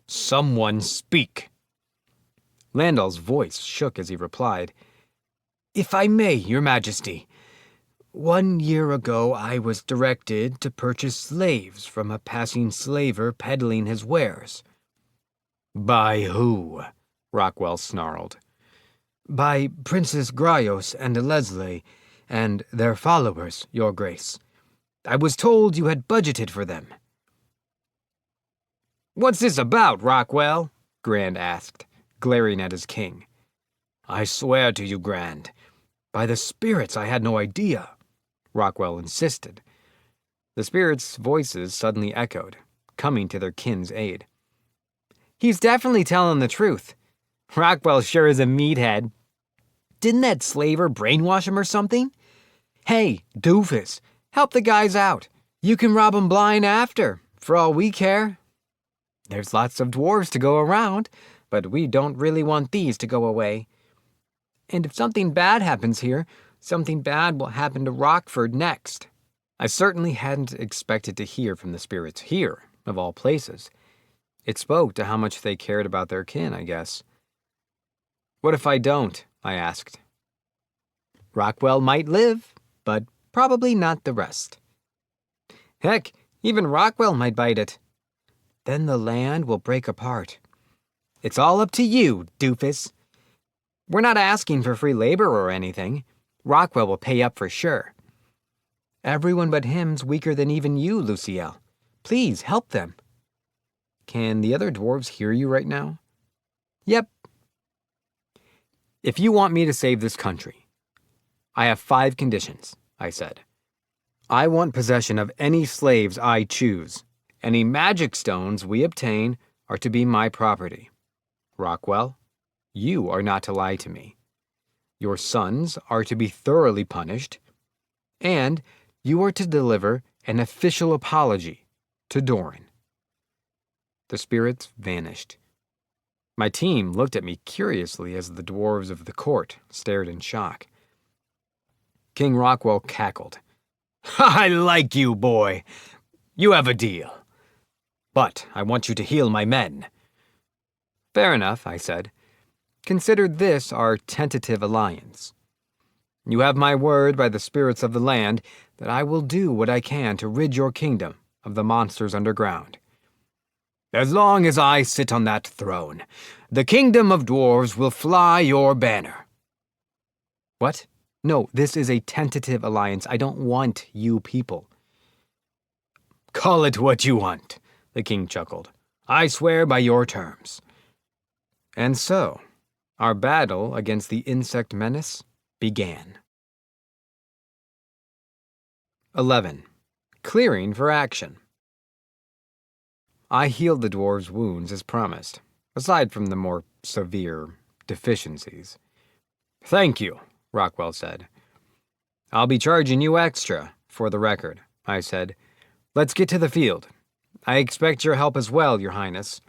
Someone speak. Landal's voice shook as he replied, If I may, your majesty, 1 year ago I was directed to purchase slaves from a passing slaver peddling his wares. By who? Rockwell snarled. By Princess Graios and Leslie and their followers, your grace. I was told you had budgeted for them. What's this about, Rockwell? Grand asked, glaring at his king. I swear to you, Grand, by the spirits I had no idea, Rockwell insisted. The spirits' voices suddenly echoed, coming to their kin's aid. He's definitely telling the truth. Rockwell sure is a meathead. Didn't that slaver brainwash him or something? Hey, doofus, help the guys out. You can rob 'em blind after, for all we care. There's lots of dwarves to go around, but we don't really want these to go away. And if something bad happens here, something bad will happen to Rockford next. I certainly hadn't expected to hear from the spirits here, of all places. It spoke to how much they cared about their kin, I guess. What if I don't? I asked. Rockwell might live, but probably not the rest. Heck, even Rockwell might bite it. Then the land will break apart. It's all up to you, doofus. We're not asking for free labor or anything. Rockwell will pay up for sure. Everyone but him's weaker than even you, Luciel. Please, help them. Can the other dwarves hear you right now? Yep. If you want me to save this country, I have 5 conditions, I said. I want possession of any slaves I choose. Any magic stones we obtain are to be my property. Rockwell, you are not to lie to me. Your sons are to be thoroughly punished, and you are to deliver an official apology to Doran. The spirits vanished. My team looked at me curiously as the dwarves of the court stared in shock. King Rockwell cackled. I like you, boy. You have a deal. But I want you to heal my men. Fair enough, I said. Consider this our tentative alliance. You have my word by the spirits of the land that I will do what I can to rid your kingdom of the monsters underground. As long as I sit on that throne, the kingdom of dwarves will fly your banner. What? No, this is a tentative alliance. I don't want you people. Call it what you want, the king chuckled. I swear by your terms. And so, our battle against the insect menace began. 11. Clearing for action. I healed the dwarves' wounds as promised, aside from the more severe deficiencies. Thank you, Rockwell said. I'll be charging you extra, for the record, I said. Let's get to the field. I expect your help as well, Your Highness.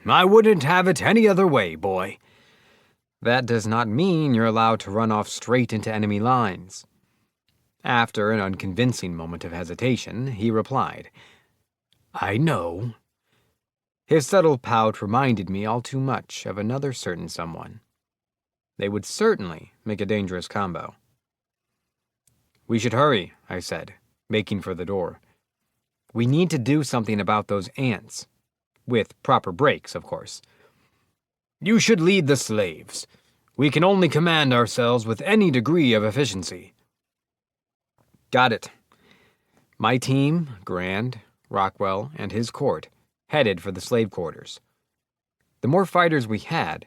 I wouldn't have it any other way, boy. That does not mean you're allowed to run off straight into enemy lines. After an unconvincing moment of hesitation, he replied, I know. His subtle pout reminded me all too much of another certain someone. They would certainly make a dangerous combo. We should hurry, I said, making for the door. We need to do something about those ants. With proper breaks, of course. You should lead the slaves. We can only command ourselves with any degree of efficiency. Got it. My team, Grand, Rockwell, and his court, headed for the slave quarters. The more fighters we had,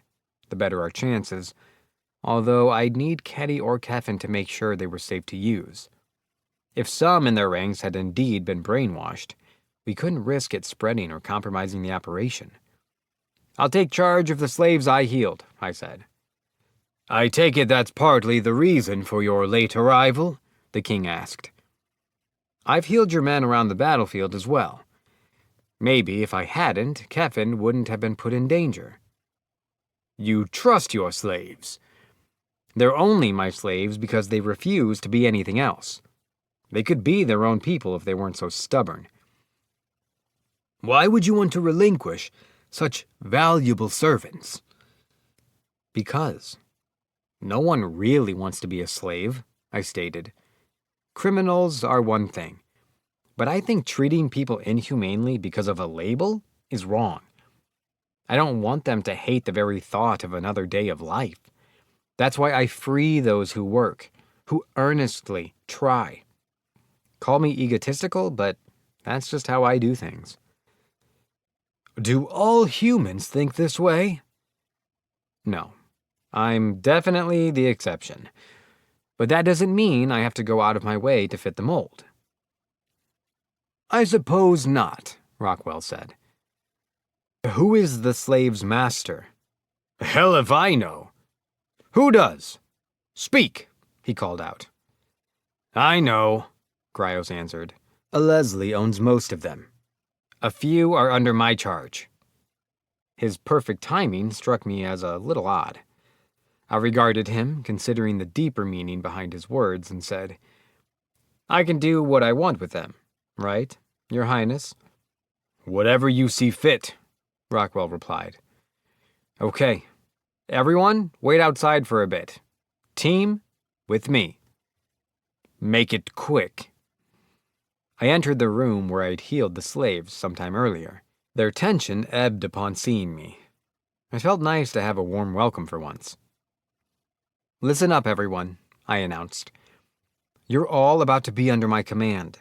the better our chances, although I'd need Keddy or Keffin to make sure they were safe to use. If some in their ranks had indeed been brainwashed, we couldn't risk it spreading or compromising the operation. "I'll take charge of the slaves I healed," I said. "I take it that's partly the reason for your late arrival?" the king asked. "I've healed your men around the battlefield as well. Maybe if I hadn't, Keffin wouldn't have been put in danger." "You trust your slaves?" "They're only my slaves because they refuse to be anything else. They could be their own people if they weren't so stubborn." "Why would you want to relinquish such valuable servants?" "Because no one really wants to be a slave," I stated. "Criminals are one thing, but I think treating people inhumanely because of a label is wrong. I don't want them to hate the very thought of another day of life. That's why I free those who work, who earnestly try. Call me egotistical, but that's just how I do things." "Do all humans think this way?" "No. I'm definitely the exception. But that doesn't mean I have to go out of my way to fit the mold." "I suppose not," Rockwell said. "Who is the slave's master?" "Hell if I know." "Who does? Speak," he called out. "I know," Grios answered. "A Leslie owns most of them. A few are under my charge." His perfect timing struck me as a little odd. I regarded him, considering the deeper meaning behind his words, and said, "I can do what I want with them, right, Your Highness?" "Whatever you see fit," Rockwell replied. "Okay. Everyone, wait outside for a bit. Team, with me. Make it quick." I entered the room where I'd healed the slaves sometime earlier. Their tension ebbed upon seeing me. It felt nice to have a warm welcome for once. "Listen up, everyone," I announced. "You're all about to be under my command,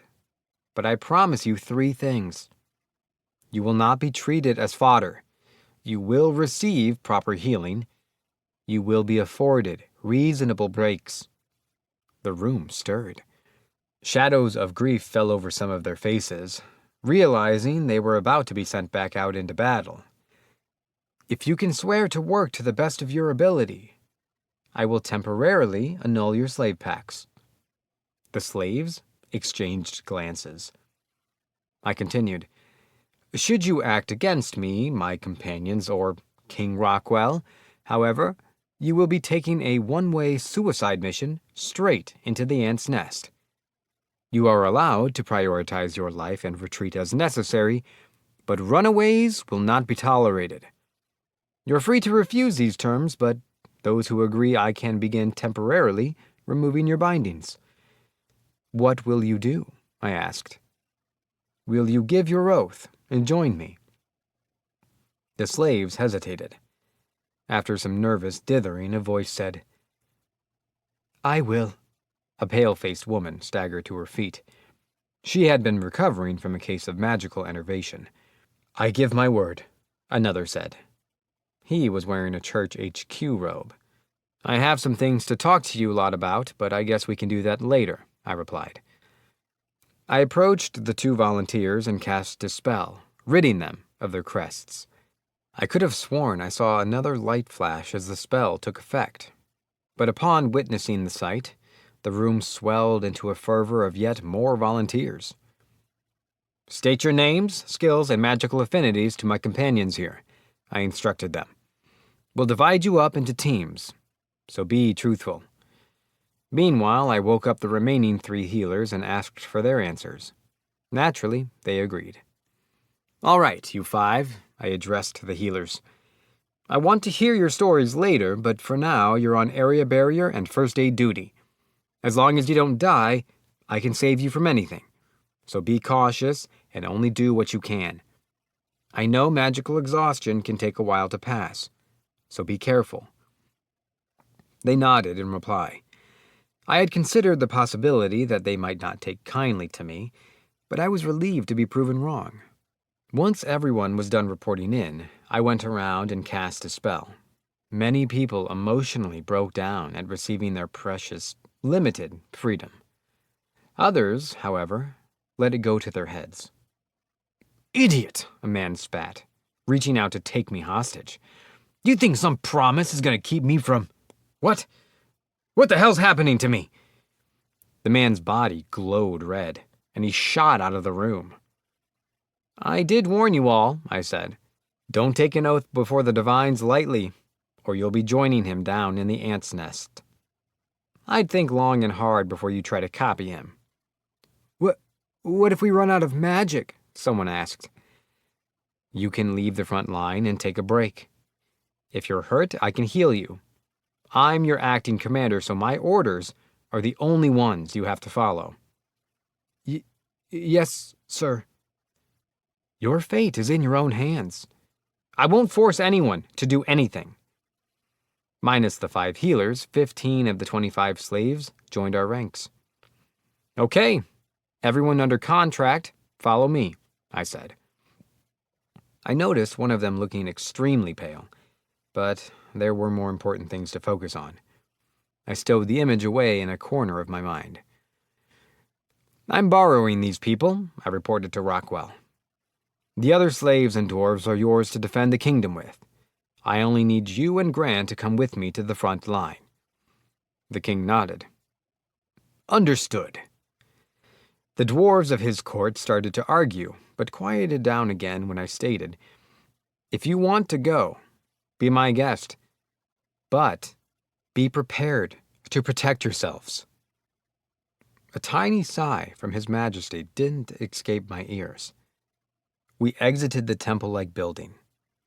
but I promise you 3 things. You will not be treated as fodder. You will receive proper healing. You will be afforded reasonable breaks." The room stirred. Shadows of grief fell over some of their faces, realizing they were about to be sent back out into battle. "If you can swear to work to the best of your ability, I will temporarily annul your slave packs." The slaves exchanged glances. I continued, "Should you act against me, my companions, or King Rockwell, however, you will be taking a one-way suicide mission straight into the ant's nest. You are allowed to prioritize your life and retreat as necessary, but runaways will not be tolerated. You're free to refuse these terms, but those who agree I can begin temporarily removing your bindings." "What will you do?" I asked. "Will you give your oath and join me?" The slaves hesitated. After some nervous dithering, a voice said, "I will." A pale-faced woman staggered to her feet. She had been recovering from a case of magical enervation. "I give my word," another said. He was wearing a church HQ robe. "I have some things to talk to you lot about, but I guess we can do that later," I replied. I approached the 2 volunteers and cast a spell, ridding them of their crests. I could have sworn I saw another light flash as the spell took effect, but upon witnessing the sight, the room swelled into a fervor of yet more volunteers. "State your names, skills, and magical affinities to my companions here," I instructed them. "We'll divide you up into teams, so be truthful." Meanwhile, I woke up the remaining 3 healers and asked for their answers. Naturally, they agreed. "All right, you 5, I addressed the healers. "I want to hear your stories later, but for now you're on area barrier and first aid duty. As long as you don't die, I can save you from anything. So be cautious and only do what you can. I know magical exhaustion can take a while to pass, so be careful." They nodded in reply. I had considered the possibility that they might not take kindly to me, but I was relieved to be proven wrong. Once everyone was done reporting in, I went around and cast a spell. Many people emotionally broke down at receiving their precious, limited freedom. Others, however, let it go to their heads. "Idiot," a man spat, reaching out to take me hostage. "You think some promise is going to keep me from... What? What the hell's happening to me?" The man's body glowed red, and he shot out of the room. "I did warn you all," I said. "Don't take an oath before the divines lightly, or you'll be joining him down in the ant's nest. I'd think long and hard before you try to copy him." What if we run out of magic?" someone asked. "You can leave the front line and take a break. If you're hurt, I can heal you. I'm your acting commander, so my orders are the only ones you have to follow." Yes, sir." "Your fate is in your own hands. I won't force anyone to do anything." Minus the 5 healers, 15 of the 25 slaves joined our ranks. "Okay, everyone under contract, follow me," I said. I noticed one of them looking extremely pale, but there were more important things to focus on. I stowed the image away in a corner of my mind. "I'm borrowing these people," I reported to Rockwell. "The other slaves and dwarves are yours to defend the kingdom with. I only need you and Grant to come with me to the front line." The king nodded. "Understood." The dwarves of his court started to argue, but quieted down again when I stated, "If you want to go, be my guest. But be prepared to protect yourselves." A tiny sigh from His Majesty didn't escape my ears. We exited the temple-like building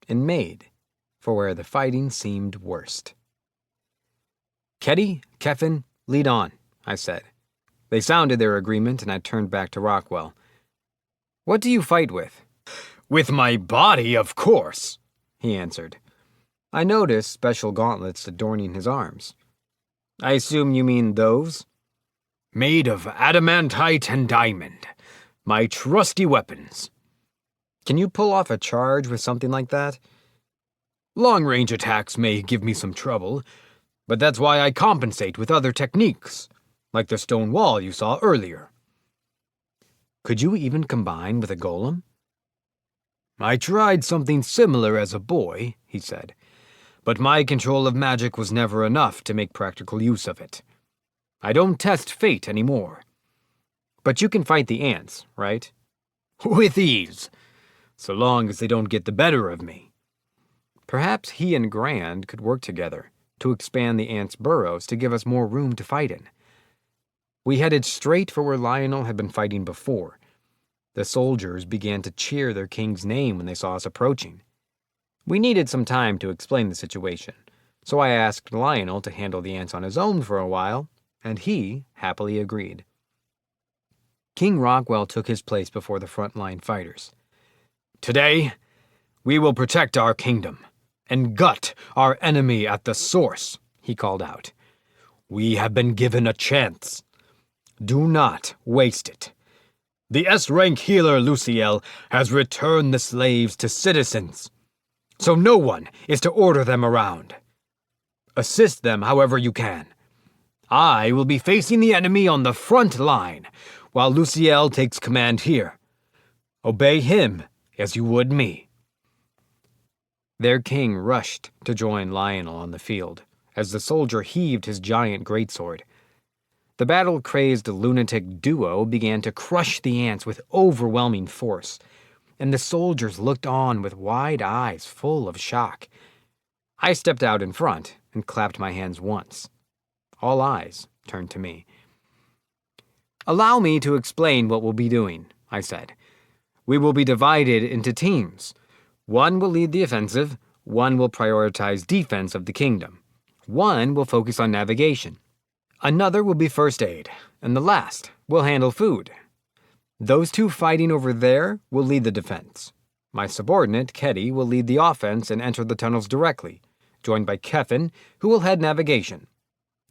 and made for where the fighting seemed worst. "Keddy, Keffin, lead on," I said. They sounded their agreement, and I turned back to Rockwell. "What do you fight with?" "With my body, of course," he answered. I noticed special gauntlets adorning his arms. "I assume you mean those?" "Made of adamantite and diamond. My trusty weapons." "Can you pull off a charge with something like that?" "Long-range attacks may give me some trouble, but that's why I compensate with other techniques, like the stone wall you saw earlier." "Could you even combine with a golem?" "I tried something similar as a boy," he said, "but my control of magic was never enough to make practical use of it. I don't test fate anymore." "But you can fight the ants, right?" "With ease, so long as they don't get the better of me." Perhaps he and Grand could work together to expand the ants' burrows to give us more room to fight in. We headed straight for where Lionel had been fighting before. The soldiers began to cheer their king's name when they saw us approaching. We needed some time to explain the situation, so I asked Lionel to handle the ants on his own for a while, and he happily agreed. King Rockwell took his place before the frontline fighters. "Today, we will protect our kingdom and gut our enemy at the source," he called out. "We have been given a chance. Do not waste it. The S-rank healer Luciel has returned the slaves to citizens, so no one is to order them around. Assist them however you can. I will be facing the enemy on the front line, while Luciel takes command here. Obey him as you would me." Their king rushed to join Lionel on the field, as the soldier heaved his giant greatsword. The battle-crazed lunatic duo began to crush the ants with overwhelming force, and the soldiers looked on with wide eyes full of shock. I stepped out in front and clapped my hands once. All eyes turned to me. "Allow me to explain what we'll be doing," I said. "We will be divided into teams. One will lead the offensive, one will prioritize defense of the kingdom, one will focus on navigation, another will be first aid, and the last will handle food. Those two fighting over there will lead the defense. My subordinate, Keddy, will lead the offense and enter the tunnels directly, joined by Keffin, who will head navigation.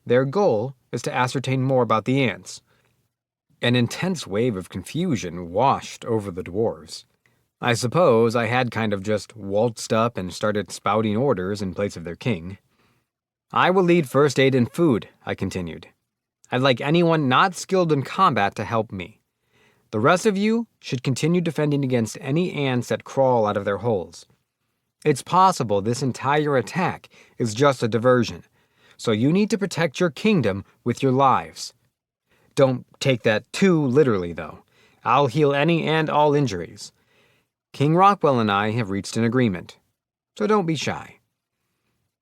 Their goal is to ascertain more about the ants." An intense wave of confusion washed over the dwarves. I suppose I had kind of just waltzed up and started spouting orders in place of their king. I will lead first aid and food, I continued. I'd like anyone not skilled in combat to help me. The rest of you should continue defending against any ants that crawl out of their holes. It's possible this entire attack is just a diversion, so you need to protect your kingdom with your lives. Don't take that too literally, though. I'll heal any and all injuries. King Rockwell and I have reached an agreement, so don't be shy.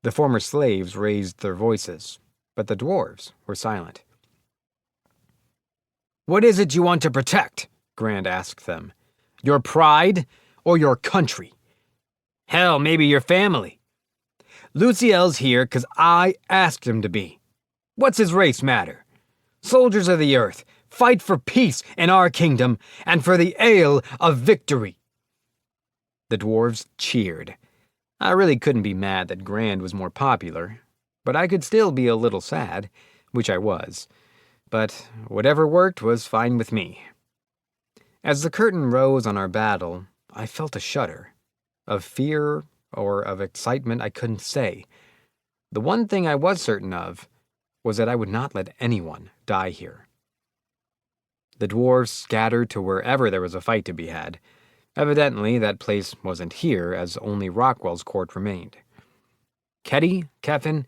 The former slaves raised their voices, but the dwarves were silent. What is it you want to protect? Grand asked them. Your pride or your country? Hell, maybe your family. Luciel's here because I asked him to be. What's his race matter? Soldiers of the earth, fight for peace in our kingdom and for the ale of victory. The dwarves cheered. I really couldn't be mad that Grand was more popular, but I could still be a little sad, which I was. But whatever worked was fine with me. As the curtain rose on our battle, I felt a shudder. Of fear or of excitement I couldn't say. The one thing I was certain of was that I would not let anyone die here. The dwarves scattered to wherever there was a fight to be had. Evidently, that place wasn't here, as only Rockwell's court remained. Ketty, Keffin,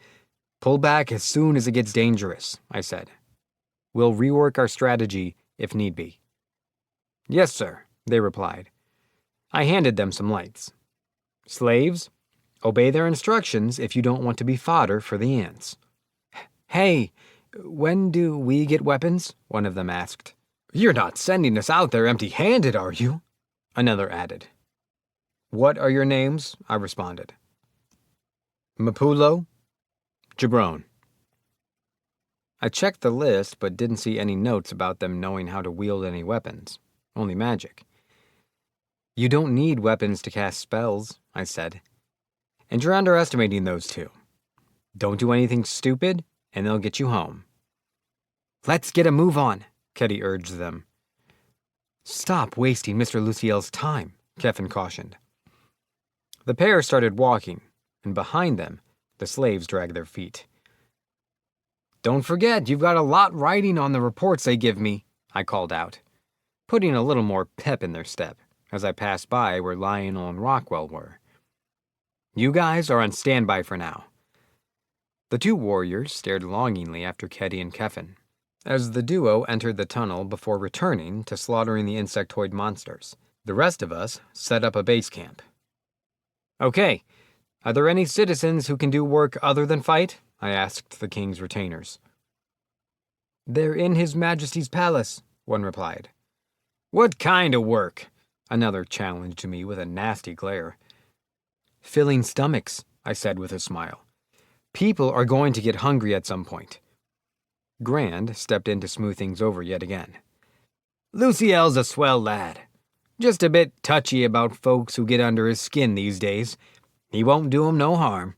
pull back as soon as it gets dangerous, I said. We'll rework our strategy if need be. Yes, sir, they replied. I handed them some lights. Slaves, obey their instructions if you don't want to be fodder for the ants. Hey, when do we get weapons? One of them asked. You're not sending us out there empty-handed, are you? Another added. What are your names? I responded. Mapulo, Jabron. I checked the list but didn't see any notes about them knowing how to wield any weapons, only magic. You don't need weapons to cast spells, I said. And you're underestimating those two. Don't do anything stupid, and they'll get you home. Let's get a move on, Ketty urged them. Stop wasting Mr. Luciel's time, Keffin cautioned. The pair started walking, and behind them, the slaves dragged their feet. Don't forget, you've got a lot riding on the reports they give me, I called out, putting a little more pep in their step as I passed by where Lionel and Rockwell were. You guys are on standby for now. The two warriors stared longingly after Ketty and Keffin, as the duo entered the tunnel before returning to slaughtering the insectoid monsters. The rest of us set up a base camp. Okay, are there any citizens who can do work other than fight? I asked the king's retainers. They're in His Majesty's palace, one replied. What kind of work? Another challenged me with a nasty glare. Filling stomachs, I said with a smile. People are going to get hungry at some point. Grand stepped in to smooth things over yet again. Luciel's a swell lad. Just a bit touchy about folks who get under his skin these days. He won't do 'em no harm.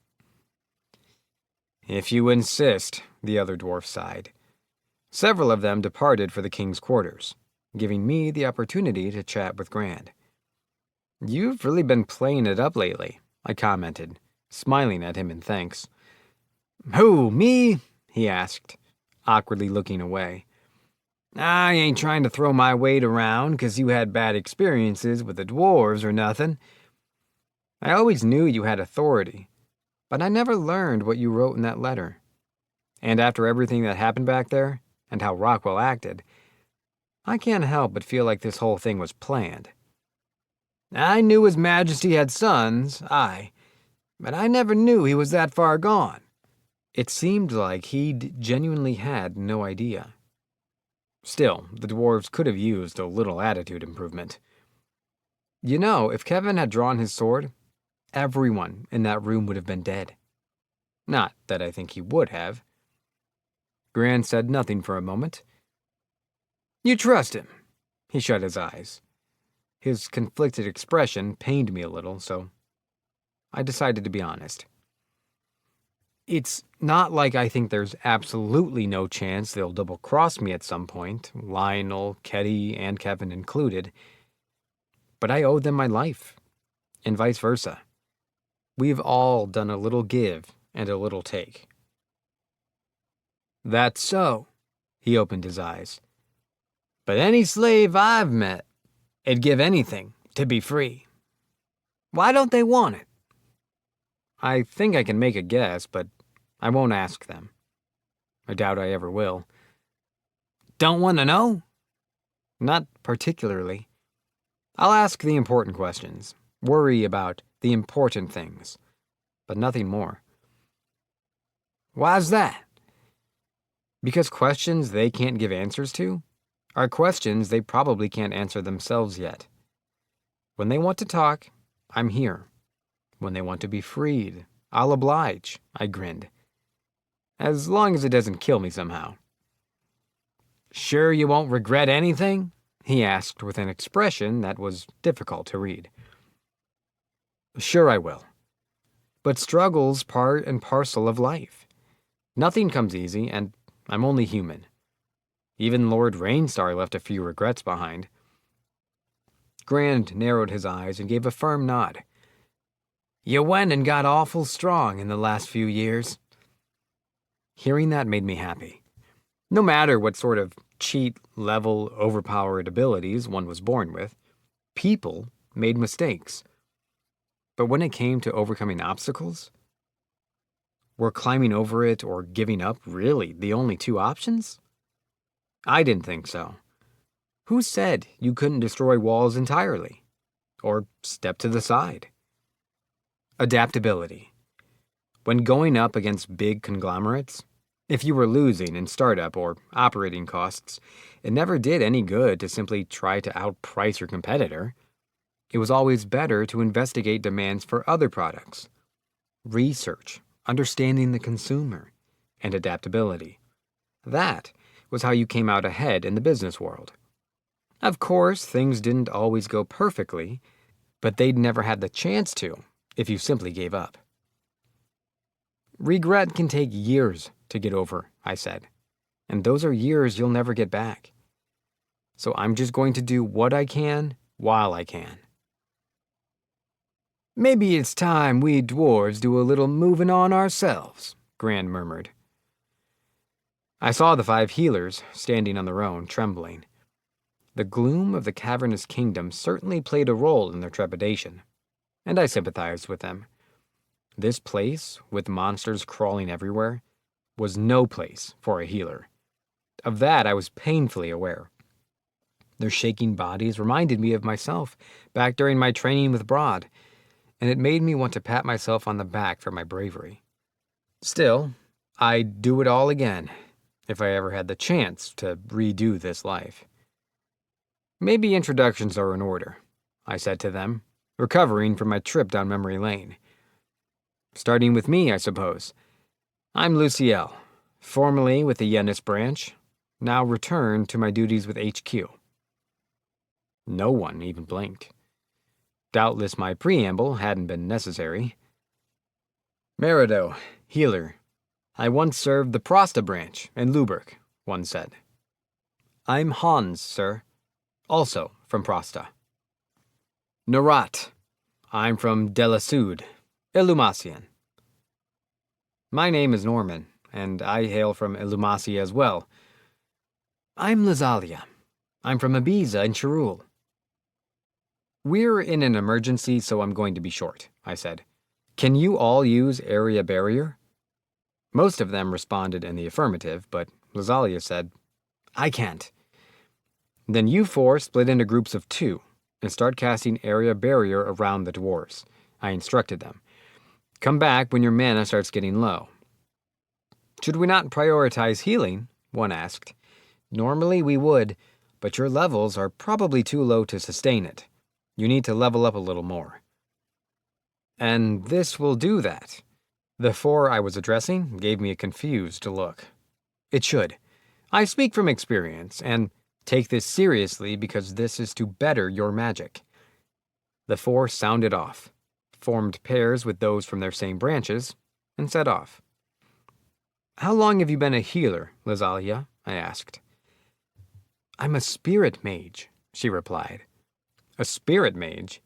If you insist, the other dwarf sighed. Several of them departed for the king's quarters, giving me the opportunity to chat with Grand. You've really been playing it up lately, I commented, smiling at him in thanks. Who, me? He asked, awkwardly looking away. I ain't trying to throw my weight around 'cause you had bad experiences with the dwarves or nothing. I always knew you had authority, but I never learned what you wrote in that letter. And after everything that happened back there, and how Rockwell acted, I can't help but feel like this whole thing was planned. I knew His Majesty had sons, aye, but I never knew he was that far gone. It seemed like he'd genuinely had no idea. Still, the dwarves could have used a little attitude improvement. You know, if Kevin had drawn his sword, everyone in that room would have been dead. Not that I think he would have. Grand said nothing for a moment. You trust him? He shut his eyes. His conflicted expression pained me a little, so I decided to be honest. It's not like I think there's absolutely no chance they'll double-cross me at some point, Lionel, Ketty, and Kevin included. But I owe them my life, and vice versa. We've all done a little give and a little take. That's so. He opened his eyes. But any slave I've met, it'd give anything to be free. Why don't they want it? I think I can make a guess, but I won't ask them. I doubt I ever will. Don't want to know? Not particularly. I'll ask the important questions, worry about the important things, but nothing more. Why's that? Because questions they can't give answers to are questions they probably can't answer themselves yet. When they want to talk, I'm here. When they want to be freed, I'll oblige, I grinned. As long as it doesn't kill me somehow. Sure you won't regret anything? He asked with an expression that was difficult to read. Sure I will. But struggle's part and parcel of life. Nothing comes easy, and I'm only human. Even Lord Rainstar left a few regrets behind. Grand narrowed his eyes and gave a firm nod. You went and got awful strong in the last few years. Hearing that made me happy. No matter what sort of cheat-level, overpowered abilities one was born with, people made mistakes. But when it came to overcoming obstacles, were climbing over it or giving up really the only two options? I didn't think so. Who said you couldn't destroy walls entirely? Or step to the side? Adaptability. When going up against big conglomerates, if you were losing in startup or operating costs, it never did any good to simply try to outprice your competitor. It was always better to investigate demands for other products. Research, understanding the consumer, and adaptability. That was how you came out ahead in the business world. Of course, things didn't always go perfectly, but they'd never had the chance to if you simply gave up. Regret can take years to get over, I said, and those are years you'll never get back. So I'm just going to do what I can while I can. Maybe it's time we dwarves do a little moving on ourselves, Gran murmured. I saw the 5 healers standing on their own, trembling. The gloom of the cavernous kingdom certainly played a role in their trepidation, and I sympathized with them. This place, with monsters crawling everywhere, was no place for a healer. Of that I was painfully aware. Their shaking bodies reminded me of myself back during my training with Broad, and it made me want to pat myself on the back for my bravery. Still, I'd do it all again, if I ever had the chance to redo this life. Maybe introductions are in order, I said to them, recovering from my trip down memory lane. Starting with me, I suppose. I'm Luciel, formerly with the Yenis branch, now returned to my duties with HQ. No one even blinked. Doubtless my preamble hadn't been necessary. Merido, healer. I once served the Prosta branch in Luberg, one said. I'm Hans, sir, also from Prosta. Narat. I'm from Dela Sud, Illumacian. My name is Norman, and I hail from Illumacia as well. I'm Lazalia. I'm from Ibiza in Chirul. We're in an emergency, so I'm going to be short, I said. Can you all use area barrier? Most of them responded in the affirmative, but Lazalia said, I can't. Then you 4 split into groups of 2 and start casting area barrier around the dwarves, I instructed them. Come back when your mana starts getting low. Should we not prioritize healing? One asked. Normally we would, but your levels are probably too low to sustain it. You need to level up a little more. And this will do that. The 4 I was addressing gave me a confused look. It should. I speak from experience, and take this seriously because this is to better your magic. The 4 sounded off, formed pairs with those from their same branches, and set off. How long have you been a healer, Lazalia? I asked. I'm a spirit mage, she replied. A spirit mage?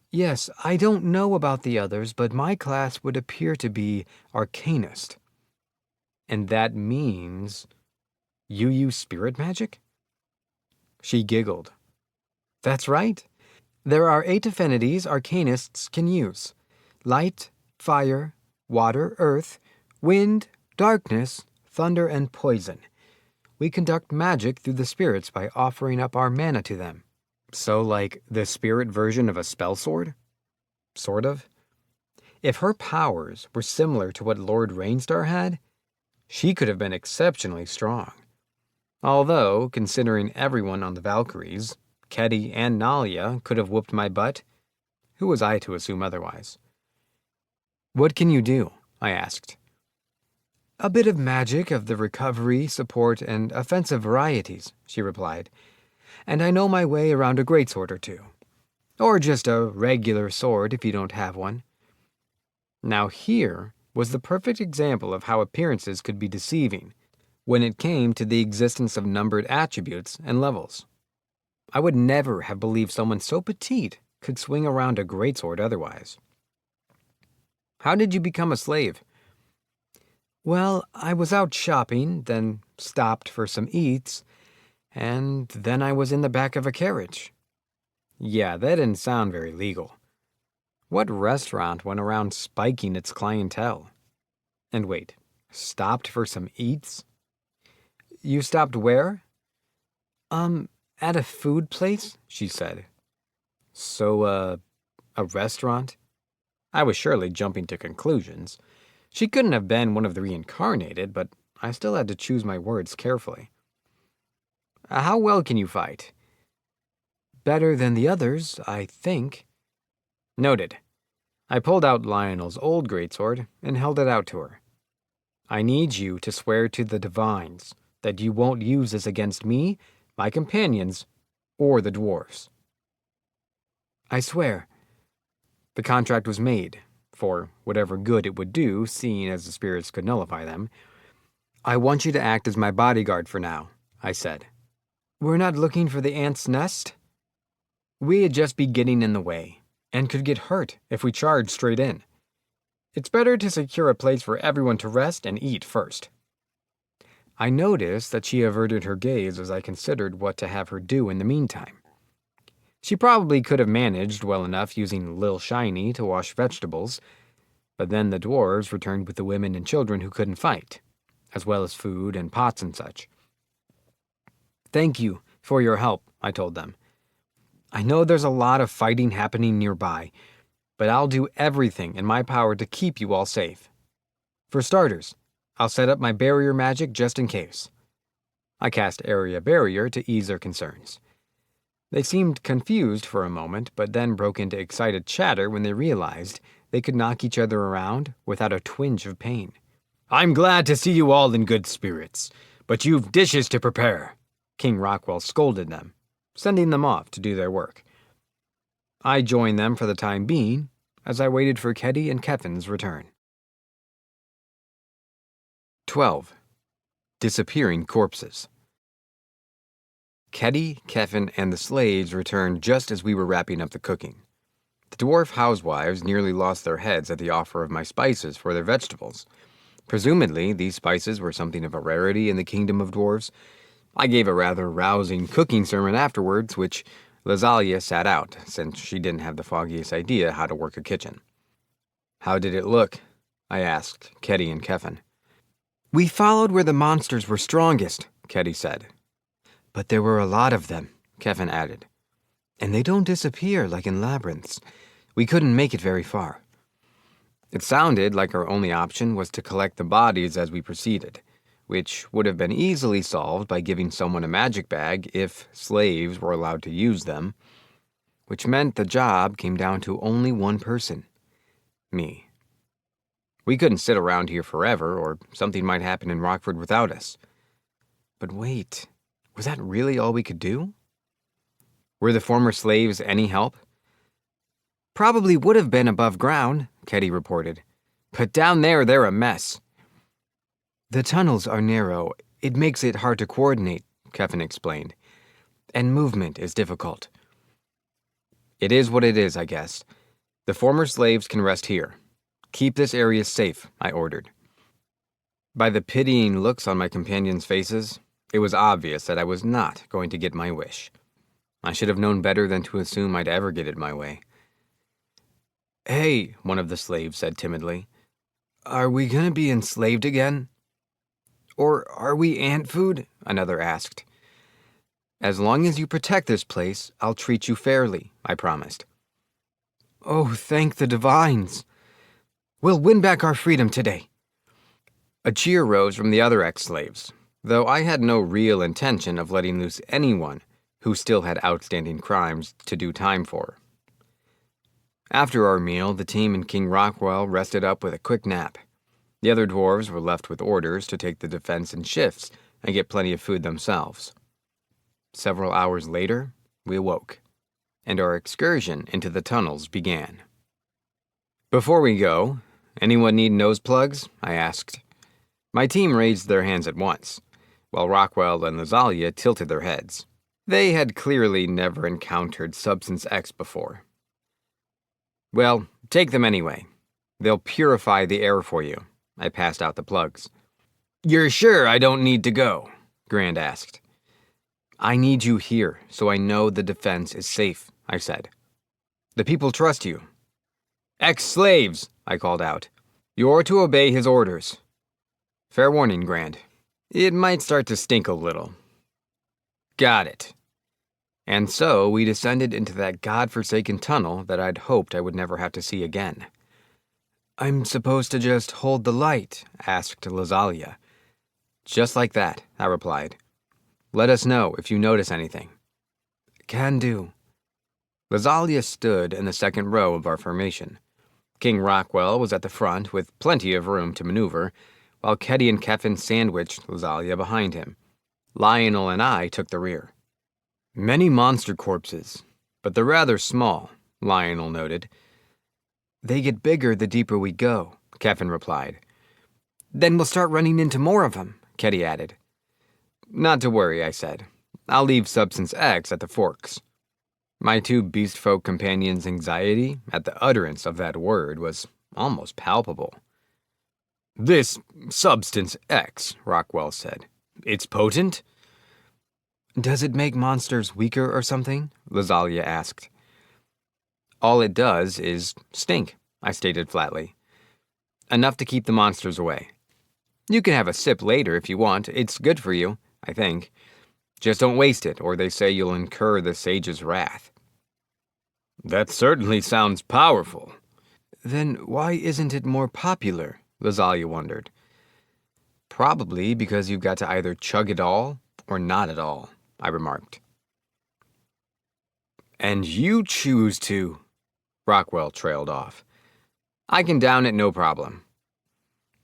Yes, I don't know about the others, but my class would appear to be arcanist. And that means you use spirit magic? She giggled. That's right. There are 8 affinities arcanists can use: light, fire, water, earth, wind, darkness, thunder, and poison. We conduct magic through the spirits by offering up our mana to them. So, like the spirit version of a spell sword? Sort of. If her powers were similar to what Lord Rainstar had, she could have been exceptionally strong. Although, considering everyone on the Valkyries, Keddy and Nalia could have whooped my butt, who was I to assume otherwise? What can you do? I asked. A bit of magic of the recovery, support, and offensive varieties, she replied. And I know my way around a greatsword or two. Or just a regular sword if you don't have one. Now here was the perfect example of how appearances could be deceiving when it came to the existence of numbered attributes and levels. I would never have believed someone so petite could swing around a greatsword otherwise. How did you become a slave? Well, I was out shopping, then stopped for some eats, and then I was in the back of a carriage. Yeah, that didn't sound very legal. What restaurant went around spiking its clientele? And wait, stopped for some eats? You stopped where? At a food place, she said. So, a restaurant? I was surely jumping to conclusions. She couldn't have been one of the reincarnated, but I still had to choose my words carefully. How well can you fight? Better than the others, I think. Noted. I pulled out Lionel's old greatsword and held it out to her. I need you to swear to the divines that you won't use this against me, my companions, or the dwarves. I swear. The contract was made, for whatever good it would do, seeing as the spirits could nullify them. I want you to act as my bodyguard for now, I said. We're not looking for the ant's nest? We'd just be getting in the way, and could get hurt if we charged straight in. It's better to secure a place for everyone to rest and eat first. I noticed that she averted her gaze as I considered what to have her do in the meantime. She probably could have managed well enough using Lil Shiny to wash vegetables, but then the dwarves returned with the women and children who couldn't fight, as well as food and pots and such. Thank you for your help, I told them. I know there's a lot of fighting happening nearby, but I'll do everything in my power to keep you all safe. For starters, I'll set up my barrier magic just in case. I cast Area Barrier to ease their concerns. They seemed confused for a moment, but then broke into excited chatter when they realized they could knock each other around without a twinge of pain. I'm glad to see you all in good spirits, but you've dishes to prepare, King Rockwell scolded them, sending them off to do their work. I joined them for the time being, as I waited for Keddy and Kevin's return. 12. Disappearing corpses. Keddy, Kevin, and the slaves returned just as we were wrapping up the cooking. The dwarf housewives nearly lost their heads at the offer of my spices for their vegetables. Presumably, these spices were something of a rarity in the kingdom of dwarves. I gave a rather rousing cooking sermon afterwards, which Lazalia sat out, since she didn't have the foggiest idea how to work a kitchen. How did it look? I asked Keddy and Kevin. We followed where the monsters were strongest, Keddy said. But there were a lot of them, Kevin added. And they don't disappear like in labyrinths. We couldn't make it very far. It sounded like our only option was to collect the bodies as we proceeded, which would have been easily solved by giving someone a magic bag if slaves were allowed to use them, which meant the job came down to only one person, me. We couldn't sit around here forever, or something might happen in Rockford without us. But wait, was that really all we could do? Were the former slaves any help? Probably would have been above ground, Keddy reported. But down there, they're a mess. The tunnels are narrow. It makes it hard to coordinate, Kevin explained. And movement is difficult. It is what it is, I guess. The former slaves can rest here. Keep this area safe, I ordered. By the pitying looks on my companions' faces, it was obvious that I was not going to get my wish. I should have known better than to assume I'd ever get it my way. "Hey," one of the slaves said timidly, "are we gonna be enslaved again?" "Or are we ant food?" another asked. "As long as you protect this place, I'll treat you fairly," I promised. "Oh, thank the divines. We'll win back our freedom today." A cheer rose from the other ex-slaves, though I had no real intention of letting loose anyone who still had outstanding crimes to do time for. After our meal, the team and King Rockwell rested up with a quick nap. The other dwarves were left with orders to take the defense in shifts and get plenty of food themselves. Several hours later, we awoke, and our excursion into the tunnels began. "Before we go, anyone need nose plugs?" I asked. My team raised their hands at once, while Rockwell and Luciel tilted their heads. They had clearly never encountered Substance X before. "Well, take them anyway. They'll purify the air for you." I passed out the plugs. "You're sure I don't need to go?" Grand asked. "I need you here, so I know the defense is safe," I said. "The people trust you." "Ex-slaves," I called out. "You're to obey his orders." "Fair warning, Grand. It might start to stink a little." "Got it." And so we descended into that godforsaken tunnel that I'd hoped I would never have to see again. "I'm supposed to just hold the light?" asked Luciel. "Just like that," I replied. "Let us know if you notice anything." "Can do." Luciel stood in the second row of our formation. King Rockwell was at the front with plenty of room to maneuver, while Keddy and Keffin sandwiched Luciel behind him. Lionel and I took the rear. "Many monster corpses, but they're rather small," Lionel noted. "They get bigger the deeper we go," Keffin replied. "Then we'll start running into more of them," Keddy added. "Not to worry," I said. "I'll leave Substance X at the forks." My two beast folk companions' anxiety at the utterance of that word was almost palpable. "This Substance X," Rockwell said. "It's potent?" "Does it make monsters weaker or something?" Luciel asked. "All it does is stink," I stated flatly. "Enough to keep the monsters away. You can have a sip later if you want. It's good for you, I think. Just don't waste it, or they say you'll incur the sage's wrath." "That certainly sounds powerful." "Then why isn't it more popular?" Luciel wondered. "Probably because you've got to either chug it all or not at all," I remarked. "And you choose to," Rockwell trailed off. "I can down it no problem,"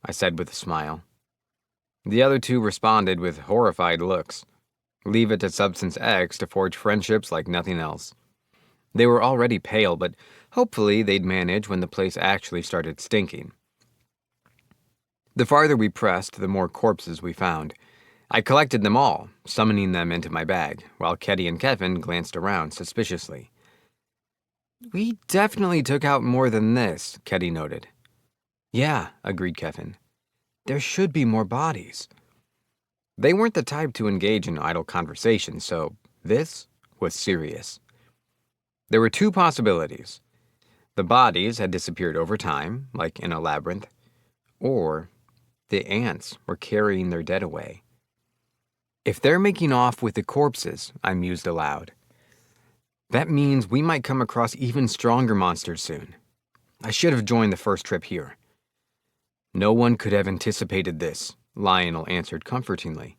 I said with a smile. The other two responded with horrified looks. Leave it to Substance X to forge friendships like nothing else. They were already pale, but hopefully they'd manage when the place actually started stinking. The farther we pressed, the more corpses we found. I collected them all, summoning them into my bag, while Keddy and Keffin glanced around suspiciously. "We definitely took out more than this," Keddy noted. "Yeah," agreed Keffin. "There should be more bodies." They weren't the type to engage in idle conversation, so this was serious. There were two possibilities. The bodies had disappeared over time, like in a labyrinth, or the ants were carrying their dead away. "If they're making off with the corpses," I mused aloud, "that means we might come across even stronger monsters soon. I should have joined the first trip here." "No one could have anticipated this," Lionel answered comfortingly.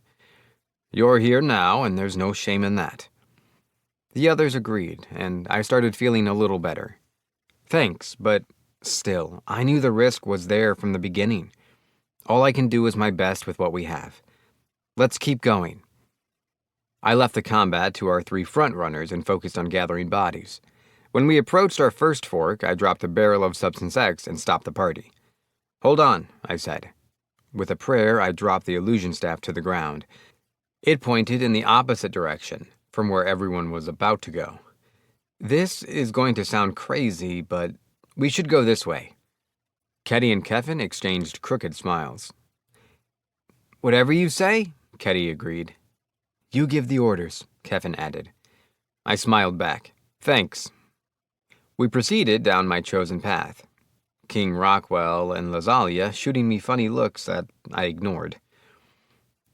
"You're here now, and there's no shame in that." The others agreed, and I started feeling a little better. Thanks, but still, I knew the risk was there from the beginning. All I can do is my best with what we have. Let's keep going. I left the combat to our three front runners and focused on gathering bodies. When we approached our first fork, I dropped a barrel of Substance X and stopped the party. "Hold on," I said. With a prayer, I dropped the illusion staff to the ground. It pointed in the opposite direction from where everyone was about to go. This is going to sound crazy, but we should go this way. Keddy and Keffin exchanged crooked smiles. Whatever you say, Ketty agreed. You give the orders, Kevin added. I smiled back. Thanks. We proceeded down my chosen path, King Rockwell and Lazalia shooting me funny looks that I ignored.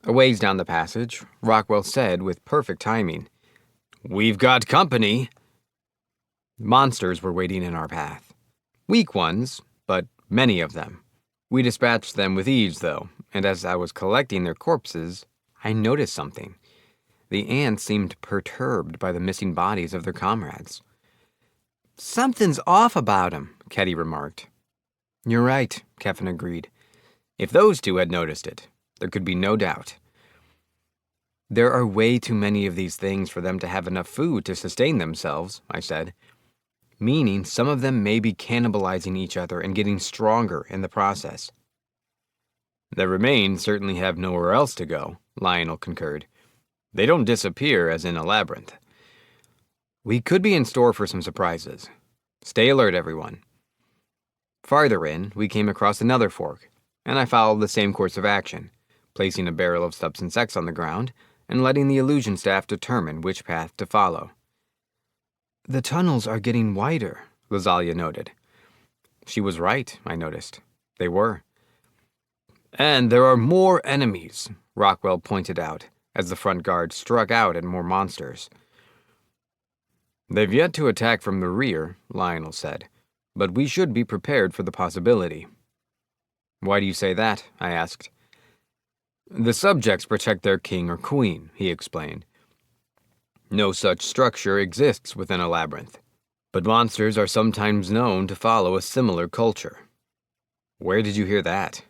A ways down the passage, Rockwell said with perfect timing, We've got company. Monsters were waiting in our path. Weak ones, but many of them. We dispatched them with ease, though, and as I was collecting their corpses, I noticed something. The ants seemed perturbed by the missing bodies of their comrades. Something's off about 'em, Ketty remarked. You're right, Kevin agreed. If those two had noticed it, there could be no doubt. There are way too many of these things for them to have enough food to sustain themselves, I said, meaning some of them may be cannibalizing each other and getting stronger in the process. The remains certainly have nowhere else to go, Lionel concurred. They don't disappear as in a labyrinth. We could be in store for some surprises. Stay alert, everyone. Farther in, we came across another fork, and I followed the same course of action, placing a barrel of Substance X on the ground and letting the illusion staff determine which path to follow. The tunnels are getting wider, Lazalia noted. She was right, I noticed. They were. And there are more enemies, Rockwell pointed out, as the front guard struck out at more monsters. They've yet to attack from the rear, Lionel said, but we should be prepared for the possibility. Why do you say that? I asked. The subjects protect their king or queen, he explained. No such structure exists within a labyrinth, but monsters are sometimes known to follow a similar culture. Where did you hear that?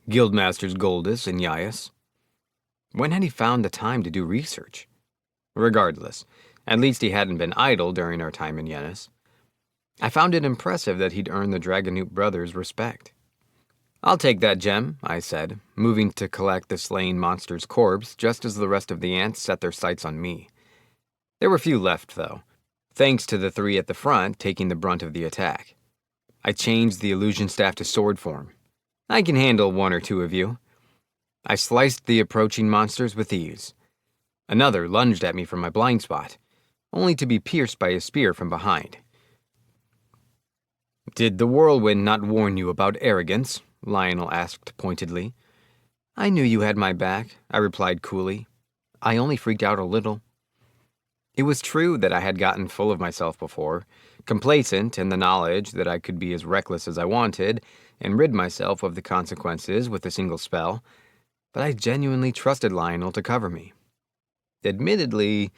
Guildmasters Goldus and Yaius. When had he found the time to do research? Regardless, at least he hadn't been idle during our time in Yennis. I found it impressive that he'd earned the Dragonoot brothers' respect. I'll take that gem, I said, moving to collect the slain monster's corpse just as the rest of the ants set their sights on me. There were few left, though, thanks to the three at the front taking the brunt of the attack. I changed the illusion staff to sword form. I can handle one or two of you. I sliced the approaching monsters with ease. Another lunged at me from my blind spot, only to be pierced by a spear from behind. Did the whirlwind not warn you about arrogance? Lionel asked pointedly. I knew you had my back, I replied coolly. I only freaked out a little. It was true that I had gotten full of myself before, complacent in the knowledge that I could be as reckless as I wanted and rid myself of the consequences with a single spell, but I genuinely trusted Lionel to cover me. Admittedly,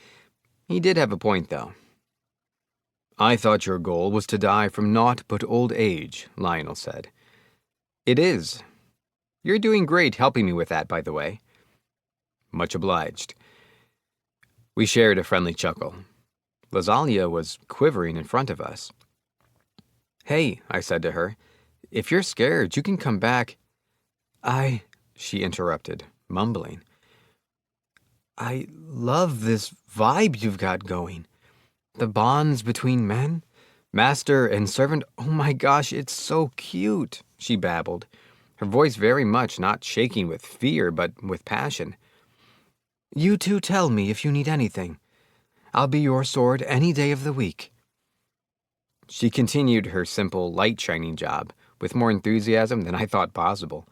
he did have a point, though. I thought your goal was to die from naught but old age, Lionel said. It is. You're doing great helping me with that, by the way. Much obliged. We shared a friendly chuckle. Lazalia was quivering in front of us. Hey, I said to her, if you're scared, you can come back. She interrupted, mumbling. I love this vibe you've got going. The bonds between men, master and servant. Oh my gosh, it's so cute, she babbled, her voice very much not shaking with fear but with passion. You two tell me if you need anything. I'll be your sword any day of the week. She continued her simple, light-shining job with more enthusiasm than I thought possible.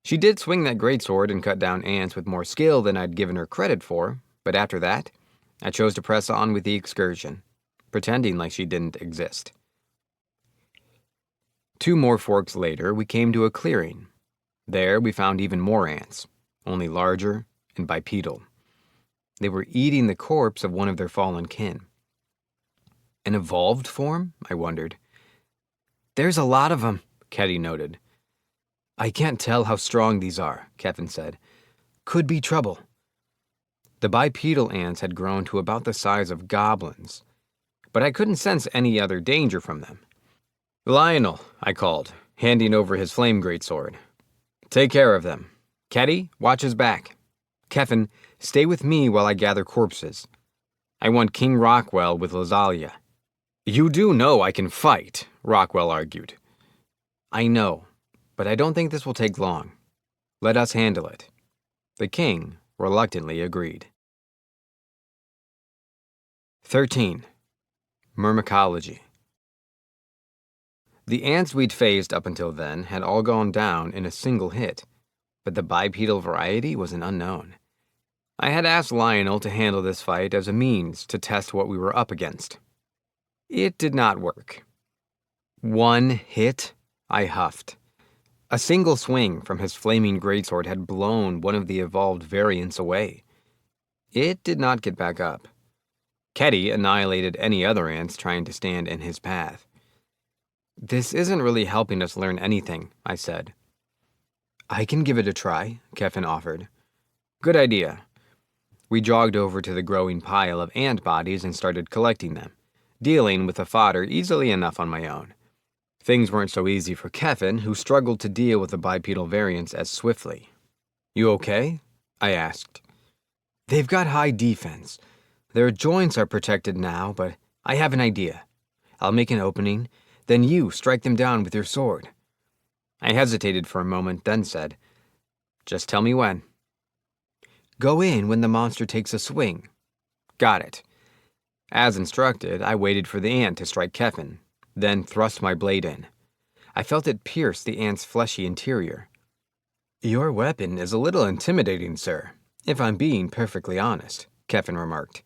She did swing that greatsword and cut down ants with more skill than I'd given her credit for, but after that, I chose to press on with the excursion, pretending like she didn't exist. 2 more forks later, we came to a clearing. There, we found even more ants, only larger and bipedal. They were eating the corpse of one of their fallen kin. An evolved form? I wondered. There's a lot of them, Ketty noted. I can't tell how strong these are, Kevin said. Could be trouble. The bipedal ants had grown to about the size of goblins, but I couldn't sense any other danger from them. Lionel, I called, handing over his flame greatsword. Take care of them. Ketty, watch his back. Kevin, stay with me while I gather corpses. I want King Rockwell with Lazalia. You do know I can fight, Rockwell argued. I know, but I don't think this will take long. Let us handle it." The king reluctantly agreed. 13. Myrmecology. The ants we'd faced up until then had all gone down in a single hit, but the bipedal variety was an unknown. I had asked Lionel to handle this fight as a means to test what we were up against. It did not work. One hit, I huffed. A single swing from his flaming greatsword had blown one of the evolved variants away. It did not get back up. Keddy annihilated any other ants trying to stand in his path. "This isn't really helping us learn anything," I said. "I can give it a try," Keffin offered. "Good idea." We jogged over to the growing pile of ant bodies and started collecting them, dealing with the fodder easily enough on my own. Things weren't so easy for Keffin, who struggled to deal with the bipedal variants as swiftly. "You okay?" I asked. "They've got high defense. Their joints are protected now, but I have an idea. I'll make an opening, then you strike them down with your sword." I hesitated for a moment, then said, "Just tell me when." "Go in when the monster takes a swing." "Got it." As instructed, I waited for the ant to strike Keffin, then thrust my blade in. I felt it pierce the ant's fleshy interior. "Your weapon is a little intimidating, sir, if I'm being perfectly honest," Keffin remarked.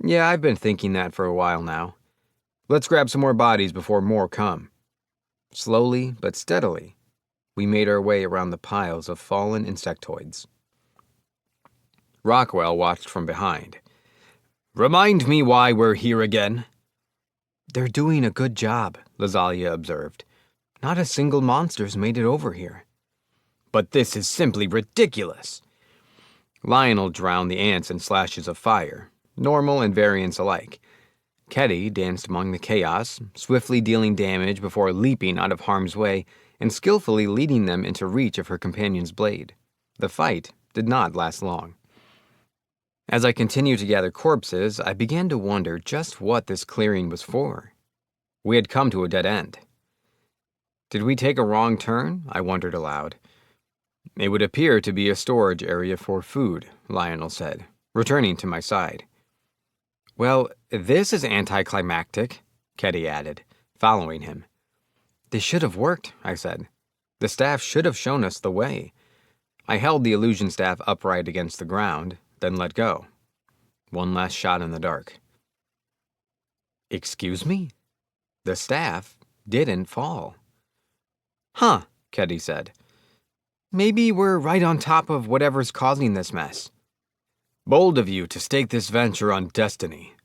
"Yeah, I've been thinking that for a while now. Let's grab some more bodies before more come." Slowly but steadily, we made our way around the piles of fallen insectoids. Rockwell watched from behind. "Remind me why we're here again." "They're doing a good job," Lazalia observed. "Not a single monster's made it over here." "But this is simply ridiculous." Lionel drowned the ants in slashes of fire, normal and variants alike. Keddy danced among the chaos, swiftly dealing damage before leaping out of harm's way and skillfully leading them into reach of her companion's blade. The fight did not last long. As I continued to gather corpses, I began to wonder just what this clearing was for. We had come to a dead end. Did we take a wrong turn? I wondered aloud. "It would appear to be a storage area for food," Lionel said, returning to my side. "Well, this is anticlimactic," Keddy added, following him. "This should have worked," I said. "The staff should have shown us the way." I held the illusion staff upright against the ground, then let go. One last shot in the dark. "Excuse me?" The staff didn't fall. "Huh," Keddy said. "Maybe we're right on top of whatever's causing this mess." "Bold of you to stake this venture on destiny."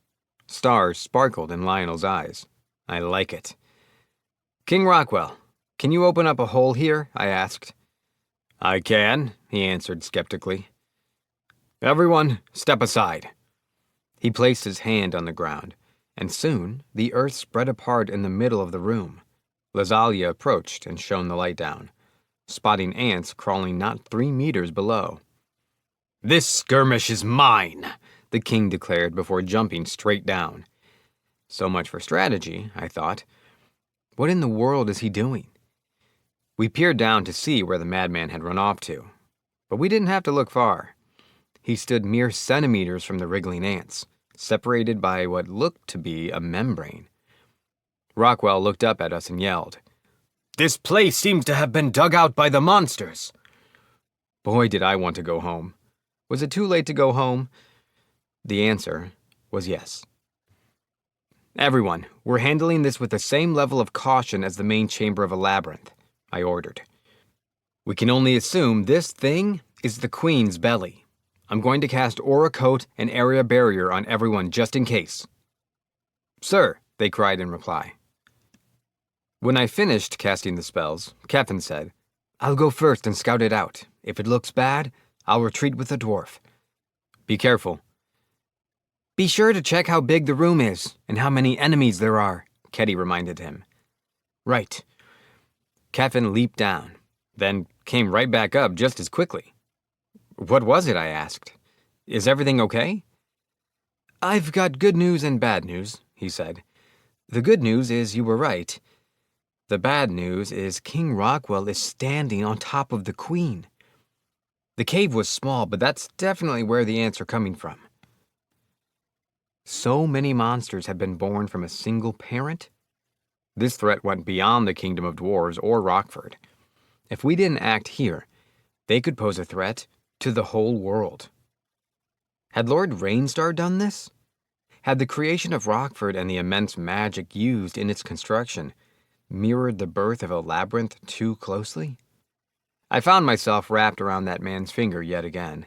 Stars sparkled in Lionel's eyes. "I like it." "King Rockwell, can you open up a hole here?" I asked. "I can," he answered skeptically. "Everyone, step aside." He placed his hand on the ground, and soon the earth spread apart in the middle of the room. Lazalia approached and shone the light down, spotting ants crawling not 3 meters below. "This skirmish is mine," the king declared before jumping straight down. So much for strategy, I thought. What in the world is he doing? We peered down to see where the madman had run off to, but we didn't have to look far. He stood mere centimeters from the wriggling ants, separated by what looked to be a membrane. Rockwell looked up at us and yelled, "This place seems to have been dug out by the monsters." Boy, did I want to go home. Was it too late to go home? The answer was yes. "Everyone, we're handling this with the same level of caution as the main chamber of a labyrinth," I ordered. "We can only assume this thing is the Queen's belly. I'm going to cast Aura Coat and Area Barrier on everyone just in case." "Sir," they cried in reply. When I finished casting the spells, Keffin said, "I'll go first and scout it out. If it looks bad, I'll retreat with the dwarf." "Be careful." "Be sure to check how big the room is and how many enemies there are," Keddy reminded him. "Right." Keffin leaped down, then came right back up just as quickly. "What was it?" I asked. "Is everything okay?" "I've got good news and bad news," he said. "The good news is you were right. The bad news is King Rockwell is standing on top of the queen. The cave was small, but that's definitely where the ants are coming from. So many monsters have been born from a single parent? This threat went beyond the kingdom of dwarves or Rockford. If we didn't act here, they could pose a threat to the whole world. Had Lord Rainstar done this? Had the creation of Rockford and the immense magic used in its construction mirrored the birth of a labyrinth too closely? I found myself wrapped around that man's finger yet again.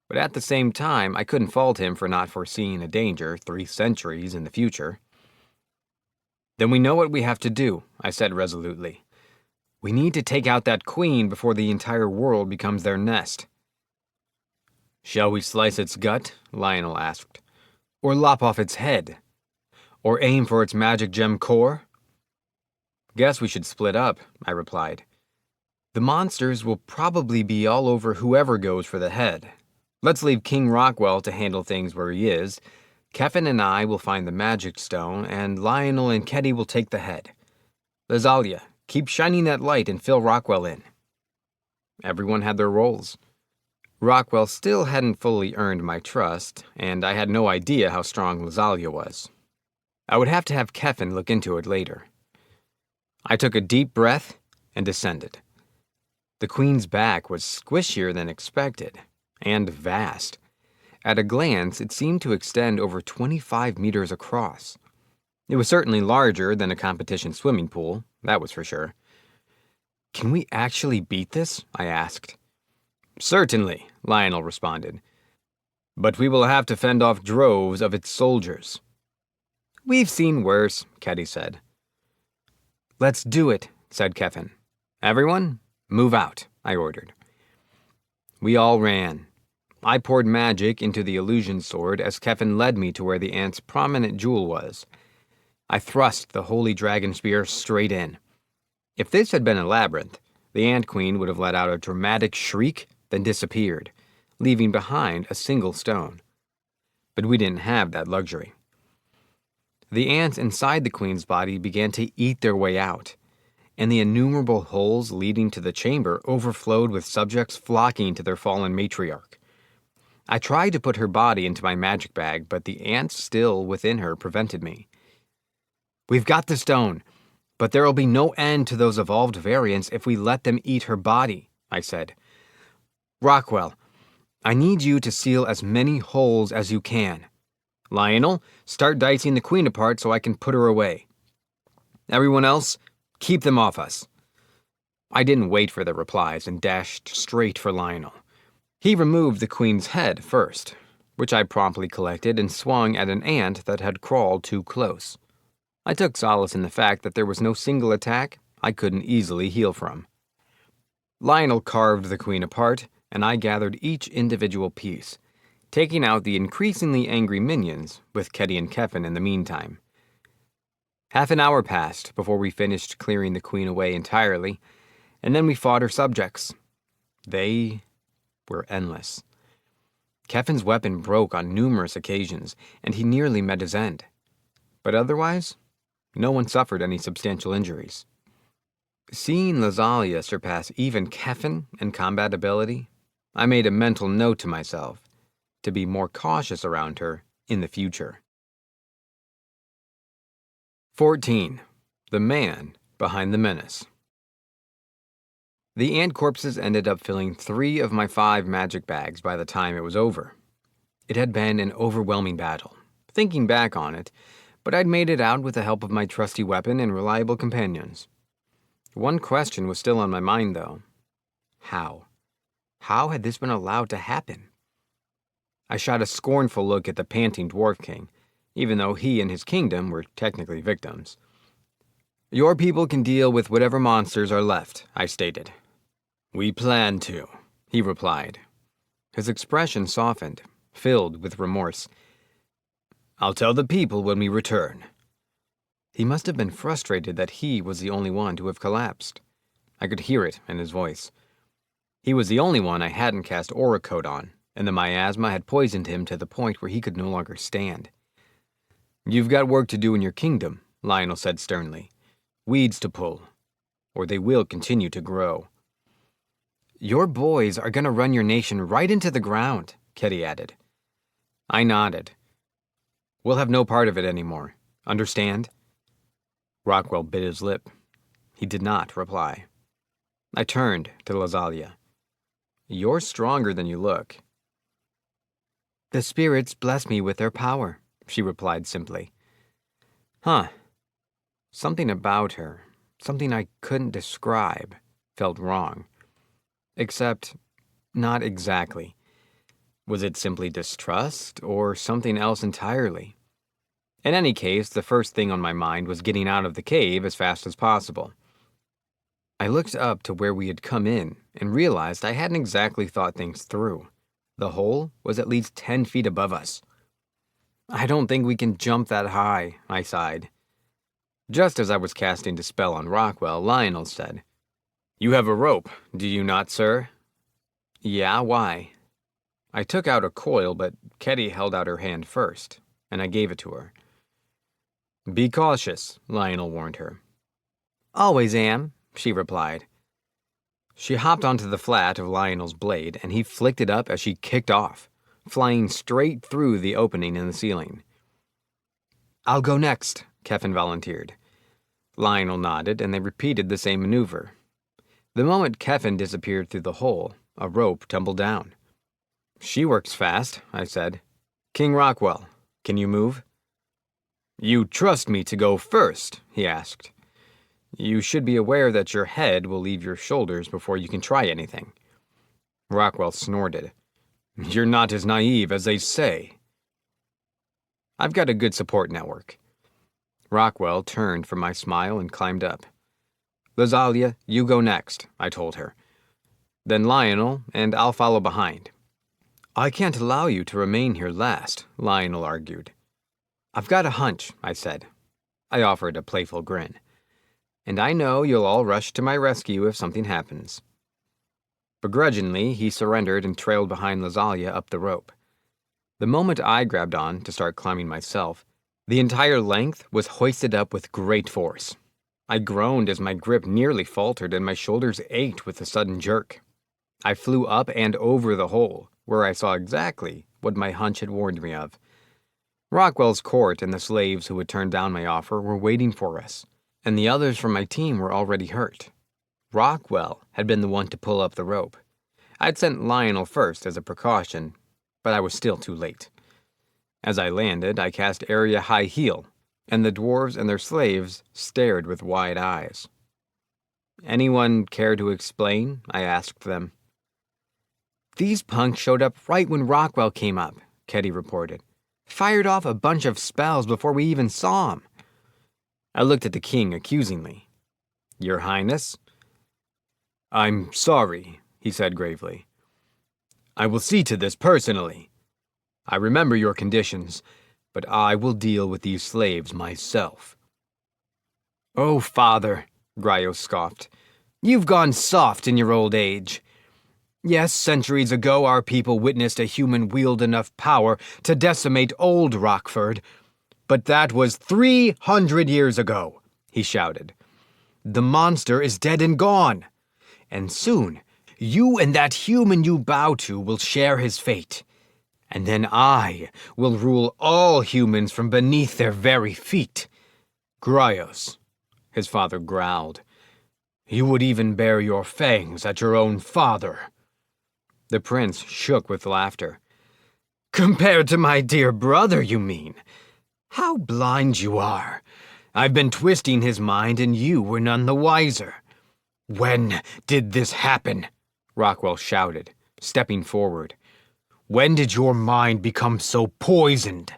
But at the same time, I couldn't fault him for not foreseeing a danger 3 centuries in the future. Then we know what we have to do, I said resolutely. We need to take out that queen before the entire world becomes their nest. Shall we slice its gut? Lionel asked. Or lop off its head? Or aim for its magic gem core? Guess we should split up, I replied. The monsters will probably be all over whoever goes for the head. Let's leave King Rockwell to handle things where he is. Keffin and I will find the magic stone, and Lionel and Ketty will take the head. Lazalia, keep shining that light and fill Rockwell in. Everyone had their roles. Rockwell still hadn't fully earned my trust, and I had no idea how strong Lazalia was. I would have to have Keffin look into it later. I took a deep breath and descended. The queen's back was squishier than expected, and vast. At a glance, it seemed to extend over 25 meters across. It was certainly larger than a competition swimming pool, that was for sure. Can we actually beat this? I asked. Certainly, Lionel responded. But we will have to fend off droves of its soldiers. We've seen worse, Ketty said. Let's do it, said Keffin. Everyone, move out, I ordered. We all ran. I poured magic into the illusion sword as Keffin led me to where the ant's prominent jewel was. I thrust the holy dragon spear straight in. If this had been a labyrinth, the ant queen would have let out a dramatic shriek, then disappeared, leaving behind a single stone. But we didn't have that luxury. The ants inside the queen's body began to eat their way out, and the innumerable holes leading to the chamber overflowed with subjects flocking to their fallen matriarch. I tried to put her body into my magic bag, but the ants still within her prevented me. We've got the stone, but there'll be no end to those evolved variants if we let them eat her body, I said. Rockwell, I need you to seal as many holes as you can. Lionel, start dicing the queen apart so I can put her away. Everyone else, keep them off us. I didn't wait for the replies and dashed straight for Lionel. He removed the queen's head first, which I promptly collected and swung at an ant that had crawled too close. I took solace in the fact that there was no single attack I couldn't easily heal from. Lionel carved the queen apart, and I gathered each individual piece, taking out the increasingly angry minions, with Ketty and Keffin in the meantime. Half an hour passed before we finished clearing the queen away entirely, and then we fought her subjects. They were endless. Keffin's weapon broke on numerous occasions, and he nearly met his end. But otherwise, no one suffered any substantial injuries. Seeing Lazalia surpass even Keffin in combat ability, I made a mental note to myself to be more cautious around her in the future. 14. The man behind the menace. The ant corpses ended up filling 3 of my 5 magic bags by the time it was over. It had been an overwhelming battle, thinking back on it, but I'd made it out with the help of my trusty weapon and reliable companions. One question was still on my mind, though. How? How had this been allowed to happen? I shot a scornful look at the panting Dwarf King, even though he and his kingdom were technically victims. Your people can deal with whatever monsters are left, I stated. We plan to, he replied. His expression softened, filled with remorse. I'll tell the people when we return. He must have been frustrated that he was the only one to have collapsed. I could hear it in his voice. He was the only one I hadn't cast Aura Code on, and the miasma had poisoned him to the point where he could no longer stand. You've got work to do in your kingdom, Lionel said sternly. weeds to pull, or they will continue to grow. Your boys are going to run your nation right into the ground, Ketty added. I nodded. We'll have no part of it anymore. Understand? Rockwell bit his lip. He did not reply. I turned to Lazalia. You're stronger than you look. The spirits bless me with their power, she replied simply. Huh. Something about her, something I couldn't describe, felt wrong. Except, not exactly. Was it simply distrust, or something else entirely? In any case, the first thing on my mind was getting out of the cave as fast as possible. I looked up to where we had come in and realized I hadn't exactly thought things through. The hole was at least 10 feet above us. I don't think we can jump that high, I sighed. Just as I was casting the spell on Rockwell, Lionel said, You have a rope, do you not, sir? Yeah, why? I took out a coil, but Ketty held out her hand first, and I gave it to her. Be cautious, Lionel warned her. Always am, she replied. She hopped onto the flat of Lionel's blade, and he flicked it up as she kicked off, flying straight through the opening in the ceiling. I'll go next, Keffin volunteered. Lionel nodded, and they repeated the same maneuver. The moment Keffin disappeared through the hole, a rope tumbled down. She works fast, I said. King Rockwell, can you move? You trust me to go first, he asked. You should be aware that your head will leave your shoulders before you can try anything. Rockwell snorted. You're not as naive as they say. I've got a good support network. Rockwell turned from my smile and climbed up. Lazalia, you go next, I told her. Then Lionel, and I'll follow behind. I can't allow you to remain here last, Lionel argued. I've got a hunch, I said. I offered a playful grin. And I know you'll all rush to my rescue if something happens. Begrudgingly, he surrendered and trailed behind Lazalia up the rope. The moment I grabbed on to start climbing myself, the entire length was hoisted up with great force. I groaned as my grip nearly faltered and my shoulders ached with a sudden jerk. I flew up and over the hole, where I saw exactly what my hunch had warned me of. Rockwell's court and the slaves who had turned down my offer were waiting for us, and the others from my team were already hurt. Rockwell had been the one to pull up the rope. I'd sent Lionel first as a precaution, but I was still too late. As I landed, I cast Area High Heel, and the dwarves and their slaves stared with wide eyes. Anyone care to explain? I asked them. These punks showed up right when Rockwell came up, Ketty reported. Fired off a bunch of spells before we even saw him. I looked at the king accusingly. Your Highness? I'm sorry, he said gravely. I will see to this personally. I remember your conditions, but I will deal with these slaves myself. Oh, father, Gryo scoffed. You've gone soft in your old age. Yes, centuries ago our people witnessed a human wield enough power to decimate old Rockford. But that was 300 years ago, he shouted. The monster is dead and gone. And soon, you and that human you bow to will share his fate. And then I will rule all humans from beneath their very feet. Gryos, his father growled. You would even bare your fangs at your own father. The prince shook with laughter. Compared to my dear brother, you mean? How blind you are. I've been twisting his mind and you were none the wiser. When did this happen? Rockwell shouted, stepping forward. When did your mind become so poisoned?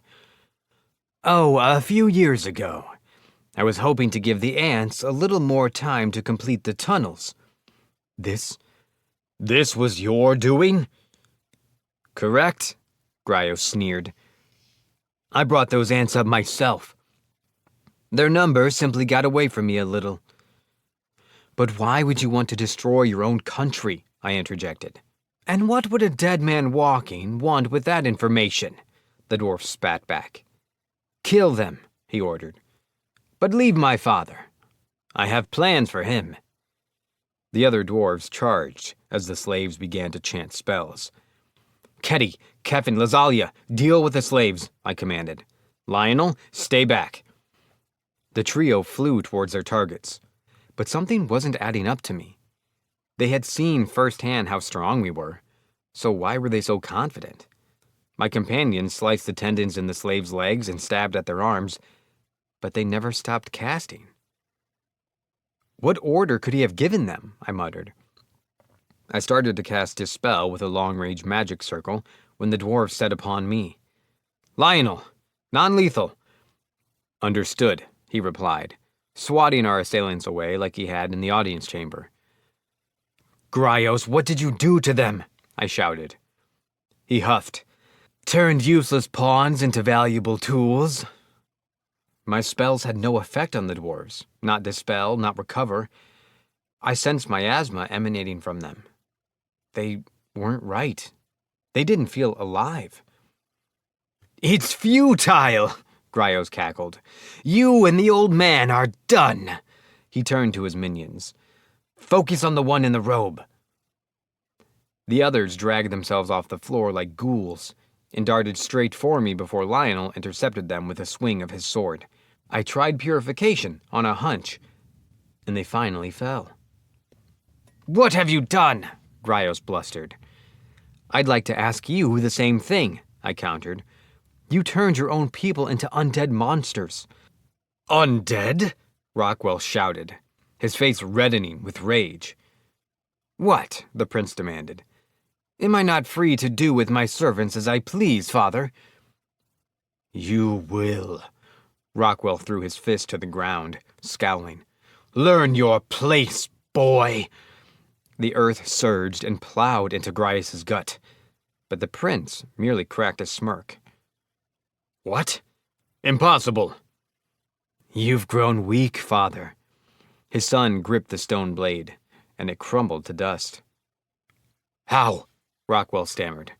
Oh, a few years ago. I was hoping to give the ants a little more time to complete the tunnels. This was your doing? Correct, Gryo sneered. I brought those ants up myself. Their number simply got away from me a little. But why would you want to destroy your own country? I interjected. And what would a dead man walking want with that information? The dwarf spat back. Kill them, he ordered. But leave my father. I have plans for him." The other dwarves charged as the slaves began to chant spells. "Ketty, Keffin, Lazalia, deal with the slaves," I commanded. "Lionel, stay back." The trio flew towards their targets, but something wasn't adding up to me. They had seen firsthand how strong we were, so why were they so confident? My companions sliced the tendons in the slaves' legs and stabbed at their arms, but they never stopped casting. "What order could he have given them?" I muttered. I started to cast Dispel with a long-range magic circle when the dwarves set upon me. "Lionel, non-lethal." "Understood," he replied, swatting our assailants away like he had in the audience chamber. "Gryos, what did you do to them?" I shouted. He huffed. "Turned useless pawns into valuable tools." My spells had no effect on the dwarves. Not dispel, not recover. I sensed miasma emanating from them. They weren't right. They didn't feel alive. "It's futile," Gryos cackled. "You and the old man are done." He turned to his minions. "Focus on the one in the robe." The others dragged themselves off the floor like ghouls and darted straight for me before Lionel intercepted them with a swing of his sword. I tried purification on a hunch, and they finally fell. "What have you done?" Gryos blustered. "I'd like to ask you the same thing," I countered. "You turned your own people into undead monsters." "Undead?" Rockwell shouted, his face reddening with rage. "What?" the prince demanded. "Am I not free to do with my servants as I please, father?" "You will." Rockwell threw his fist to the ground, scowling. "Learn your place, boy." The earth surged and plowed into Gryos' gut, but the prince merely cracked a smirk. "What? Impossible." "You've grown weak, father." His son gripped the stone blade, and it crumbled to dust. "How?" Rockwell stammered.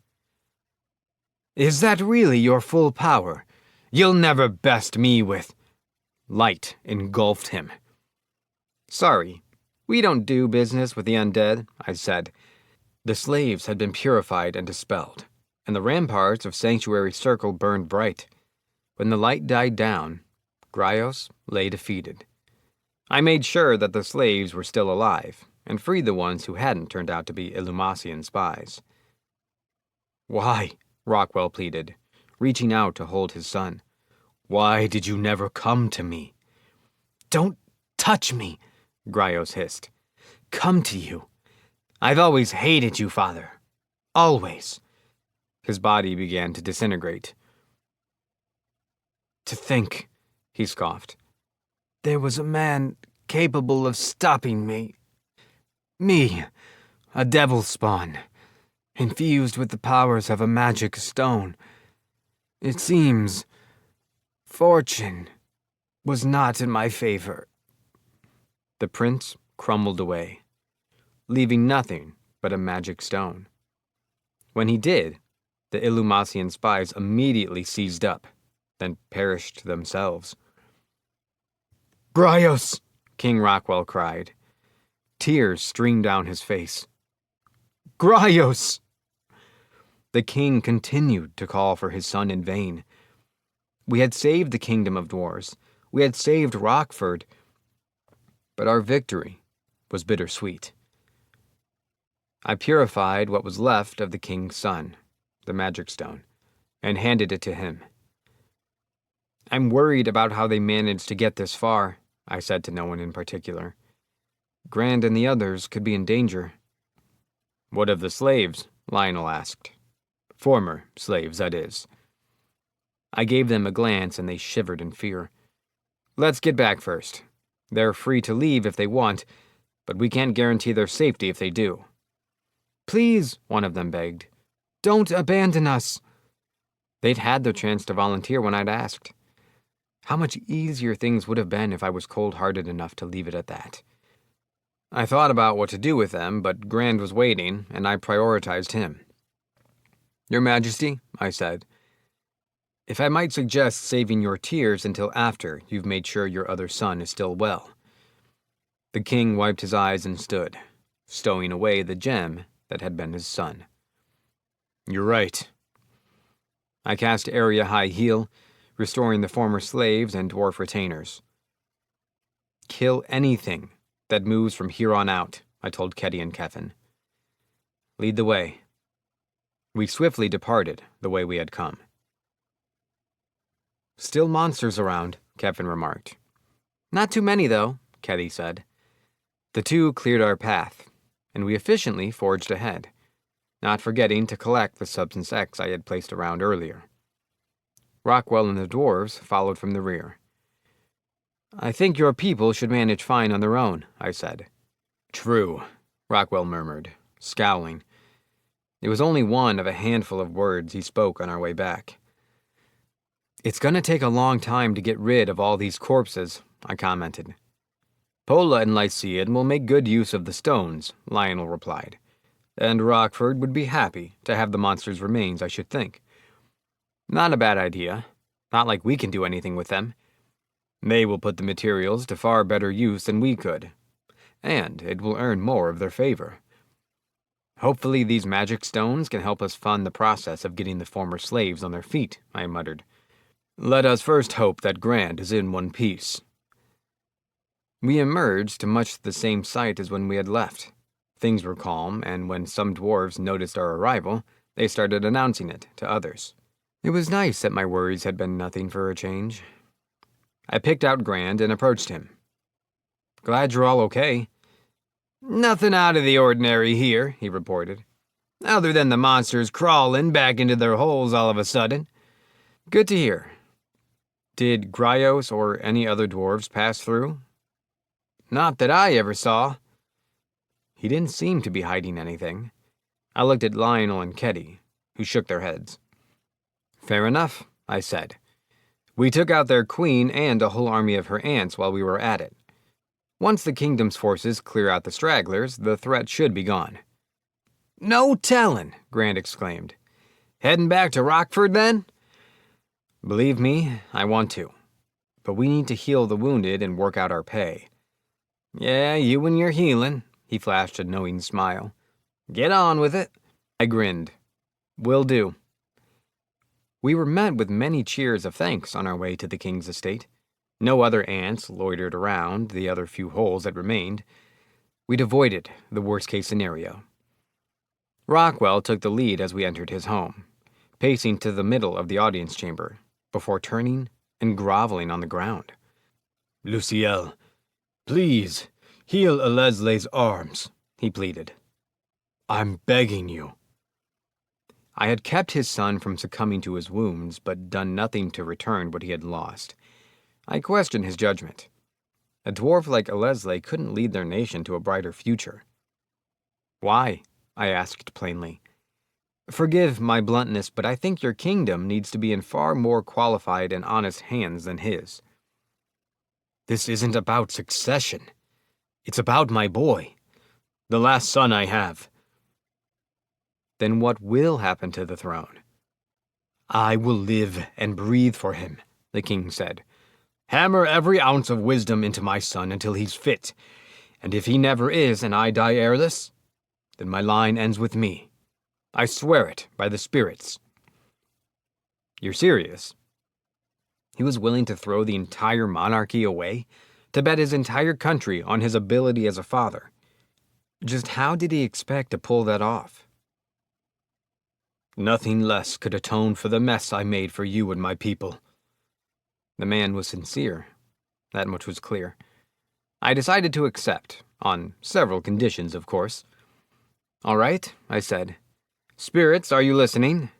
"Is that really your full power? You'll never best me with—" Light engulfed him. "Sorry, we don't do business with the undead," I said. The slaves had been purified and dispelled, and the ramparts of Sanctuary Circle burned bright. When the light died down, Gryos lay defeated. I made sure that the slaves were still alive, and freed the ones who hadn't turned out to be Illumasian spies. "Why?" Rockwell pleaded, reaching out to hold his son. "Why did you never come to me?" "Don't touch me," Gryos hissed. "Come to you. I've always hated you, father. Always." His body began to disintegrate. "To think," he scoffed, "there was a man capable of stopping me. Me, a devil spawn, infused with the powers of a magic stone. It seems fortune was not in my favor." The prince crumbled away, leaving nothing but a magic stone. When he did, the Illumasian spies immediately seized up, then perished themselves. "Gryos!" King Rockwell cried. Tears streamed down his face. "Gryos!" The king continued to call for his son in vain. We had saved the kingdom of dwarves. We had saved Rockford. But our victory was bittersweet. I purified what was left of the king's son, the magic stone, and handed it to him. "I'm worried about how they managed to get this far," I said to no one in particular. "Grand and the others could be in danger." "What of the slaves?" Lionel asked. "Former slaves, that is." I gave them a glance and they shivered in fear. "Let's get back first. They're free to leave if they want, but we can't guarantee their safety if they do." "Please," one of them begged. "Don't abandon us." They'd had their chance to volunteer when I'd asked. How much easier things would have been if I was cold-hearted enough to leave it at that. I thought about what to do with them, but Grand was waiting, and I prioritized him. "Your Majesty," I said, "if I might suggest saving your tears until after you've made sure your other son is still well. The king wiped his eyes and stood, stowing away the gem that had been his son. "You're right." I cast Area High Heal, restoring the former slaves and dwarf retainers. "Kill anything that moves from here on out," I told Kedi and Kefin. "Lead the way." We swiftly departed the way we had come. "Still monsters around," Kefin remarked. "Not too many, though," Kedi said. The two cleared our path, and we efficiently forged ahead, not forgetting to collect the Substance X I had placed around earlier. Rockwell and the dwarves followed from the rear. "I think your people should manage fine on their own," I said. "True," Rockwell murmured, scowling. It was only one of a handful of words he spoke on our way back. "It's going to take a long time to get rid of all these corpses," I commented. "Pola and Lycean will make good use of the stones," Lionel replied. "And Rockford would be happy to have the monster's remains, I should think. Not a bad idea. Not like we can do anything with them. They will put the materials to far better use than we could, and it will earn more of their favor. Hopefully these magic stones can help us fund the process of getting the former slaves on their feet," I muttered. "Let us first hope that Grant is in one piece." We emerged to much the same sight as when we had left. Things were calm, and when some dwarves noticed our arrival, they started announcing it to others. It was nice that my worries had been nothing for a change. I picked out Grand and approached him. "Glad you're all okay." "Nothing out of the ordinary here," he reported, "other than the monsters crawling back into their holes all of a sudden." "Good to hear. Did Gryos or any other dwarves pass through?" "Not that I ever saw." He didn't seem to be hiding anything. I looked at Lionel and Kedi, who shook their heads. "Fair enough," I said. "We took out their queen and a whole army of her ants while we were at it. Once the kingdom's forces clear out the stragglers, the threat should be gone." "No tellin'," Grant exclaimed. "Heading back to Rockford, then?" "Believe me, I want to. But we need to heal the wounded and work out our pay." "Yeah, you and your healing," he flashed a knowing smile. "Get on with it." I grinned. "Will do." We were met with many cheers of thanks on our way to the king's estate. No other ants loitered around the other few holes that remained. We'd avoided the worst-case scenario. Rockwell took the lead as we entered his home, pacing to the middle of the audience chamber, before turning and groveling on the ground. "Luciel, please, heal Lesle's arms," he pleaded. "I'm begging you." I had kept his son from succumbing to his wounds, but done nothing to return what he had lost. I questioned his judgment. A dwarf like Leslie couldn't lead their nation to a brighter future. "Why?" I asked plainly. "Forgive my bluntness, but I think your kingdom needs to be in far more qualified and honest hands than his." "This isn't about succession. It's about my boy, the last son I have." "Then what will happen to the throne?" "I will live and breathe for him," the king said. "Hammer every ounce of wisdom into my son until he's fit, and if he never is and I die heirless, then my line ends with me. I swear it by the spirits." "You're serious?" He was willing to throw the entire monarchy away, to bet his entire country on his ability as a father. Just how did he expect to pull that off? "Nothing less could atone for the mess I made for you and my people." The man was sincere. That much was clear. I decided to accept, on several conditions, of course. "All right," I said. "Spirits, are you listening?"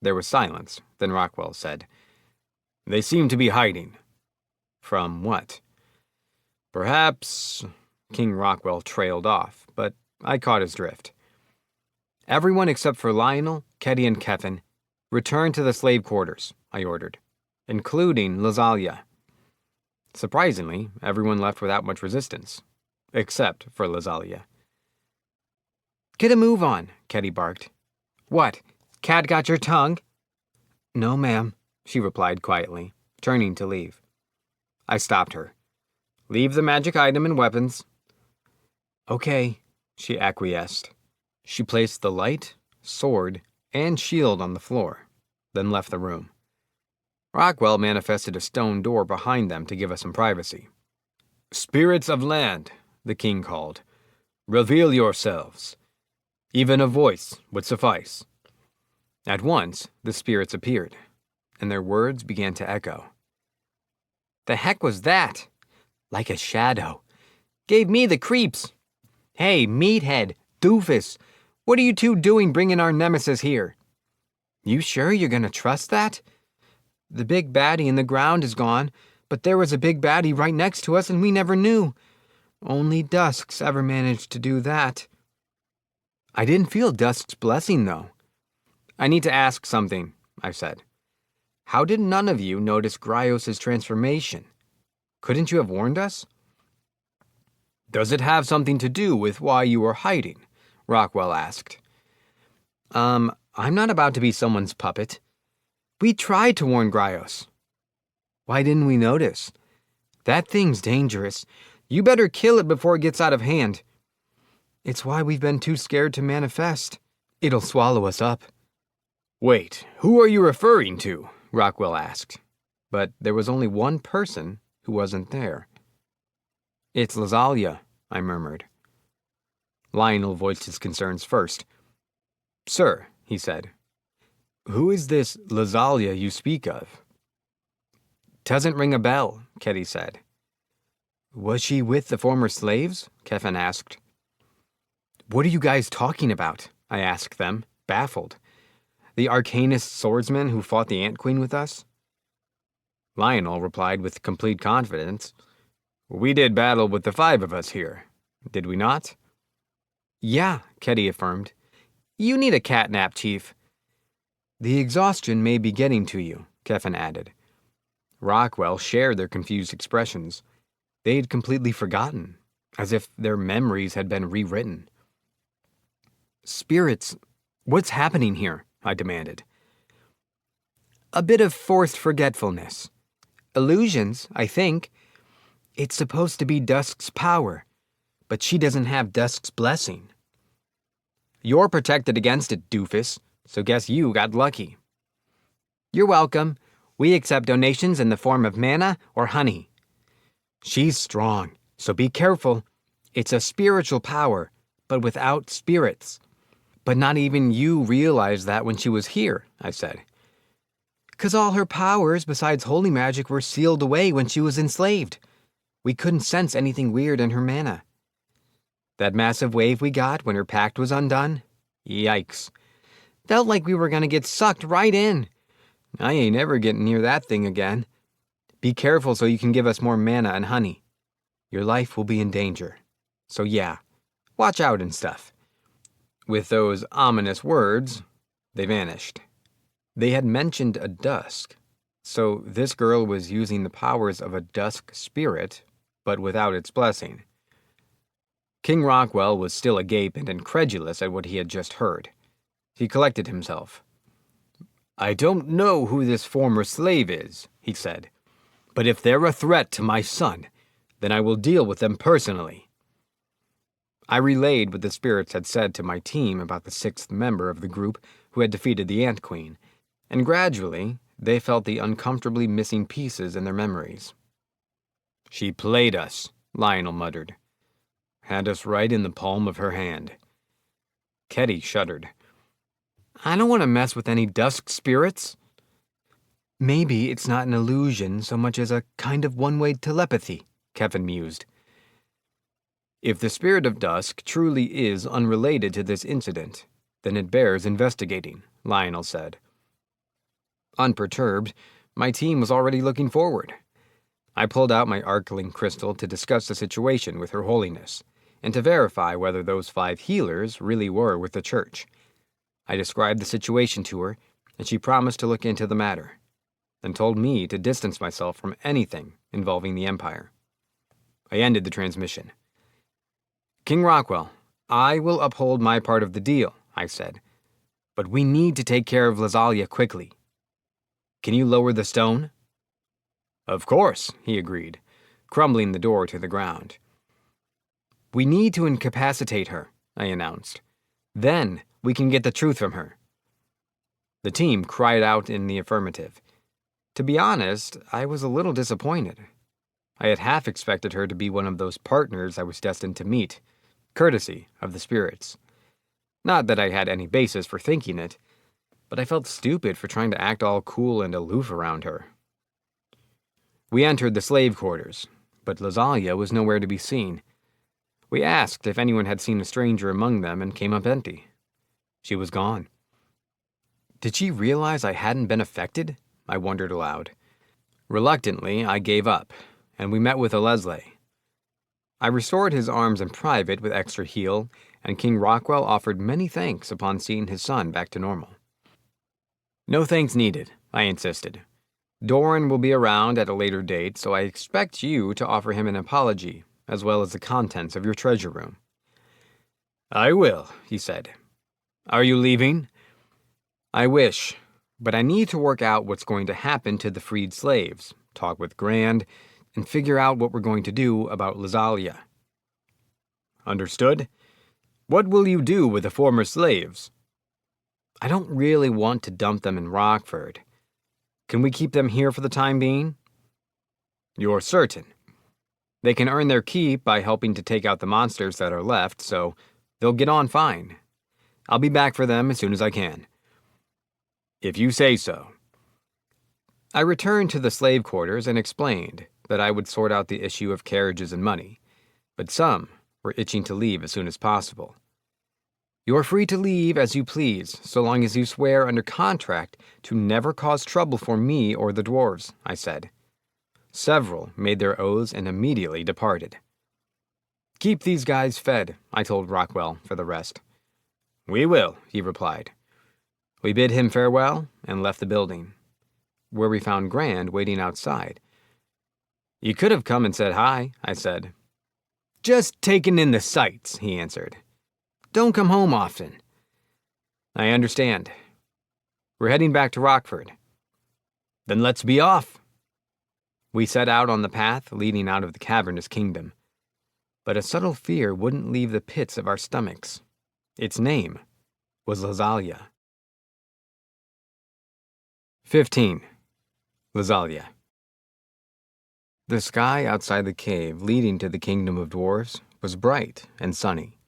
There was silence. Then Rockwell said, "They seem to be hiding." "From what?" "Perhaps—" King Rockwell trailed off, but I caught his drift. "Everyone except for Lionel, Kedi, and Kefin, return to the slave quarters," I ordered, including Lazalia. Surprisingly, everyone left without much resistance, except for Lazalia. "Get a move on," Kedi barked. "What, cat got your tongue?" "No, ma'am," she replied quietly, turning to leave. I stopped her. "Leave the magic item and weapons. Okay, she acquiesced. She placed the light, sword, and shield on the floor, then left the room. Rockwell manifested a stone door behind them to give us some privacy. "Spirits of land," the king called, "reveal yourselves." Even a voice would suffice. At once, the spirits appeared, and their words began to echo. "The heck was that?" "Like a shadow. Gave me the creeps." "Hey, meathead, doofus, what are you two doing bringing our nemesis here?" "You sure you're gonna trust that? The big baddie in the ground is gone, but there was a big baddie right next to us and we never knew. Only Dusk's ever managed to do that." "I didn't feel Dusk's blessing, though." "I need to ask something," I said. "How did none of you notice Gryos' transformation? Couldn't you have warned us?" "Does it have something to do with why you were hiding?" Rockwell asked. I'm not about to be someone's puppet. We tried to warn Gryos." "Why didn't we notice?" "That thing's dangerous. You better kill it before it gets out of hand." "It's why we've been too scared to manifest. It'll swallow us up." "Wait, who are you referring to?" Rockwell asked. But there was only one person who wasn't there. "It's Lazalia," I murmured. Lionel voiced his concerns first. "Sir," he said, "who is this Lazalia you speak of?" "Doesn't ring a bell," Ketty said. "Was she with the former slaves?" Kefin asked. "What are you guys talking about?" I asked them, baffled. "The arcanist swordsman who fought the Ant Queen with us?" Lionel replied with complete confidence, "We did battle with the 5 of us here, did we not?" "Yeah," Ketty affirmed. "You need a catnap, Chief." "The exhaustion may be getting to you," Kefin added. Rockwell shared their confused expressions. They had completely forgotten, as if their memories had been rewritten. "Spirits, what's happening here?" I demanded. "A bit of forced forgetfulness. Illusions, I think. It's supposed to be Dusk's power, but she doesn't have Dusk's blessing." "You're protected against it, doofus, so guess you got lucky." "You're welcome. We accept donations in the form of mana or honey." "She's strong, so be careful. It's a spiritual power, but without spirits." "But not even you realized that when she was here," I said. "'Cause all her powers besides holy magic were sealed away when she was enslaved. We couldn't sense anything weird in her mana." "That massive wave we got when her pact was undone? Yikes. Felt like we were gonna get sucked right in. I ain't ever getting near that thing again. Be careful so you can give us more mana and honey. Your life will be in danger. So yeah, watch out and stuff." With those ominous words, they vanished. They had mentioned a Dusk, so this girl was using the powers of a Dusk spirit, but without its blessing. King Rockwell was still agape and incredulous at what he had just heard. He collected himself. "I don't know who this former slave is," he said, "but if they're a threat to my son, then I will deal with them personally." I relayed what the spirits had said to my team about the 6th member of the group who had defeated the Ant Queen, and gradually they felt the uncomfortably missing pieces in their memories. "She played us," Lionel muttered. "Had us right in the palm of her hand." Ketty shuddered. "I don't want to mess with any Dusk spirits." "Maybe it's not an illusion so much as a kind of one-way telepathy," Kevin mused. "If the spirit of Dusk truly is unrelated to this incident, then it bears investigating," Lionel said. Unperturbed, my team was already looking forward. I pulled out my Arcling crystal to discuss the situation with Her Holiness, and to verify whether those 5 healers really were with the church. I described the situation to her, and she promised to look into the matter, and told me to distance myself from anything involving the Empire. I ended the transmission. "King Rockwell, I will uphold my part of the deal," I said, "but we need to take care of Lazalia quickly. Can you lower the stone?" "Of course," he agreed, crumbling the door to the ground. "We need to incapacitate her," I announced. "Then we can get the truth from her." The team cried out in the affirmative. To be honest, I was a little disappointed. I had half expected her to be one of those partners I was destined to meet, courtesy of the spirits. Not that I had any basis for thinking it, but I felt stupid for trying to act all cool and aloof around her. We entered the slave quarters, but Lazalia was nowhere to be seen. We asked if anyone had seen a stranger among them and came up empty. She was gone. Did she realize I hadn't been affected? I wondered aloud. Reluctantly, I gave up, and we met with Leslie. I restored his arms in private with extra heal, and King Rockwell offered many thanks upon seeing his son back to normal. "No thanks needed," I insisted. "Doran will be around at a later date, so I expect you to offer him an apology, as well as the contents of your treasure room." "I will," he said. "Are you leaving?" "I wish, but I need to work out what's going to happen to the freed slaves, talk with Grand, and figure out what we're going to do about Lazalia." "Understood. What will you do with the former slaves?" "I don't really want to dump them in Rockford. Can we keep them here for the time being?" "You're certain?" "They can earn their keep by helping to take out the monsters that are left, so they'll get on fine. I'll be back for them as soon as I can." "If you say so." I returned to the slave quarters and explained that I would sort out the issue of carriages and money, but some were itching to leave as soon as possible. "You're free to leave as you please, so long as you swear under contract to never cause trouble for me or the dwarves," I said. Several made their oaths and immediately departed. "Keep these guys fed," I told Rockwell for the rest. "We will," he replied. We bid him farewell and left the building, where we found Grand waiting outside. "You could have come and said hi," I said. "Just taking in the sights," he answered. "Don't come home often." "I understand. We're heading back to Rockford." "Then let's be off." We set out on the path leading out of the cavernous kingdom, but a subtle fear wouldn't leave the pits of our stomachs. Its name was Lazalia. 15. Lazalia. The sky outside the cave leading to the kingdom of dwarves was bright and sunny.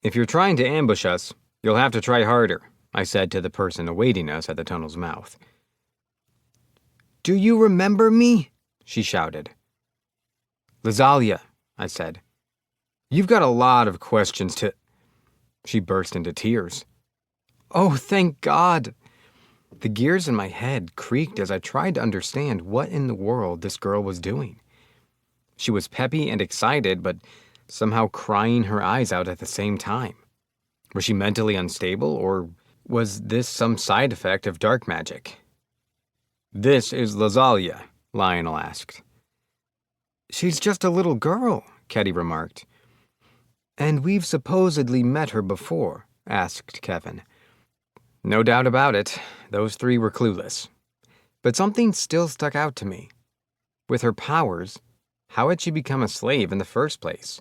"If you're trying to ambush us, you'll have to try harder," I said to the person awaiting us at the tunnel's mouth. "Do you remember me?" she shouted. "Lazalia," I said. "You've got a lot of questions to—" She burst into tears. "Oh, thank God!" The gears in my head creaked as I tried to understand what in the world this girl was doing. She was peppy and excited, but somehow crying her eyes out at the same time. Was she mentally unstable, or was this some side effect of dark magic? "This is Lazalia," Lionel asked. "She's just a little girl," Ketty remarked. "And we've supposedly met her before?" asked Kevin. No doubt about it, those three were clueless. But something still stuck out to me. With her powers, how had she become a slave in the first place?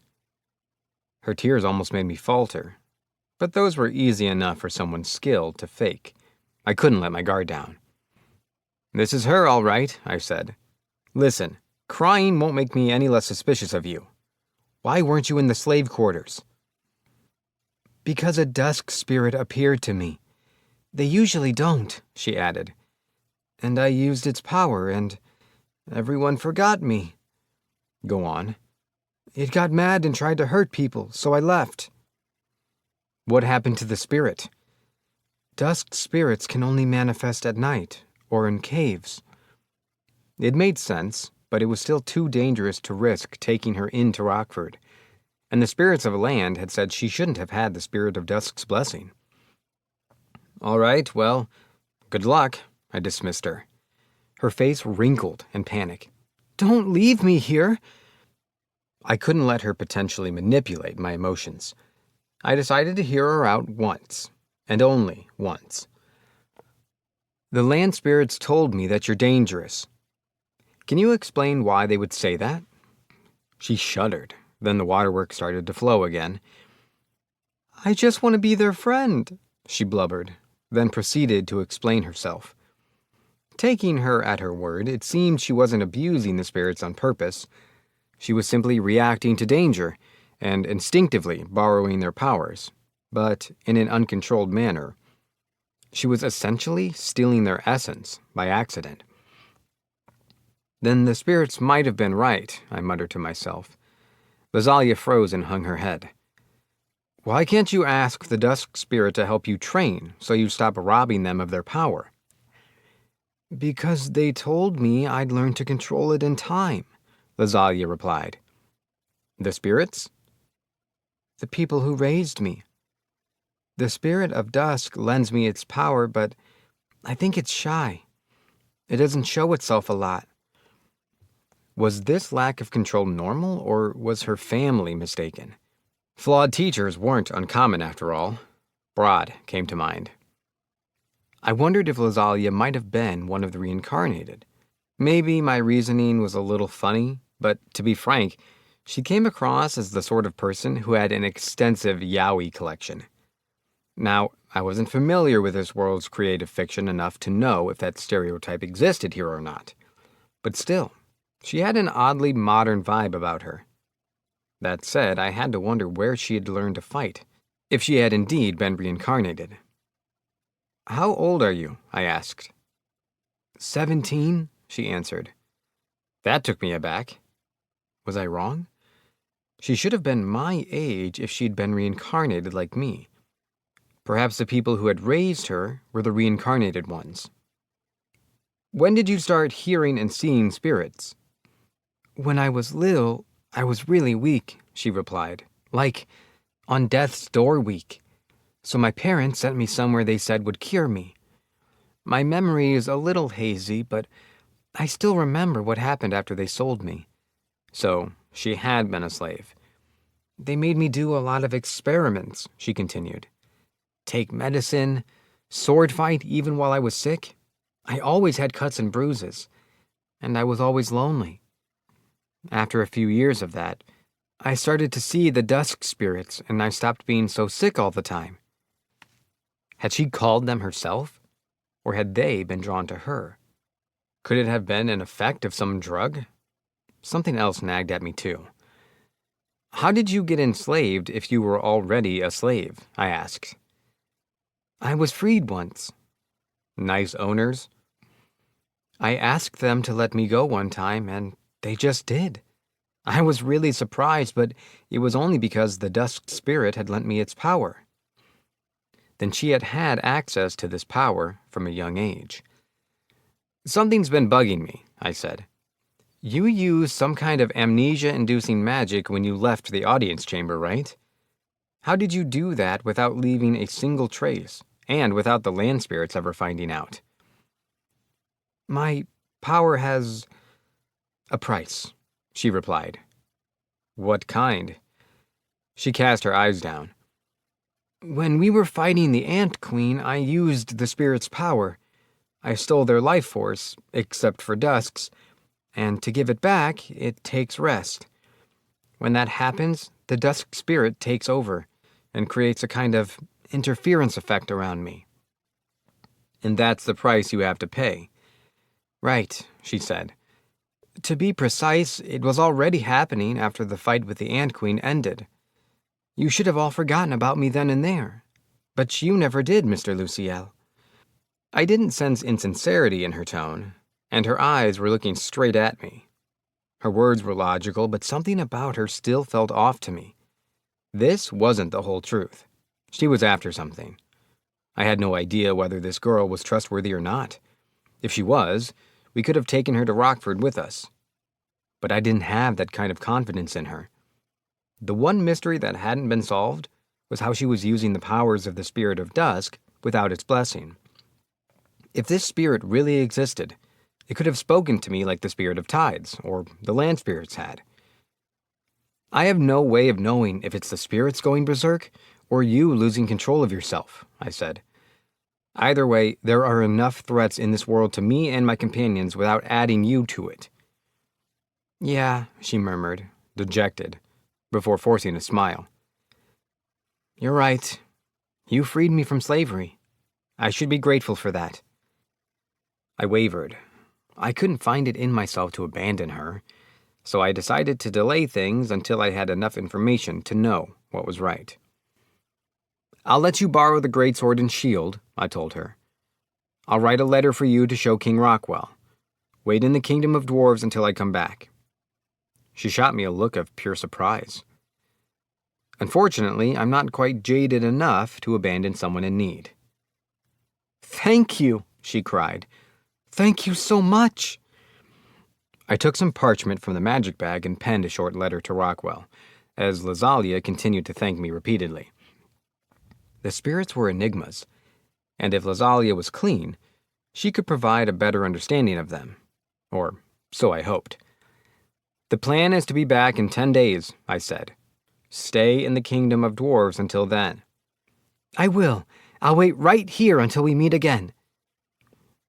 Her tears almost made me falter, but those were easy enough for someone skilled to fake. I couldn't let my guard down. "This is her, all right," I said. "Listen, crying won't make me any less suspicious of you. Why weren't you in the slave quarters?" "Because a dusk spirit appeared to me. They usually don't," she added. "And I used its power, and everyone forgot me." "Go on." "It got mad and tried to hurt people, so I left." "What happened to the spirit?" "Dusk spirits can only manifest at night, or in caves." It made sense, but it was still too dangerous to risk taking her into Rockford, and the spirits of land had said she shouldn't have had the spirit of Dusk's blessing. "All right, well, good luck," I dismissed her. Her face wrinkled in panic. "Don't leave me here." I couldn't let her potentially manipulate my emotions. I decided to hear her out once, and only once. "The land spirits told me that you're dangerous. Can you explain why they would say that?" She shuddered, Then the waterworks started to flow again. "I just want to be their friend," she blubbered, then proceeded to explain herself. Taking her at her word, it seemed she wasn't abusing the spirits on purpose. She was simply reacting to danger and instinctively borrowing their powers, but in an uncontrolled manner. She was essentially stealing their essence by accident. Then the spirits might have been right, I muttered to myself. Lazalia froze and hung her head. "Why can't you ask the dusk spirit to help you train so you stop robbing them of their power?" "Because they told me I'd learn to control it in time," Lazalia replied. "The spirits?" "The people who raised me. The spirit of dusk lends me its power, but I think it's shy. It doesn't show itself a lot." Was this lack of control normal, or was her family mistaken? Flawed teachers weren't uncommon after all. Broad came to mind. I wondered if Lazalia might have been one of the reincarnated. Maybe my reasoning was a little funny, but to be frank, she came across as the sort of person who had an extensive yaoi collection. Now, I wasn't familiar with this world's creative fiction enough to know if that stereotype existed here or not. But still, she had an oddly modern vibe about her. That said, I had to wonder where she had learned to fight, if she had indeed been reincarnated. "How old are you?" I asked. 17, she answered. That took me aback. Was I wrong? She should have been my age if she'd been reincarnated like me. Perhaps the people who had raised her were the reincarnated ones. "When did you start hearing and seeing spirits?" "When I was little, I was really weak," she replied. "Like on death's door weak. So my parents sent me somewhere they said would cure me. My memory is a little hazy, but I still remember what happened after they sold me." So she had been a slave. "They made me do a lot of experiments," she continued. "Take medicine, sword fight even while I was sick. I always had cuts and bruises, and I was always lonely. After a few years of that, I started to see the dusk spirits, and I stopped being so sick all the time." Had she called them herself, or had they been drawn to her? Could it have been an effect of some drug? Something else nagged at me too. "How did you get enslaved if you were already a slave?" I asked. "I was freed once." "Nice owners?" "I asked them to let me go one time, and they just did. I was really surprised, but it was only because the dusk spirit had lent me its power." Then she had had access to this power from a young age. "Something's been bugging me," I said. "You used some kind of amnesia-inducing magic when you left the audience chamber, right? How did you do that without leaving a single trace, and without the land spirits ever finding out?" "My power has a price," she replied. "What kind?" She cast her eyes down. "When we were fighting the Ant Queen, I used the spirit's power. I stole their life force, except for Dusk's, and to give it back, it takes rest. When that happens, the Dusk spirit takes over and creates a kind of interference effect around me." "And that's the price you have to pay." "Right," she said. "To be precise, it was already happening after the fight with the Ant Queen ended. You should have all forgotten about me then and there. But you never did, Mr. Luciel." I didn't sense insincerity in her tone, and her eyes were looking straight at me. Her words were logical, but something about her still felt off to me. This wasn't the whole truth. She was after something. I had no idea whether this girl was trustworthy or not. If she was, we could have taken her to Rockford with us. But I didn't have that kind of confidence in her. The one mystery that hadn't been solved was how she was using the powers of the spirit of dusk without its blessing. If this spirit really existed, it could have spoken to me like the spirit of tides, or the land spirits had. "I have no way of knowing if it's the spirits going berserk, or you losing control of yourself," I said. "Either way, there are enough threats in this world to me and my companions without adding you to it." "Yeah," she murmured, dejected. before forcing a smile. "You're right. You freed me from slavery. I should be grateful for that." I wavered. I couldn't find it in myself to abandon her, so I decided to delay things until I had enough information to know what was right. "I'll let you borrow the greatsword and shield," I told her. "I'll write a letter for you to show King Rockwell. Wait in the kingdom of dwarves until I come back." She shot me a look of pure surprise. Unfortunately, I'm not quite jaded enough to abandon someone in need. "Thank you," she cried. "Thank you so much." I took some parchment from the magic bag and penned a short letter to Rockwell, as Lazalia continued to thank me repeatedly. The spirits were enigmas, and if Lazalia was clean, she could provide a better understanding of them. Or so I hoped. "The plan is to be back in 10 days, I said. "Stay in the kingdom of dwarves until then." "I will. I'll wait right here until we meet again."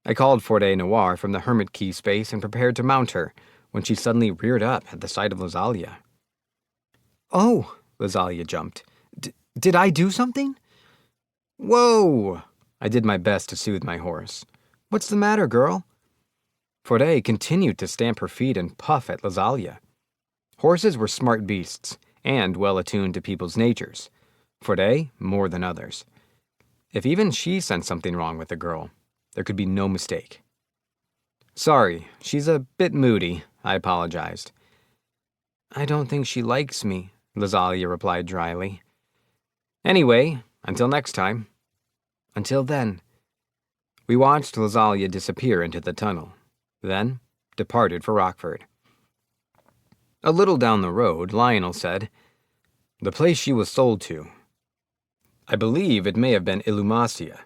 I called Forte Noir from the hermit key space and prepared to mount her, when she suddenly reared up at the sight of Lazalia. "Oh," Lazalia jumped. Did I do something?" "Whoa!" I did my best to soothe my horse. "What's the matter, girl?" Forte continued to stamp her feet and puff at Lazalia. Horses were smart beasts, and well attuned to people's natures. Forte more than others. If even she sensed something wrong with the girl, there could be no mistake. "Sorry, she's a bit moody," I apologized. "I don't think she likes me," Lazalia replied dryly. "Anyway, until next time." "Until then." We watched Lazalia disappear into the tunnel, then departed for Rockford. A little down the road, Lionel said, "The place she was sold to. I believe it may have been Illumacia."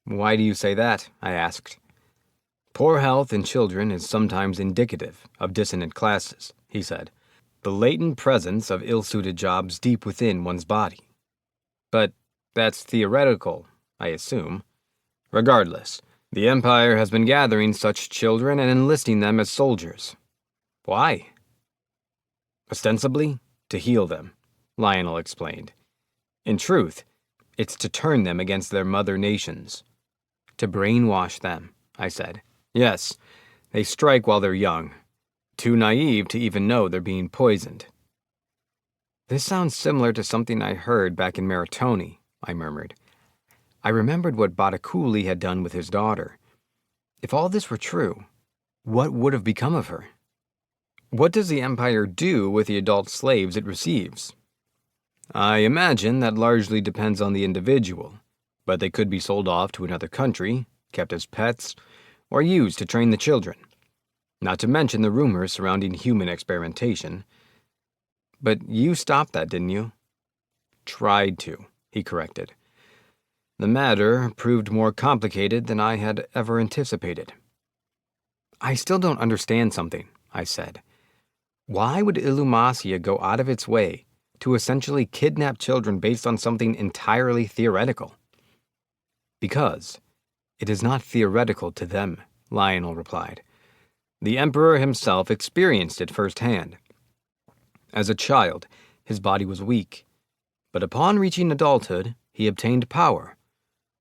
"Why do you say that?" I asked. "Poor health in children is sometimes indicative of dissonant classes," he said. "The latent presence of ill-suited jobs deep within one's body. But that's theoretical, I assume. Regardless, the Empire has been gathering such children and enlisting them as soldiers. Why?" "Ostensibly, to heal them," Lionel explained. "In truth, it's to turn them against their mother nations." "To brainwash them," I said. "Yes, they strike while they're young, too naive to even know they're being poisoned." "This sounds similar to something I heard back in Meritoni," I murmured. I remembered what Batakuli had done with his daughter. If all this were true, what would have become of her? "What does the Empire do with the adult slaves it receives?" "I imagine that largely depends on the individual, but they could be sold off to another country, kept as pets, or used to train the children. Not to mention the rumors surrounding human experimentation." "But you stopped that, didn't you?" "Tried to," he corrected. "The matter proved more complicated than I had ever anticipated." "I still don't understand something," I said. "Why would Illumacia go out of its way to essentially kidnap children based on something entirely theoretical?" "Because it is not theoretical to them," Lionel replied. "The Emperor himself experienced it firsthand. As a child, his body was weak, but upon reaching adulthood, he obtained power.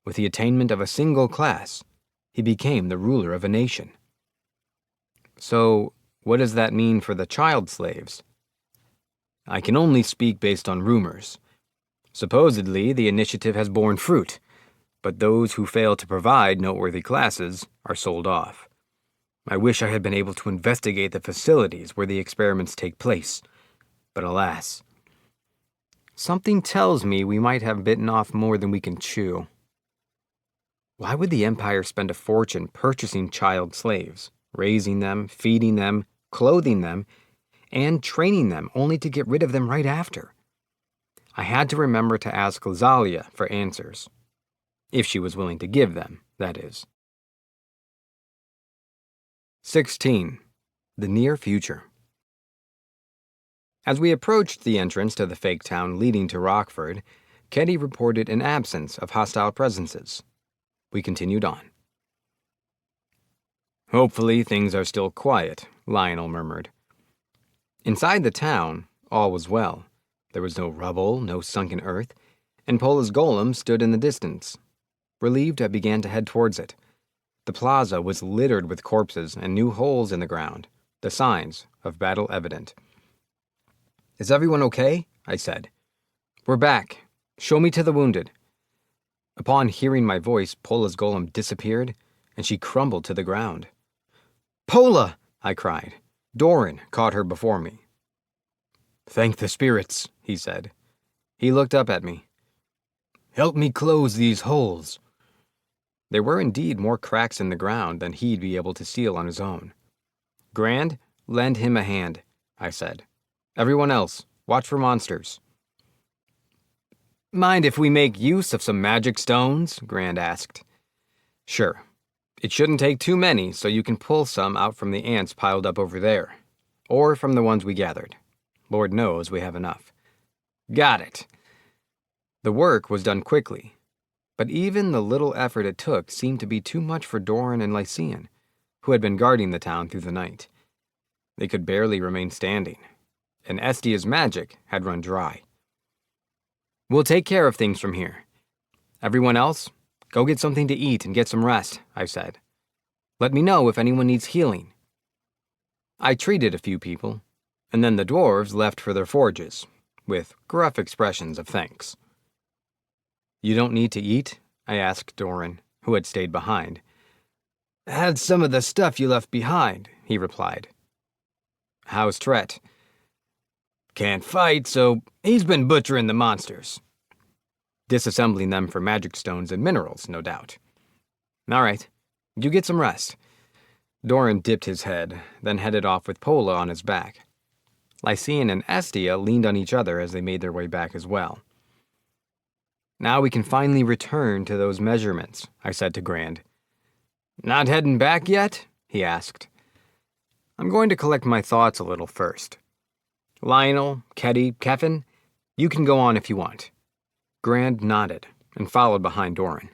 With the attainment of a single class, he became the ruler of a nation." "So, what does that mean for the child slaves?" "I can only speak based on rumors. Supposedly, the initiative has borne fruit, but those who fail to provide noteworthy classes are sold off. I wish I had been able to investigate the facilities where the experiments take place, but alas. Something tells me we might have bitten off more than we can chew." "Why would the Empire spend a fortune purchasing child slaves, raising them, feeding them, clothing them, and training them only to get rid of them right after?" I had to remember to ask Lazalia for answers. If she was willing to give them, that is. 16. The Near Future. As we approached the entrance to the fake town leading to Rockford, Ketty reported an absence of hostile presences. We continued on. "Hopefully things are still quiet," Lionel murmured. Inside the town, all was well. There was no rubble, no sunken earth, and Pola's golem stood in the distance. Relieved, I began to head towards it. The plaza was littered with corpses and new holes in the ground, the signs of battle evident. "Is everyone okay?" I said. "We're back. Show me to the wounded." Upon hearing my voice, Pola's golem disappeared, and she crumbled to the ground. "Pola!" I cried. Doran caught her before me. "Thank the spirits," he said. He looked up at me. "Help me close these holes." There were indeed more cracks in the ground than he'd be able to seal on his own. "Grand, lend him a hand," I said. "Everyone else, watch for monsters." "Mind if we make use of some magic stones?" Grand asked. "Sure. It shouldn't take too many, so you can pull some out from the ants piled up over there. Or from the ones we gathered. Lord knows we have enough." "Got it." The work was done quickly, but even the little effort it took seemed to be too much for Doran and Lycian, who had been guarding the town through the night. They could barely remain standing, and Estia's magic had run dry. "We'll take care of things from here. Everyone else, go get something to eat and get some rest," I said. "Let me know if anyone needs healing." I treated a few people, and then the dwarves left for their forges, with gruff expressions of thanks. "You don't need to eat?" I asked Doran, who had stayed behind. "Had some of the stuff you left behind," he replied. "How's Tret?" "Can't fight, so he's been butchering the monsters." Disassembling them for magic stones and minerals, no doubt. "All right, you get some rest." Doran dipped his head, then headed off with Pola on his back. Lycian and Estia leaned on each other as they made their way back as well. "Now we can finally return to those measurements," I said to Grand. "Not heading back yet?" he asked. "I'm going to collect my thoughts a little first. Lionel, Ketty, Keffin, you can go on if you want." Grand nodded and followed behind Doran.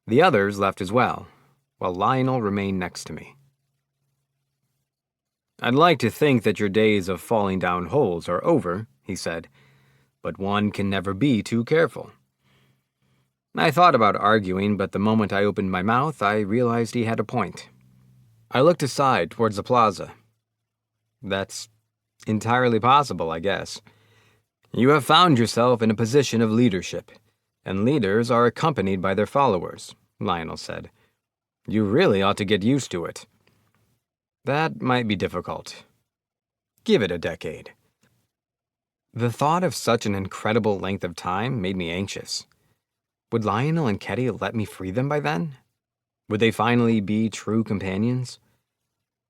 The others left as well, while Lionel remained next to me. "I'd like to think that your days of falling down holes are over," he said, "but one can never be too careful." I thought about arguing, but the moment I opened my mouth, I realized he had a point. I looked aside towards the plaza. "That's entirely possible, I guess. You have found yourself in a position of leadership, and leaders are accompanied by their followers," Lionel said. "You really ought to get used to it." "That might be difficult. Give it a decade." The thought of such an incredible length of time made me anxious. Would Lionel and Ketty let me free them by then? Would they finally be true companions?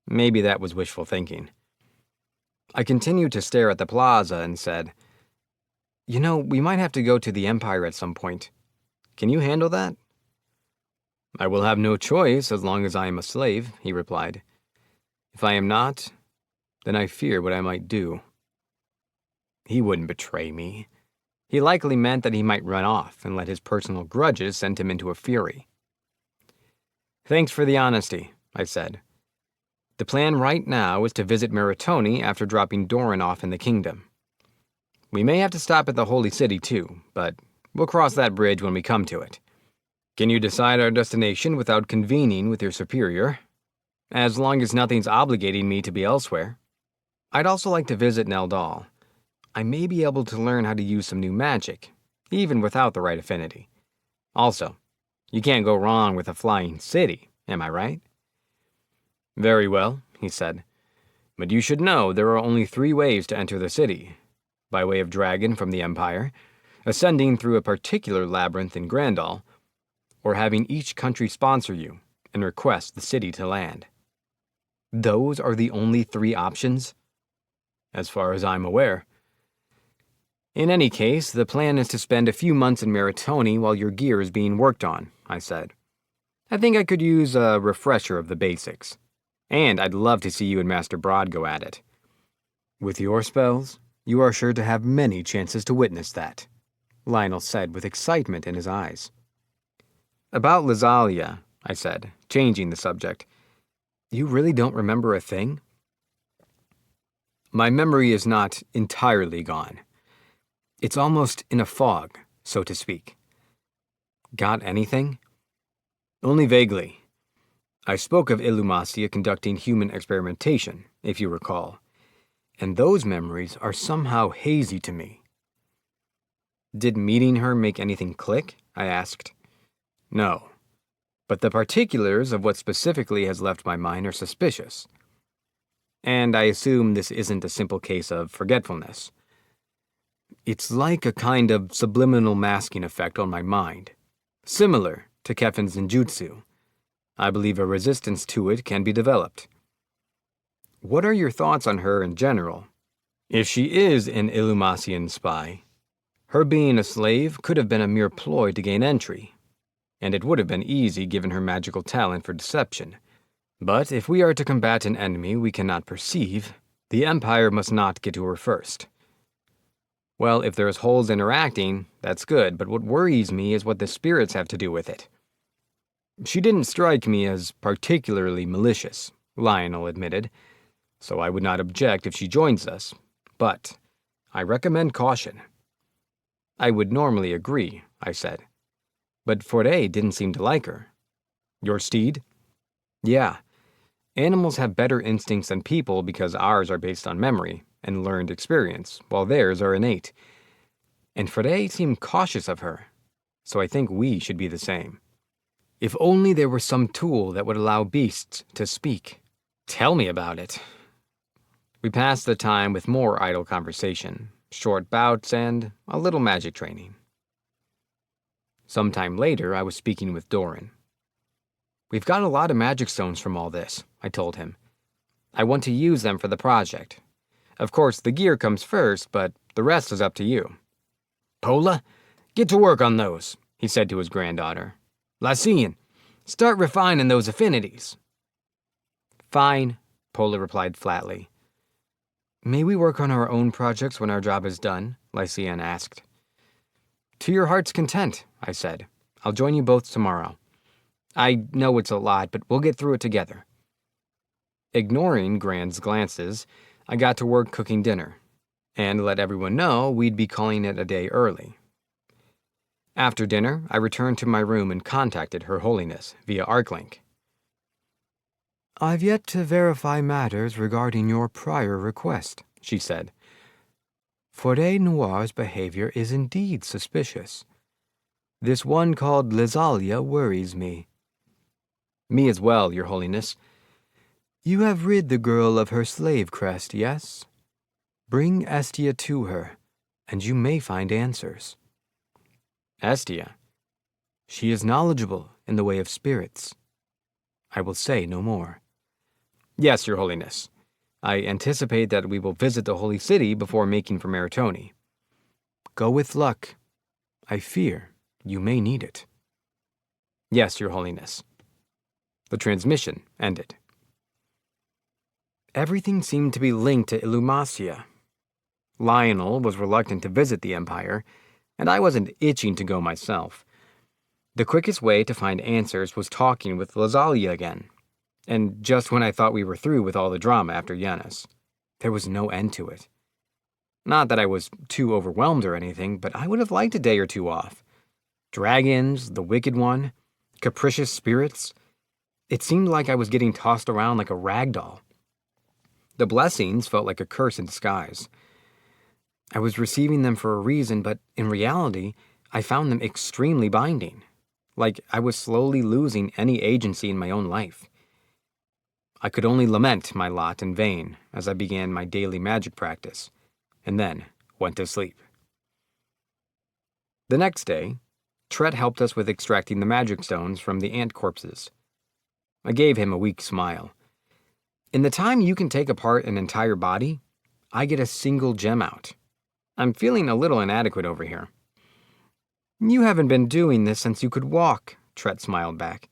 Maybe that was wishful thinking. I continued to stare at the plaza and said, "You know, we might have to go to the Empire at some point. Can you handle that?" "I will have no choice as long as I am a slave," he replied. "If I am not, then I fear what I might do." He wouldn't betray me. He likely meant that he might run off and let his personal grudges send him into a fury. "Thanks for the honesty," I said. "The plan right now is to visit Meritoni after dropping Doran off in the kingdom. We may have to stop at the Holy City too, but we'll cross that bridge when we come to it. Can you decide our destination without convening with your superior? As long as nothing's obligating me to be elsewhere. I'd also like to visit Neldal. I may be able to learn how to use some new magic, even without the right affinity. Also, you can't go wrong with a flying city, am I right?" "Very well," he said. "But you should know there are only 3 ways to enter the city. By way of dragon from the Empire, ascending through a particular labyrinth in Grandal, or having each country sponsor you and request the city to land." "Those are the only 3 options?" "As far as I'm aware." "In any case, the plan is to spend a few months in Meritoni while your gear is being worked on," I said. "I think I could use a refresher of the basics. And I'd love to see you and Master Broad go at it." "With your spells, you are sure to have many chances to witness that," Lionel said with excitement in his eyes. "About Lazalia," I said, changing the subject. "You really don't remember a thing?" My memory is not entirely gone. It's almost in a fog, so to speak. Got anything? Only vaguely. I spoke of Illumacia conducting human experimentation, if you recall, and those memories are somehow hazy to me. Did meeting her make anything click? I asked. No, but the particulars of what specifically has left my mind are suspicious. And I assume this isn't a simple case of forgetfulness. It's like a kind of subliminal masking effect on my mind, similar to Keffen's ninjutsu. I believe a resistance to it can be developed. What are your thoughts on her in general? If she is an Illumacian spy, her being a slave could have been a mere ploy to gain entry, and it would have been easy given her magical talent for deception. But if we are to combat an enemy we cannot perceive, the Empire must not get to her first. Well, if there's holes interacting, that's good, but what worries me is what the spirits have to do with it. She didn't strike me as particularly malicious, Lionel admitted, so I would not object if she joins us, but I recommend caution. I would normally agree, I said, but Foray didn't seem to like her. Your steed? Yeah. Animals have better instincts than people because ours are based on memory and learned experience, while theirs are innate. And Foray seemed cautious of her, so I think we should be the same. If only there were some tool that would allow beasts to speak. Tell me about it. We passed the time with more idle conversation, short bouts, and a little magic training. Sometime later, I was speaking with Doran. We've got a lot of magic stones from all this, I told him. I want to use them for the project. Of course, the gear comes first, but the rest is up to you. Pola, get to work on those, he said to his granddaughter. Lycian, start refining those affinities. Fine, Pola replied flatly. May we work on our own projects when our job is done? Lycian asked. To your heart's content, I said. I'll join you both tomorrow. I know it's a lot, but we'll get through it together. Ignoring Grand's glances, I got to work cooking dinner, and let everyone know we'd be calling it a day early. After dinner, I returned to my room and contacted Her Holiness via ArcLink. I've yet to verify matters regarding your prior request, she said. Foray Noir's behavior is indeed suspicious. This one called Lazalia worries me. Me as well, Your Holiness. You have rid the girl of her slave crest, yes? Bring Estia to her, and you may find answers. Estia? She is knowledgeable in the way of spirits. I will say no more. Yes, Your Holiness. I anticipate that we will visit the Holy City before making for Meritoni. Go with luck. I fear you may need it. Yes, Your Holiness. The transmission ended. Everything seemed to be linked to Illumacia. Lionel was reluctant to visit the Empire, and I wasn't itching to go myself. The quickest way to find answers was talking with Lazalia again, and just when I thought we were through with all the drama after Yanis, there was no end to it. Not that I was too overwhelmed or anything, but I would have liked a day or two off. Dragons, the Wicked One, capricious spirits. It seemed like I was getting tossed around like a rag doll. The blessings felt like a curse in disguise. I was receiving them for a reason, but in reality, I found them extremely binding. Like I was slowly losing any agency in my own life. I could only lament my lot in vain as I began my daily magic practice, and then went to sleep. The next day, Tret helped us with extracting the magic stones from the ant corpses. I gave him a weak smile. In the time you can take apart an entire body, I get a single gem out. I'm feeling a little inadequate over here. You haven't been doing this since you could walk, Tret smiled back.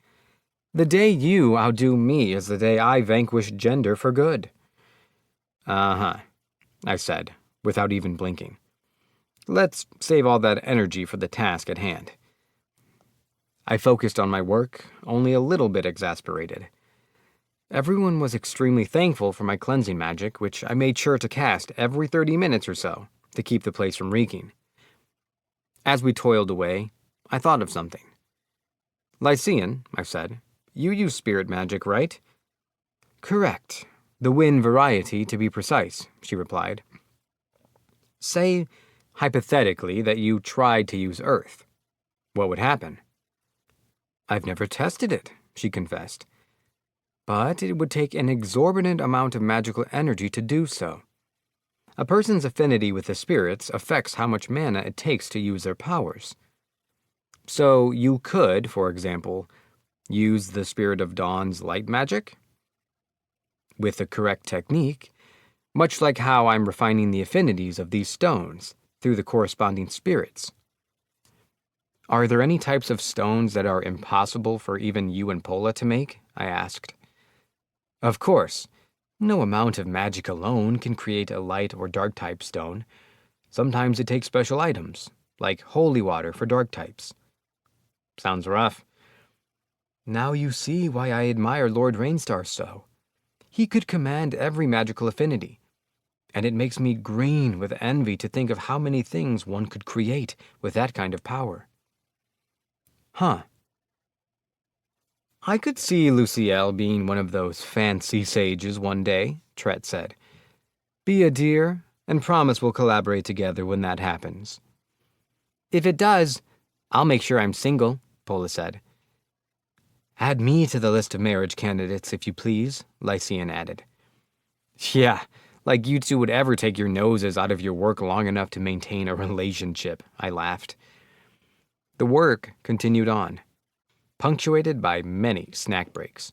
The day you outdo me is the day I vanquish gender for good. Uh-huh, I said, without even blinking. Let's save all that energy for the task at hand. I focused on my work, only a little bit exasperated. Everyone was extremely thankful for my cleansing magic, which I made sure to cast every 30 minutes or so to keep the place from reeking. As we toiled away, I thought of something. Lycian, I said, you use spirit magic, right? Correct. The wind variety, to be precise, she replied. Say, hypothetically, that you tried to use earth. What would happen? I've never tested it, she confessed. But it would take an exorbitant amount of magical energy to do so. A person's affinity with the spirits affects how much mana it takes to use their powers. So you could, for example, use the Spirit of Dawn's light magic? With the correct technique, much like how I'm refining the affinities of these stones through the corresponding spirits. Are there any types of stones that are impossible for even you and Pola to make? I asked. Of course. No amount of magic alone can create a light or dark type stone. Sometimes it takes special items, like holy water for dark types. Sounds rough. Now you see why I admire Lord Rainstar so. He could command every magical affinity, and it makes me green with envy to think of how many things one could create with that kind of power. Huh. I could see Luciel being one of those fancy sages one day, Tret said. Be a dear, and promise we'll collaborate together when that happens. If it does, I'll make sure I'm single, Pola said. Add me to the list of marriage candidates, if you please, Lycian added. Yeah, like you two would ever take your noses out of your work long enough to maintain a relationship, I laughed. The work continued on, punctuated by many snack breaks.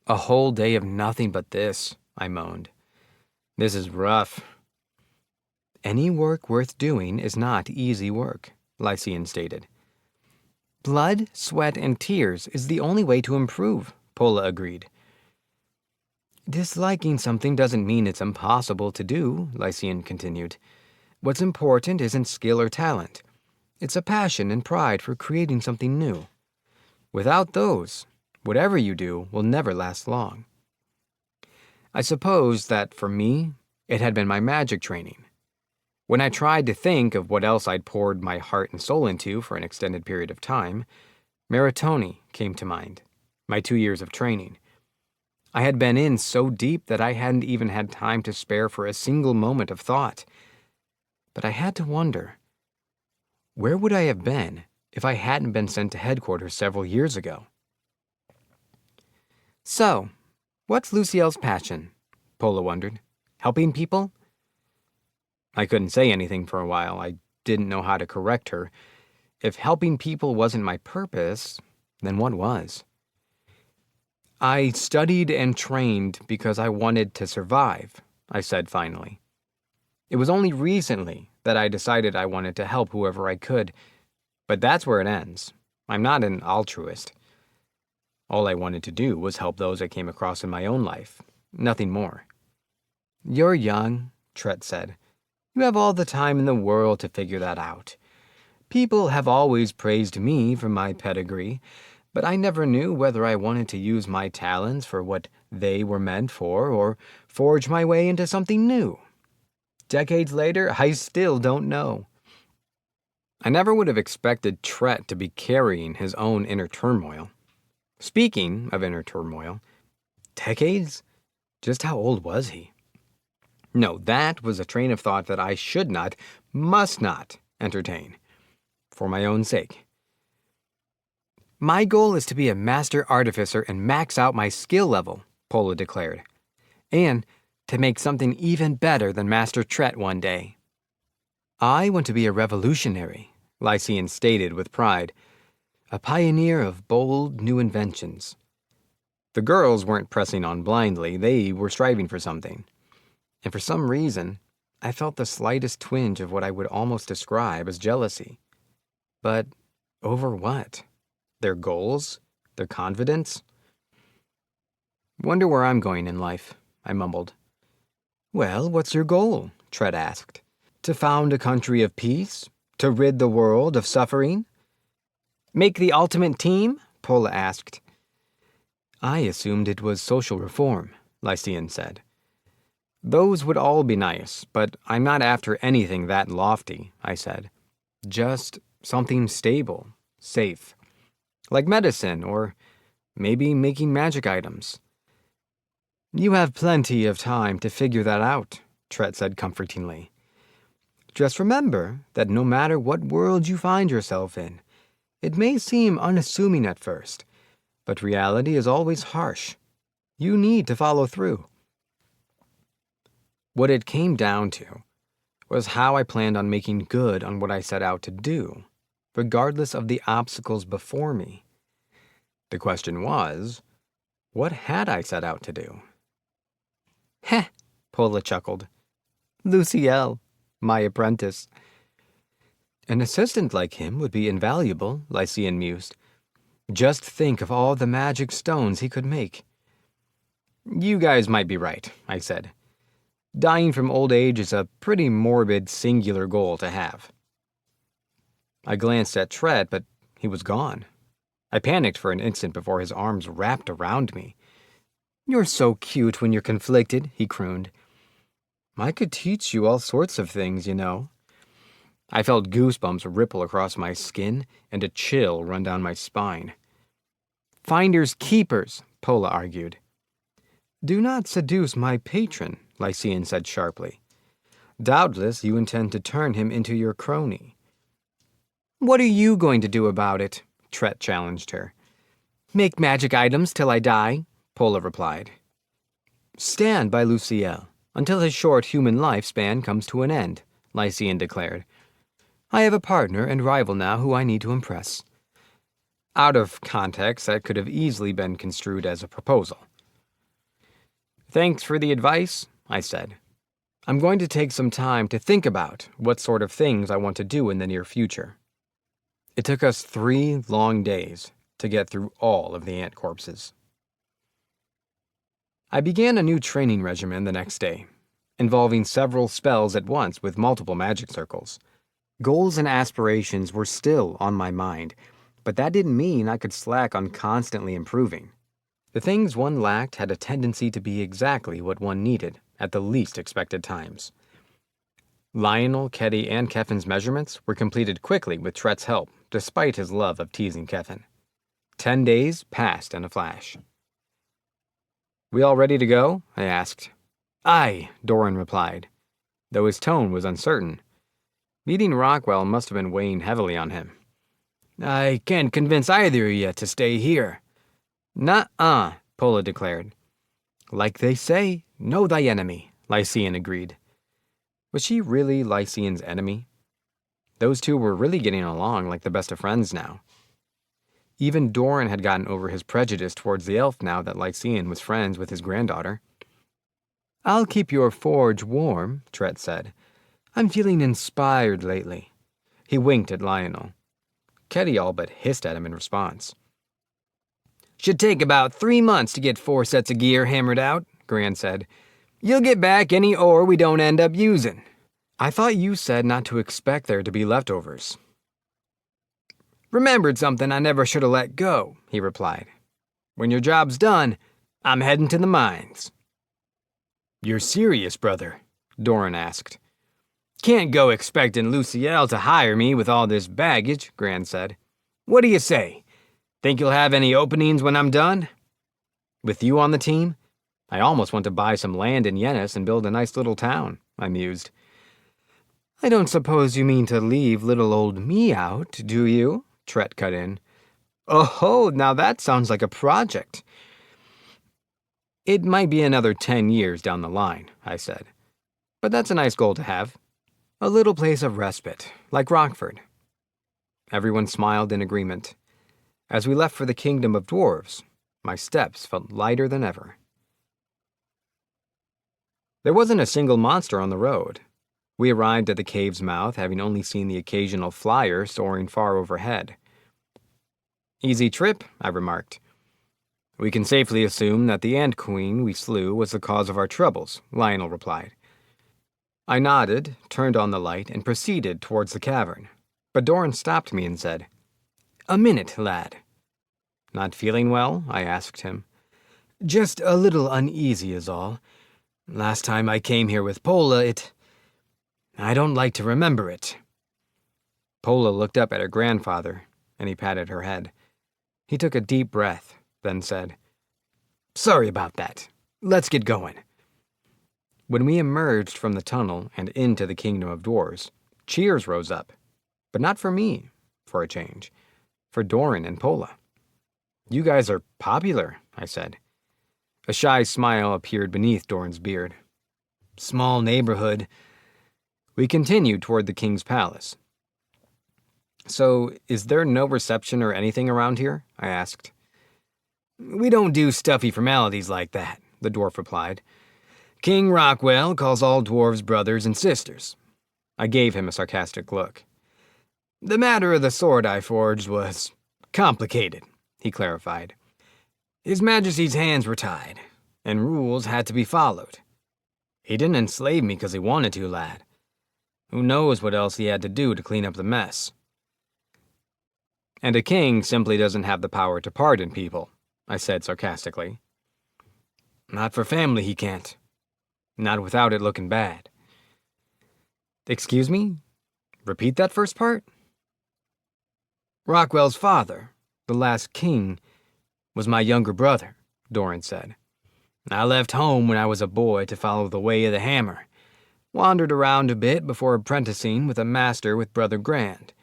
A whole day of nothing but this, I moaned. This is rough. Any work worth doing is not easy work, Lycian stated. Blood, sweat, and tears is the only way to improve, Pola agreed. Disliking something doesn't mean it's impossible to do, Lycian continued. What's important isn't skill or talent. It's a passion and pride for creating something new. Without those, whatever you do will never last long. I suppose that, for me, it had been my magic training. When I tried to think of what else I'd poured my heart and soul into for an extended period of time, Meritoni came to mind, my 2 years of training. I had been in so deep that I hadn't even had time to spare for a single moment of thought. But I had to wonder, where would I have been if I hadn't been sent to headquarters several years ago? So, what's Luciel's passion? Pola wondered. Helping people? I couldn't say anything for a while. I didn't know how to correct her. If helping people wasn't my purpose, then what was? I studied and trained because I wanted to survive, I said finally. It was only recently that I decided I wanted to help whoever I could, but that's where it ends. I'm not an altruist. All I wanted to do was help those I came across in my own life, nothing more. You're young, Tret said. You have all the time in the world to figure that out. People have always praised me for my pedigree, but I never knew whether I wanted to use my talents for what they were meant for or forge my way into something new. Decades later, I still don't know. I never would have expected Tret to be carrying his own inner turmoil. Speaking of inner turmoil, decades? Just how old was he? No, that was a train of thought that I should not, must not, entertain. For my own sake. My goal is to be a master artificer and max out my skill level, Pola declared. And to make something even better than Master Tret one day. I want to be a revolutionary, Lycian stated with pride. A pioneer of bold new inventions. The girls weren't pressing on blindly, they were striving for something. And for some reason, I felt the slightest twinge of what I would almost describe as jealousy. But over what? Their goals? Their confidence? Wonder where I'm going in life, I mumbled. Well, what's your goal? Tret asked. To found a country of peace? To rid the world of suffering? Make the ultimate team? Pola asked. I assumed it was social reform, Lycian said. Those would all be nice, but I'm not after anything that lofty, I said. Just something stable, safe. Like medicine, or maybe making magic items. You have plenty of time to figure that out, Tret said comfortingly. Just remember that no matter what world you find yourself in, it may seem unassuming at first, but reality is always harsh. You need to follow through. What it came down to was how I planned on making good on what I set out to do, regardless of the obstacles before me. The question was, what had I set out to do? Heh, Pola chuckled. Luciel, my apprentice. An assistant like him would be invaluable, Lycian mused. Just think of all the magic stones he could make. You guys might be right, I said. Dying from old age is a pretty morbid, singular goal to have. I glanced at Tret, but he was gone. I panicked for an instant before his arms wrapped around me. You're so cute when you're conflicted, he crooned. I could teach you all sorts of things, you know. I felt goosebumps ripple across my skin and a chill run down my spine. Finders keepers, Pola argued. Do not seduce my patron, Lycian said sharply. Doubtless you intend to turn him into your crony. What are you going to do about it? Tret challenged her. Make magic items till I die, Pola replied. Stand by Luciel until his short human lifespan comes to an end, Lycian declared. I have a partner and rival now who I need to impress. Out of context, that could have easily been construed as a proposal. Thanks for the advice, I said. I'm going to take some time to think about what sort of things I want to do in the near future. It took us 3 long days to get through all of the ant corpses. I began a new training regimen the next day, involving several spells at once with multiple magic circles. Goals and aspirations were still on my mind, but that didn't mean I could slack on constantly improving. The things one lacked had a tendency to be exactly what one needed at the least expected times. Lionel, Ketty, and Keffin's measurements were completed quickly with Tret's help, despite his love of teasing Keffin. 10 days passed in a flash. We all ready to go? I asked. Aye, Doran replied, though his tone was uncertain. Meeting Rockwell must have been weighing heavily on him. I can't convince either of you to stay here. Nuh-uh, Pola declared. Like they say, know thy enemy, Lycian agreed. Was she really Lycian's enemy? Those two were really getting along like the best of friends now. Even Doran had gotten over his prejudice towards the elf now that Lycian was friends with his granddaughter. I'll keep your forge warm, Tret said. I'm feeling inspired lately. He winked at Lionel. Ketty all but hissed at him in response. Should take about 3 months to get 4 sets of gear hammered out, Gran said. You'll get back any ore we don't end up using. I thought you said not to expect there to be leftovers. Remembered something I never should have let go, he replied. When your job's done, I'm heading to the mines. You're serious, brother? Doran asked. Can't go expecting Luciel to hire me with all this baggage, Gran said. What do you say? Think you'll have any openings when I'm done? With you on the team? I almost want to buy some land in Yenis and build a nice little town, I mused. I don't suppose you mean to leave little old me out, do you? Tret cut in. Oh, now that sounds like a project. It might be another 10 years down the line, I said. But that's a nice goal to have. A little place of respite, like Rockford. Everyone smiled in agreement. As we left for the kingdom of dwarves, my steps felt lighter than ever. There wasn't a single monster on the road. We arrived at the cave's mouth, having only seen the occasional flyer soaring far overhead. Easy trip, I remarked. We can safely assume that the ant queen we slew was the cause of our troubles, Lionel replied. I nodded, turned on the light, and proceeded towards the cavern. But Doran stopped me and said, A minute, lad. Not feeling well? I asked him. Just a little uneasy is all. Last time I came here with Pola, I don't like to remember it." Pola looked up at her grandfather, and he patted her head. He took a deep breath, then said, "Sorry about that. Let's get going." When we emerged from the tunnel and into the kingdom of dwarves, cheers rose up. But not for me, for a change. For Doran and Pola. "You guys are popular," I said. A shy smile appeared beneath Doran's beard. "Small neighborhood." We continued toward the king's palace. "So, is there no reception or anything around here?" I asked. "We don't do stuffy formalities like that," the dwarf replied. "King Rockwell calls all dwarves brothers and sisters." I gave him a sarcastic look. "The matter of the sword I forged was complicated," he clarified. "His Majesty's hands were tied, and rules had to be followed. He didn't enslave me because he wanted to, lad. Who knows what else he had to do to clean up the mess." "And a king simply doesn't have the power to pardon people," I said sarcastically. "Not for family he can't. Not without it looking bad." "Excuse me? Repeat that first part?" "Rockwell's father, the last king, was my younger brother," Doran said. "I left home when I was a boy to follow the way of the hammer. Wandered around a bit before apprenticing with a master with Brother Grand.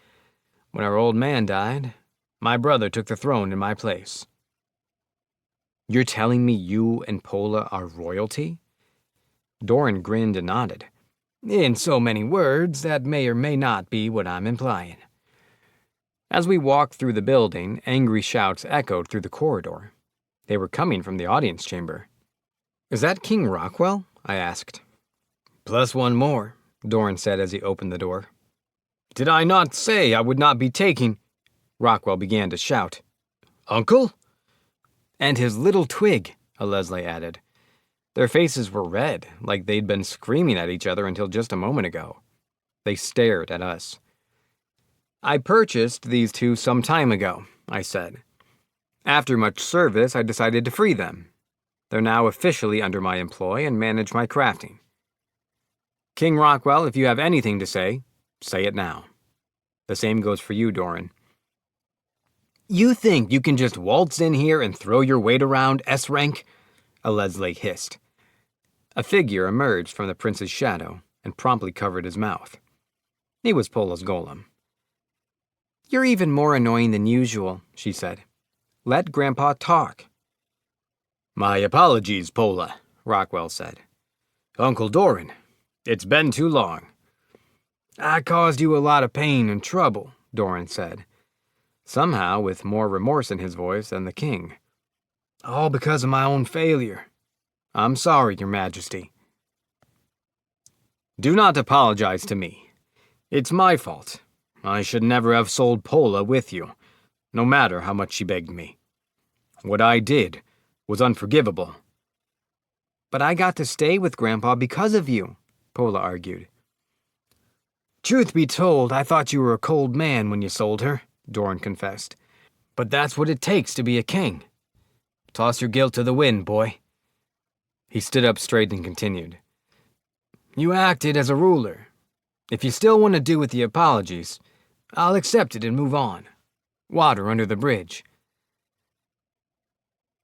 When our old man died, my brother took the throne in my place." "You're telling me you and Pola are royalty?" Doran grinned and nodded. "In so many words, that may or may not be what I'm implying." As we walked through the building, angry shouts echoed through the corridor. They were coming from the audience chamber. "Is that King Rockwell?" I asked. "Plus one more," Doran said as he opened the door. "Did I not say I would not be taking—" Rockwell began to shout. "Uncle?" "And his little twig," Leslie added. Their faces were red, like they'd been screaming at each other until just a moment ago. They stared at us. "I purchased these two some time ago," I said. "After much service, I decided to free them. They're now officially under my employ and manage my crafting. King Rockwell, if you have anything to say it now. The same goes for you, Doran." "You think you can just waltz in here and throw your weight around, S-rank?" Leslie hissed. A figure emerged from the prince's shadow and promptly covered his mouth. He was Pola's golem. "You're even more annoying than usual," she said. "Let Grandpa talk." "My apologies, Pola," Rockwell said. "Uncle Doran, it's been too long." "I caused you a lot of pain and trouble," Doran said, somehow with more remorse in his voice than the king. "All because of my own failure. I'm sorry, Your Majesty." "Do not apologize to me. It's my fault. I should never have sold Pola with you, no matter how much she begged me. What I did was unforgivable." "But I got to stay with Grandpa because of you," Pola argued. "Truth be told, I thought you were a cold man when you sold her," Doran confessed. "But that's what it takes to be a king. Toss your guilt to the wind, boy." He stood up straight and continued. "You acted as a ruler. If you still want to do with the apologies, I'll accept it and move on. Water under the bridge."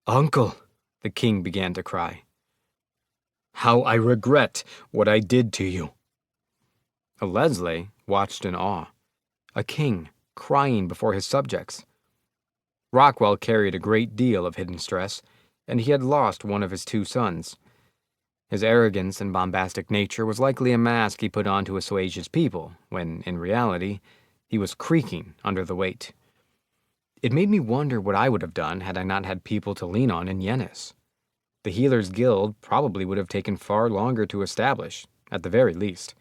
"Uncle," the king began to cry. "How I regret what I did to you." Leslie watched in awe. A king crying before his subjects. Rockwell carried a great deal of hidden stress, and he had lost one of his two sons. His arrogance and bombastic nature was likely a mask he put on to assuage his people, when, in reality, he was creaking under the weight. It made me wonder what I would have done had I not had people to lean on in Yennis. The Healers Guild probably would have taken far longer to establish, at the very least.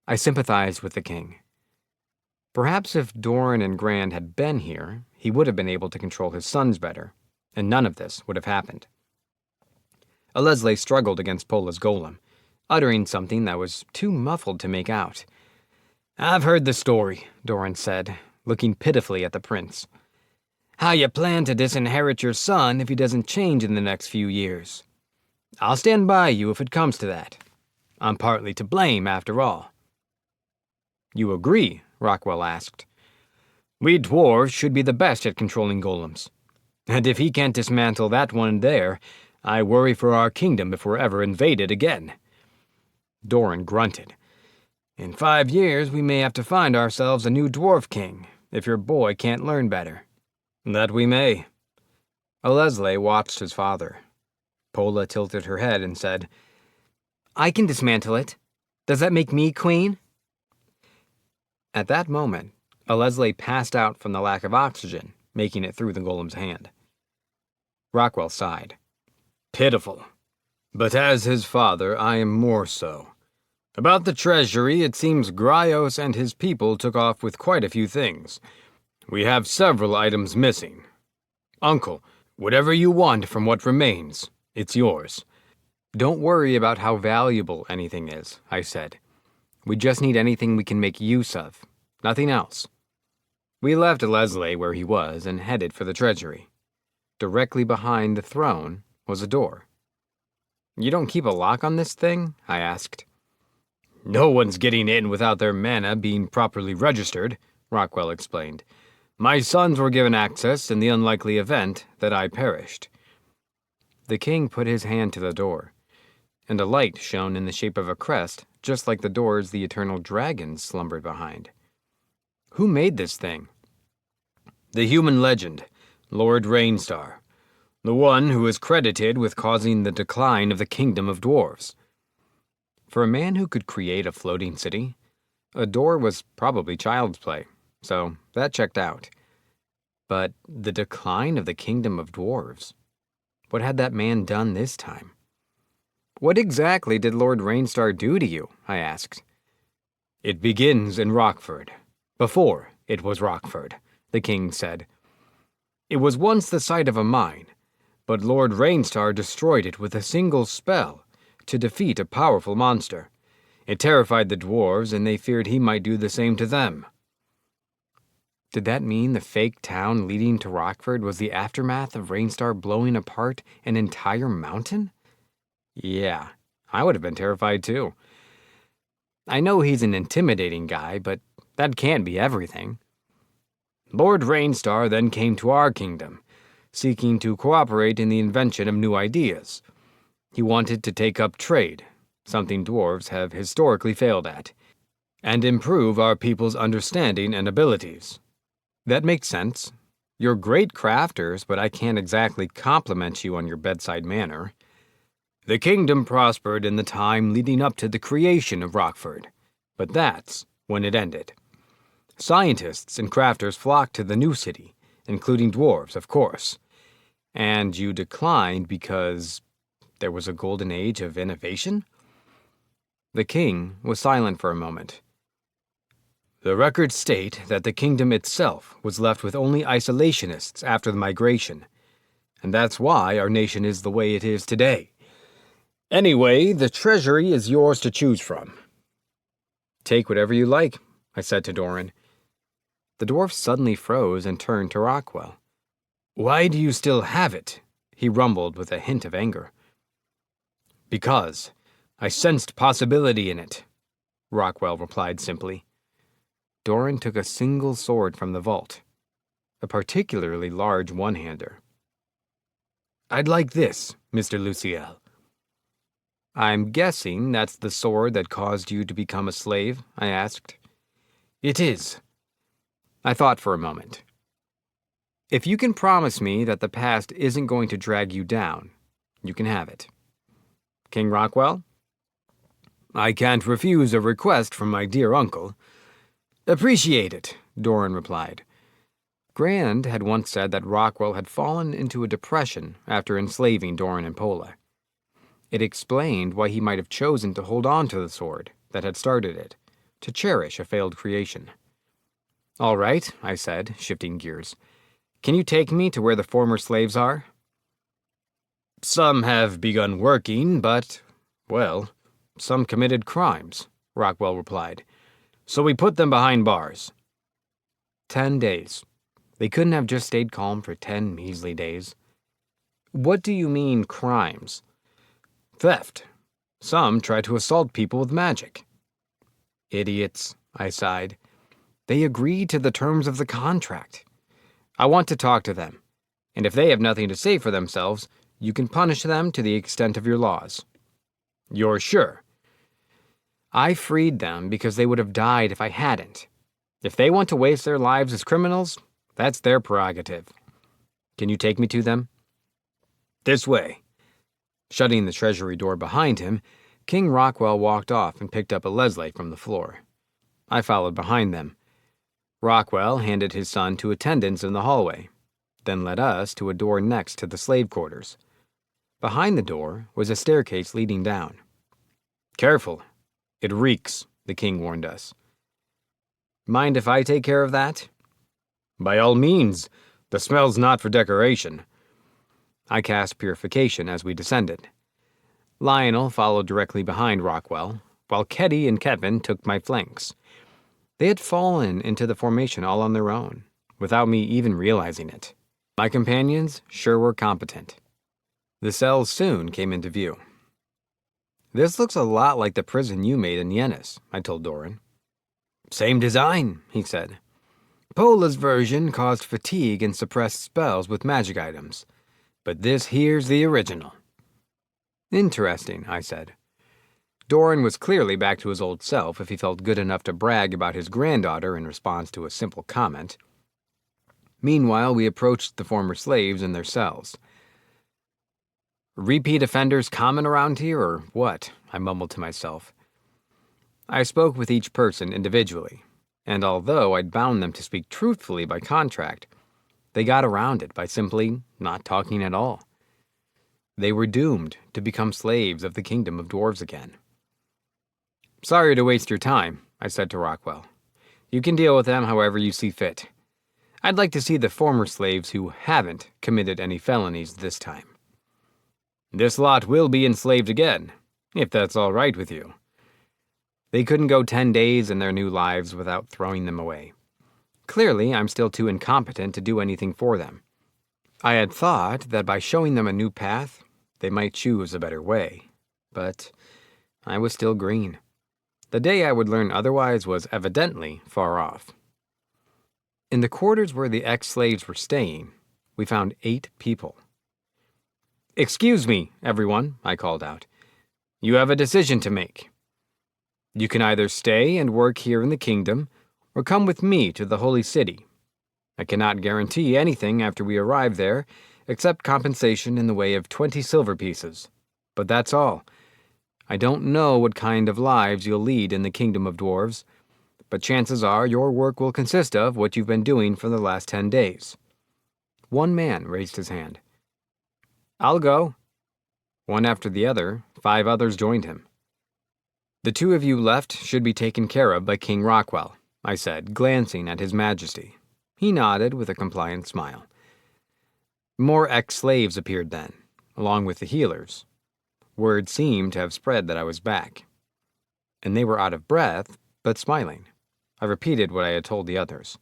I sympathized with the king. Perhaps if Doran and Grand had been here, he would have been able to control his sons better, and none of this would have happened. Leslie struggled against Pola's golem, uttering something that was too muffled to make out. "I've heard the story," Doran said, looking pitifully at the prince. how you plan to disinherit your son if he doesn't change in the next few years. I'll stand by you if it comes to that. I'm partly to blame, after all." "You agree?" Rockwell asked. "We dwarves should be the best at controlling golems. And if he can't dismantle that one there, I worry for our kingdom if we're ever invaded again." Doran grunted. "In 5 years, we may have to find ourselves a new dwarf king, if your boy can't learn better." "That we may." Leslie watched his father. Pola tilted her head and said, "I can dismantle it. Does that make me queen?" At that moment, Leslie passed out from the lack of oxygen, making it through the golem's hand. Rockwell sighed. "Pitiful. But as his father, I am more so. About the treasury, it seems Gryos and his people took off with quite a few things. We have several items missing. Uncle, whatever you want from what remains, it's yours." "Don't worry about how valuable anything is," I said. "We just need anything we can make use of. Nothing else." We left Leslie where he was and headed for the treasury. Directly behind the throne was a door. "You don't keep a lock on this thing?" I asked. "No one's getting in without their mana being properly registered," Rockwell explained. "My sons were given access in the unlikely event that I perished." The king put his hand to the door, and a light shone in the shape of a crest, just like the doors the eternal dragons slumbered behind. "Who made this thing?" "The human legend, Lord Rainstar, the one who is credited with causing the decline of the kingdom of dwarves." For a man who could create a floating city, a door was probably child's play, so that checked out. But the decline of the kingdom of dwarves? What had that man done this time? "What exactly did Lord Rainstar do to you?" I asked. "It begins in Rockford. Before it was Rockford," the king said. "It was once the site of a mine, but Lord Rainstar destroyed it with a single spell to defeat a powerful monster. It terrified the dwarves, and they feared he might do the same to them." Did that mean the fake town leading to Rockford was the aftermath of Rainstar blowing apart an entire mountain? Yeah, I would have been terrified too. I know he's an intimidating guy, but that can't be everything. Lord Rainstar then came to our kingdom, seeking to cooperate in the invention of new ideas. He wanted to take up trade, something dwarves have historically failed at, and improve our people's understanding and abilities. That makes sense. You're great crafters, but I can't exactly compliment you on your bedside manner. The kingdom prospered in the time leading up to the creation of Rockford, but that's when it ended. Scientists and crafters flocked to the new city, including dwarves, of course. And you declined because there was a golden age of innovation? The king was silent for a moment. The records state that the kingdom itself was left with only isolationists after the migration, and that's why our nation is the way it is today. Anyway, the treasury is yours to choose from. Take whatever you like, I said to Doran. The dwarf suddenly froze and turned to Rockwell. Why do you still have it? He rumbled with a hint of anger. Because I sensed possibility in it, Rockwell replied simply. Doran took a single sword from the vault, a particularly large one-hander. I'd like this, Mr. Luciel. I'm guessing that's the sword that caused you to become a slave, I asked. It is. I thought for a moment. If you can promise me that the past isn't going to drag you down, you can have it. King Rockwell? I can't refuse a request from my dear uncle. Appreciate it, Doran replied. Grand had once said that Rockwell had fallen into a depression after enslaving Doran and Pola. It explained why he might have chosen to hold on to the sword that had started it, to cherish a failed creation. All right, I said, shifting gears. Can you take me to where the former slaves are? Some have begun working, but, well, some committed crimes, Rockwell replied. So we put them behind bars. 10 days. They couldn't have just stayed calm for 10 measly days. What do you mean, crimes? Theft. Some try to assault people with magic. Idiots, I sighed. They agreed to the terms of the contract. I want to talk to them, and if they have nothing to say for themselves, you can punish them to the extent of your laws. You're sure? I freed them because they would have died if I hadn't. If they want to waste their lives as criminals, that's their prerogative. Can you take me to them? This way. Shutting the treasury door behind him, King Rockwell walked off and picked up a Leslie from the floor. I followed behind them. Rockwell handed his son to attendants in the hallway, then led us to a door next to the slave quarters. Behind the door was a staircase leading down. Careful. It reeks, the king warned us. Mind if I take care of that? By all means. The smell's not for decoration. I cast purification as we descended. Lionel followed directly behind Rockwell, while Ketty and Kevin took my flanks. They had fallen into the formation all on their own, without me even realizing it. My companions sure were competent. The cells soon came into view. This looks a lot like the prison you made in Yennis, I told Doran. Same design, he said. Pola's version caused fatigue and suppressed spells with magic items, but this here's the original. Interesting, I said. Doran was clearly back to his old self if he felt good enough to brag about his granddaughter in response to a simple comment. Meanwhile, we approached the former slaves in their cells. Repeat offenders common around here, or what? I mumbled to myself. I spoke with each person individually, and although I'd bound them to speak truthfully by contract, they got around it by simply not talking at all. They were doomed to become slaves of the kingdom of dwarves again. Sorry to waste your time, I said to Rockwell. You can deal with them however you see fit. I'd like to see the former slaves who haven't committed any felonies this time. This lot will be enslaved again, if that's all right with you. They couldn't go 10 days in their new lives without throwing them away. Clearly, I'm still too incompetent to do anything for them. I had thought that by showing them a new path, they might choose a better way, but I was still green. The day I would learn otherwise was evidently far off. In the quarters where the ex-slaves were staying, we found 8 people. Excuse me, everyone, I called out. You have a decision to make. You can either stay and work here in the kingdom, or come with me to the holy city. I cannot guarantee anything after we arrive there, except compensation in the way of 20 silver pieces. But that's all. I don't know what kind of lives you'll lead in the kingdom of dwarves, but chances are your work will consist of what you've been doing for the last 10 days. One man raised his hand. I'll go. One after the other, 5 others joined him. The 2 of you left should be taken care of by King Rockwell, I said, glancing at His Majesty. He nodded with a compliant smile. More ex-slaves appeared then, along with the healers. Word seemed to have spread that I was back. And they were out of breath, but smiling. I repeated what I had told the others.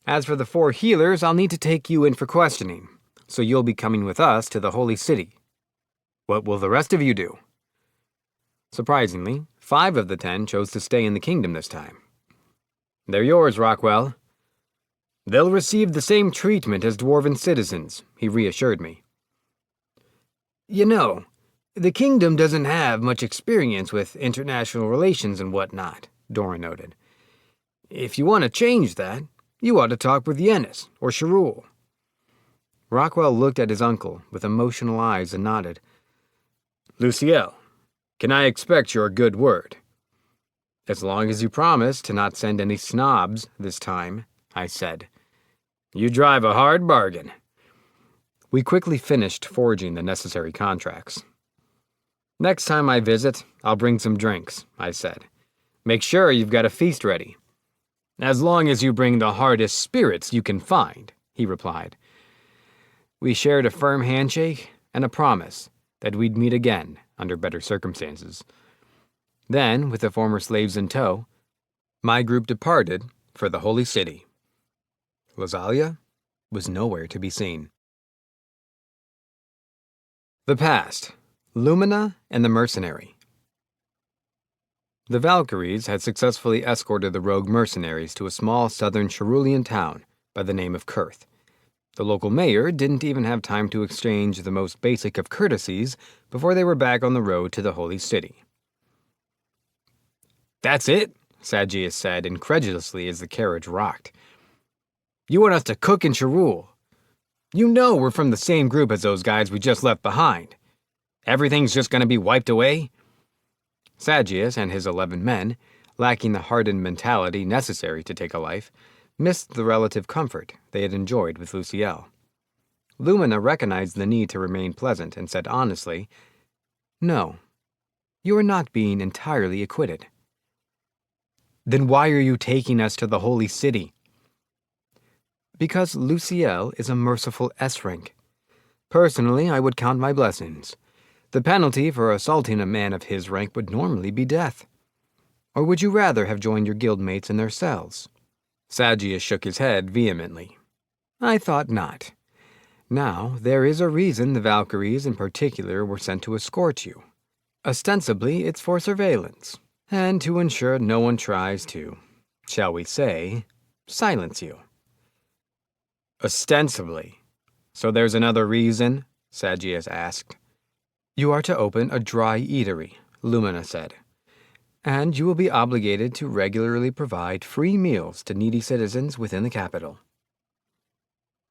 As for the 4 healers, I'll need to take you in for questioning, so you'll be coming with us to the holy city. What will the rest of you do? Surprisingly, 5 of the 10 chose to stay in the kingdom this time. They're yours, Rockwell. They'll receive the same treatment as dwarven citizens, he reassured me. You know, the kingdom doesn't have much experience with international relations and whatnot, Doran noted. If you want to change that, you ought to talk with Yennis or Sharul. Rockwell looked at his uncle with emotional eyes and nodded. Luciel, can I expect your good word? As long as you promise to not send any snobs this time, I said. You drive a hard bargain. We quickly finished forging the necessary contracts. Next time I visit, I'll bring some drinks, I said. Make sure you've got a feast ready. As long as you bring the hardest spirits you can find, he replied. We shared a firm handshake and a promise that we'd meet again under better circumstances. Then, with the former slaves in tow, my group departed for the holy city. Lazalia was nowhere to be seen. The past. Lumina and the mercenary. The Valkyries had successfully escorted the rogue mercenaries to a small southern cerulean town by the name of Kurth. The local mayor didn't even have time to exchange the most basic of courtesies before they were back on the road to the holy city. "That's it?" Sagius said incredulously as the carriage rocked. "You want us to cook in Cherul? You know we're from the same group as those guys we just left behind. Everything's just going to be wiped away?" Sagius and his 11 men, lacking the hardened mentality necessary to take a life, missed the relative comfort they had enjoyed with Luciel. Lumina recognized the need to remain pleasant and said honestly, "No, you are not being entirely acquitted." "Then why are you taking us to the holy city?" "Because Luciel is a merciful S-rank. Personally, I would count my blessings. The penalty for assaulting a man of his rank would normally be death. Or would you rather have joined your guildmates in their cells?" Sagius shook his head vehemently. "I thought not. Now, there is a reason the Valkyries in particular were sent to escort you. Ostensibly, it's for surveillance, and to ensure no one tries to, shall we say, silence you." "Ostensibly? So there's another reason?" Sagius asked. "You are to open a dry eatery," Lumina said, "and you will be obligated to regularly provide free meals to needy citizens within the capital."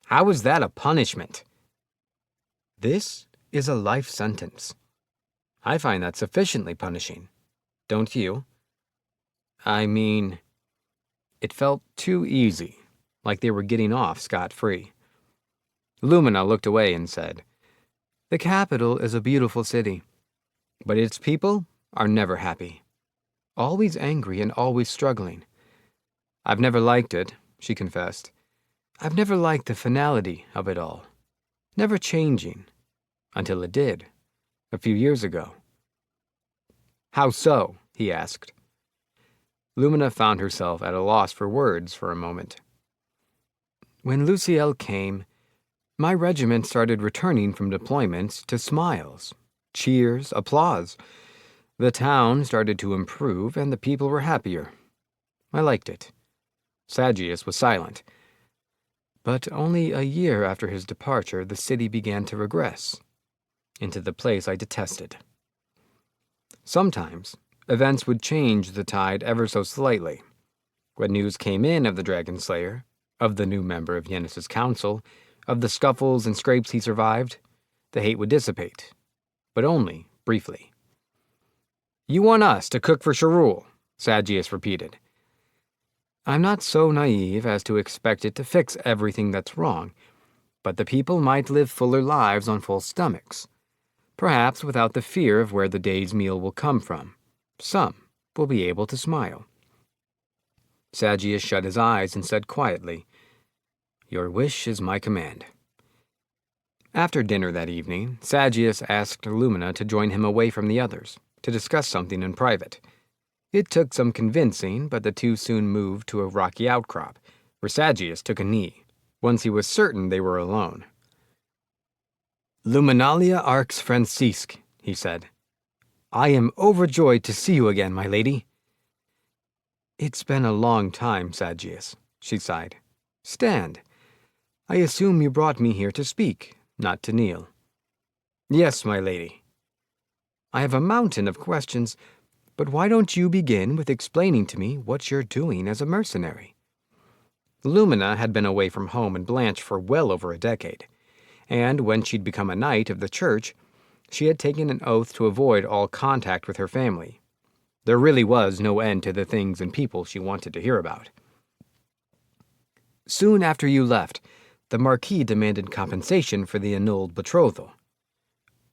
"How is that a punishment?" "This is a life sentence. I find that sufficiently punishing. Don't you?" I mean, it felt too easy, like they were getting off scot-free. Lumina looked away and said, "The capital is a beautiful city, but its people are never happy. Always angry and always struggling. I've never liked it," she confessed. "I've never liked the finality of it all. Never changing. Until it did. A few years ago." "How so?" he asked. Lumina found herself at a loss for words for a moment. "When Luciel came, my regiment started returning from deployments to smiles, cheers, applause. The town started to improve and the people were happier. I liked it." Sagius was silent. "But only a year after his departure, the city began to regress into the place I detested. Sometimes, events would change the tide ever so slightly. When news came in of the Dragon Slayer, of the new member of Yennis's council, of the scuffles and scrapes he survived, the hate would dissipate, but only briefly." "You want us to cook for Cherul," Sagius repeated. "I'm not so naive as to expect it to fix everything that's wrong, but the people might live fuller lives on full stomachs, perhaps without the fear of where the day's meal will come from. Some will be able to smile." Sagius shut his eyes and said quietly, "Your wish is my command." After dinner that evening, Sagius asked Lumina to join him away from the others, to discuss something in private. It took some convincing, but the two soon moved to a rocky outcrop, where Sagius took a knee, once he was certain they were alone. "Luminalia arx Francisque," he said. "I am overjoyed to see you again, my lady." "It's been a long time, Sagius," she sighed. "Stand. I assume you brought me here to speak, not to kneel." "Yes, my lady." "I have a mountain of questions, but why don't you begin with explaining to me what you're doing as a mercenary?" Lumina had been away from home and Blanche for well over a decade, and when she'd become a knight of the church, she had taken an oath to avoid all contact with her family. There really was no end to the things and people she wanted to hear about. "Soon after you left, the Marquis demanded compensation for the annulled betrothal."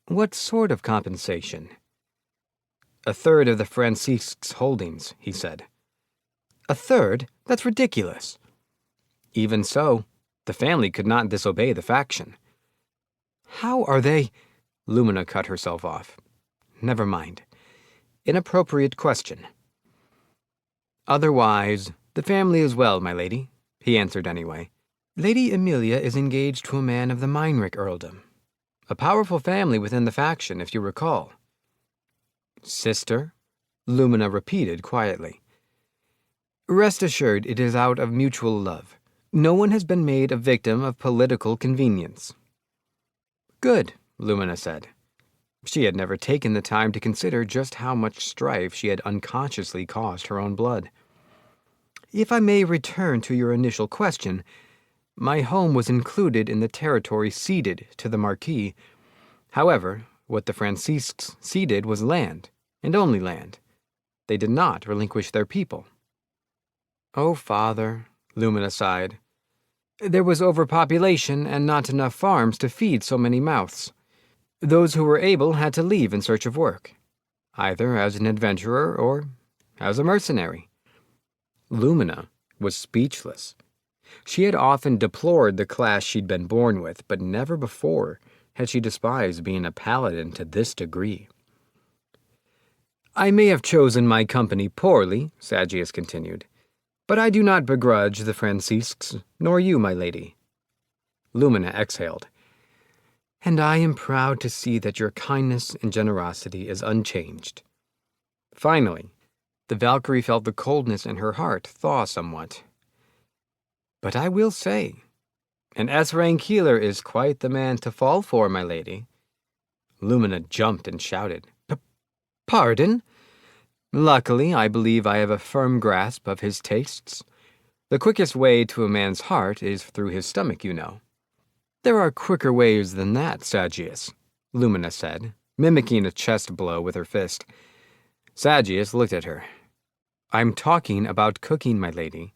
"What sort of compensation?" "A third of the Francisque's holdings," he said. "A third? That's ridiculous." "Even so, the family could not disobey the faction." "How are they—" Lumina cut herself off. "Never mind. Inappropriate question." "Otherwise, the family is well, my lady," he answered anyway. Lady Emilia is engaged to a man of the Meinrich earldom, a powerful family within the faction, if you recall. Sister? Lumina repeated quietly. Rest assured it is out of mutual love. No one has been made a victim of political convenience. Good, Lumina said. She had never taken the time to consider just how much strife she had unconsciously caused her own blood. If I may return to your initial question, my home was included in the territory ceded to the Marquis. However, what the Francisques ceded was land, and only land. They did not relinquish their people. Oh, Father, Lumina sighed. There was overpopulation and not enough farms to feed so many mouths. Those who were able had to leave in search of work, either as an adventurer or as a mercenary. Lumina was speechless. She had often deplored the class she'd been born with, but never before had she despised being a paladin to this degree. I may have chosen my company poorly, Sagius continued, but I do not begrudge the Francisques, nor you, my lady. Lumina exhaled. And I am proud to see that your kindness and generosity is unchanged. Finally, the Valkyrie felt the coldness in her heart thaw somewhat. But I will say, an S-rank healer is quite the man to fall for, my lady. Lumina jumped and shouted. Pardon? Luckily, I believe I have a firm grasp of his tastes. The quickest way to a man's heart is through his stomach, you know. There are quicker ways than that, Sagius, Lumina said, mimicking a chest blow with her fist. Sagius looked at her. I'm talking about cooking, my lady.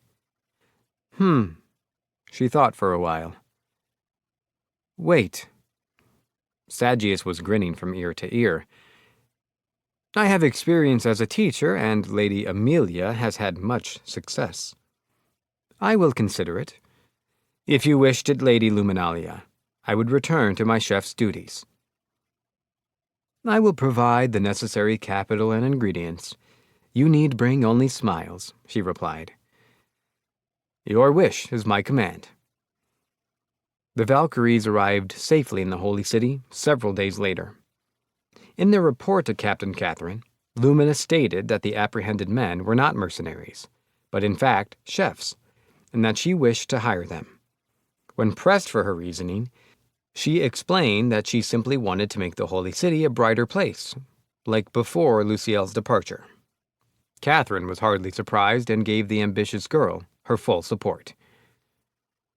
She thought for a while. Wait. Sagius was grinning from ear to ear. I have experience as a teacher, and Lady Emilia has had much success. I will consider it. If you wished it, Lady Luminalia, I would return to my chef's duties. I will provide the necessary capital and ingredients. You need bring only smiles, she replied. Your wish is my command. The Valkyries arrived safely in the Holy City several days later. In their report to Captain Catherine, Lumina stated that the apprehended men were not mercenaries, but in fact chefs, and that she wished to hire them. When pressed for her reasoning, she explained that she simply wanted to make the Holy City a brighter place, like before Luciel's departure. Catherine was hardly surprised and gave the ambitious girl her full support.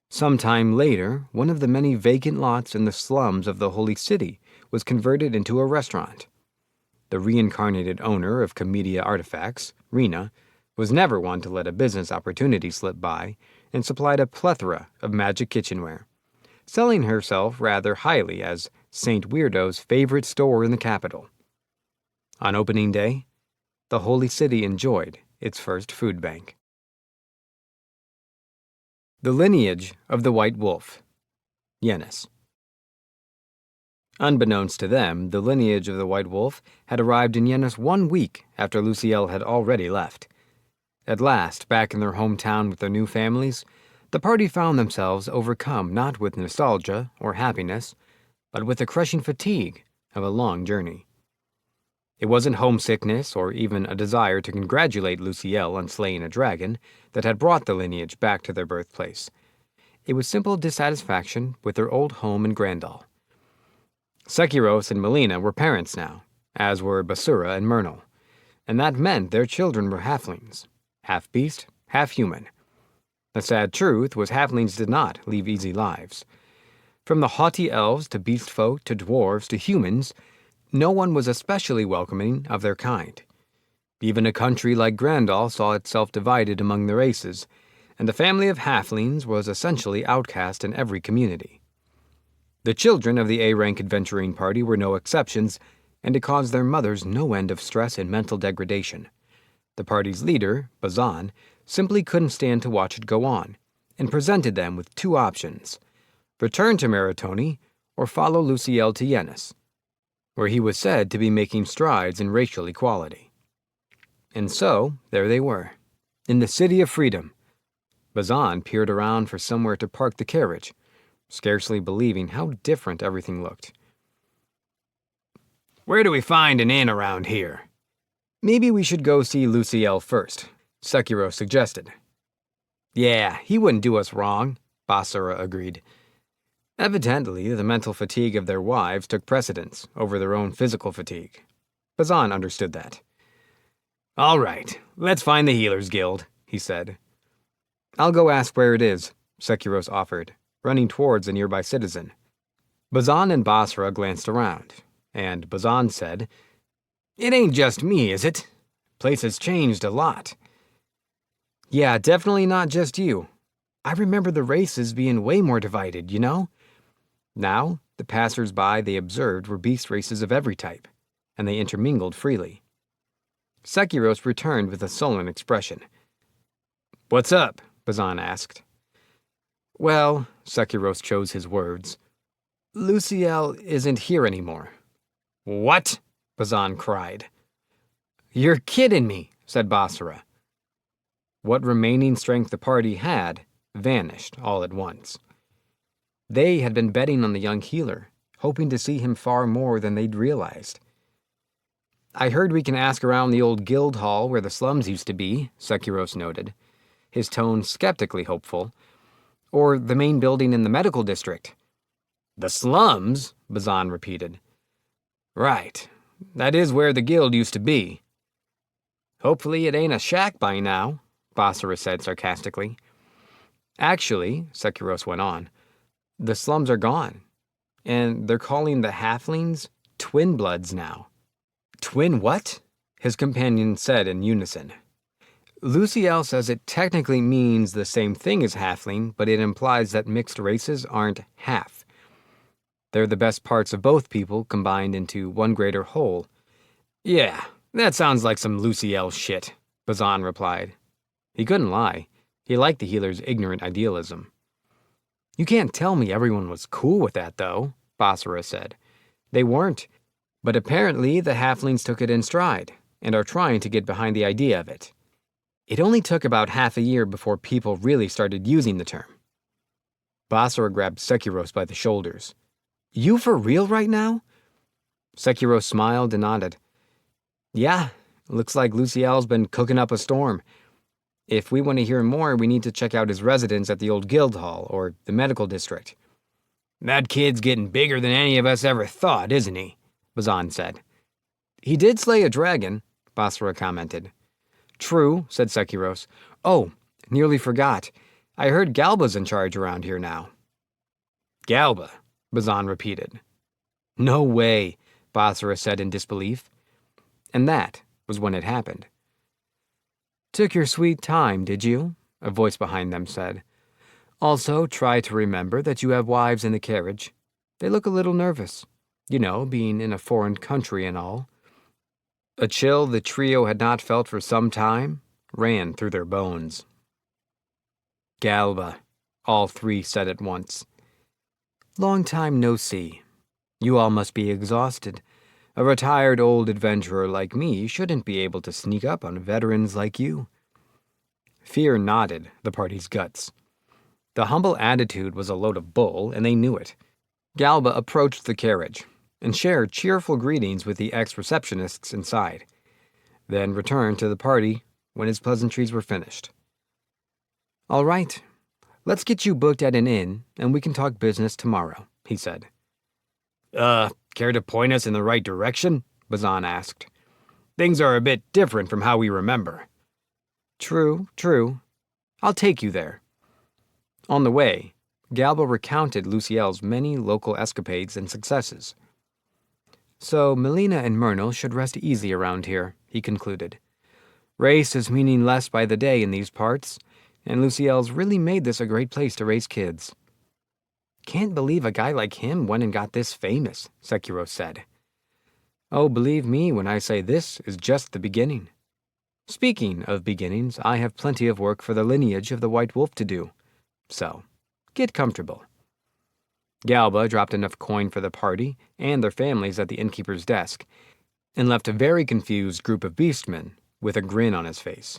Some time later, one of the many vacant lots in the slums of the Holy City was converted into a restaurant. The reincarnated owner of Comedia Artifacts, Rena, was never one to let a business opportunity slip by and supplied a plethora of magic kitchenware, selling herself rather highly as St. Weirdo's favorite store in the capital. On opening day, the Holy City enjoyed its first food bank. The lineage of the White Wolf. Yennis. Unbeknownst to them, the lineage of the White Wolf had arrived in Yennis 1 week after Luciel had already left. At last, back in their hometown with their new families, the party found themselves overcome not with nostalgia or happiness, but with the crushing fatigue of a long journey. It wasn't homesickness or even a desire to congratulate Luciel on slaying a dragon that had brought the lineage back to their birthplace. It was simple dissatisfaction with their old home in Grandal. Sekiros and Melina were parents now, as were Basura and Myrnal, and that meant their children were halflings, half beast, half human. The sad truth was halflings did not lead easy lives. From the haughty elves to beast folk to dwarves to humans, no one was especially welcoming of their kind. Even a country like Grandal saw itself divided among the races, and the family of halflings was essentially outcast in every community. The children of the A-rank adventuring party were no exceptions, and it caused their mothers no end of stress and mental degradation. The party's leader, Bazan, simply couldn't stand to watch it go on, and presented them with 2 options: return to Maritoni or follow Luciel to Yennis, where he was said to be making strides in racial equality. And so, there they were, in the City of Freedom, Bazan peered around for somewhere to park the carriage, scarcely believing how different everything looked. "Where do we find an inn around here?" "Maybe we should go see Luciel first," Sekiro suggested. "Yeah, he wouldn't do us wrong," Basara agreed. Evidently, the mental fatigue of their wives took precedence over their own physical fatigue. Bazan understood that. "All right, let's find the Healers Guild," he said. "I'll go ask where it is," Sekiros offered, running towards a nearby citizen. Bazan and Basra glanced around, and Bazan said, "It ain't just me, is it? Place has changed a lot." "Yeah, definitely not just you. I remember the races being way more divided, you know? Now, the passers-by they observed were beast races of every type, and they intermingled freely." Sekiros returned with a sullen expression. "What's up?" Bazan asked. "Well," Sekiros chose his words, "Luciel isn't here anymore." "What?" Bazan cried. "You're kidding me," said Basara. What remaining strength the party had vanished all at once. They had been betting on the young healer, hoping to see him far more than they'd realized. "I heard we can ask around the old guild hall where the slums used to be," Sekiros noted, his tone skeptically hopeful. "Or the main building in the medical district." "The slums?" Bazan repeated. "Right. That is where the guild used to be." "Hopefully it ain't a shack by now," Basara said sarcastically. "Actually," Sekiros went on, "the slums are gone, and they're calling the halflings twin bloods now." "Twin what?" his companion said in unison. "Luciel says it technically means the same thing as halfling, but it implies that mixed races aren't half. They're the best parts of both people combined into one greater whole." "Yeah, that sounds like some Luciel shit," Bazan replied. He couldn't lie. He liked the healer's ignorant idealism. "You can't tell me everyone was cool with that, though," Basara said. "They weren't, but apparently the halflings took it in stride and are trying to get behind the idea of it. It only took about half a year before people really started using the term." Basara grabbed Sekiros by the shoulders. "You for real right now?" Sekiros smiled and nodded. "Yeah, looks like Luciel's been cooking up a storm. If we want to hear more, we need to check out his residence at the old guild hall or the medical district." "That kid's getting bigger than any of us ever thought, isn't he?" Bazan said. "He did slay a dragon," Basra commented. "True," said Sekiros. "Oh, nearly forgot. I heard Galba's in charge around here now." "Galba," Bazan repeated. "No way," Basra said in disbelief. And that was when it happened. "Took your sweet time, did you?" a voice behind them said. "Also, try to remember that you have wives in the carriage. They look a little nervous. You know, being in a foreign country and all." A chill the trio had not felt for some time ran through their bones. "Galba," all three said at once. "Long time no see. You all must be exhausted. A retired old adventurer like me shouldn't be able to sneak up on veterans like you." Fear knotted the party's guts. The humble attitude was a load of bull, and they knew it. Galba approached the carriage and shared cheerful greetings with the ex-receptionists inside, then returned to the party when his pleasantries were finished. "All right, let's get you booked at an inn, and we can talk business tomorrow," he said. Care to point us in the right direction?" Bazan asked. "Things are a bit different from how we remember." True. I'll take you there." On the way, Galba recounted Luciel's many local escapades and successes. "So Melina and Myrnal should rest easy around here," he concluded. "Race is meaning less by the day in these parts, and Luciel's really made this a great place to raise kids." "Can't believe a guy like him went and got this famous," Sekiro said. "Oh, believe me when I say this is just the beginning. Speaking of beginnings, I have plenty of work for the lineage of the White Wolf to do. So, get comfortable." Galba dropped enough coin for the party and their families at the innkeeper's desk, and left a very confused group of beastmen with a grin on his face.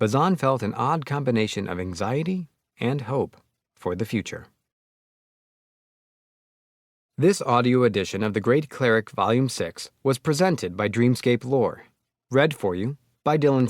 Bazan felt an odd combination of anxiety and hope for the future. This audio edition of The Great Cleric Volume 6 was presented by Dreamscape Lore. Read for you by Dylan